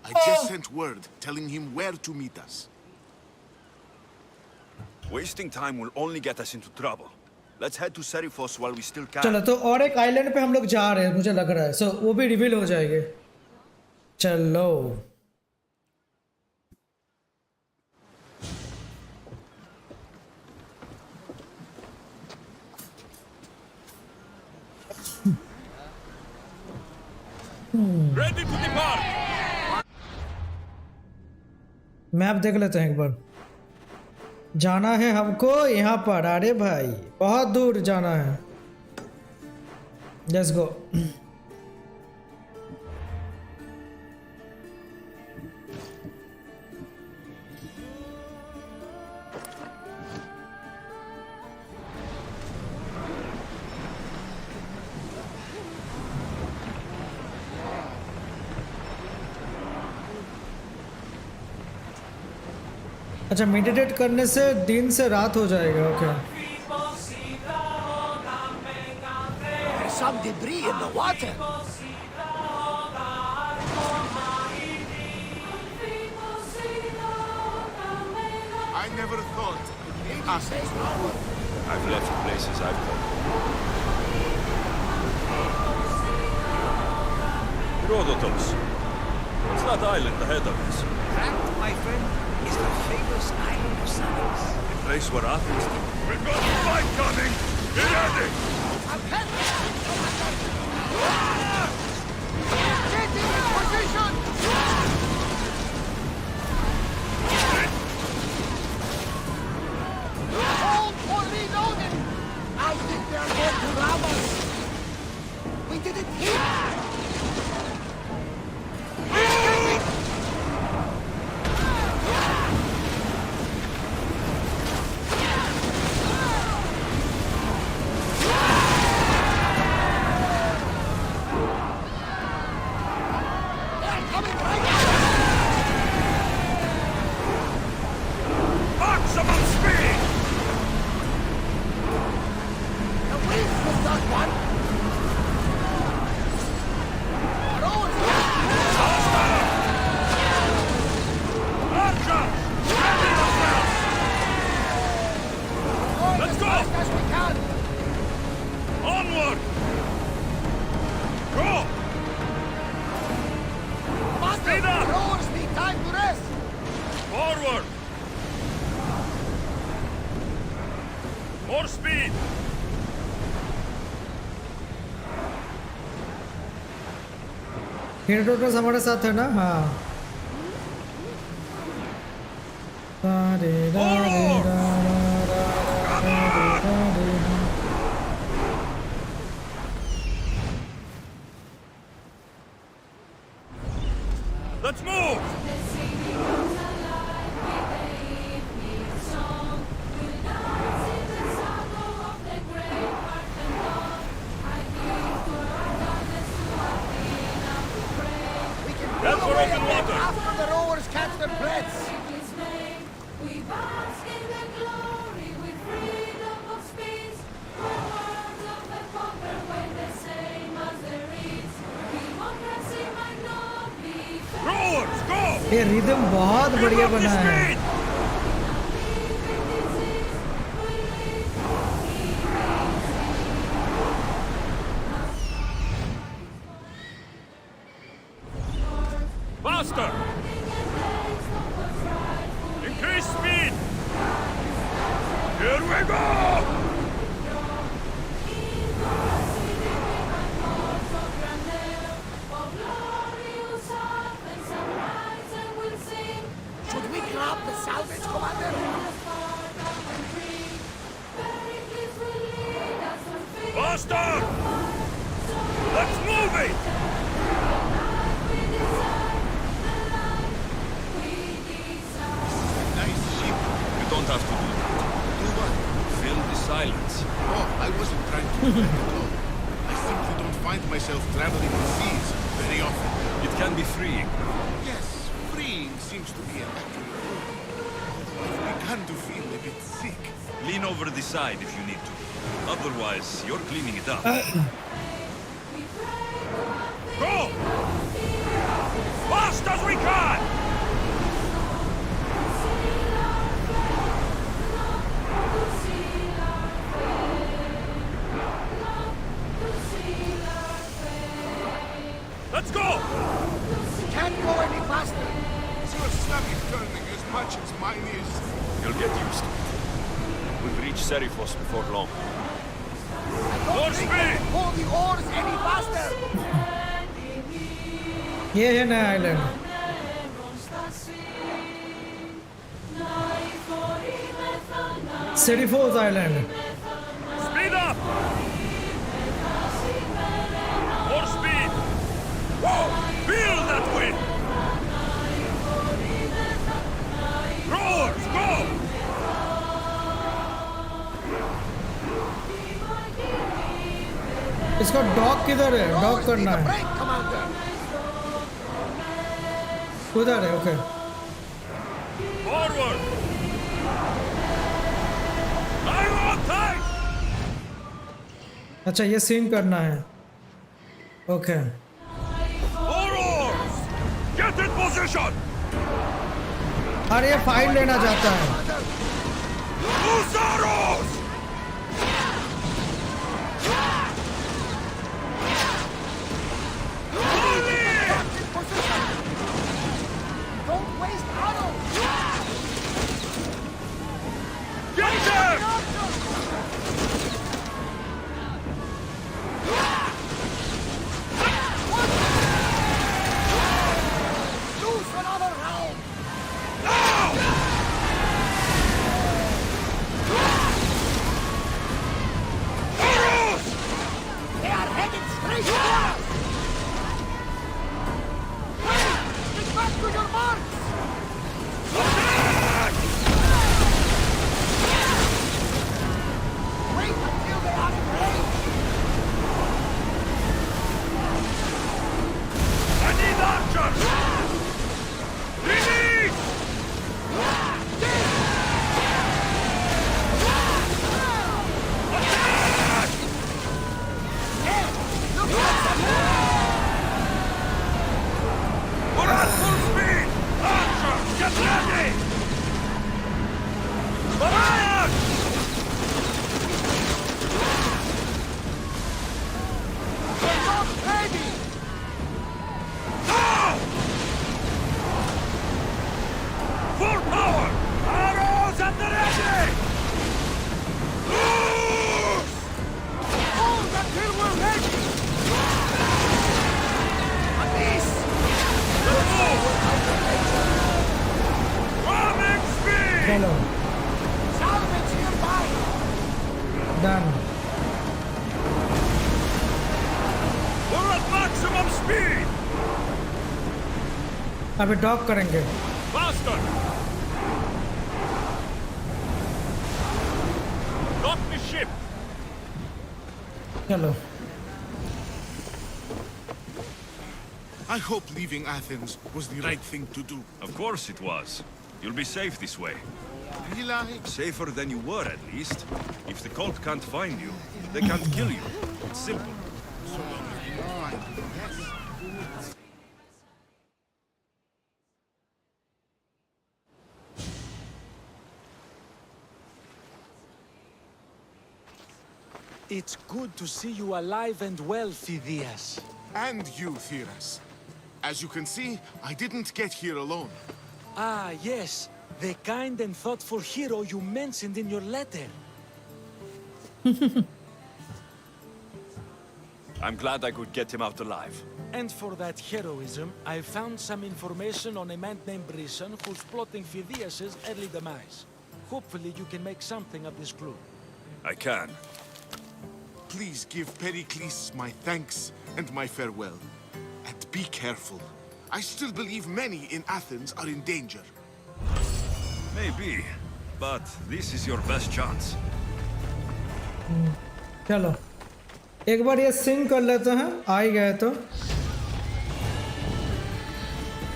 I just sent word telling him where to meet us. Wasting time will only get us into trouble. Let's head to Serifos while we still can. चलो तो और एक island पे हम लोग जा रहे हैं मुझे लग रहा है सो वो भी रिवील हो जाएंगे चलो Ready to depart! मैप देख लेते हैं एक बार। जाना है हमको यहाँ पर। अरे भाई बहुत दूर जाना है। Let's go. अच्छा, मेडिटेट करने से दिन से रात हो जाएगा। Okay. There's some debris in the water. I never thought. I've left places I've come. Herodotus. What's that island ahead of us? That, my friend, is the famous island of Samos. The place where Athens... We've got a fight coming! Get ready! Get in position! Hold for reloading! I think they're going to rob us! We didn't hit! Maximum speed! The wings was not one! Archers! Ready yourselves! Let's go! As fast as we can! Onward! Go! Speed up! Rowers need time to rest! Forward! More speed! Herodotus हमारे साथ है ना? हाँ। Let's move! That's for open water! After the rowers catch their breaths! Rowers, go! ये rhythm बहुत बढ़िया बना है। Faster! Increase speed! Here we go! Should we grab the salvage, Commander? Faster! Let's move it! Nice ship. You don't have to do that. Do what? Fill the silence. Oh, I wasn't trying to let it go. I simply don't find myself traveling the seas very often. It can be freeing. Yes, freeing seems to be an accurate word. Although I've begun to feel a bit sick. Lean over the side if you need to. Otherwise, you're cleaning it up. Go! Fast as we can! Let's go! Can't go any faster! Is your stomach turning as much as mine is? You'll get used to it. We'll reach Seriphos before long. Don't think I can pull the oars any faster! ये है नया island. Seriphos island. Speed up! More speed! Whoa! Feel that wind! Rowers, go! इसका dock किधर है? Dock करना है। उधर है, okay. Forward! I'm on time! अच्छा ये सिंक करना है, okay. Four oars! Get in position! अरे ये फाइल लेना चाहता है। Loose arrows! Don't waste arrows! Get them! Lose another round! Arrows! They are headed straight for us! Wait! Get back to your marks! Attack! Wait until they are in range! I need archers! Release! Attack! We're at full speed! Archers, get ready! Barrage! They're not ready! Now! Full power! Arrows at the ready! Loose! Hold until we're ready! Unleash! Ramming speed! चलो Salvage nearby! Done. We're at maximum speed! अभी dock करेंगे। Faster! Dock the ship! चलो I hope leaving Athens was the right thing to do. Of course it was. You'll be safe this way. Eli, Safer than you were, at least. If the cult can't find you, they can't kill you. It's simple. so long as you find me, yes. It's good to see you alive and well, Phidias. And you, Theras. As you can see, I didn't get here alone. Ah, yes. The kind and thoughtful hero you mentioned in your letter. I'm glad I could get him out alive. And for that heroism, I found some information on a man named Brisson who's plotting Phidias' early demise. Hopefully you can make something of this clue. I can. Please give Pericles my thanks and my farewell. And be careful. I still believe many in Athens are in danger. Maybe. But this is your best chance. चलो एक बार ये sink कर लेते हैं। आ ही गए तो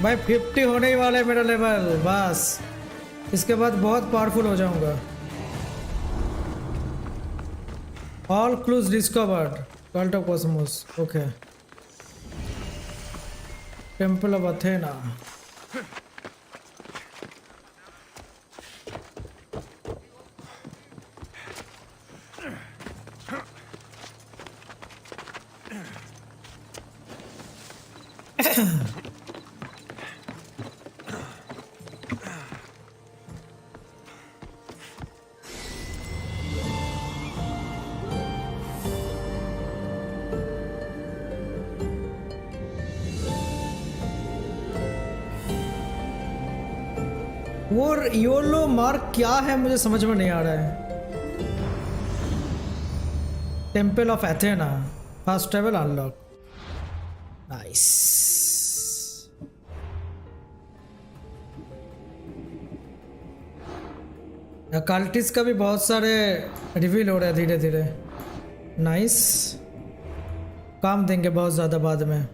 भाई 50 होने ही वाला है मेरा लेवल, बस इसके बाद बहुत पावरफुल हो जाऊंगा। All clues discovered, cult of Cosmos, okay. Temple of Athena, वो योलो मार्क क्या है मुझे समझ में नहीं आ रहा है। Temple of Athena fast travel unlock. Nice. अकाल्टिस का भी बहुत सारे रिवील हो रहे हैं धीरे धीरे। नाइस, काम देंगे बहुत ज़्यादा बाद में।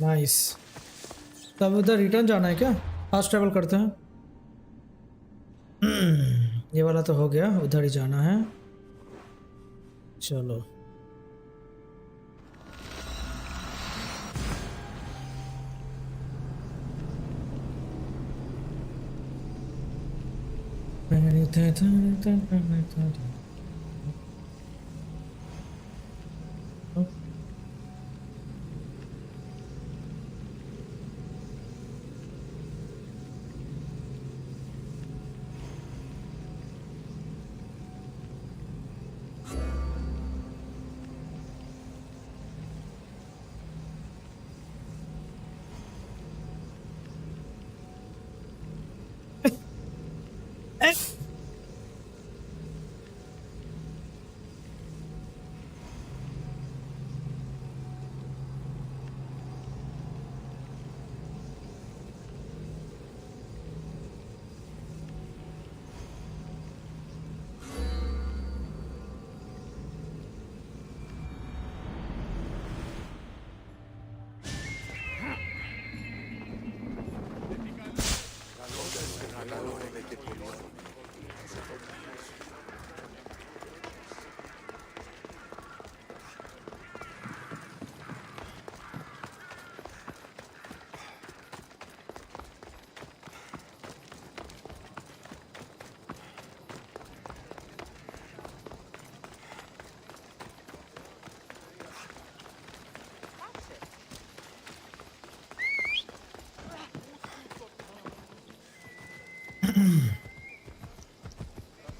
नाइस, तब उधर रिटर्न जाना है क्या? फास्ट ट्रैवल करते हैं। ये वाला तो हो गया, उधर ही जाना है। चलो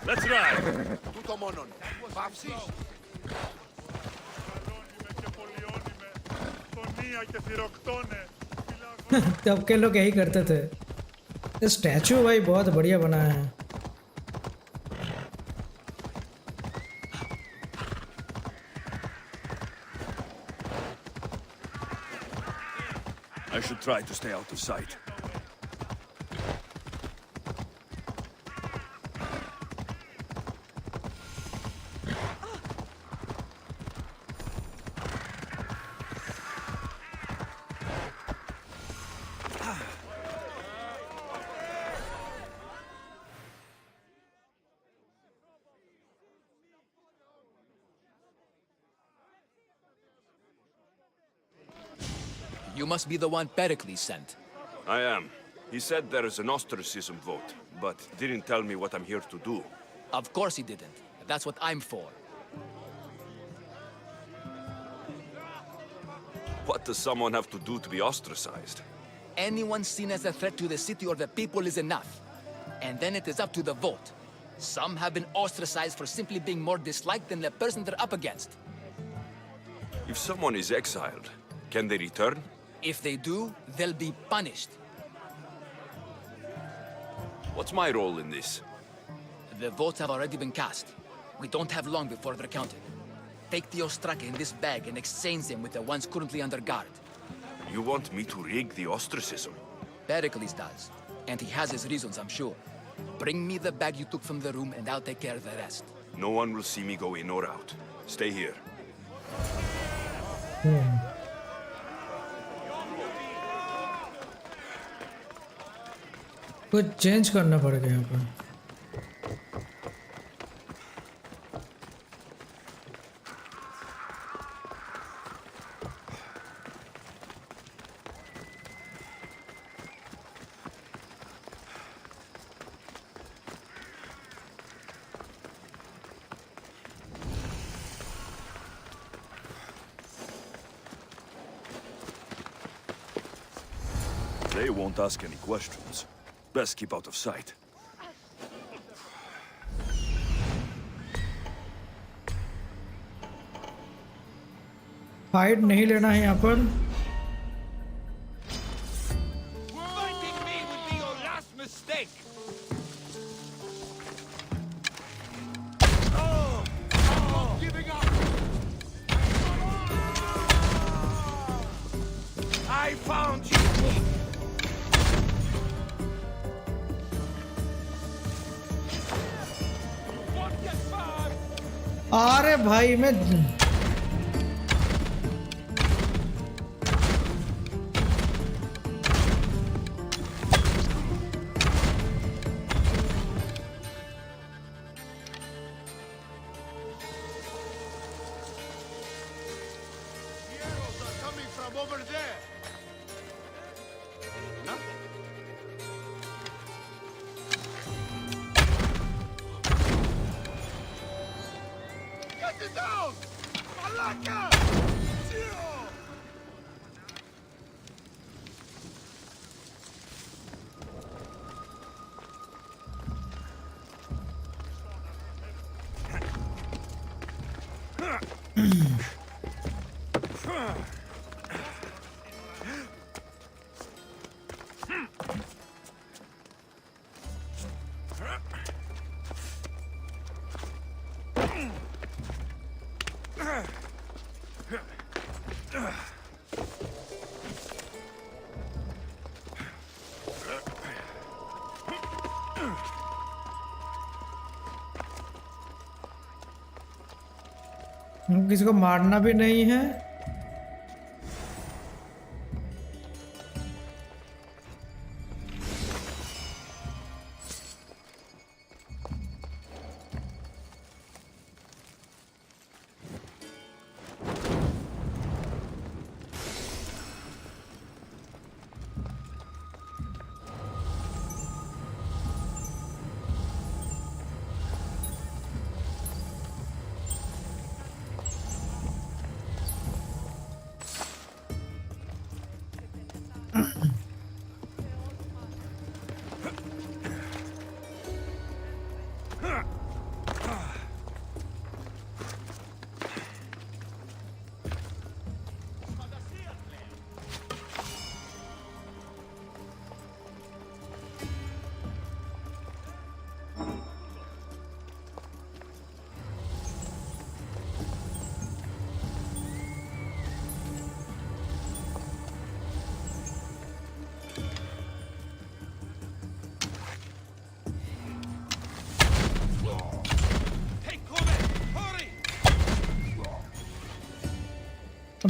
Let's ride! Tutto monon. Vapsis. तब के लोग यही करते थे। ये स्टैचू भाई बहुत बढ़िया बनाया है। I should try to stay out of sight. You must be the one Pericles sent. I am. He said there is an ostracism vote, but didn't tell me what I'm here to do. Of course he didn't. That's what I'm for. What does someone have to do to be ostracized? Anyone seen as a threat to the city or the people is enough. And then it is up to the vote. Some have been ostracized for simply being more disliked than the person they're up against. If someone is exiled, can they return? If they do, they'll be punished. What's my role in this? The votes have already been cast. We don't have long before they're counted. Take the Ostraka in this bag and exchange them with the ones currently under guard. You want me to rig the ostracism? Pericles does. And he has his reasons, I'm sure. Bring me the bag you took from the room and I'll take care of the rest. No one will see me go in or out. Stay here. कुछ change करना पड़ेगा यहाँ पर। They won't ask any questions. Best keep out of sight. Fight नहीं लेना है यहाँ पर। Fighting me would be your last mistake. Giving up. I found you. अरे भाई मैं Over there. Nothing. Get it down! Malaka! Zero! किसी को मारना भी नहीं है।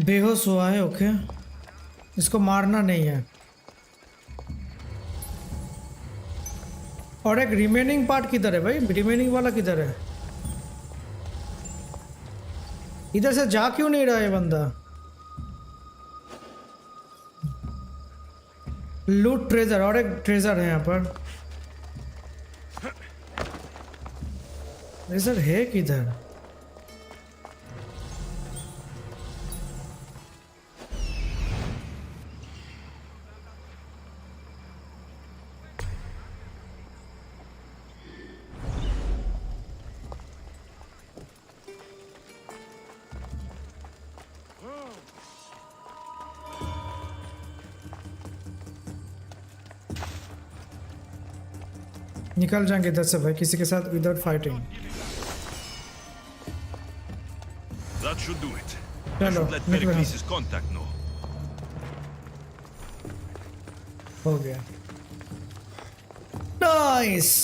बेहोश हुआ है। ओके, इसको मारना नहीं है। और एक रिमेनिंग पार्ट किधर है भाई? रिमेनिंग वाला किधर है? इधर से जा क्यों नहीं रहा है बंदा? लूट ट्रेजर, और एक ट्रेजर है यहाँ पर। ट्रेजर है किधर? निकल जाएंगे इधर से भाई, किसी के साथ without fighting. That should do it. चलो निकलो। Contact know. हो गया। Nice.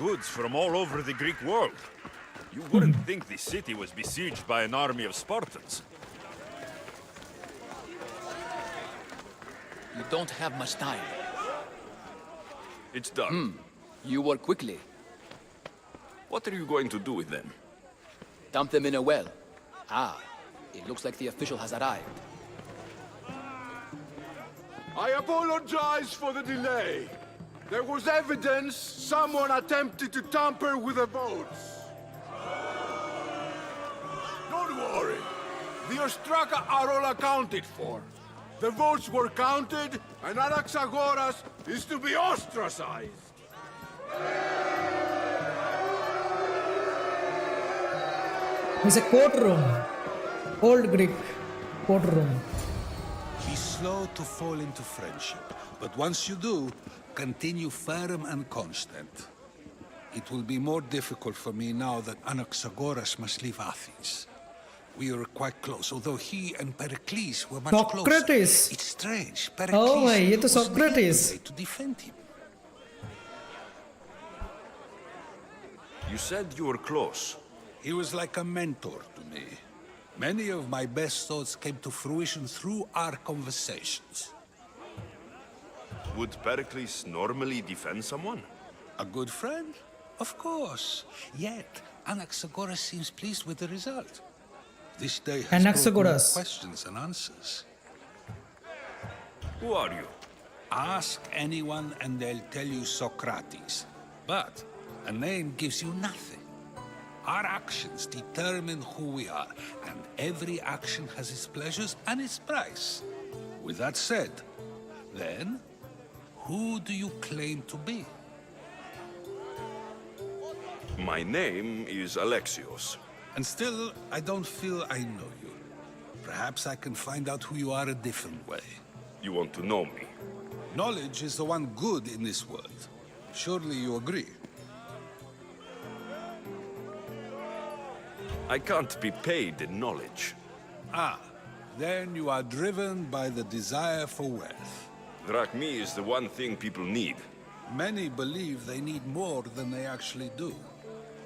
goods from all over the Greek world. You wouldn't think the city was besieged by an army of Spartans. You don't have much time. It's done. You work quickly. What are you going to do with them? Dump them in a well. Ah, it looks like the official has arrived. I apologize for the delay. There was evidence someone attempted to tamper with the votes. Don't worry. The Ostraka are all accounted for. The votes were counted, and Anaxagoras is to be ostracized. It's a courtroom. Old Greek courtroom. Be slow to fall into friendship, but once you do, continue firm and constant. It will be more difficult for me now that Anaxagoras must leave Athens. We were quite close, although he and Pericles were much Socrates. closer. It's strange. Pericles Oh, ये तो was the Socrates. way to defend him. You said you were close. He was like a mentor to me. Many of my best thoughts came to fruition through our conversations. Would Pericles normally defend someone? A good friend? Of course. Yet, Anaxagoras seems pleased with the result. This day has brought Anaxagoras. more questions and answers. Who are you? Ask anyone and they'll tell you Socrates. But a name gives you nothing. Our actions determine who we are, and every action has its pleasures and its price. With that said, then, who do you claim to be? My name is Alexios. And still, I don't feel I know you. Perhaps I can find out who you are a different way. You want to know me? Knowledge is the one good in this world. Surely you agree? I can't be paid in knowledge. Ah, then you are driven by the desire for wealth. Drachmi is the one thing people need. Many believe they need more than they actually do.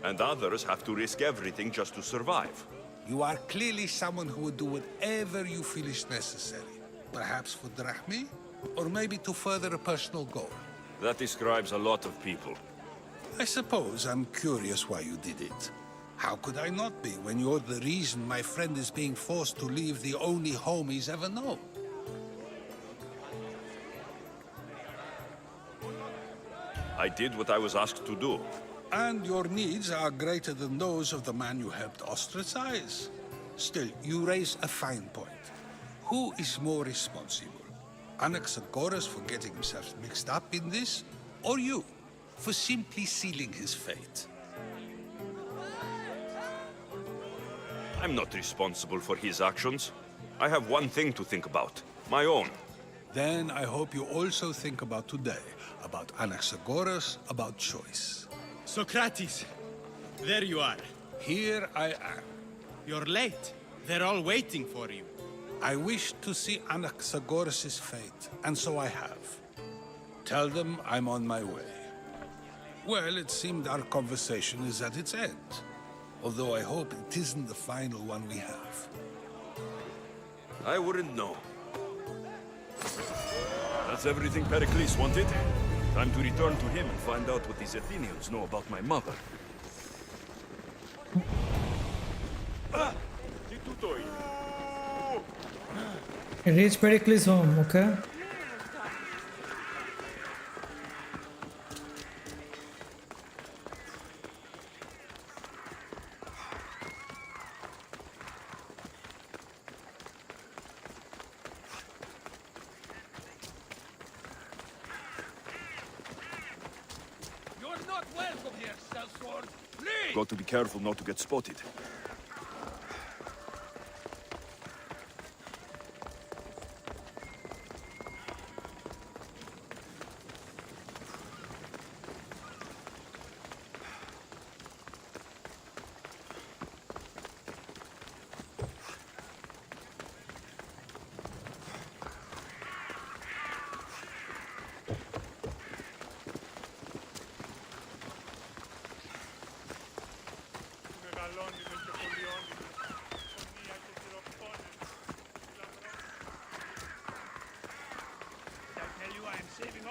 And others have to risk everything just to survive. You are clearly someone who would do whatever you feel is necessary. Perhaps for drachmi, or maybe to further a personal goal. That describes a lot of people. I suppose I'm curious why you did it. How could I not be when you're the reason my friend is being forced to leave the only home he's ever known? I did what I was asked to do. And your needs are greater than those of the man you helped ostracize. Still, you raise a fine point. Who is more responsible? Anaxagoras for getting himself mixed up in this, or you, for simply sealing his fate? I'm not responsible for his actions. I have one thing to think about. My own. Then I hope you also think about today. About Anaxagoras, about choice. Socrates! There you are. Here I am. You're late. They're all waiting for you. I wish to see Anaxagoras' fate, and so I have. Tell them I'm on my way. Well, it seemed our conversation is at its end. Although I hope it isn't the final one we have. I wouldn't know. That's everything Pericles wanted. Time to return to him and find out what these Athenians know about my mother. Reach Pericles' home, okay? Got to be careful not to get spotted.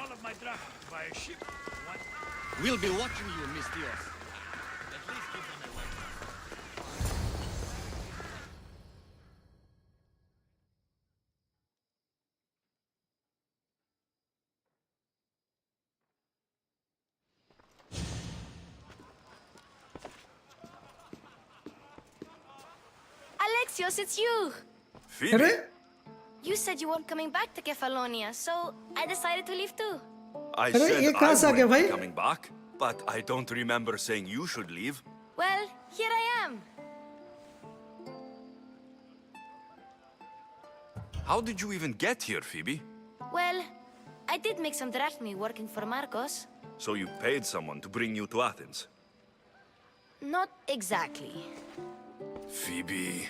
all of my drachmas by a ship. What? We'll be watching you, Mistios. At least give them a weapon. Alexios, it's you! Phoebe? You said you weren't coming back to Kefalonia, so I decided to leave too. I अरे said ये कहाँ से आ गया I भाई? would be coming back, but I don't remember saying you should leave. Well, here I am. How did you even get here, Phoebe? Well, I did make some drachmi working for Marcos. So you paid someone to bring you to Athens? Not exactly. Phoebe...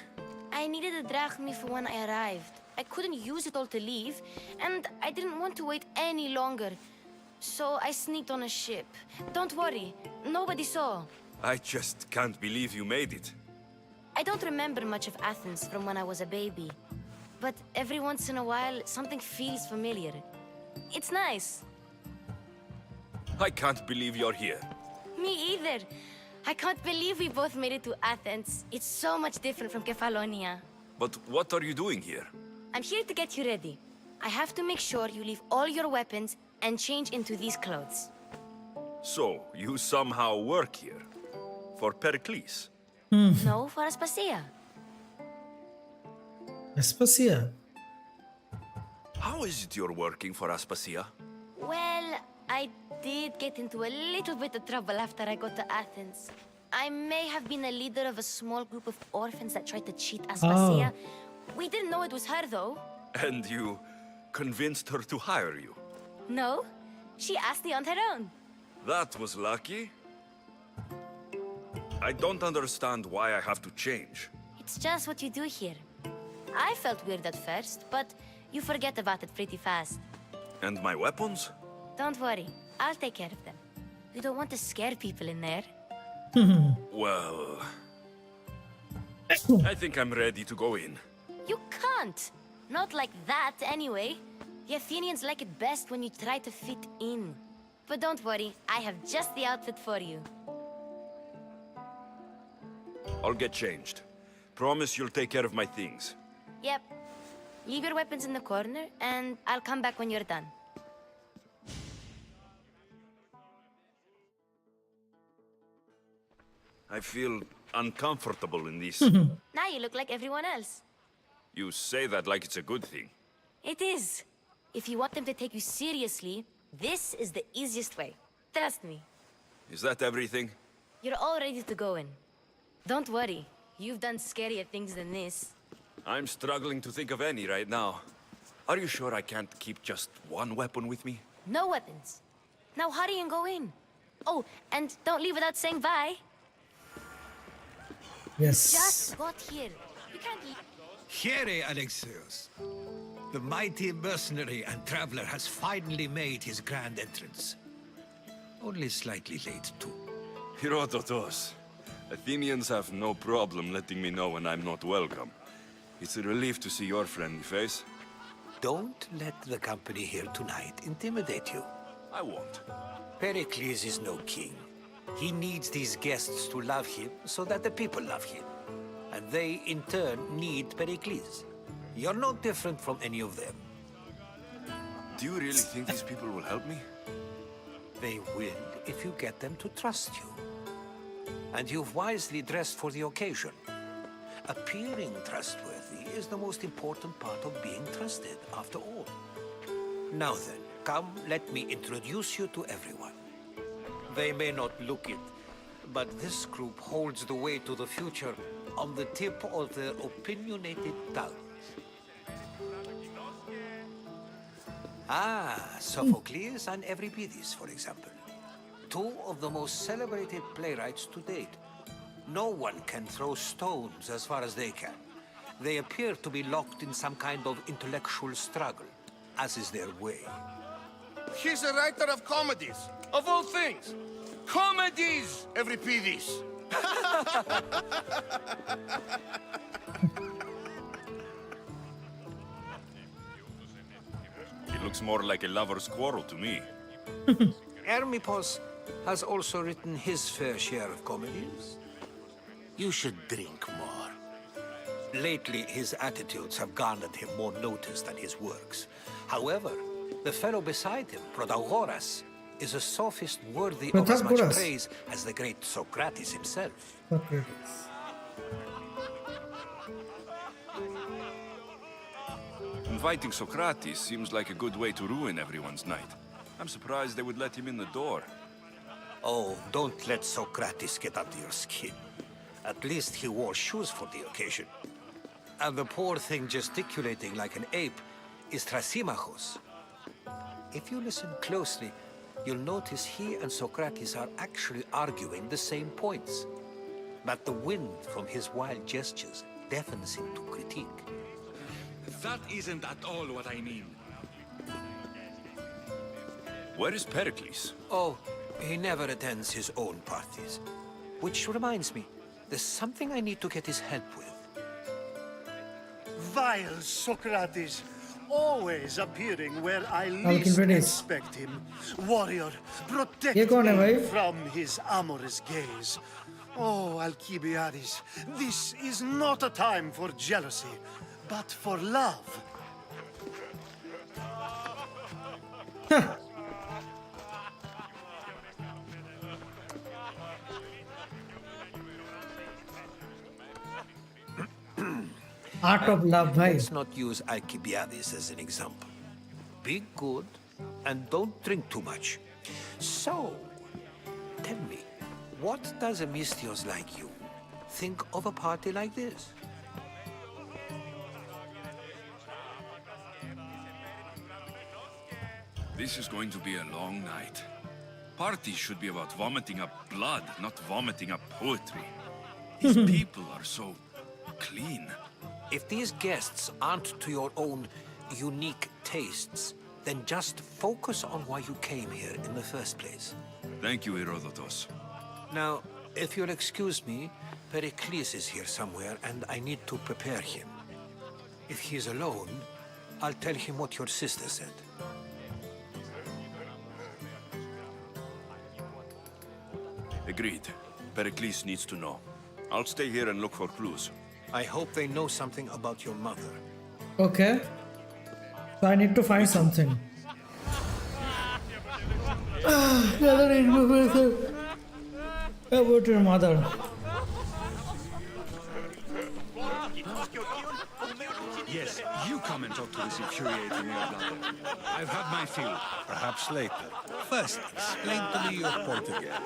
I needed a drachmi for when I arrived. I couldn't use it all to leave, and I didn't want to wait any longer. So I sneaked on a ship. Don't worry, nobody saw. I just can't believe you made it. I don't remember much of Athens from when I was a baby. But every once in a while, something feels familiar. It's nice. I can't believe you're here. Me either. I can't believe we both made it to Athens. It's so much different from Kefalonia. But what are you doing here? I'm here to get you ready. I have to make sure you leave all your weapons and change into these clothes. So, you somehow work here? For Pericles? No, for Aspasia. Aspasia. How is it you're working for Aspasia? Well, I did get into a little bit of trouble after I got to Athens. I may have been a leader of a small group of orphans that tried to cheat Aspasia. We didn't know it was her, though. And you convinced her to hire you? No, she asked me on her own. That was lucky. I don't understand why I have to change. It's just what you do here. I felt weird at first, but you forget about it pretty fast. And my weapons? Don't worry, I'll take care of them. You don't want to scare people in there. Well... I think I'm ready to go in. You can't! Not like that, anyway. The Athenians like it best when you try to fit in. But don't worry, I have just the outfit for you. I'll get changed. Promise you'll take care of my things. Yep. Leave your weapons in the corner, and I'll come back when you're done. I feel uncomfortable in this. Now you look like everyone else. You say that like it's a good thing. It is. If you want them to take you seriously, this is the easiest way. Trust me. Is that everything? You're all ready to go in. Don't worry. You've done scarier things than this. I'm struggling to think of any right now. Are you sure I can't keep just one weapon with me? No weapons. Now hurry and go in. Oh, and don't leave without saying bye. Yes. Just got here. You can't leave. Here, Alexios. The mighty mercenary and traveler has finally made his grand entrance. Only slightly late, too. Herodotos. Athenians have no problem letting me know when I'm not welcome. It's a relief to see your friendly face. Don't let the company here tonight intimidate you. I won't. Pericles is no king. He needs these guests to love him so that the people love him. And they, in turn, need Pericles. You're no different from any of them. Do you really think these people will help me? They will if you get them to trust you. And you've wisely dressed for the occasion. Appearing trustworthy is the most important part of being trusted, after all. Now then, come, let me introduce you to everyone. They may not look it, but this group holds the way to the future on the tip of their opinionated tongues. Sophocles and Euripides, for example. Two of the most celebrated playwrights to date. No one can throw stones as far as they can. They appear to be locked in some kind of intellectual struggle, as is their way. He's a writer of comedies, of all things. Comedies, Euripides. He Looks more like a lover's quarrel to me. Hermippos has also written his fair share of comedies. You should drink more. Lately, his attitudes have garnered him more notice than his works. However, the fellow beside him, Protagoras, is a sophist worthy of as much praise as the great Socrates himself. Inviting Socrates seems like a good way to ruin everyone's night. I'm surprised they would let him in the door. Oh, don't let Socrates get under your skin. At least he wore shoes for the occasion. And the poor thing gesticulating like an ape is Thrasymachos. If you listen closely, you'll notice he and Socrates are actually arguing the same points. But the wind from his wild gestures deafens him to critique. That isn't at all what I mean. Where is Pericles? Oh, he never attends his own parties. Which reminds me, there's something I need to get his help with. Vile Socrates, always appearing where I least expect him. Warrior, protect me from his amorous gaze. Oh, Alcibiades, this is not a time for jealousy, but for love. Art of love, bhai. Let's not use Alcibiades as an example. Be good and don't drink too much. So, tell me, what does a Misthios like you think of a party like this? This is going to be a long night. Parties should be about vomiting up blood, not vomiting up poetry. These people are so clean. If these guests aren't to your own unique tastes, then just focus on why you came here in the first place. Thank you, Herodotus. Now, if you'll excuse me, Pericles is here somewhere, and I need to prepare him. If he's alone, I'll tell him what your sister said. Agreed. Pericles needs to know. I'll stay here and look for clues. I hope they know something about your mother. Okay. So I need to find something. Another information about your mother. Yes, you come and talk to this infuriating old brother. I've had my fill. Perhaps later. First, explain to me your point again.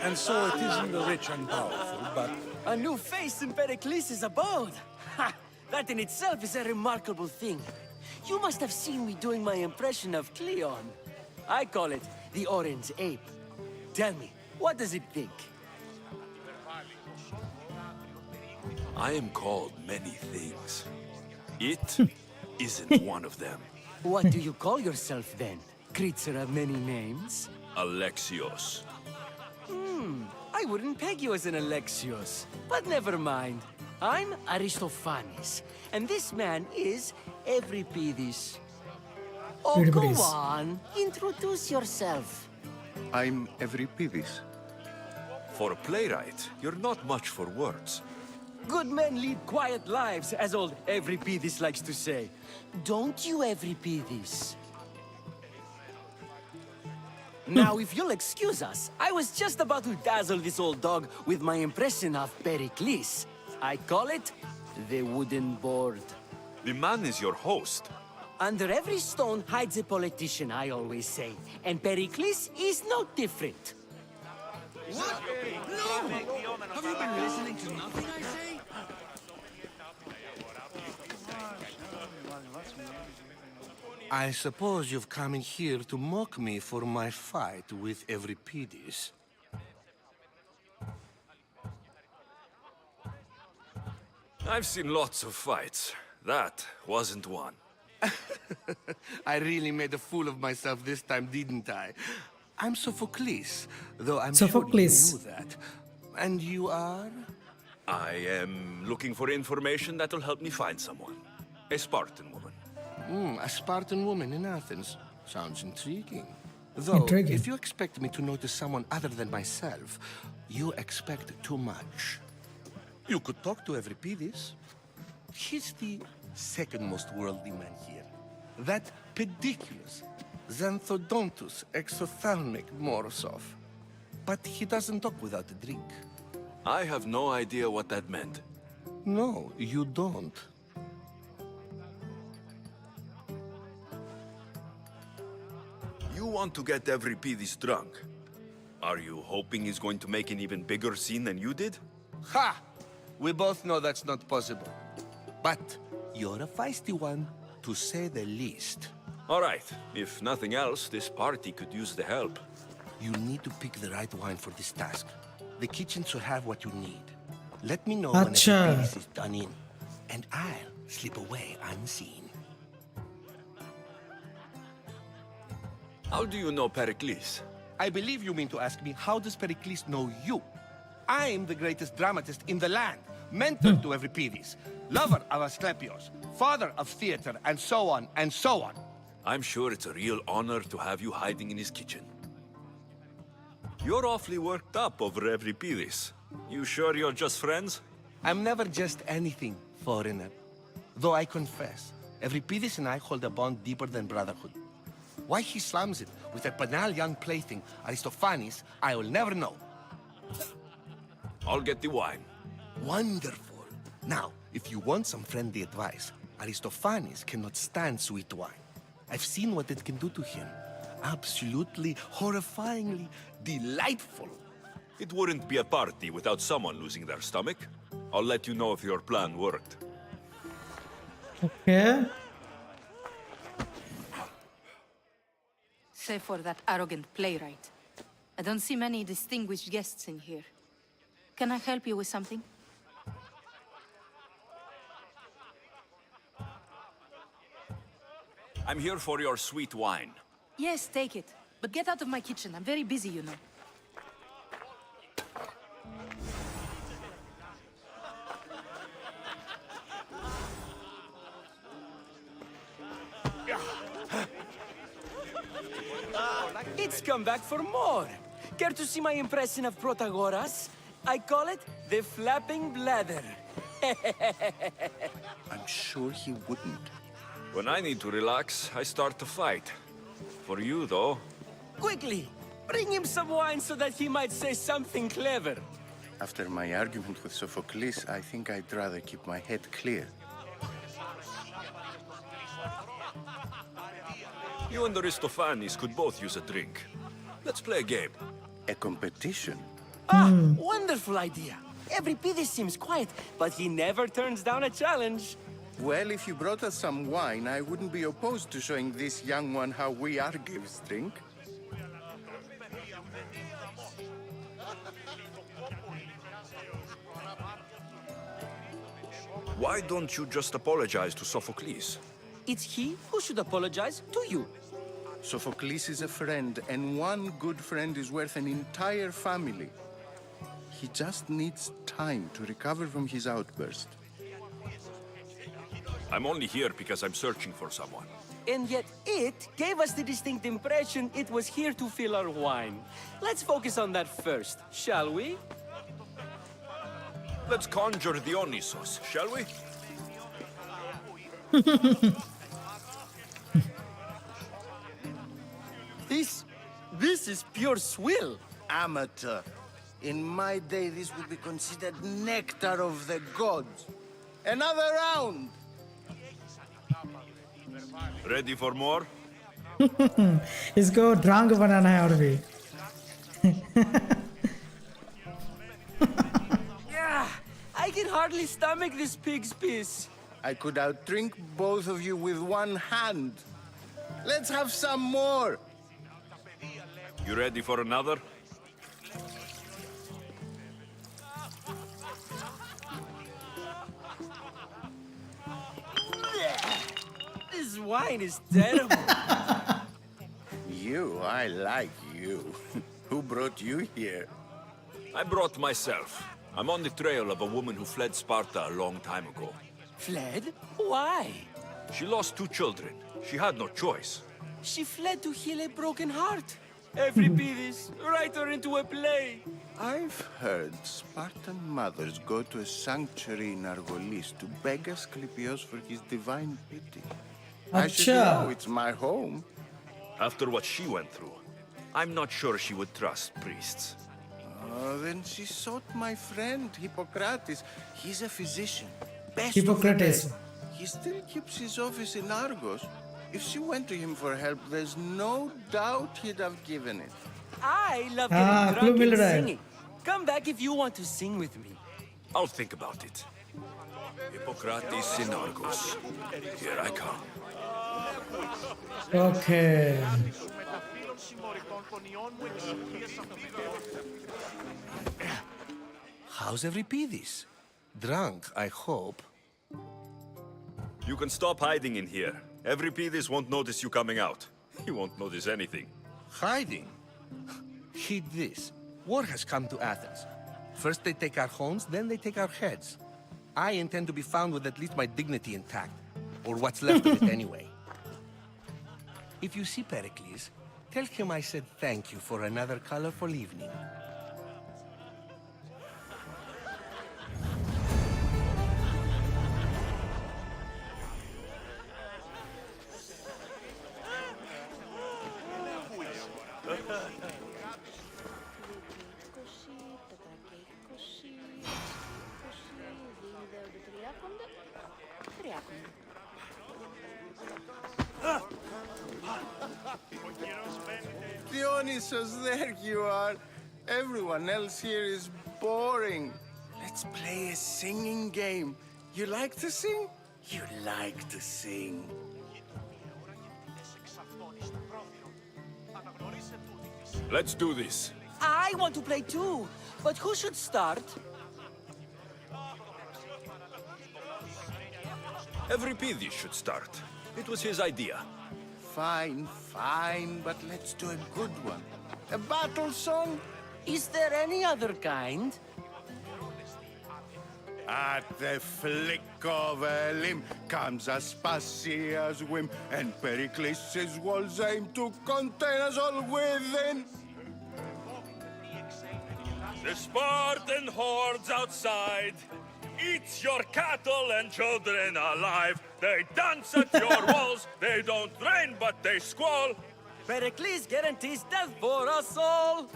And so it isn't the rich and powerful, but... A new face in Pericles' abode! Ha! That in itself is a remarkable thing. You must have seen me doing my impression of Cleon. I call it the Orange Ape. Tell me, what does it think? I am called many things. It isn't one of them. What do you call yourself then? Creature of many names? Alexios. I wouldn't peg you as an Alexios, but never mind. I'm Aristophanes, and this man is Euripides. Oh, go on. Introduce yourself. I'm Euripides. For a playwright, you're not much for words. Good men lead quiet lives, as old Euripides likes to say. Don't you, Euripides? Now, if you'll excuse us, I was just about to dazzle this old dog with my impression of Pericles. I call it the wooden board. The man is your host. Under every stone hides a politician, I always say. And Pericles is no different. What? No! Have you been listening to nothing I say? I suppose you've come in here to mock me for my fight with Euripides. I've seen lots of fights. That wasn't one. I really made a fool of myself this time, didn't I? I'm Sophocles, though I'm sure you knew that. And you are? I am looking for information that'll help me find someone. A Spartan woman. A Spartan woman in Athens. Sounds intriguing. Though, Intriguing. if you expect me to notice someone other than myself, you expect too much. You could talk to Euripides. He's the second most worldly man here. That pediculous, xanthodontus exophthalmic Morosov. But he doesn't talk without a drink. I have no idea what that meant. No, you don't. You want to get Euripides drunk. Are you hoping he's going to make an even bigger scene than you did? Ha! We both know that's not possible. But you're a feisty one, to say the least. All right. If nothing else, this party could use the help. You need to pick the right wine for this task. The kitchen should have what you need. Let me know when Euripides is done in, and I'll slip away unseen. How do you know Pericles? I believe you mean to ask me, how does Pericles know you? I'm the greatest dramatist in the land, mentor to Euripides, lover of Asclepios, father of theater, and so on, and so on. I'm sure it's a real honor to have you hiding in his kitchen. You're awfully worked up over Euripides. You sure you're just friends? I'm never just anything, foreigner. Though I confess, Euripides and I hold a bond deeper than brotherhood. Why he slams it with that banal young plaything, Aristophanes, I will never know. I'll get the wine. Wonderful. Now, if you want some friendly advice, Aristophanes cannot stand sweet wine. I've seen what it can do to him. Absolutely, horrifyingly delightful. It wouldn't be a party without someone losing their stomach. I'll let you know if your plan worked. Okay. Save for that arrogant playwright. I don't see many distinguished guests in here. Can I help you with something? I'm here for your sweet wine. Yes, take it. But get out of my kitchen. I'm very busy, you know. It's come back for more. Care to see my impression of Protagoras? I call it the flapping bladder. I'm sure he wouldn't. When I need to relax, I start to fight. For you, though... Quickly, bring him some wine so that he might say something clever. After my argument with Sophocles, I think I'd rather keep my head clear. You and Aristophanes could both use a drink. Let's play a game. A competition? Wonderful idea. Euripides seems quiet, but he never turns down a challenge. Well, if you brought us some wine, I wouldn't be opposed to showing this young one how we Argives drink. Why don't you just apologize to Sophocles? It's he who should apologize to you. Sophocles is a friend, and one good friend is worth an entire family. He just needs time to recover from his outburst. I'm only here because I'm searching for someone. And yet it gave us the distinct impression it was here to fill our wine. Let's focus on that first, shall we? Let's conjure Dionysos, shall we? This is pure swill. Amateur. In my day, this would be considered nectar of the gods. Another round! Ready for more? इसको drunk बनाना है और भी. Yeah, I can hardly stomach this pig's piss. I could outdrink both of you with one hand. Let's have some more. You ready for another? This wine is terrible. I like you. Who brought you here? I brought myself. I'm on the trail of a woman who fled Sparta a long time ago. Fled? Why? She lost 2 children. She had no choice. She fled to heal a broken heart. Every Pidis, write her into a play. I've heard Spartan mothers go to a sanctuary in Argolis to beg Asclepios for his divine pity. I should know, it's my home. After what she went through, I'm not sure she would trust priests. Oh, then she sought my friend, Hippocrates. He's a physician. Best Hippocrates. of the best. He still keeps his office in Argos. If she went to him for help, there's no doubt he'd have given it. I love getting drunk and singing. Come back if you want to sing with me. I'll think about it. Hippocrates in Argos. Here I come. Okay. How's Euripidis? Drunk, I hope. You can stop hiding in here. Euripidis won't notice you coming out. He won't notice anything. Hiding? Heed this. War has come to Athens. First they take our homes, then they take our heads. I intend to be found with at least my dignity intact. Or what's left of it anyway. If you see Pericles, tell him I said thank you for another colorful evening. Dionysus, there you are. Everyone else here is boring. Let's play a singing game. You like to sing? You like to sing. Let's do this. I want to play too, but who should start? Euripidis should start. It was his idea. Fine, fine, but let's do a good one. A battle song? Is there any other kind? At the flick of a limb comes Aspasia's whim, and Pericles' walls aim to contain us all within. The Spartan hordes outside eats your cattle and children alive. They dance at your walls. They don't train, but they squall. Pericles guarantees death for us all.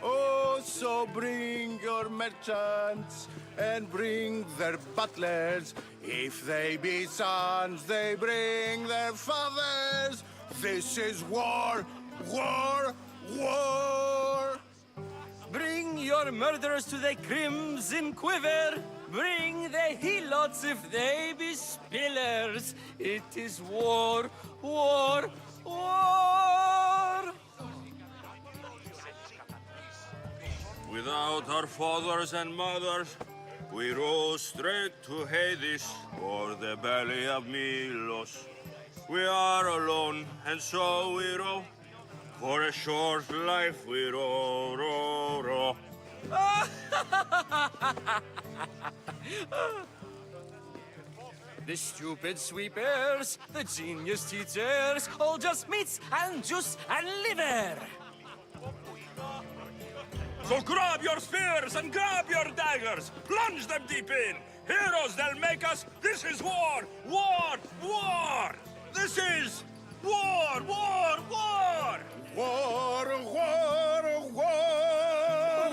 Oh, so bring your merchants and bring their butlers. If they be sons, they bring their fathers. This is war, war, war. Bring your murderers to the crimson quiver. Bring the helots if they be spillers. It is war, war, war. Without our fathers and mothers, we rose straight to Hades or the belly of Milos. We are alone, and so we row. For a short life we row, row, row. The stupid sweepers, the genius teachers, all just meats and juice and liver. So grab your spears and grab your daggers, plunge them deep in. Heroes they'll make us. This is war, war, war. This is war, war, war. War, war, war.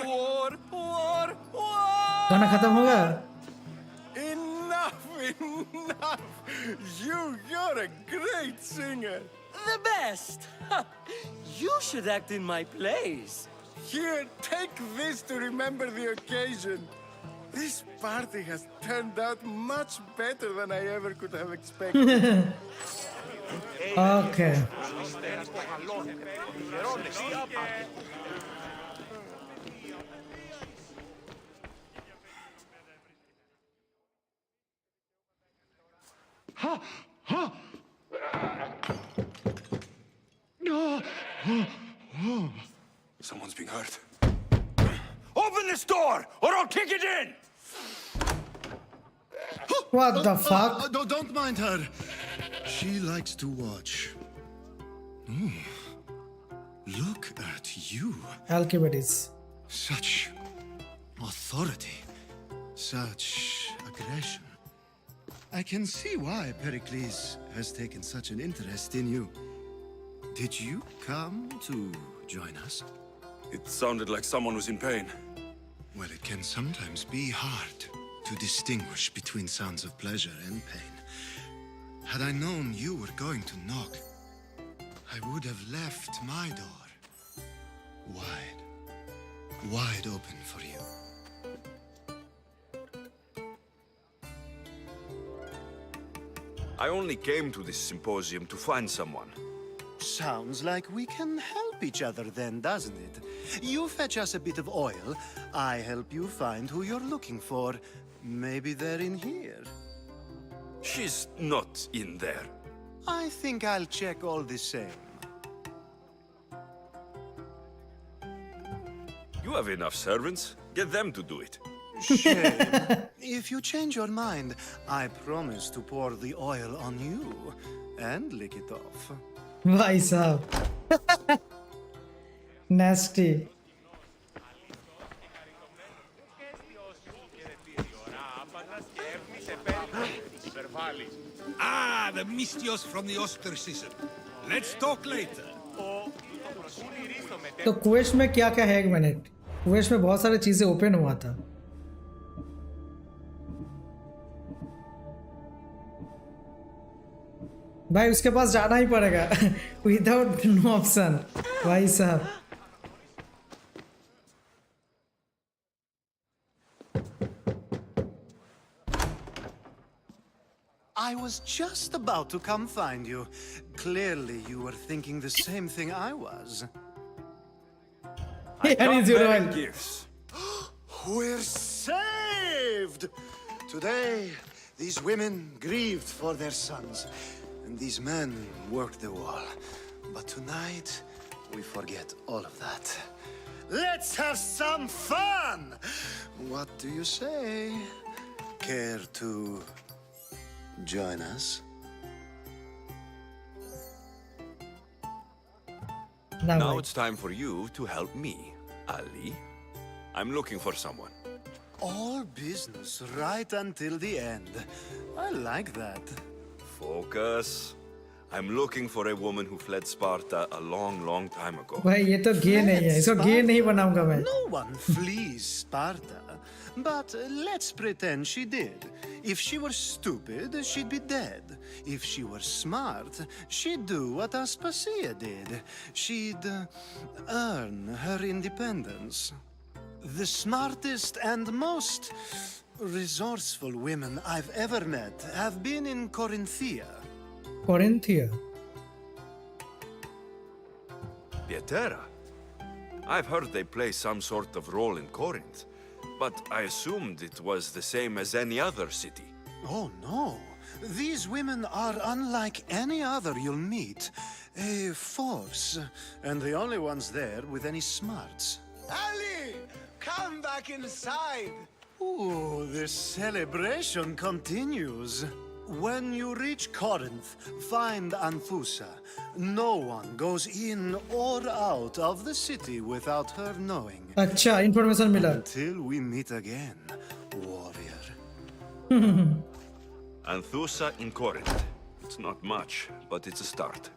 War, war, war. गाना खत्म होगा? Enough, enough. You're a great singer. The best. You should act in my plays. Here, take this to remember the occasion. This party has turned out much better than I ever could have expected. Okay. Someone's being hurt. Open this door, or I'll kick it in! What the fuck? Don't mind her. She likes to watch. Oh, look at you. Alcibiades. Such authority. Such aggression. I can see why Pericles has taken such an interest in you. Did you come to join us? It sounded like someone was in pain. Well, it can sometimes be hard to distinguish between sounds of pleasure and pain. Had I known you were going to knock, I would have left my door wide open for you. I only came to this symposium to find someone. Sounds like we can help each other then, doesn't it? You fetch us a bit of oil, I help you find who you're looking for. Maybe they're in here. She's not in there. I think I'll check all the same. You have enough servants. Get them to do it. Shame. If you change your mind, I promise to pour the oil on you and lick it off. Bhai sahab. Nasty. Ah, the Mystios from the ostracism. Let's talk later. तो quest में क्या क्या है, एक minute. Quest में बहुत सारी चीजें ओपन हुआ था. भाई उसके पास जाना ही पड़ेगा विदाउट नो ऑप्शन. भाई साहब. I was just about to come find you. Clearly, you were thinking the same thing I was. I come bearing gifts. We're saved! Today, these women grieved for their sons, and these men worked the wall. But tonight, we forget all of that. Let's have some fun! What do you say? Care to join us? Now it's time for you to help me, Ali. I'm looking for someone. All business right until the end. I like that. Focus. I'm looking for a woman who fled Sparta a long, long time ago. भाई ये तो गे नहीं है, इसको गे नहीं बनाऊंगा मैं. No one flees Sparta, but let's pretend she did. If she were stupid, she'd be dead. If she were smart, she'd do what Aspasia did. She'd earn her independence. The smartest and most resourceful women I've ever met have been in Corinthia. Corinthia. Pietera. I've heard they play some sort of role in Corinth, but I assumed it was the same as any other city. Oh no. These women are unlike any other you'll meet. A force, and the only ones there with any smarts. Ali! Come back inside! Ooh, the celebration continues. When you reach Corinth, find Anthusa. No one goes in or out of the city without her knowing. अच्छा, information मिला. Until we meet again, warrior. Anthusa in Corinth. It's not much, but it's a start.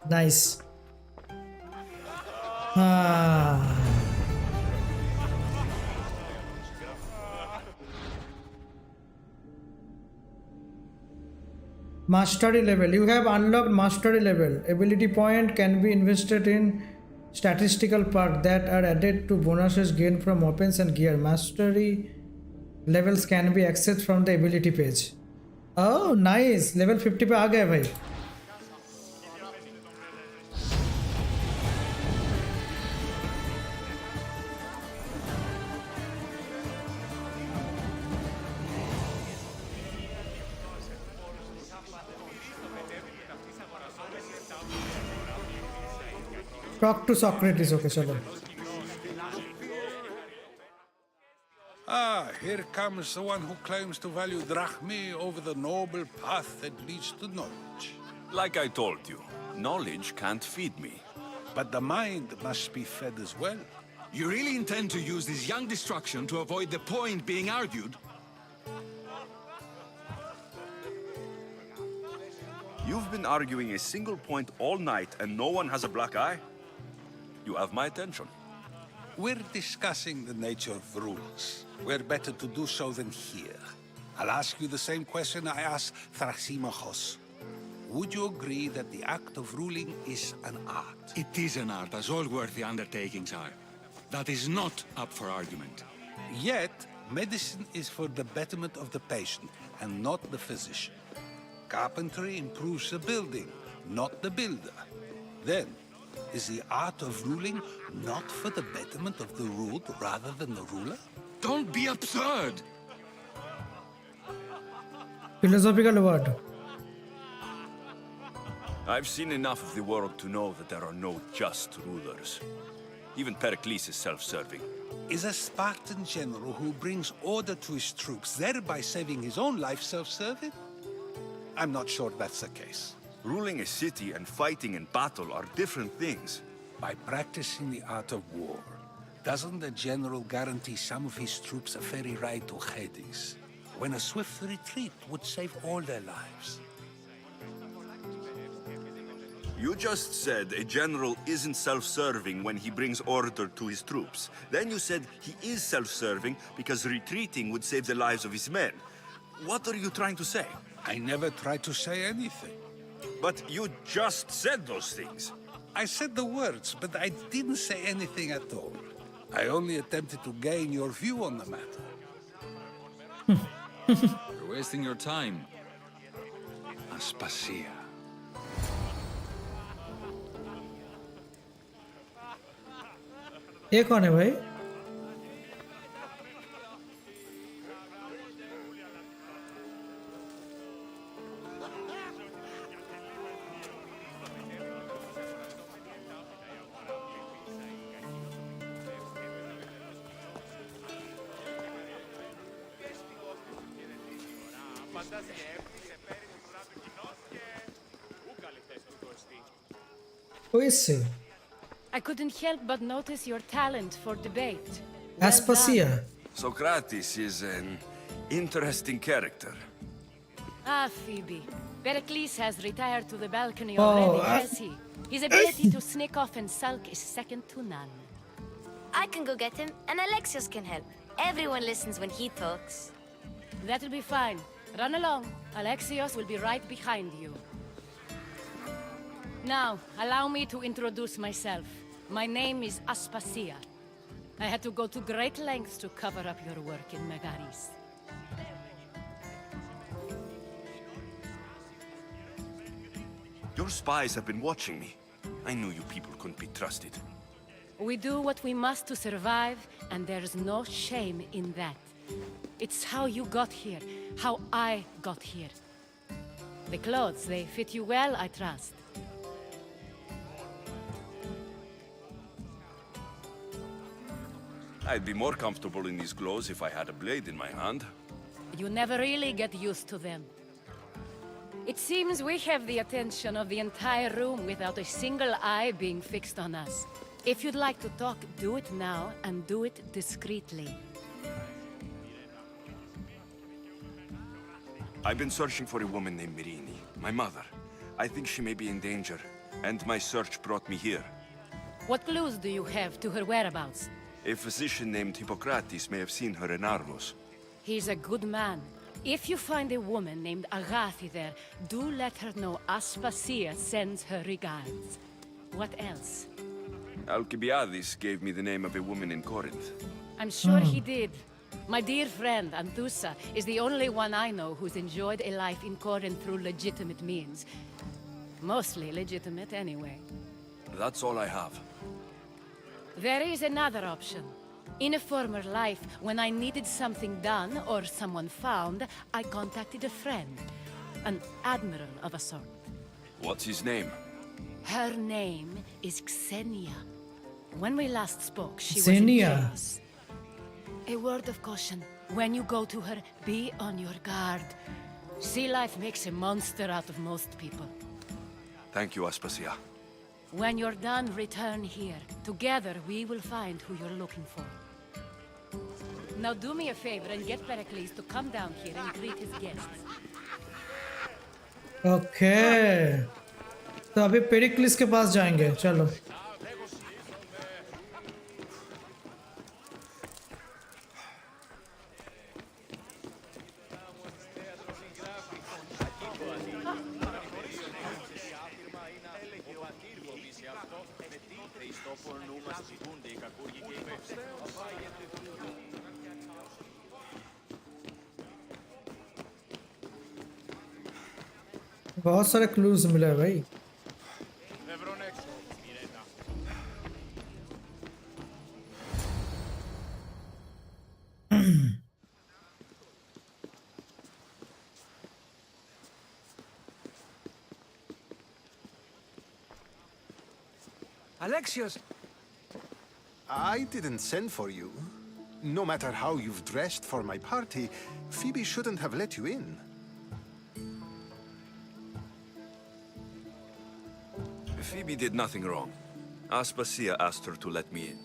Nice. Ah. Mastery level. You have unlocked mastery level. Ability point can be invested in statistical perks that are added to bonuses gained from weapons and gear. Mastery levels can be accessed from the ability page. Oh, nice. Level 50 पे आ गए भाई. Talk to Socrates. Okay, chalo. Ah, here comes the one who claims to value drachmae over the noble path that leads to knowledge. Like I told you, knowledge can't feed me. But the mind must be fed as well. You really intend to use this young destruction to avoid the point being argued? You've been arguing a single point all night and no one has a black eye? You have my attention. We're discussing the nature of rules. Where better to do so than here? I'll ask you the same question I asked Thrasymachos. Would you agree that the act of ruling is an art? It is an art, as all worthy undertakings are. That is not up for argument. Yet, medicine is for the betterment of the patient, and not the physician. Carpentry improves the building, not the builder. Then, is the art of ruling not for the betterment of the ruled rather than the ruler? Don't be absurd! Philosophical word. I've seen enough of the world to know that there are no just rulers. Even Pericles is self-serving. Is a Spartan general who brings order to his troops, thereby saving his own life, self-serving? I'm not sure that's the case. Ruling a city and fighting in battle are different things. By practicing the art of war, doesn't the general guarantee some of his troops a ferry ride to Hades, when a swift retreat would save all their lives? You just said a general isn't self-serving when he brings order to his troops. Then you said he is self-serving because retreating would save the lives of his men. What are you trying to say? I never tried to say anything. But you just said those things. I said the words, but I didn't say anything at all. I only attempted to gain your view on the matter. You're wasting your time. Aspasia. ये कौन है भाई? Who is he? I couldn't help but notice your talent for debate. Aspasia. Socrates is an interesting character. Ah, Phoebe. Pericles has retired to the balcony already, has he? His ability to sneak off and sulk is second to none. I can go get him, and Alexios can help. Everyone listens when he talks. That'll be fine. Run along. Alexios will be right behind you. Now, allow me to introduce myself. My name is Aspasia. I had to go to great lengths to cover up your work in Megaris. Your spies have been watching me. I knew you people couldn't be trusted. We do what we must to survive, and there's no shame in that. It's how you got here, how I got here. The clothes, they fit you well, I trust. I'd be more comfortable in these clothes if I had a blade in my hand. You never really get used to them. It seems we have the attention of the entire room without a single eye being fixed on us. If you'd like to talk, do it now, and do it discreetly. I've been searching for a woman named Mirini, my mother. I think she may be in danger, and my search brought me here. What clues do you have to her whereabouts? A physician named Hippocrates may have seen her in Argos. He's a good man. If you find a woman named Agathi there, do let her know Aspasia sends her regards. What else? Alcibiades gave me the name of a woman in Corinth. I'm sure he did. My dear friend, Anthusa, is the only one I know who's enjoyed a life in Corinth through legitimate means. Mostly legitimate, anyway. That's all I have. There is another option. In a former life, when I needed something done or someone found, I contacted a friend. An admiral of a sort. What's his name? Her name is Xenia. When we last spoke, she was Xenia. in chaos. A word of caution. When you go to her, be on your guard. Sea life makes a monster out of most people. Thank you, Aspasia. When you're done, return here. Together, we will find who you're looking for. Now do me a favor and get Pericles to come down here and greet his guests. Okay. तो अभी पेरिक्लिस के पास जाएंगे, चलो। बहुत सारे clues मिले हैं भाई। Alexios! I didn't send for you. No matter how you've dressed for my party, Phoebe shouldn't have let you in. Phoebe did nothing wrong. Aspasia asked her to let me in.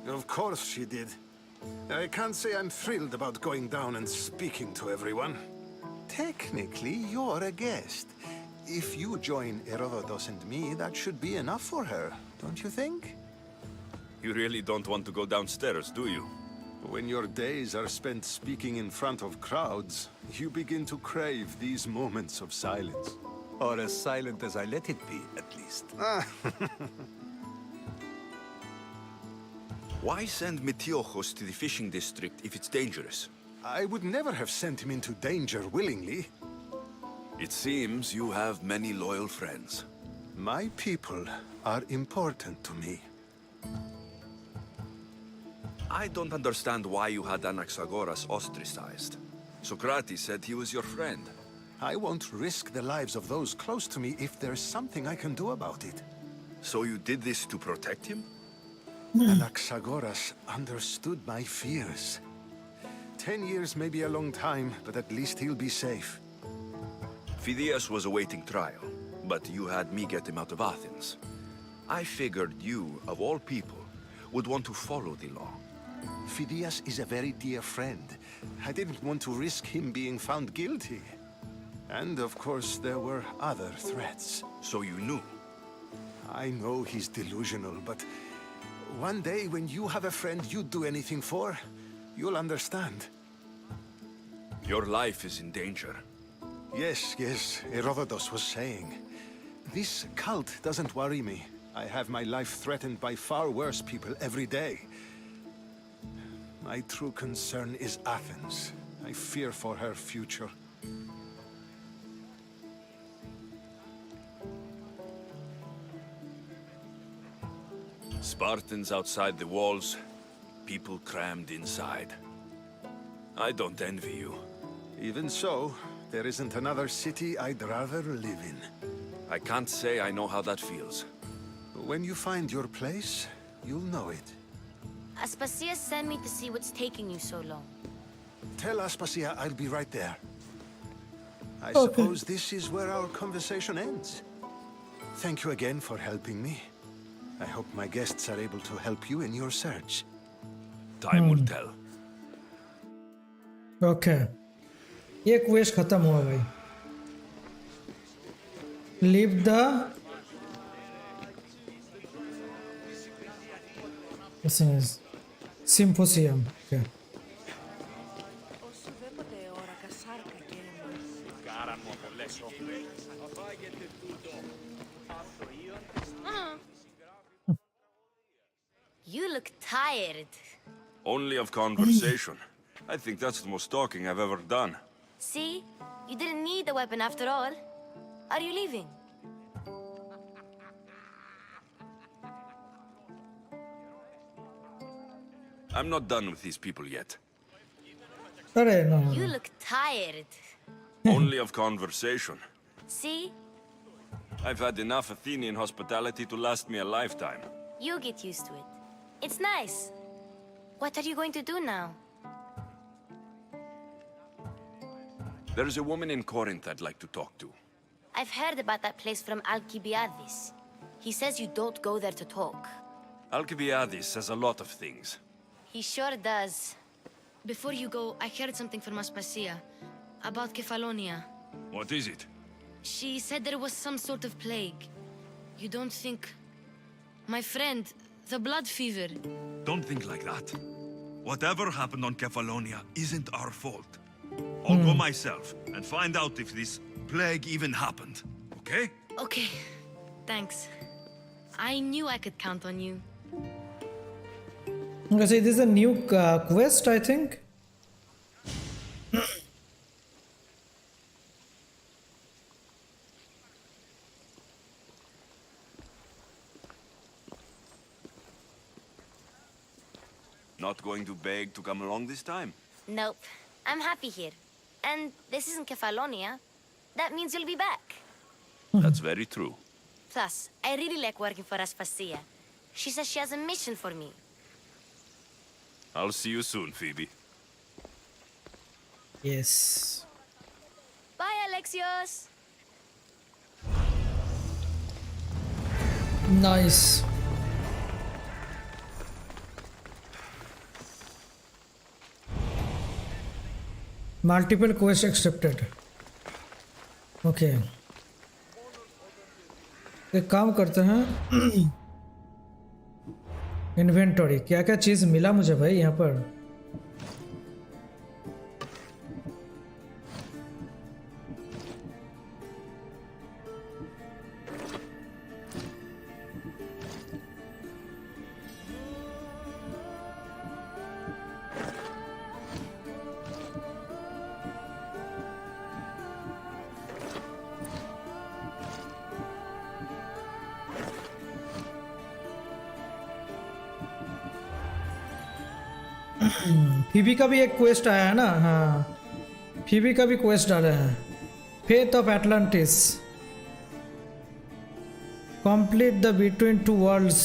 Of course she did. I can't say I'm thrilled about going down and speaking to everyone. Technically, you're a guest. If you join Herodotus and me, that should be enough for her, don't you think? You really don't want to go downstairs, do you? When your days are spent speaking in front of crowds, you begin to crave these moments of silence. Or as silent as I let it be, at least. Why send Metiochos to the fishing district if it's dangerous? I would never have sent him into danger willingly. It seems you have many loyal friends. My people are important to me. I don't understand why you had Anaxagoras ostracized. Socrates said he was your friend. I won't risk the lives of those close to me if there's something I can do about it. So you did this to protect him? Anaxagoras understood my fears. 10 years may be a long time, but at least he'll be safe. Phidias was awaiting trial, but you had me get him out of Athens. I figured you, of all people, would want to follow the law. Phidias is a very dear friend. I didn't want to risk him being found guilty. And of course, there were other threats. So you knew? I know he's delusional, but one day when you have a friend you'd do anything for, you'll understand. Your life is in danger. Yes, Herodotus was saying. This cult doesn't worry me. I have my life threatened by far worse people every day. My true concern is Athens. I fear for her future. Spartans outside the walls, people crammed inside. I don't envy you. Even so, there isn't another city I'd rather live in. I can't say I know how that feels. When you find your place, you'll know it. Aspasia sent me to see what's taking you so long. Tell Aspasia I'll be right there. I suppose this is where our conversation ends. Thank you again for helping me. I hope my guests are able to help you in your search. Time will tell. Okay. ये quest खत्म हुआ भाई. Leave the symposium. Okay. You look tired. Only of conversation. I think that's the most talking I've ever done. See? You didn't need the weapon after all. Are you leaving? I'm not done with these people yet. You look tired. Only of conversation. See? I've had enough Athenian hospitality to last me a lifetime. You'll get used to it. It's nice. What are you going to do now? There's a woman in Corinth I'd like to talk to. I've heard about that place from Alcibiades. He says you don't go there to talk. Alcibiades says a lot of things. He sure does. Before you go, I heard something from Aspasia about Kefalonia. What is it? She said there was some sort of plague. You don't think... My friend, the blood fever. Don't think like that. Whatever happened on Kefalonia isn't our fault. I'll go myself and find out if this plague even happened, okay? Okay, thanks. I knew I could count on you. Okay, so this is a new quest, I think. Not going to beg to come along this time? Nope. I'm happy here. And this isn't Kefalonia. That means you'll be back. That's very true. Plus, I really like working for Aspasia. She says she has a mission for me. I'll see you soon, Phoebe. Yes. Bye, Alexios. Nice. Multiple quests accepted. Okay. एक काम करते हैं. Inventory क्या क्या चीज मिला मुझे भाई यहाँ पर. फीबी का भी एक क्वेस्ट आया है ना. हाँ, फीबी का भी क्वेस्ट डाले हैं. Fate of Atlantis, complete the between two worlds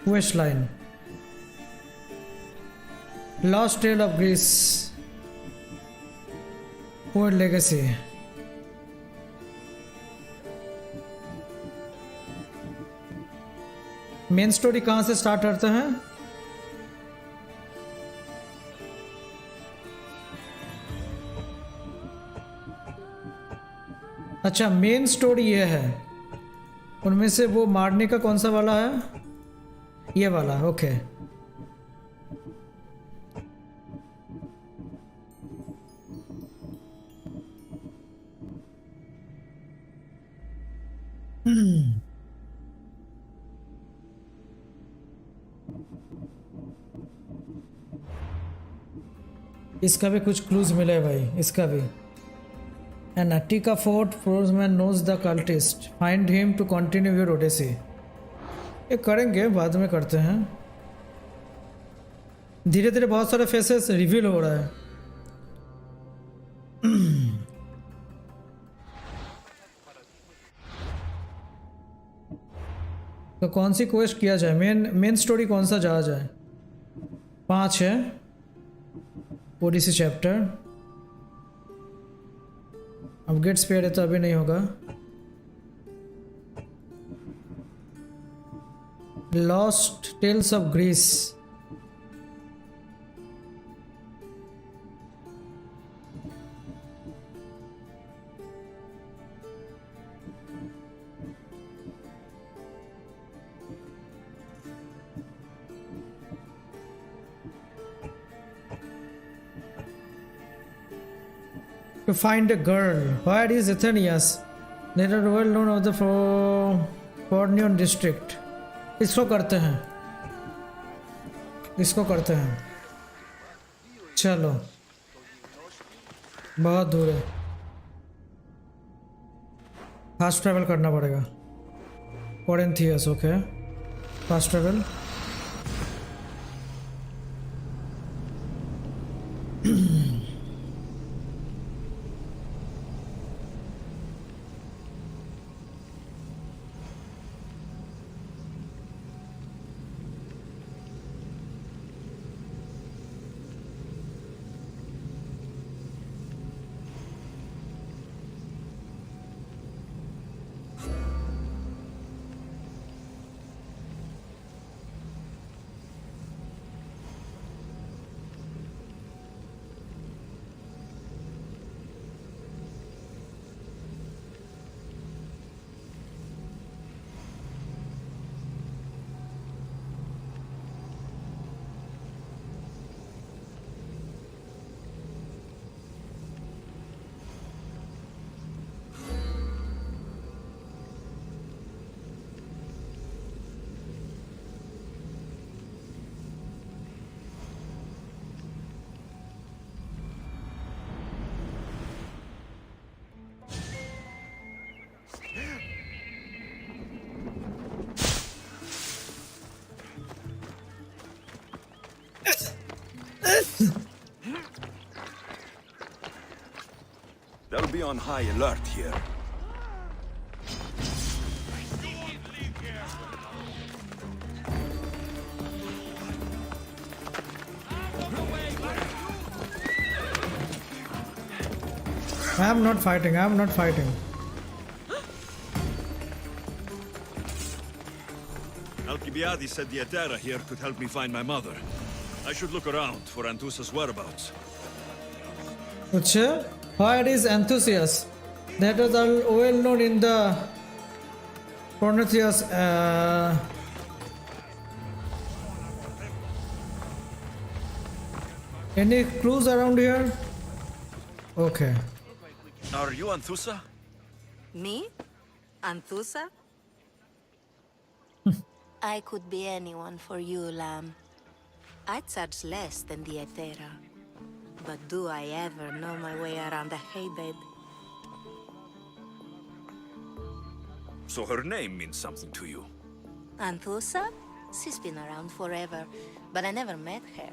quest line, lost tale of Greece, poet legacy. Main story कहाँ से स्टार्ट करते हैं. अच्छा, मेन स्टोरी ये है. उनमें से वो मारने का कौन सा वाला है. ये वाला. ओके. इसका भी कुछ क्लूज मिले भाई. इसका भी. An Attica fort forceman knows the cultist. Find him to continue your odyssey. ये करेंगे, बाद में करते हैं. धीरे धीरे बहुत सारे फेसेस रिवील हो रहा है. तो कौन सी क्वेस्ट किया जाए. मेन स्टोरी कौन सा जा जाए. 5 है ओडिसी चैप्टर. अब गेट स्पेयर है तो अभी नहीं होगा. Lost tales of Greece. To find a girl. Where is Athenias? They are well known of the Fornion district. इसको करते हैं. इसको करते हैं. चलो. बहुत दूर है. फास्ट ट्रैवल करना पड़ेगा. Corinthians, okay. Fast travel. be on high alert here. I am not fighting. I am not fighting. Alcibiades said the Etera here could help me find my mother. I should look around for Anthusa's whereabouts. Achha, why it is enthusiast? That was all well known in the Prometheus. Any clues around here? Okay. Are you Anthusa? Me? Anthusa? I could be anyone for you, Lamb. I charge less than the Etera. But do I ever know my way around a haybed? So her name means something to you. Anthusa? She's been around forever, but I never met her.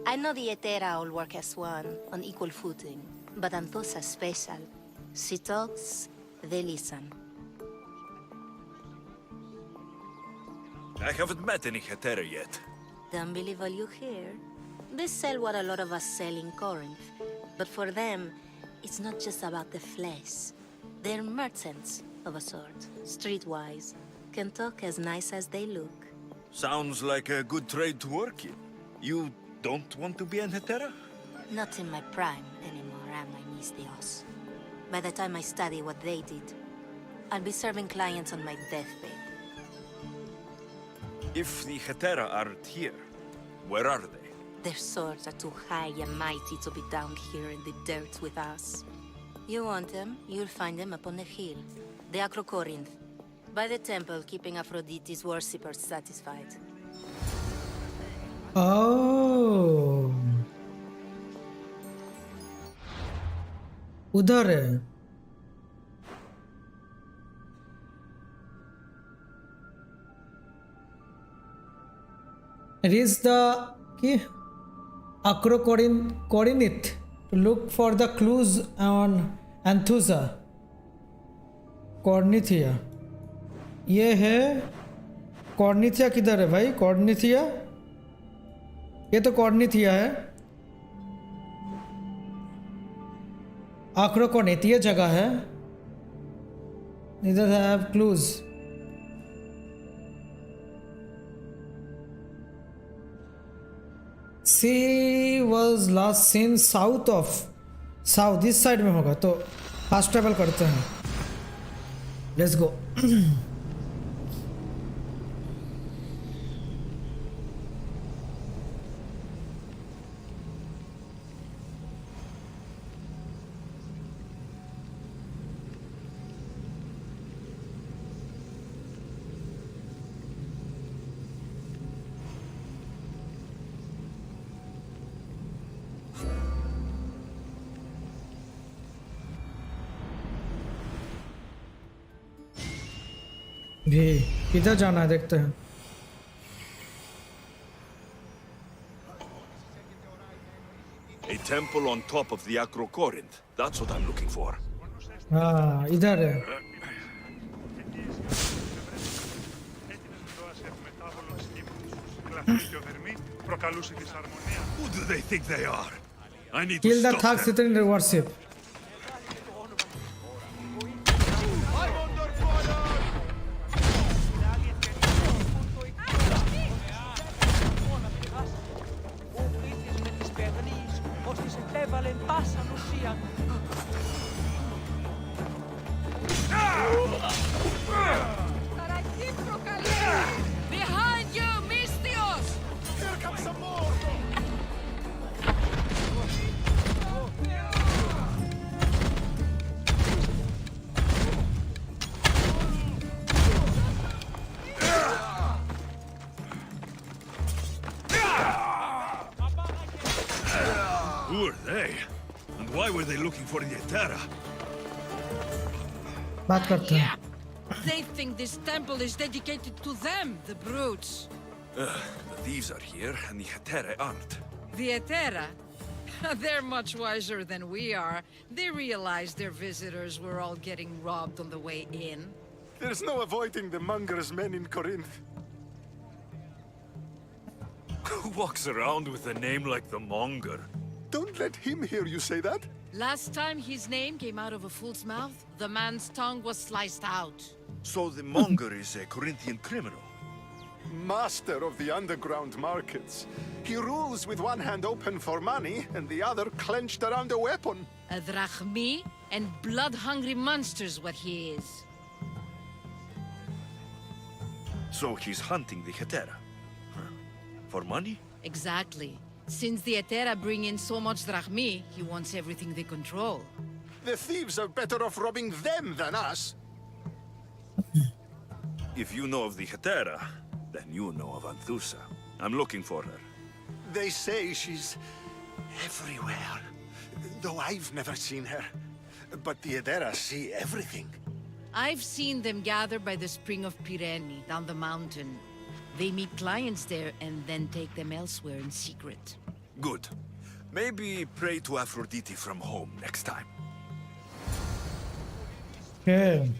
I know the Etera all work as one, on equal footing. But Anthusa's special. She talks, they listen. I haven't met any Hetera yet. Don't believe all you hear. They sell what a lot of us sell in Corinth. But for them, it's not just about the flesh. They're merchants of a sort, streetwise. Can talk as nice as they look. Sounds like a good trade to work in. You don't want to be an Hetera? Not in my prime anymore, am I, Mistios? By the time I study what they did, I'll be serving clients on my deathbed. If the Hetera aren't here, where are they? Their swords are too high and mighty to be down here in the dirt with us. You want them, you'll find them up on the hill. The Acrocorinth. By the temple, keeping Aphrodite's worshippers satisfied. Oh. उधर है. It is the Acrocorinth to look for the clues on Anthusa. Cornithia. ये है कॉर्निथिया. किधर है भाई कॉर्निथिया? ये तो कॉर्निथिया है. Acrocorinth ये जगह है. Neither have clues. She was last seen south. इस साइड में होगा तो फास्ट ट्रैवल करते हैं. लेट्स गो. भी किधर जाना है देखते हैं. A temple on top of the Acrocorinth. That's what I'm looking for. हाँ इधर है. Who do they think they are? I need Kill to the stop them. toxicity in the worship. Behind you, Mistios! Here comes some more! Who are they? And why were they looking for the Etera? बात करते हैं. They think this temple is dedicated to them, the brutes. The thieves are here, and the Hetera aren't. The Etera? They're much wiser than we are. They realized their visitors were all getting robbed on the way in. There's no avoiding the monger's men in Corinth. Who walks around with a name like the Monger? Don't let him hear you say that. Last time his name came out of a fool's mouth, the man's tongue was sliced out. So the Monger is a Corinthian criminal? Master of the underground markets. He rules with one hand open for money and the other clenched around a weapon. A drachmi and blood-hungry monster's what he is. So he's hunting the Hetera? Huh. For money? Exactly. Since the Hetera bring in so much drachmi, he wants everything they control. The thieves are better off robbing them than us. If you know of the Hetera, then you know of Anthusa. I'm looking for her. They say she's everywhere, though I've never seen her. But the Edera see everything. I've seen them gather by the spring of Pireni, down the mountain. They meet clients there and then take them elsewhere in secret. Good. Maybe pray to Aphrodite from home next time. Okay.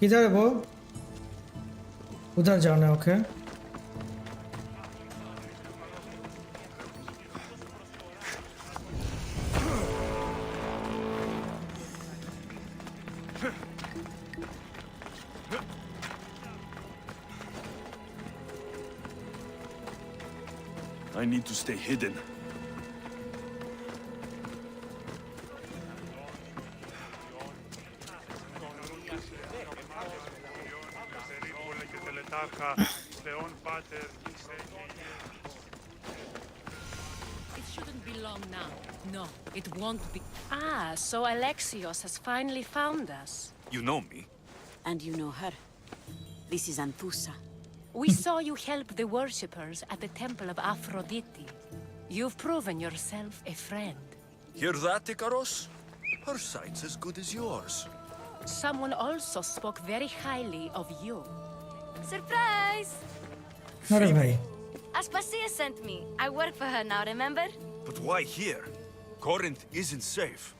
किधर है वो? उधर जाना है, okay? I need to stay hidden. It shouldn't be long now. No, it won't be. Ah, so Alexios has finally found us. You know me. And you know her. This is Anthusa. We saw you help the worshippers at the temple of Aphrodite. You've proven yourself a friend. Hear that, Ikaros? Her sight's as good as yours. Someone also spoke very highly of you. Surprise! अरे भाई. Aspasia sent me. I work for her now, remember? But why here? Corinth isn't safe.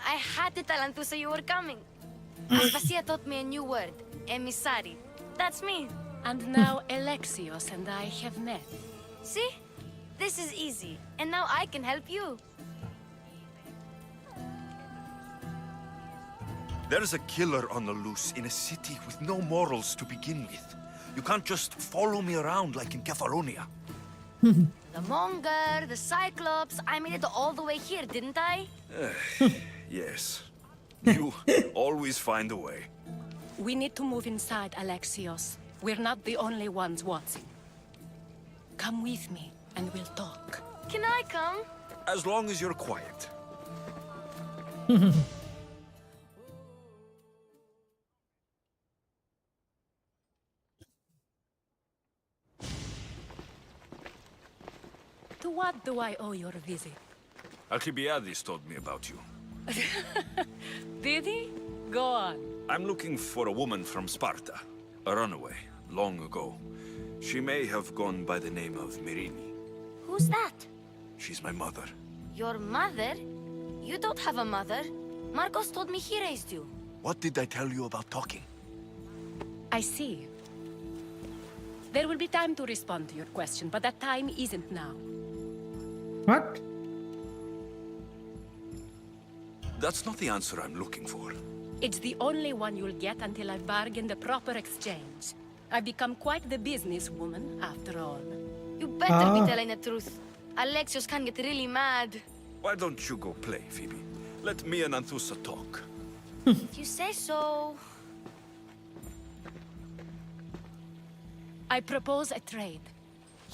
I had to tell Anthusa you were coming. Aspasia taught me a new word. Emissary. That's me. And now Alexios and I have met. See? This is easy. And now I can help you. There's a killer on the loose in a city with no morals to begin with. You can't just follow me around like in Kepharonia. The Monger, the Cyclops. I made it all the way here, didn't I? Yes. You always find a way. We need to move inside, Alexios. We're not the only ones watching. Come with me, and we'll talk. Can I come? As long as you're quiet. To what do I owe your visit? Alcibiades told me about you. Did he? Go on. I'm looking for a woman from Sparta. A runaway, long ago. She may have gone by the name of Myrine. Who's that? She's my mother. Your mother? You don't have a mother. Marcos told me he raised you. What did I tell you about talking? I see. There will be time to respond to your question, but that time isn't now. What? That's not the answer I'm looking for. It's the only one you'll get until I've bargained a proper exchange. I've become quite the businesswoman, after all. You better be telling the truth. Alexios can get really mad. Why don't you go play, Phoebe? Let me and Anthusa talk. If you say so. I propose a trade.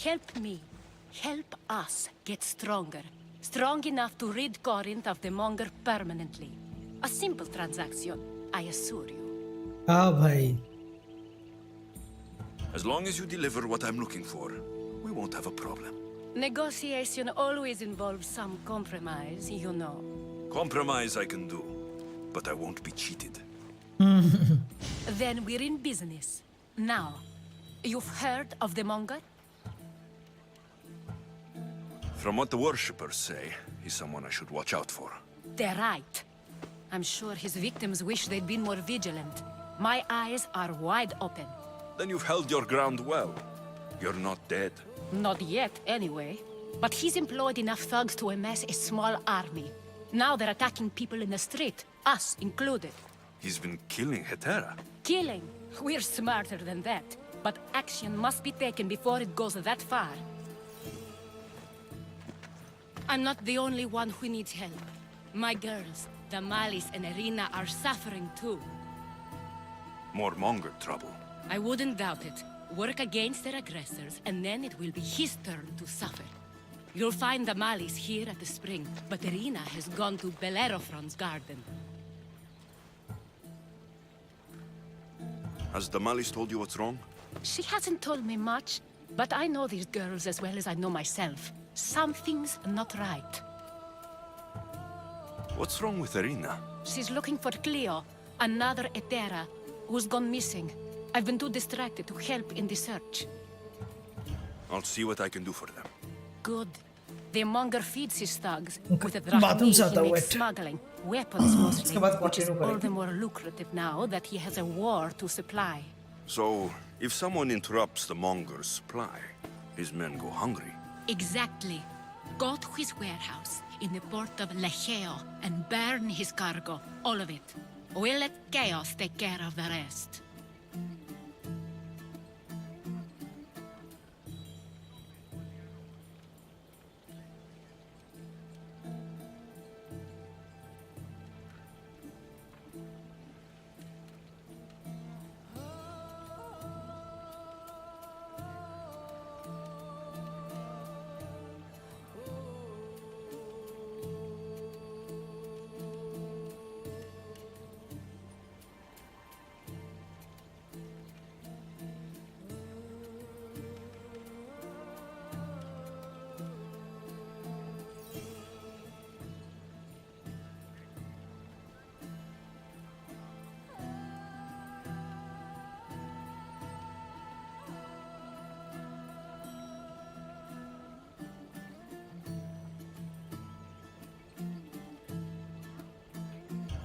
Help me. Help us get stronger. Strong enough to rid Corinth of the Monger permanently. A simple transaction, I assure you. Ah, bhai. As long as you deliver what I'm looking for, we won't have a problem. Negotiation always involves some compromise, you know. Compromise I can do, but I won't be cheated. Then we're in business. Now, you've heard of the Monger? From what the worshippers say, he's someone I should watch out for. They're right. I'm sure his victims wish they'd been more vigilant. My eyes are wide open. Then you've held your ground well. You're not dead. Not yet, anyway. But he's employed enough thugs to amass a small army. Now they're attacking people in the street, us included. He's been killing Hetera. Killing? We're smarter than that. But action must be taken before it goes that far. I'm not the only one who needs help. My girls, Damalis and Irina, are suffering too. More Monger trouble. I wouldn't doubt it. Work against their aggressors, and then it will be his turn to suffer. You'll find Damalis here at the spring, but Irina has gone to Bellerophon's garden. Has Damalis told you what's wrong? She hasn't told me much, but I know these girls as well as I know myself. Something's not right. What's wrong with Irina? She's looking for Cleo, another Hetera, who's gone missing. I've been too distracted to help in the search. I'll see what I can do for them. Good. The monger feeds his thugs. Okay. With the drachmi, ज़्यादा he makes wet. smuggling. Weapons mostly, इसके बाद which is continue all करेंगे. the more lucrative now that he has a war to supply. So, if someone interrupts the Monger's supply, his men go hungry. Exactly. Go to his warehouse in the port of Lecheo and burn his cargo, all of it. We'll let chaos take care of the rest.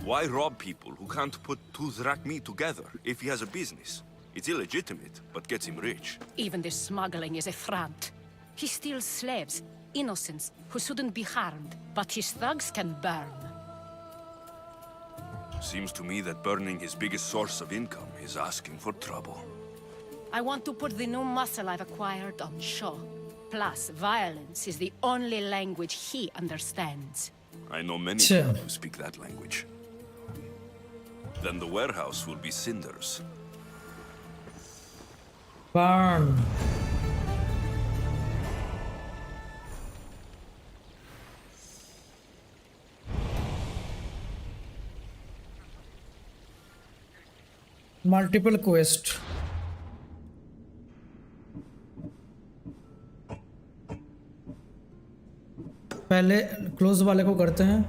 Why rob people who can't put two drachmi together if he has a business? It's illegitimate, but gets him rich. Even this smuggling is a front. He steals slaves, innocents, who shouldn't be harmed, but his thugs can burn. Seems to me that burning his biggest source of income is asking for trouble. I want to put the new muscle I've acquired on show. Plus, violence is the only language he understands. I know many Sure. people who speak that language. Then the warehouse will be cinders. Burn. Multiple quest. पहले close वाले को करते हैं.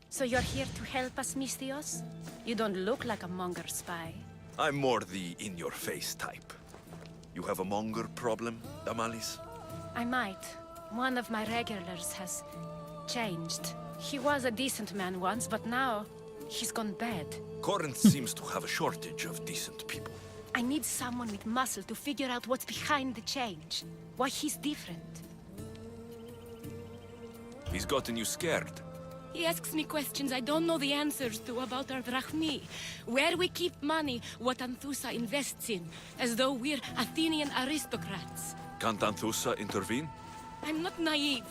So you're here to help us, Mistios? You don't look like a monger spy. I'm more the in-your-face type. You have a monger problem, Damalis? I might. One of my regulars has changed. He was a decent man once, but now he's gone bad. Corinth seems to have a shortage of decent people. I need someone with muscle to figure out what's behind the change. Why he's different. He's gotten you scared. He asks me questions I don't know the answers to about our drachmi. Where we keep money, what Anthusa invests in. As though we're Athenian aristocrats. Can't Anthusa intervene? I'm not naive.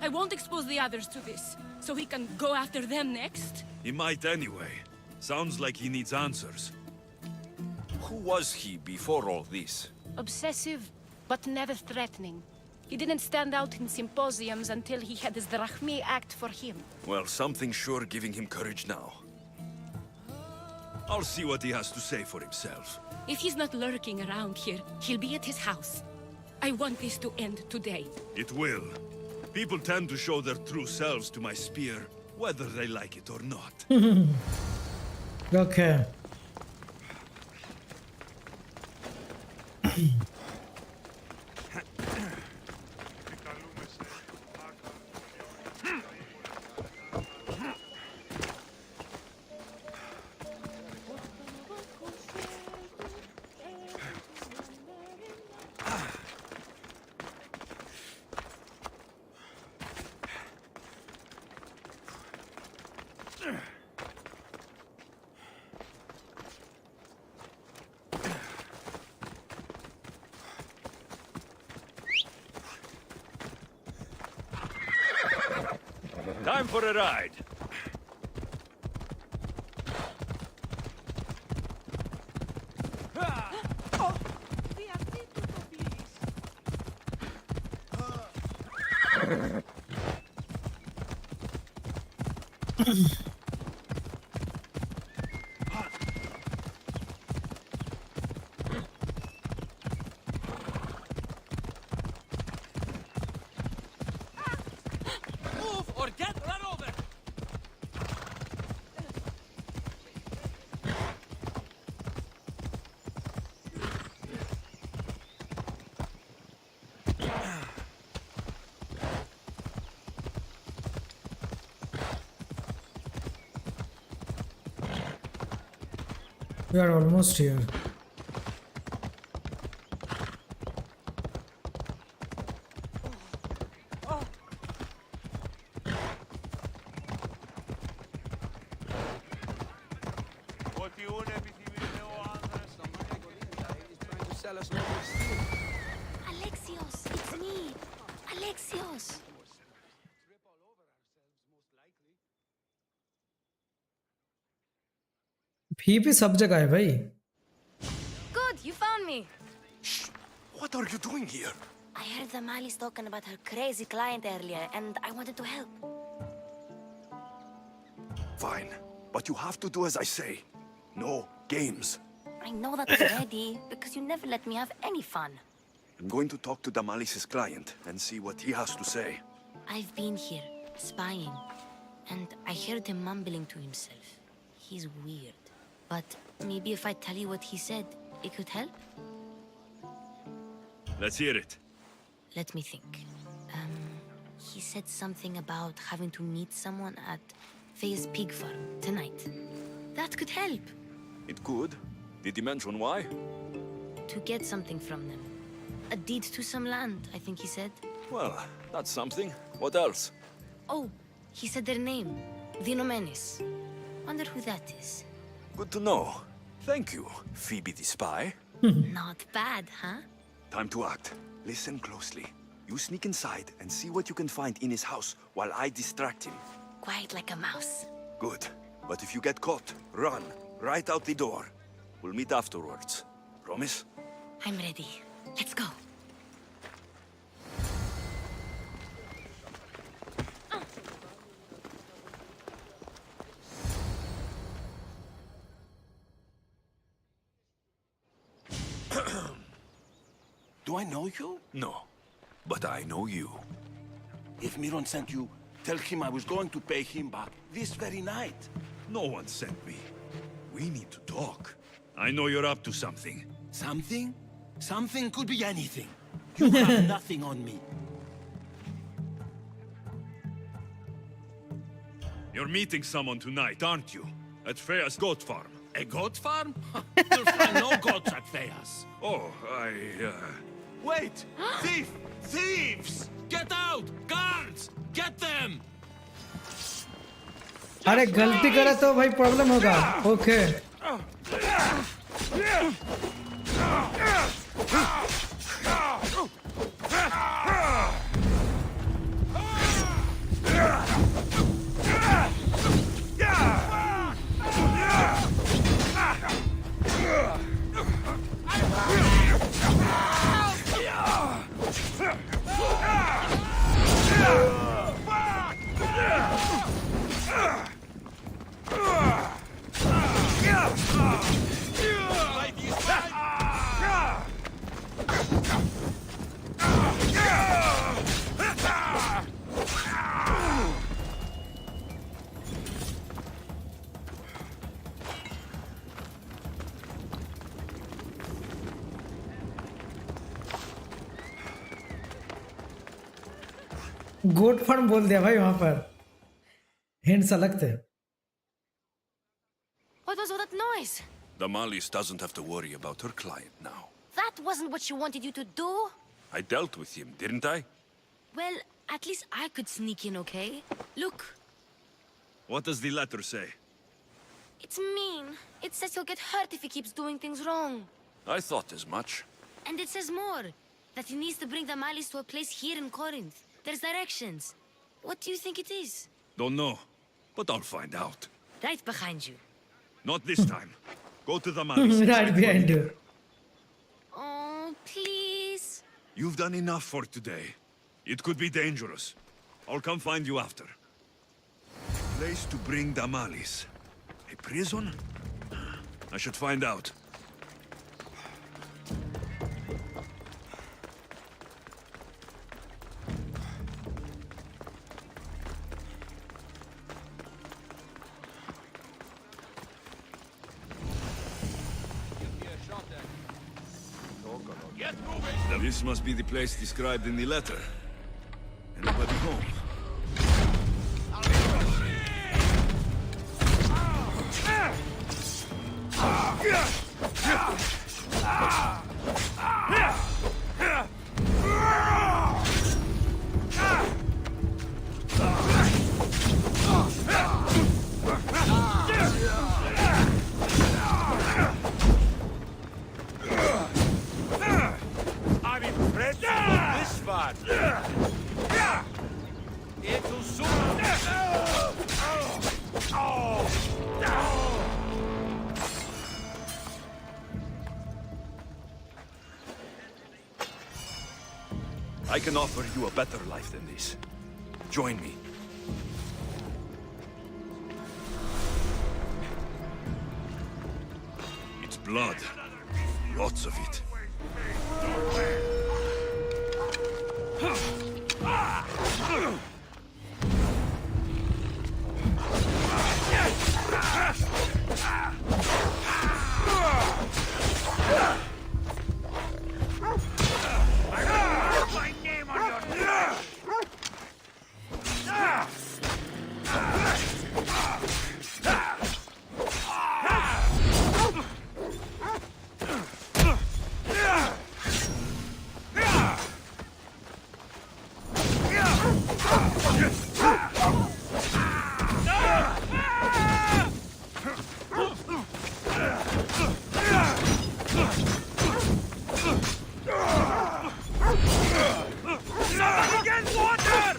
I won't expose the others to this. So he can go after them next? He might anyway. Sounds like he needs answers. Who was he before all this? Obsessive, but never threatening. He didn't stand out in symposiums until he had his drachmi act for him. Well, something's sure giving him courage now. I'll see what he has to say for himself. If he's not lurking around here, he'll be at his house. I want this to end today. It will. People tend to show their true selves to my spear, whether they like it or not. Okay. Time for a ride. Move or get run over! We are almost here. Alexios, it's me. Alexios. भी सब जगह है भाई. Good, you found me. What are you doing here? I heard the Mali's talking about her crazy client earlier, and I wanted to help. Fine, but you have to do as I say. No games. I know that already, because you never let me have any fun. I'm going to talk to Damalis's client and see what he has to say. I've been here, spying, and I heard him mumbling to himself. He's weird. But maybe if I tell you what he said, it could help? Let's hear it. Let me think. He said something about having to meet someone at Faye's pig farm tonight. That could help. It could. Did he mention why? To get something from them. A deed to some land, I think he said. Well, that's something. What else? Oh, he said their name. Vinomenes. Wonder who that is. Good to know. Thank you, Phoebe the spy. Not bad, huh? Time to act. Listen closely. You sneak inside and see what you can find in his house while I distract him. Quiet like a mouse. Good. But if you get caught, run. Right out the door. We'll meet afterwards. Promise? I'm ready. Let's go. Do I know you? No. But I know you. If Miron sent you, tell him I was going to pay him back this very night. No one sent me. We need to talk. I know you're up to something. Something? Something could be anything. You have nothing on me. You're meeting someone tonight, aren't you? At Freya's goat farm. A goat farm? You'll find no goats at Thea's. Oh, Wait! Thief! Thieves! Get out! Guards! Get them! अरे गलती करे तो भाई problem होगा. Okay. Goat farm बोल दिया भाई वहां पर, हिंट्स अलग थे. What was all that noise? Damalis doesn't have to worry about her client now. That wasn't what she wanted you to do. I dealt with him, didn't I? Well, at least I could sneak in, okay? Look, What does the letter say? it's mean. It says he'll get hurt if he keeps doing things wrong. I thought as much. And it says more. That he needs to bring the Malis to a place here in Corinth. There's directions. What do you think it is? Don't know, but I'll find out. Right behind you. Not this time. Go to Damalis. Right behind you. Oh, please. You've done enough for today. It could be dangerous. I'll come find you after. Place to bring Damalis. A prison? I should find out. This must be the place described in the letter. Anybody home? I'm impressed with this one. It'll soon. I can offer you a better life than this. Join me. It's blood. Lots of it. My name on your Somebody get water!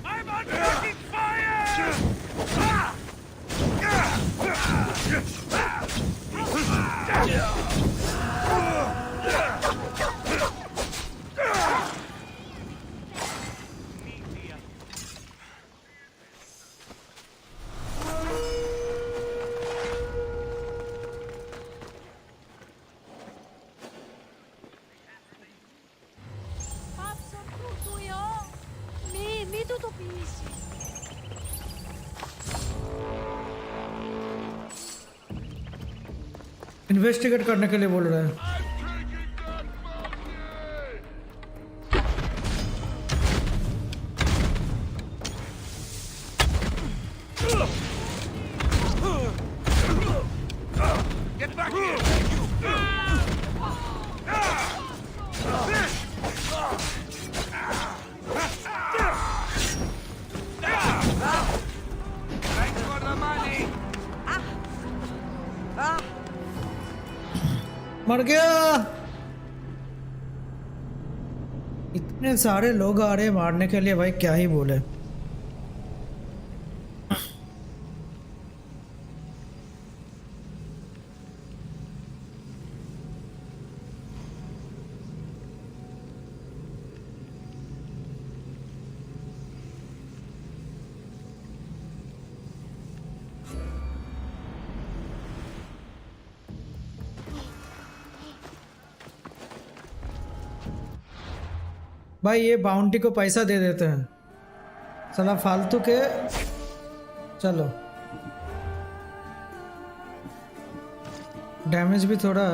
I'm on fucking fire! Mi tutto pisi. Investigate करने के लिए बोल रहे हैं. Get back here! मर गया। इतने सारे लोग आ रहे हैं मारने के लिए भाई, क्या ही बोले। भाई ये बाउंटी को पैसा दे देते हैं साला फालतू के। चलो डैमेज भी थोड़ा।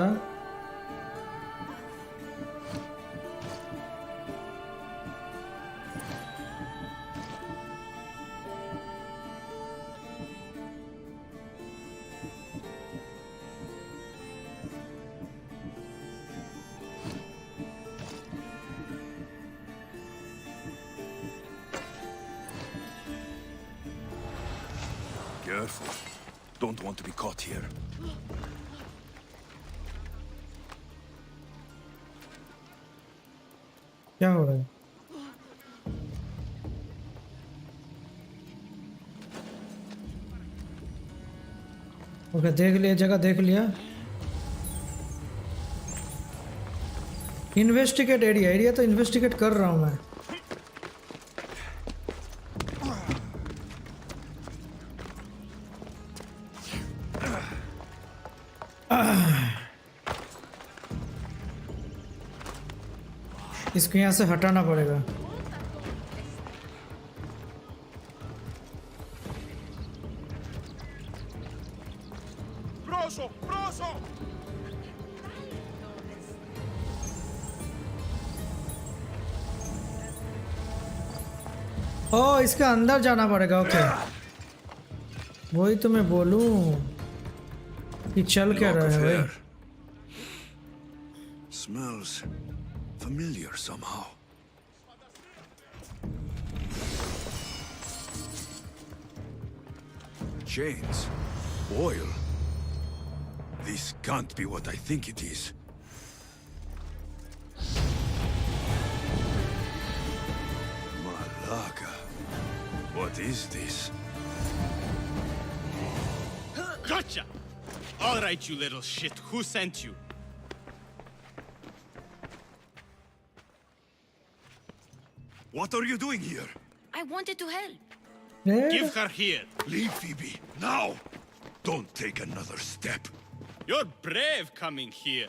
Careful. Don't want to be caught here. क्या हो रहा है? ओके देख लिया, जगह देख लिया। इन्वेस्टिगेट एरिया, एरिया तो इन्वेस्टिगेट कर रहा हूँ मैं। इसको यहाँ से हटाना पड़ेगा। ओ इसके अंदर जाना पड़ेगा। ओके वही तो मैं बोलूं कि चल क्या रहा है भाई। Smells familiar somehow. Chains, oil. This can't be what I think it is. Malaga. What is this? Gotcha! All right, you little shit. Who sent you? What are you doing here? I wanted to help. Give her here. Leave, Phoebe, now! Don't take another step. You're brave coming here.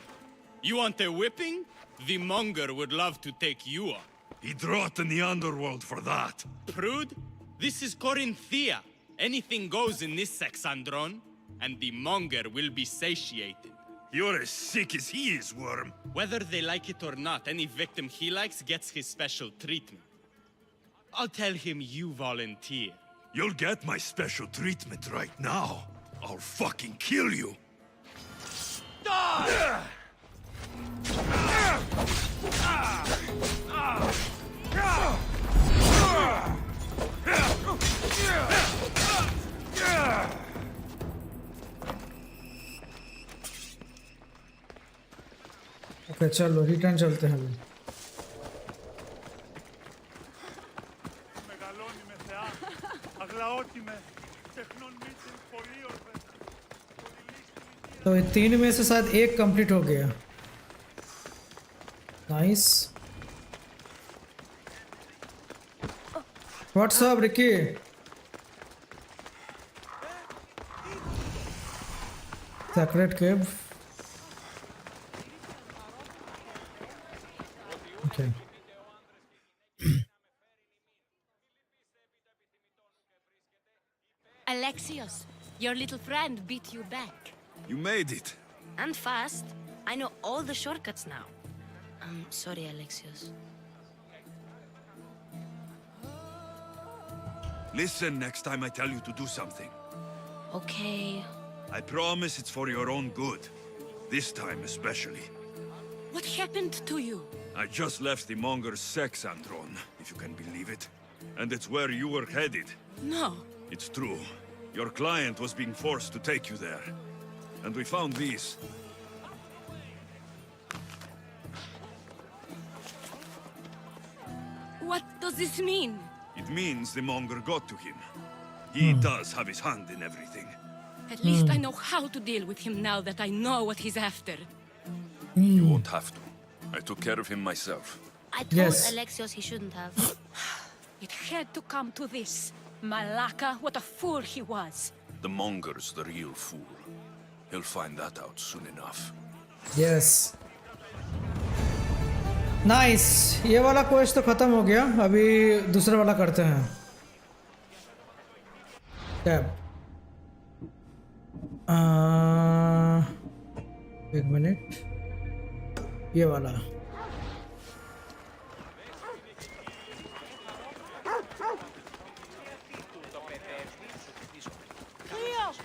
You want a whipping? The monger would love to take you on. He'd rot in the underworld for that. Prude, this is Corinthia. Anything goes in this Sexandron, and the monger will be satiated. You're as sick as he is, Worm. Whether they like it or not, any victim he likes gets his special treatment. I'll tell him you volunteer. You'll get my special treatment right now. I'll fucking kill you. Die! Okay चलो return चलते हैं अभी। तो ये 3 में से शायद 1 complete हो गया। Nice. What's up Ricky? Secret cave. Okay Alexios, your little friend beat you back. You made it. And fast. I know all the shortcuts now. I'm sorry, Alexios. Listen next time I tell you to do something. Okay. I promise it's for your own good. This time especially. What happened to you? I just left the monger's Sexandron, if you can believe it. And it's where you were headed. No. It's true. Your client was being forced to take you there. And we found these. What does this mean? It means the monger got to him. He does have his hand in everything. At least I know how to deal with him now that I know what he's after. You won't have to. I took care of him myself. I told Alexios he shouldn't have. It had to come to this. Malaka, what a fool he was. The monger's the real fool. He'll find that out soon enough. Yes. Nice. ये वाला quest तो खत्म हो गया. अभी दूसरा वाला करते हैं. टैब. एक मिनट. ये वाला.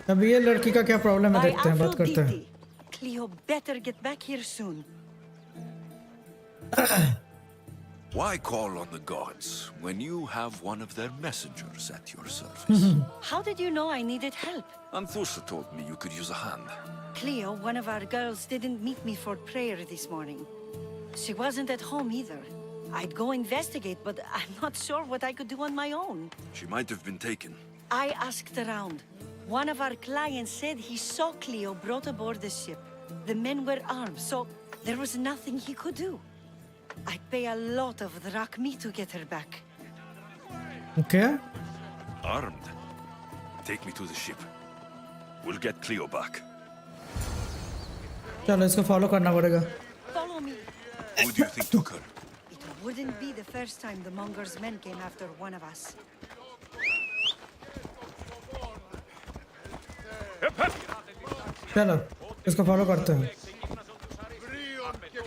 अब ये लड़की का क्या प्रॉब्लम है देखते हैं, बात करते हैं. Cleo better get back here soon. Why call on the gods when you have one of their messengers at your service? How did you know I needed help? Anthusa told me you could use a hand. Cleo, one of our girls, didn't meet me for prayer this morning. She wasn't at home either. I'd go investigate, but I'm not sure what I could do on my own. She might have been taken. I asked around. One of our clients said he saw Cleo brought aboard the ship. The men were armed, so there was nothing he could do. I'd pay a lot of drachmi to get her back. Okay. Armed? Take me to the ship. We'll get Cleo back. चलो इसको follow करना पड़ेगा. Follow me. Who do you think took her? It wouldn't be the first time the Monger's men came after one of us. चलो इसको follow करते हैं.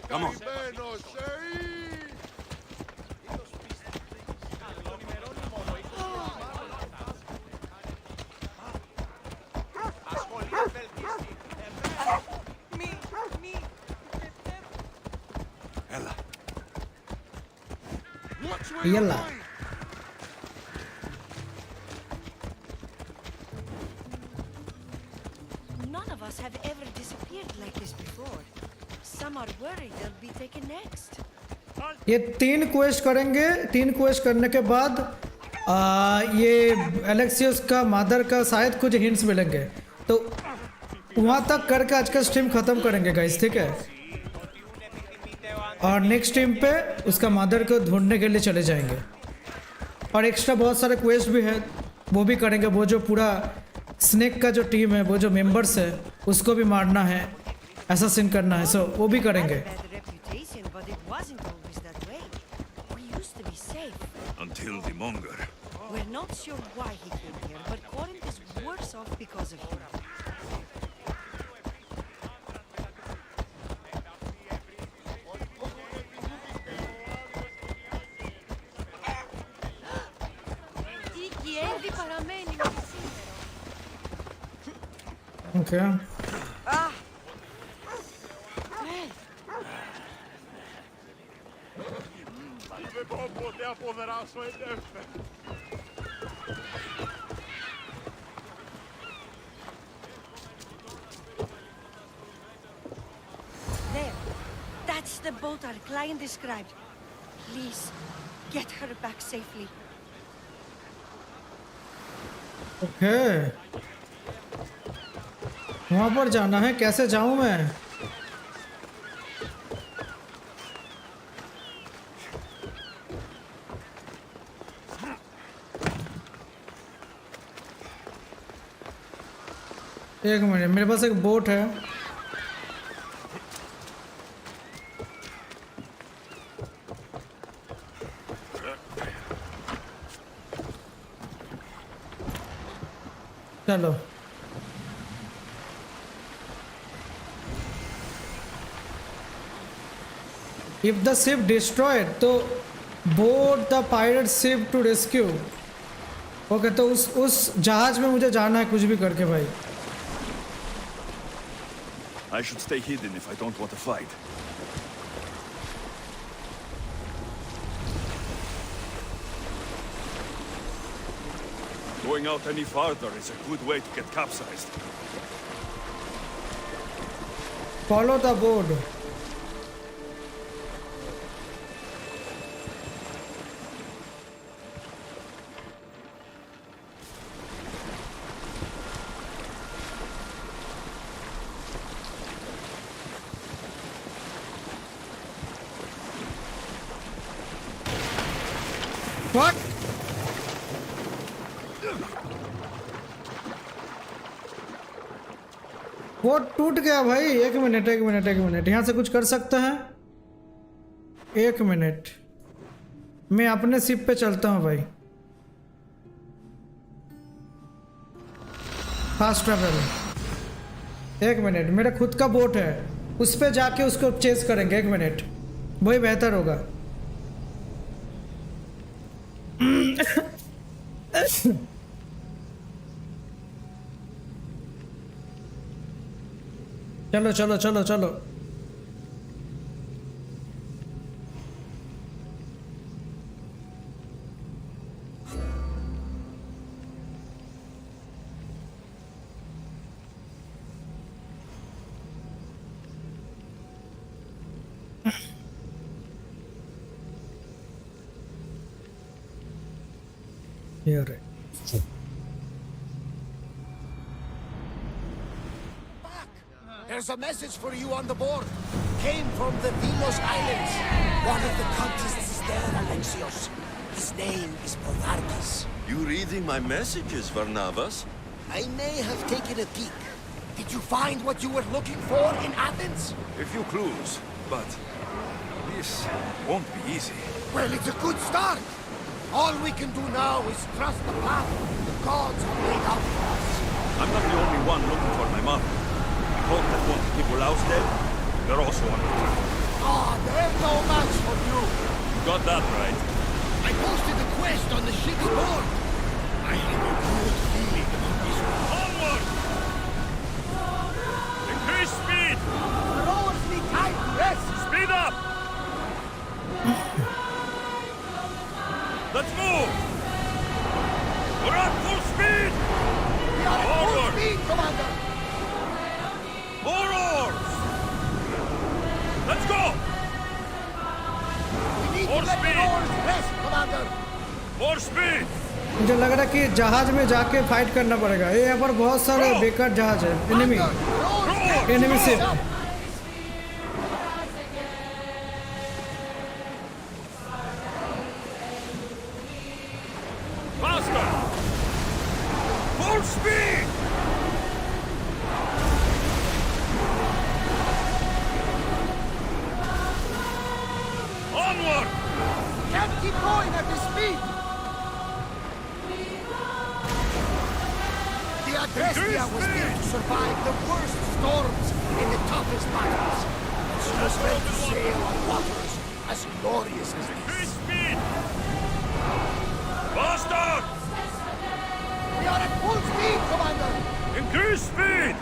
Come on. Ella. Yalla. None of us have ever disappeared like this before. Some are worried they'll be taken next. ये 3 quest करेंगे. 3 quest करने के बाद ये एलेक्सियस का मदर का शायद कुछ हिंट्स मिलेंगे, तो वहाँ तक करके आज का स्ट्रीम ख़त्म करेंगे गाइस, ठीक है. और नेक्स्ट स्ट्रीम पे उसका मदर को ढूंढने के लिए चले जाएंगे. और एक्स्ट्रा बहुत सारे क्वेस्ट भी है, वो भी करेंगे. वो जो पूरा स्नेक का जो टीम है, वो जो मेंबर्स है, उसको भी मारना है, असैसिन करना है, सो वो भी करेंगे. Until the monger. We're not sure why he came here, but Corinth is worse off because of him. Okay. There. That's the boat our client described. Please, get her back safely. Okay. वहाँ पर जाना है, कैसे जाऊँ मैं? एक minute, मेरे पास एक बोट है. चलो. If the ship destroyed, तो board the pirate ship to rescue. Okay, तो उस जहाज में मुझे जाना है कुछ भी करके भाई. I should stay hidden if I don't want to fight. Going out any farther is a good way to get capsized. Follow the board. What? वो टूट गया भाई। एक मिनट यहाँ से कुछ कर सकते हैं? एक मिनट, मैं अपने शिप पे चलता हूँ भाई। Fast travel. एक मिनट, मेरा खुद का बोट है, उस पे जाके उसको चेस करेंगे। एक मिनट, वही बेहतर होगा। चलो चलो चलो चलो। Here. There's a message for you on the board. Came from the Vilos Islands. One of the cultists is there, Alexios. His name is Podarkis. You reading my messages, Varnavas? I may have taken a peek. Did you find what you were looking for in Athens? A few clues, but this won't be easy. Well, it's a good start. All we can do now is trust the path the gods have laid out for us. I'm not the only one looking for my mother. I hope that once people ousted, they're also on the track. Ah, they're no match for you. You got that right. I posted the quest on the ship's board. I have a good feeling about this one. Onward! Increase speed! The rowers need time to rest. Speed up! Let's move! We're at full speed! We are at full speed, Commander! More oars! Let's go! We need More to let speed! the rowers rest, Commander! More speed! मुझे लग रहा है कि जहाज में जाके fight करना पड़ेगा। ये यहाँ पर बहुत सारे बेकार जहाज है। Enemy ship. Faster! Full speed! Onward! Can't keep going at this speed! The Adrestia was built to survive the worst storms in the toughest battles. She was meant to sail on waters as glorious as Increase speed! Faster! We are at full speed, Commander! Increase speed!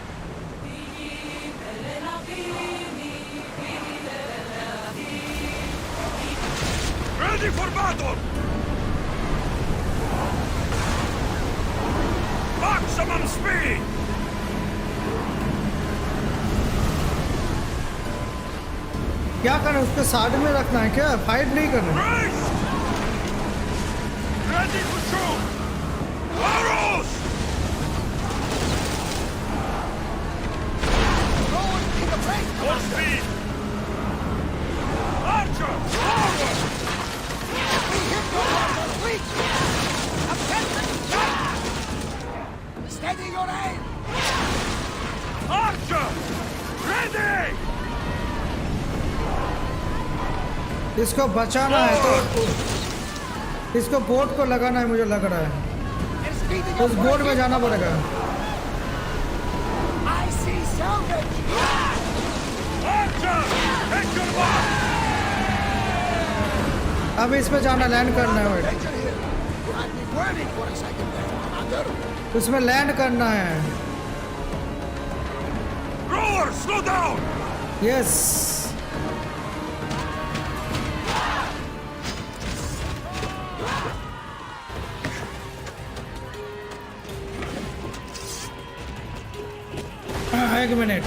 Ready for battle! Maximum speed! क्या करें, उसके side में रखना है क्या? Fight नहीं करना। Ready to shoot! Arrows! Full speed! Archer! Forward! We hit your armor, please! Attention! Steady your aim! Archer! Ready! इसको बचाना है तो इसको बोट को लगाना है, मुझे लग रहा है। उस बोट में जाना पड़ेगा। I see salvage! Archer! Take your mark! अब इसमें जाना, लैंड करना है। Danger here! You had me worried for a second there, Commander. उसमें लैंड करना है। Rower, slow down! यस। एक मिनट।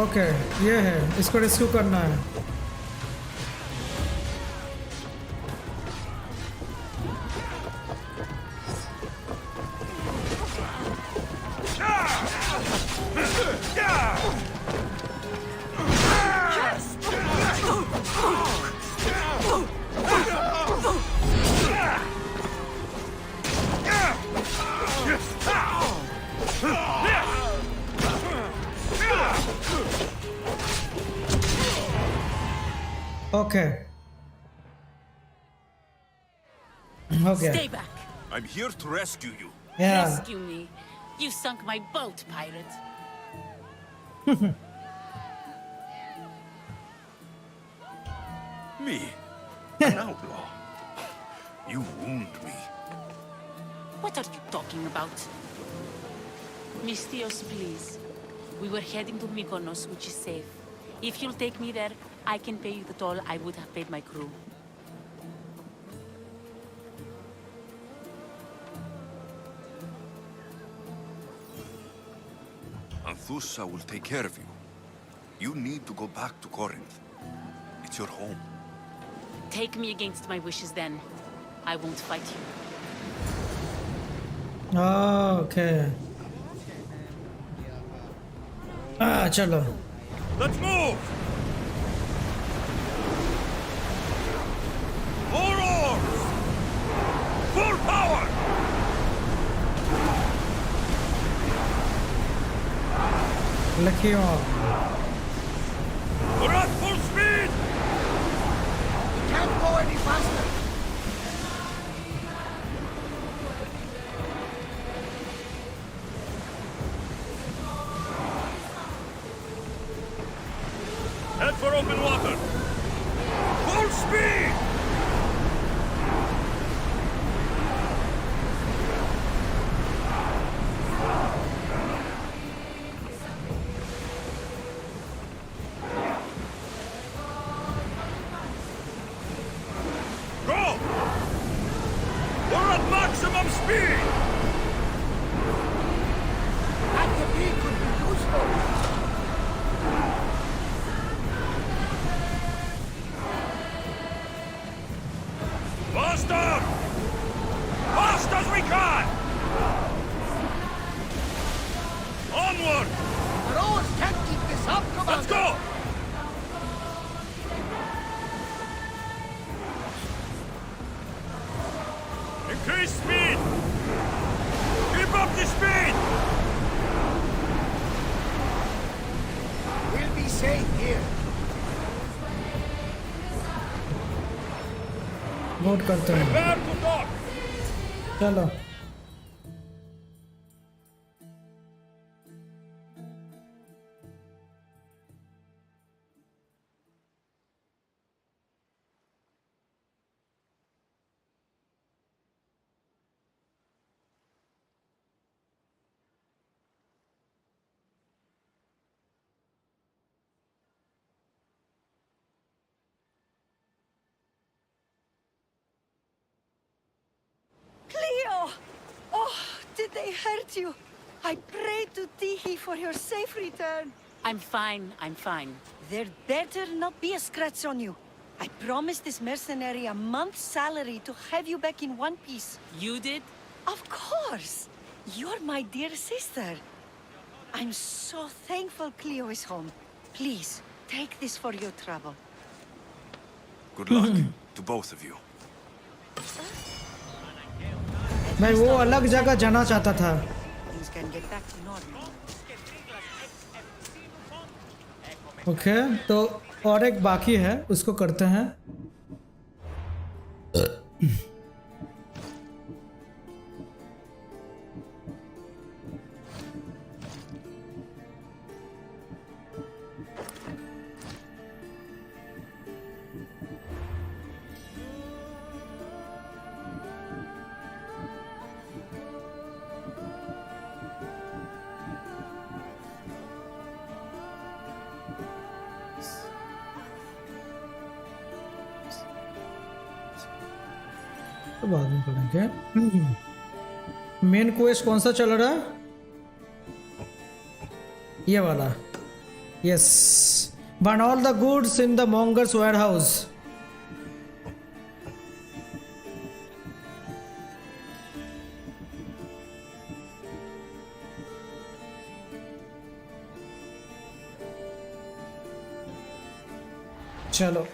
ओके ये है, इसको रेस्क्यू करना है। Okay. Okay. Stay back. I'm here to rescue you. Yeah. Rescue me. You sunk my boat, pirate. Me? An outlaw? You wound me. What are you talking about? Mistios, please. We were heading to Mykonos, which is safe. If you'll take me there, I can pay you the toll I would have paid my crew. Anthusa will take care of you. You need to go back to Corinth. It's your home. Take me against my wishes then. I won't fight you. Oh, okay. चलो. Let's move! More oars! Full power! Lucky on. We're at full speed! We can't go any faster. Head for open water! Full speed! Go! We're at maximum speed! That debris could be useful. Faster! Fast as we can! Onward! The rowers can't keep this up, Commander. Let's go! Increase speed! Keep up the speed! We'll be safe here. Vote करते हैं. Prepare to dock! चलो. Cleo! Oh, did they hurt you? I prayed to Tihi for your safe return. I'm fine, I'm fine. There better not be a scratch on you. I promised this mercenary a month's salary to have you back in one piece. You did? Of course! You're my dear sister. I'm so thankful Cleo is home. Please, take this for your trouble. Good luck to both of you. मैं वो अलग जगह जाना चाहता था. Things can get back to normal. Okay तो और एक बाकी है, उसको करते हैं. तो बाद में करेंगे. मेन क्वेस्ट कौन सा चल रहा है? ये वाला. Yes. Burn all the goods in the monger's warehouse. चलो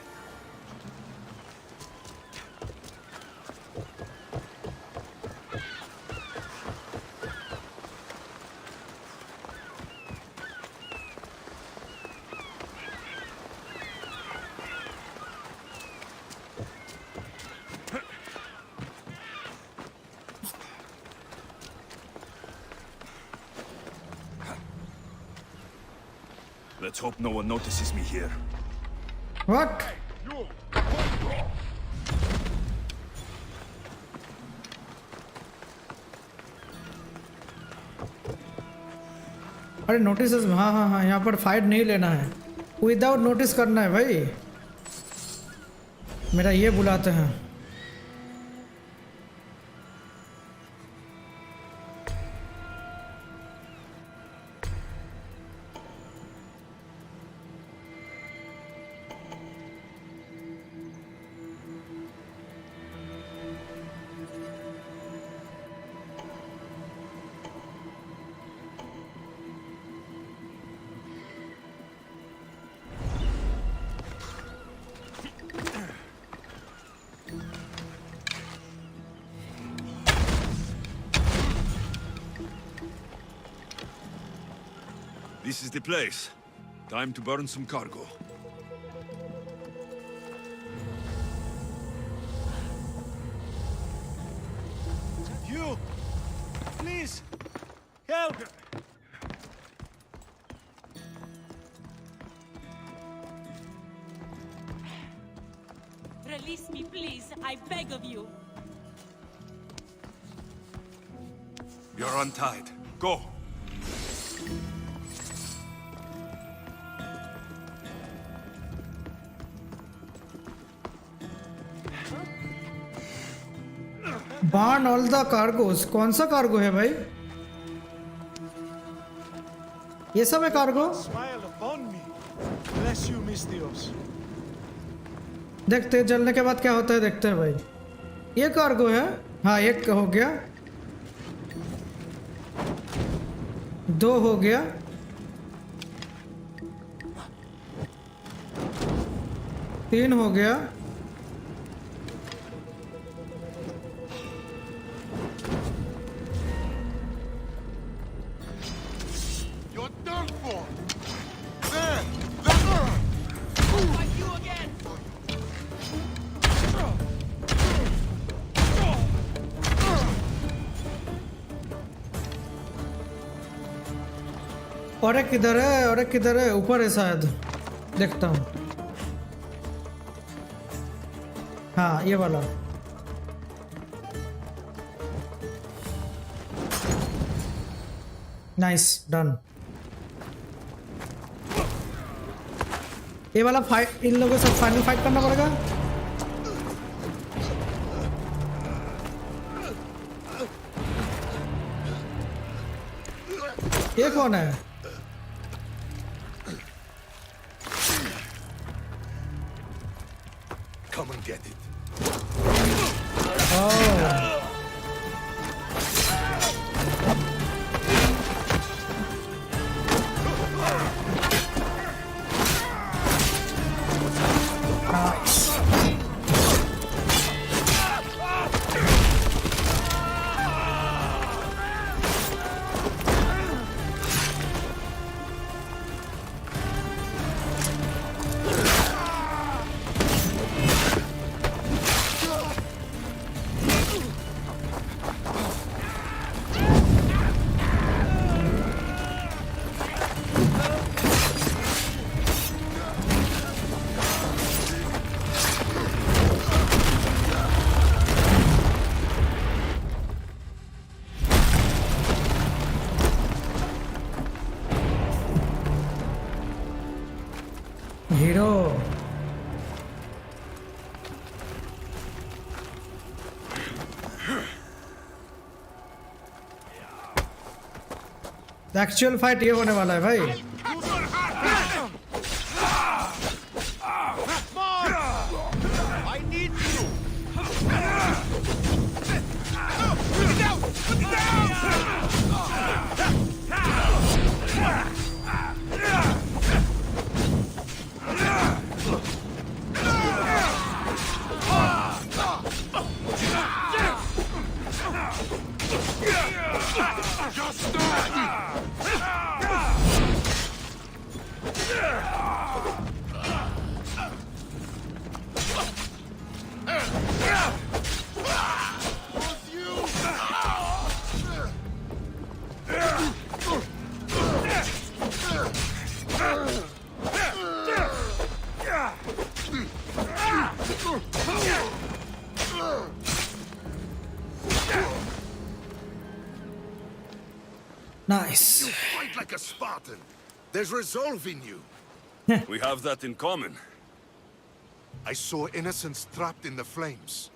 Let's hope no one notices me here. What? अरे नोटिस, हाँ हाँ हाँ, यहाँ पर फाइट नहीं लेना है, विदाउट नोटिस करना है भाई, मेरा ये बुलाते हैं। This is the place. Time to burn some cargo. You! Please! Help! Release me, please. I beg of you. You're untied. Go. Burn all the cargoes. कौन सा कार्गो है भाई? ये सब है cargo? Smile upon me. Bless you, Mistios. देखते हैं जलने के बाद क्या होता है, देखते हैं भाई। ये कार्गो है, हाँ एक हो गया, 2 हो गया, 3 हो गया, 'और एक किधर है, और एक किधर है, ऊपर है शायद, देखता हूँ। हाँ ये वाला, नाइस डन। ये वाला फाइट, इन लोगों से फाइनल फाइट करना पड़ेगा। ये कौन है? Come and get it. Oh. Hero actual fight ये होने वाला है भाई। Nice. You fight like a Spartan. There's resolve in you. We have that in common. I saw innocents trapped in the flames.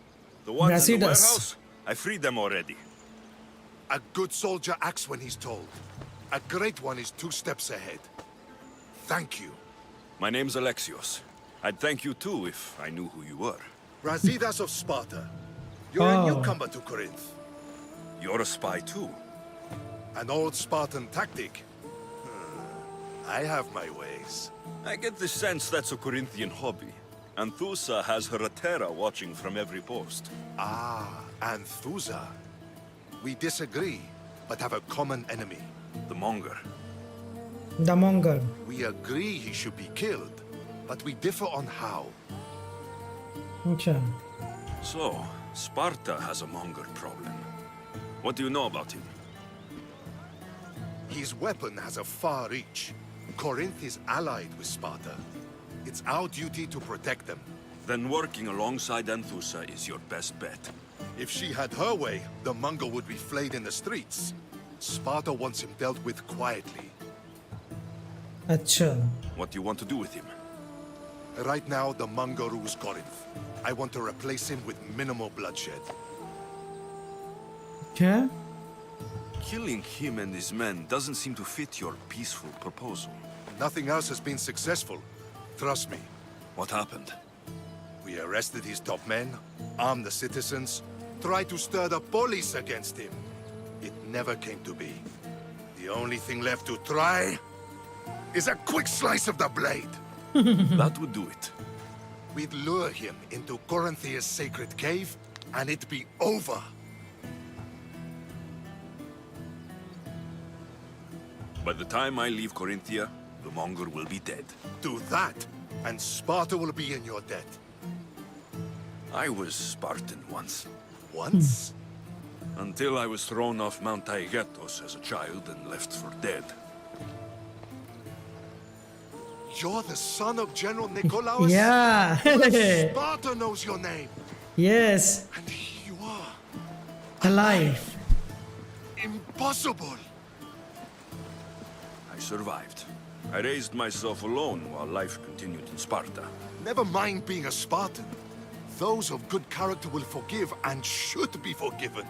The ones Yes, in he the does. warehouse? I freed them already. A good soldier acts when he's told. A great one is 2 steps ahead. Thank you. My name's Alexios. I'd thank you too if I knew who you were. Brasidas of Sparta. You're a newcomer to Corinth. You're a spy too. An old Spartan tactic. I have my ways. I get the sense that's a Corinthian hobby. Anthusa has her Atera watching from every post. Ah, Anthusa. We disagree, but have a common enemy. The Monger. The Monger. We agree he should be killed, but we differ on how. Okay. So, Sparta has a Monger problem. What do you know about him? His weapon has a far reach. Corinth is allied with Sparta. It's our duty to protect them. Then working alongside Anthusa is your best bet. If she had her way, the Mongol would be flayed in the streets. Sparta wants him dealt with quietly. Acha. What do you want to do with him? Right now, the Mongol rules Corinth. I want to replace him with minimal bloodshed. Okay. Killing him and his men doesn't seem to fit your peaceful proposal. Nothing else has been successful. Trust me. What happened? We arrested his top men, armed the citizens, tried to stir the police against him. It never came to be. The only thing left to try is a quick slice of the blade. That would do it. We'd lure him into Corinthia's sacred cave, and it'd be over. By the time I leave Corinthia, the Monger will be dead. Do that, and Sparta will be in your debt. I was Spartan once. Once? Until I was thrown off Mount Taygetos as a child and left for dead. You're the son of General Nikolaos? Yeah. Sparta knows your name. Yes. And here you are. Alive. Impossible. I survived. I raised myself alone while life continued in Sparta. Never mind being a Spartan. Those of good character will forgive and should be forgiven.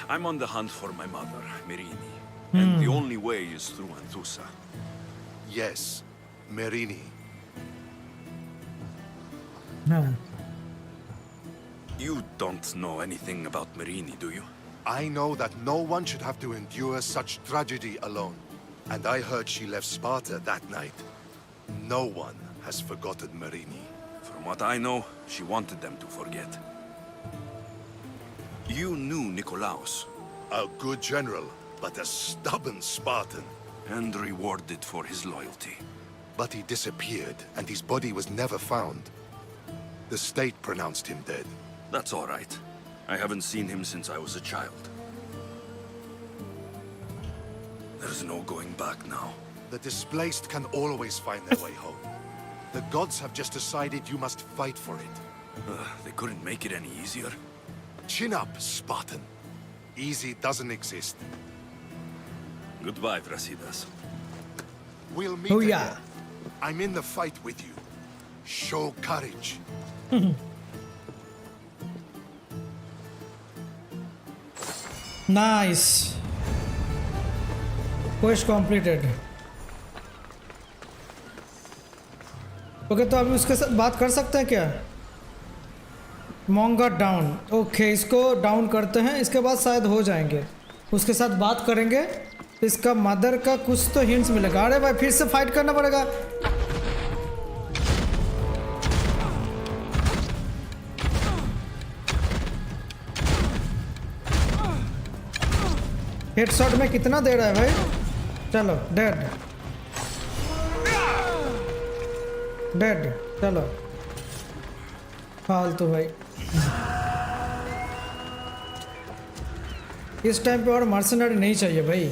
I'm on the hunt for my mother, Merini. And the only way is through Anthusa. Yes, Merini. Huh. You don't know anything about Merini, do you? I know that no one should have to endure such tragedy alone. And I heard she left Sparta that night. No one has forgotten Merini. From what I know, she wanted them to forget. You knew Nikolaos. A good general, but a stubborn Spartan. And rewarded for his loyalty. But he disappeared, and his body was never found. The state pronounced him dead. That's all right. I haven't seen him since I was a child. There's no going back now. The displaced can always find their way home. The gods have just decided you must fight for it. They couldn't make it any easier. Chin up, Spartan. Easy doesn't exist. Goodbye, Brasidas. We'll meet again. I'm in the fight with you. Show courage. Nice. Quest completed. Okay तो अभी उसके साथ बात कर सकते हैं क्या? Monger down. Okay इसको डाउन करते हैं, इसके बाद शायद हो जाएंगे. उसके साथ बात करेंगे तो इसका मदर का कुछ तो हिंट्स मिलेगा. अरे भाई फिर से फाइट करना पड़ेगा. हेडशॉट में कितना दे रहा है भाई? चलो डेड. डेड। चलो फालतू भाई। इस टाइम पे और मर्सनरी नहीं चाहिए भाई।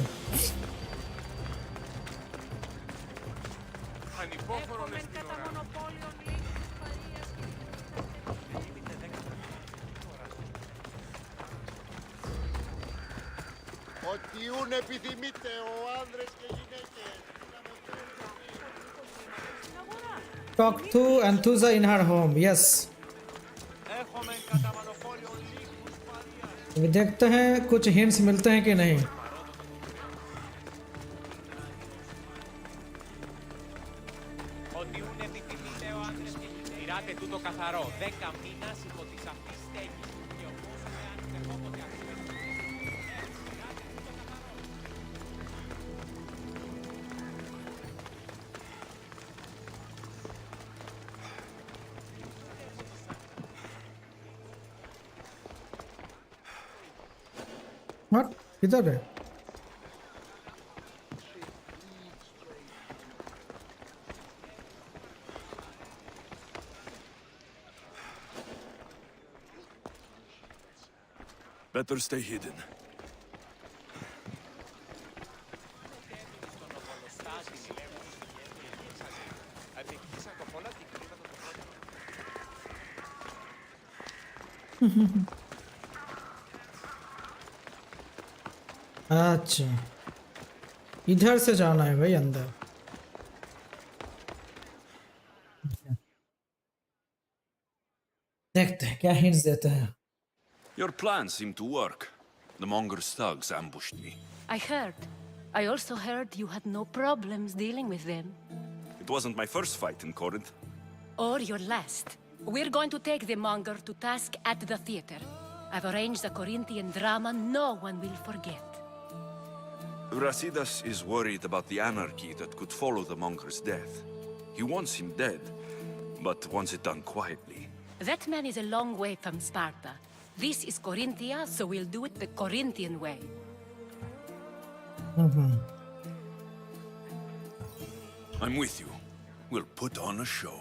Ό,τι ούν επιθυμείτε, ο άνδρες και γυναίκες. Talk to Anthusa in her home, yes. अभी देखते हैं कुछ हिंट्स मिलते हैं कि नहीं। Ό,τι ούν επιθυμείτε, ο άνδρες και γυναίκες. Πειράτε τούτο καθαρό. 10 μήνας υπό τη σαφή στέγη. Και οφόσον εάν δεχόποτε ακούετε. What? किधर है? Better stay hidden. अच्छा, इधर से जाना है भाई अंदर। देखते हैं क्या हिंट्स देते हैं। Your plan seemed to work. The Monger's thugs ambushed me. I heard. I also heard you had no problems dealing with them. It wasn't my first fight in Corinth. Or your last. We're going to take the monger to task at the theater. I've arranged a Corinthian drama no one will forget. Brasidas is worried about the anarchy that could follow the Monger's death. He wants him dead, but wants it done quietly. That man is a long way from Sparta. This is Corinthia, so we'll do it the Corinthian way. I'm with you. We'll put on a show.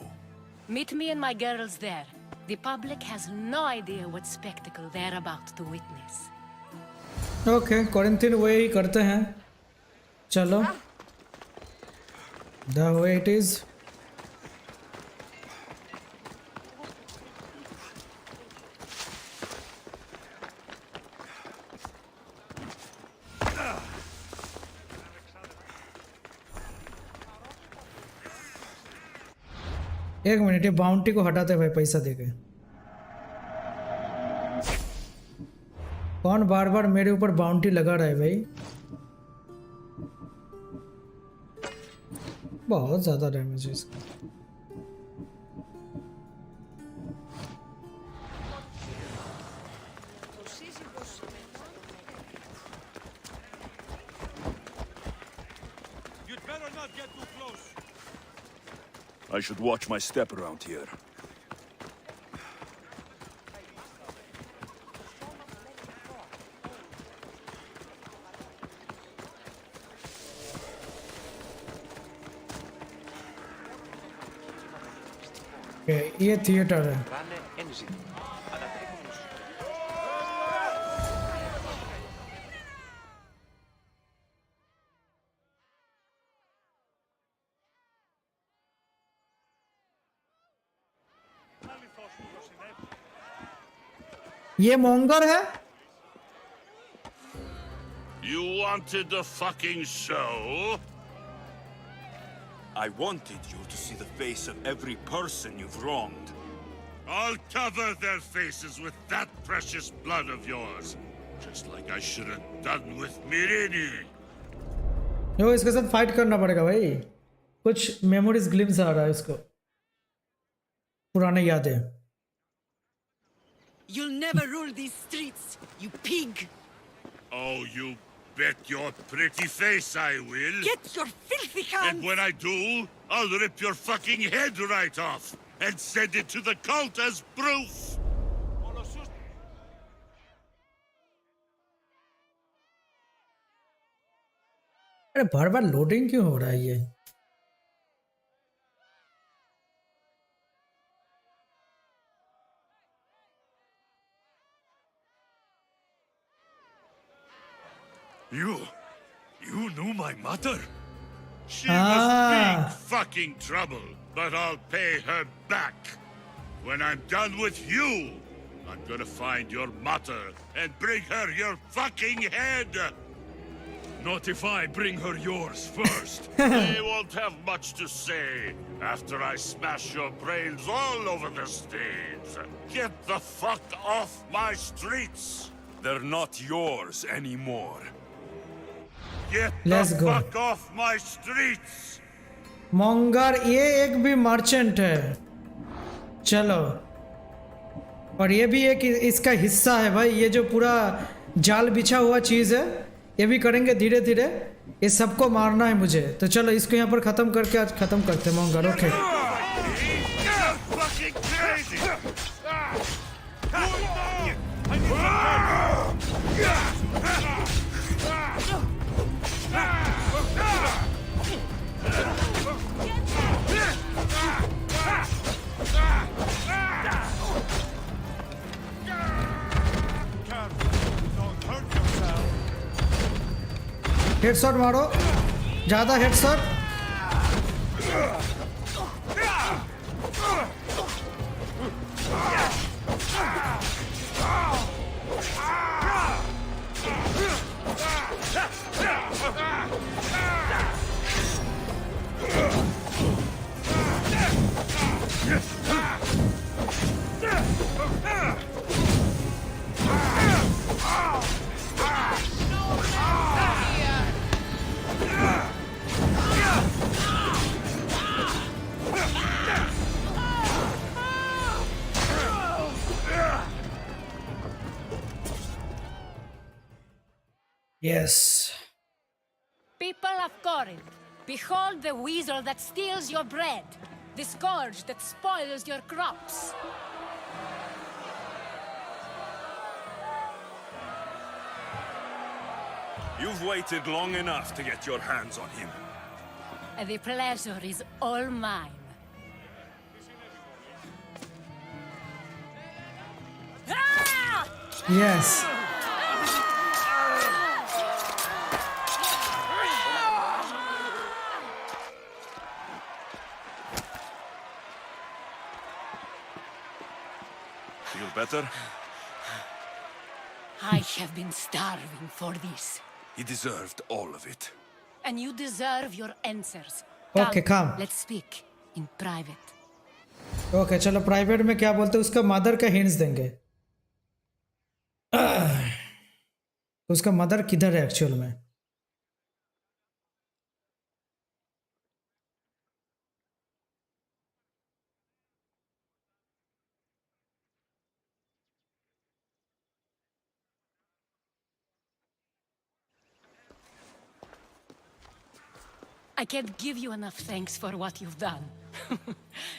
Meet me and my girls there. The public has no idea what spectacle they're about to witness. Okay, Corinthian way ही करते हैं। चलो, the way it is. एक minute, ये bounty को हटाते भाई पैसा देके। कौन बार बार मेरे ऊपर बाउंटी लगा रहा है भाई? बहुत ज्यादा डैमेज है इसका। You'd better not get too close. I should watch my step around here. ये थिएटर है। ये मोंगर है। You wanted the fucking show? I wanted you to see the face of every person you've wronged. I'll cover their faces with that precious blood of yours. Just like I should have done with Mirini. यो इसके साथ fight करना पड़ेगा भाई। कुछ memories glimpse आ रहा है इसको, पुराने यादें। You'll never rule these streets, you pig! Oh, you bet your pretty face I will. Get your filthy hands! And when I do, I'll rip your fucking head right off and send it to the cult as proof. अरे बार बार loading क्यों हो रहा है ये? You knew my mother? She was big fucking trouble, but I'll pay her back. When I'm done with you, I'm gonna find your mother and bring her your fucking head! Not if I bring her yours first. They won't have much to say after I smash your brains all over the stage. Get the fuck off my streets! They're not yours anymore. Get Let's the go. fuck off my streets! Monger ये एक भी merchant है, चलो। और ये भी एक इसका हिस्सा है भाई, ये जो पूरा जाल बिछा हुआ चीज़ है, ये भी करेंगे धीरे धीरे। ये सबको मारना है मुझे, तो चलो इसको यहाँ पर ख़त्म करके आज ख़त्म करते हैं मोंगर। ओके हेडशॉट मारो, ज़्यादा headshot. Yes. People of Corinth, behold the weasel that steals your bread, the scourge that spoils your crops. You've waited long enough to get your hands on him. The pleasure is all mine. Yes. Feel better? I have been starving for this. He deserved all of it. And you deserve your answers. Okay, come. Let's speak in private. Okay चलो private में क्या बोलते हैं, उसका mother का hints देंगे। उसका mother किधर है एक्चुअल में? I can't give you enough thanks for what you've done.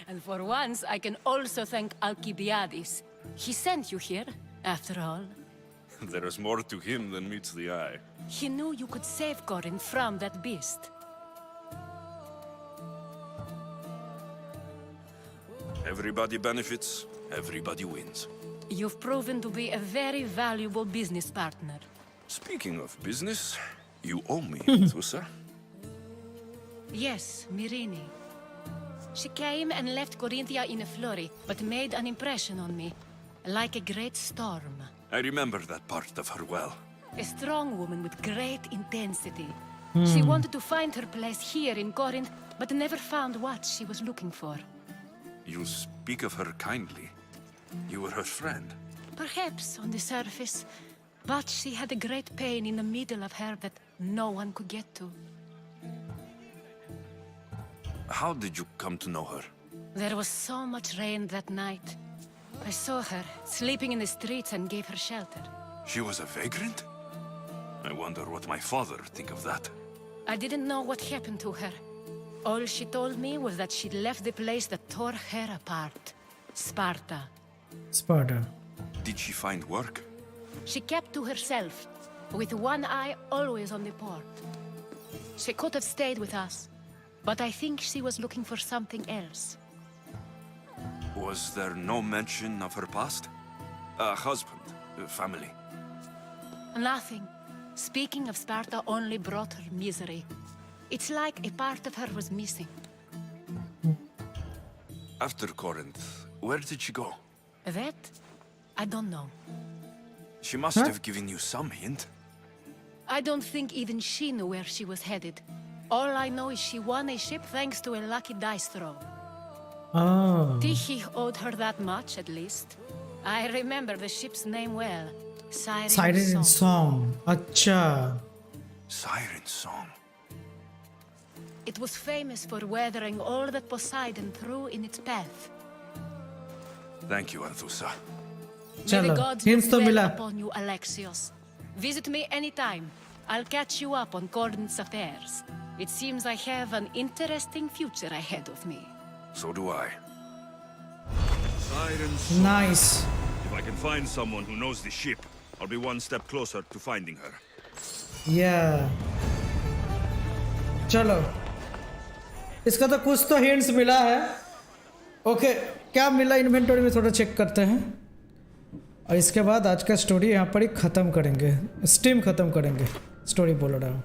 And for once, I can also thank Alcibiades. He sent you here, after all. There is more to him than meets the eye. He knew you could save Corinth from that beast. Everybody benefits, everybody wins. You've proven to be a very valuable business partner. Speaking of business, you owe me, Tusa. Yes, Myrine. She came and left Corinthia in a flurry, but made an impression on me, like a great storm. I remember that part of her well. A strong woman with great intensity. She wanted to find her place here in Corinth, but never found what she was looking for. You speak of her kindly. You were her friend. Perhaps on the surface, but she had a great pain in the middle of her that no one could get to. How did you come to know her? There was so much rain that night. I saw her, sleeping in the streets, and gave her shelter. She was a vagrant? I wonder what my father think of that. I didn't know what happened to her. All she told me was that she'd left the place that tore her apart. Sparta. Sparta. Did she find work? She kept to herself, with one eye always on the port. She could have stayed with us, but I think she was looking for something else. Was there no mention of her past? A husband, a family? Nothing. Speaking of Sparta only brought her misery. It's like a part of her was missing. After Corinth, where did she go? That? I don't know. She must have given you some hint. I don't think even she knew where she was headed. All I know is she won a ship thanks to a lucky dice throw. Oh. Tyche owed her that much, at least. I remember the ship's name well. Siren Song. Acha. Siren Song. It was famous for weathering all that Poseidon threw in its path. Thank you, Anthusa. May the Chalo, gods hints look to well mila. upon you, Alexios. Visit me anytime. I'll catch you up on Corinth's affairs. It seems I have an interesting future ahead of me. So do I. Siren Song. Nice. If I can find someone who knows the ship, I'll be one step closer to finding her. Yeah. चलो इसका तो कुछ तो hints मिला है. Okay क्या मिला inventory में थोड़ा चेक करते हैं और इसके बाद आज का स्टोरी यहाँ पर ही ख़त्म करेंगे. स्ट्रीम ख़त्म करेंगे. स्टोरी बोल रहा हूँ.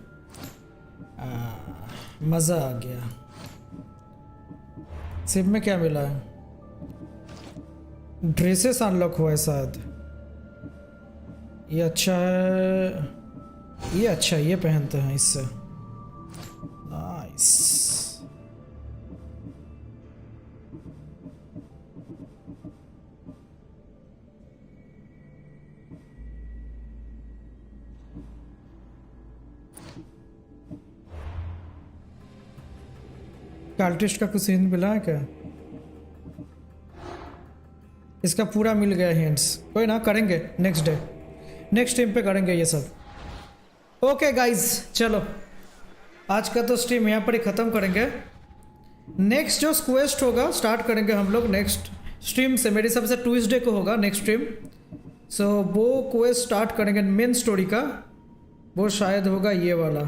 मज़ा आ गया. सिप में क्या मिला है? ड्रेसेस अनलॉक हुआ है शायद. ये अच्छा है. ये अच्छा है, ये पहनते हैं इससे. नाइस. कार्टिस्ट का कुछ हिंट मिला है क्या? इसका पूरा मिल गया हिंट्स. कोई ना, करेंगे नेक्स्ट डे, नेक्स्ट टाइम पे करेंगे ये सब. ओके गाइज, चलो आज का तो स्ट्रीम यहाँ पर ही ख़त्म करेंगे. नेक्स्ट जो क्वेस्ट होगा स्टार्ट करेंगे हम लोग नेक्स्ट स्ट्रीम से. मेरे हिसाब से ट्यूसडे को होगा नेक्स्ट स्ट्रीम. सो वो क्वेस्ट स्टार्ट करेंगे मेन स्टोरी का. वो शायद होगा ये वाला.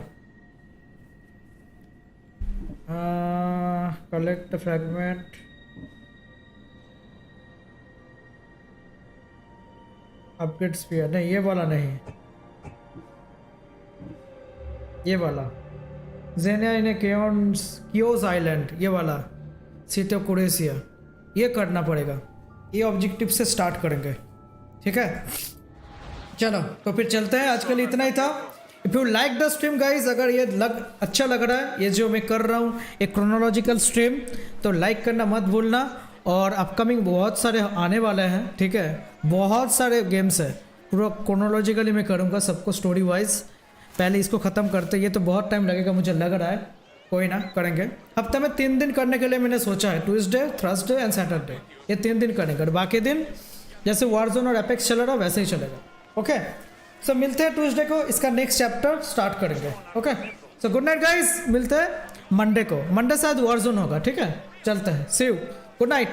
Collect fragment. Upgrade spear. नहीं, ये वाला नहीं, ये वाला. जेनिया इन कियोस आइलैंड, ये वाला. सिटी ऑफ कुरेशिया. ये करना पड़ेगा. ये ऑब्जेक्टिव से स्टार्ट करेंगे. ठीक है, चलो तो फिर चलते हैं. आज के लिए इतना ही था. If you like the stream guys, अगर ये अच्छा लग रहा है ये जो मैं कर रहा हूँ एक क्रोनोलॉजिकल स्ट्रीम, तो लाइक करना मत भूलना. और अपकमिंग बहुत सारे आने वाले हैं. ठीक है, बहुत सारे गेम्स है. पूरा क्रोनोलॉजिकली मैं करूँगा सबको स्टोरी वाइज. पहले इसको ख़त्म करते. ये तो बहुत टाइम लगेगा मुझे लग रहा है. कोई ना, करेंगे. हफ्ते में 3 दिन करने के लिए मैंने सोचा है. Tuesday, Thursday and Saturday. ये 3 दिन करेंगे. और बाकी दिन जैसे वारजोन और एपेक्स चल रहा वैसे ही चलेगा. ओके, सो मिलते हैं ट्यूसडे को. इसका नेक्स्ट चैप्टर स्टार्ट करेंगे. Okay, so good night guys. मिलते हैं मंडे को. मंडे शायद वारजोन होगा. ठीक है, चलते हैं. सी यू. Good night.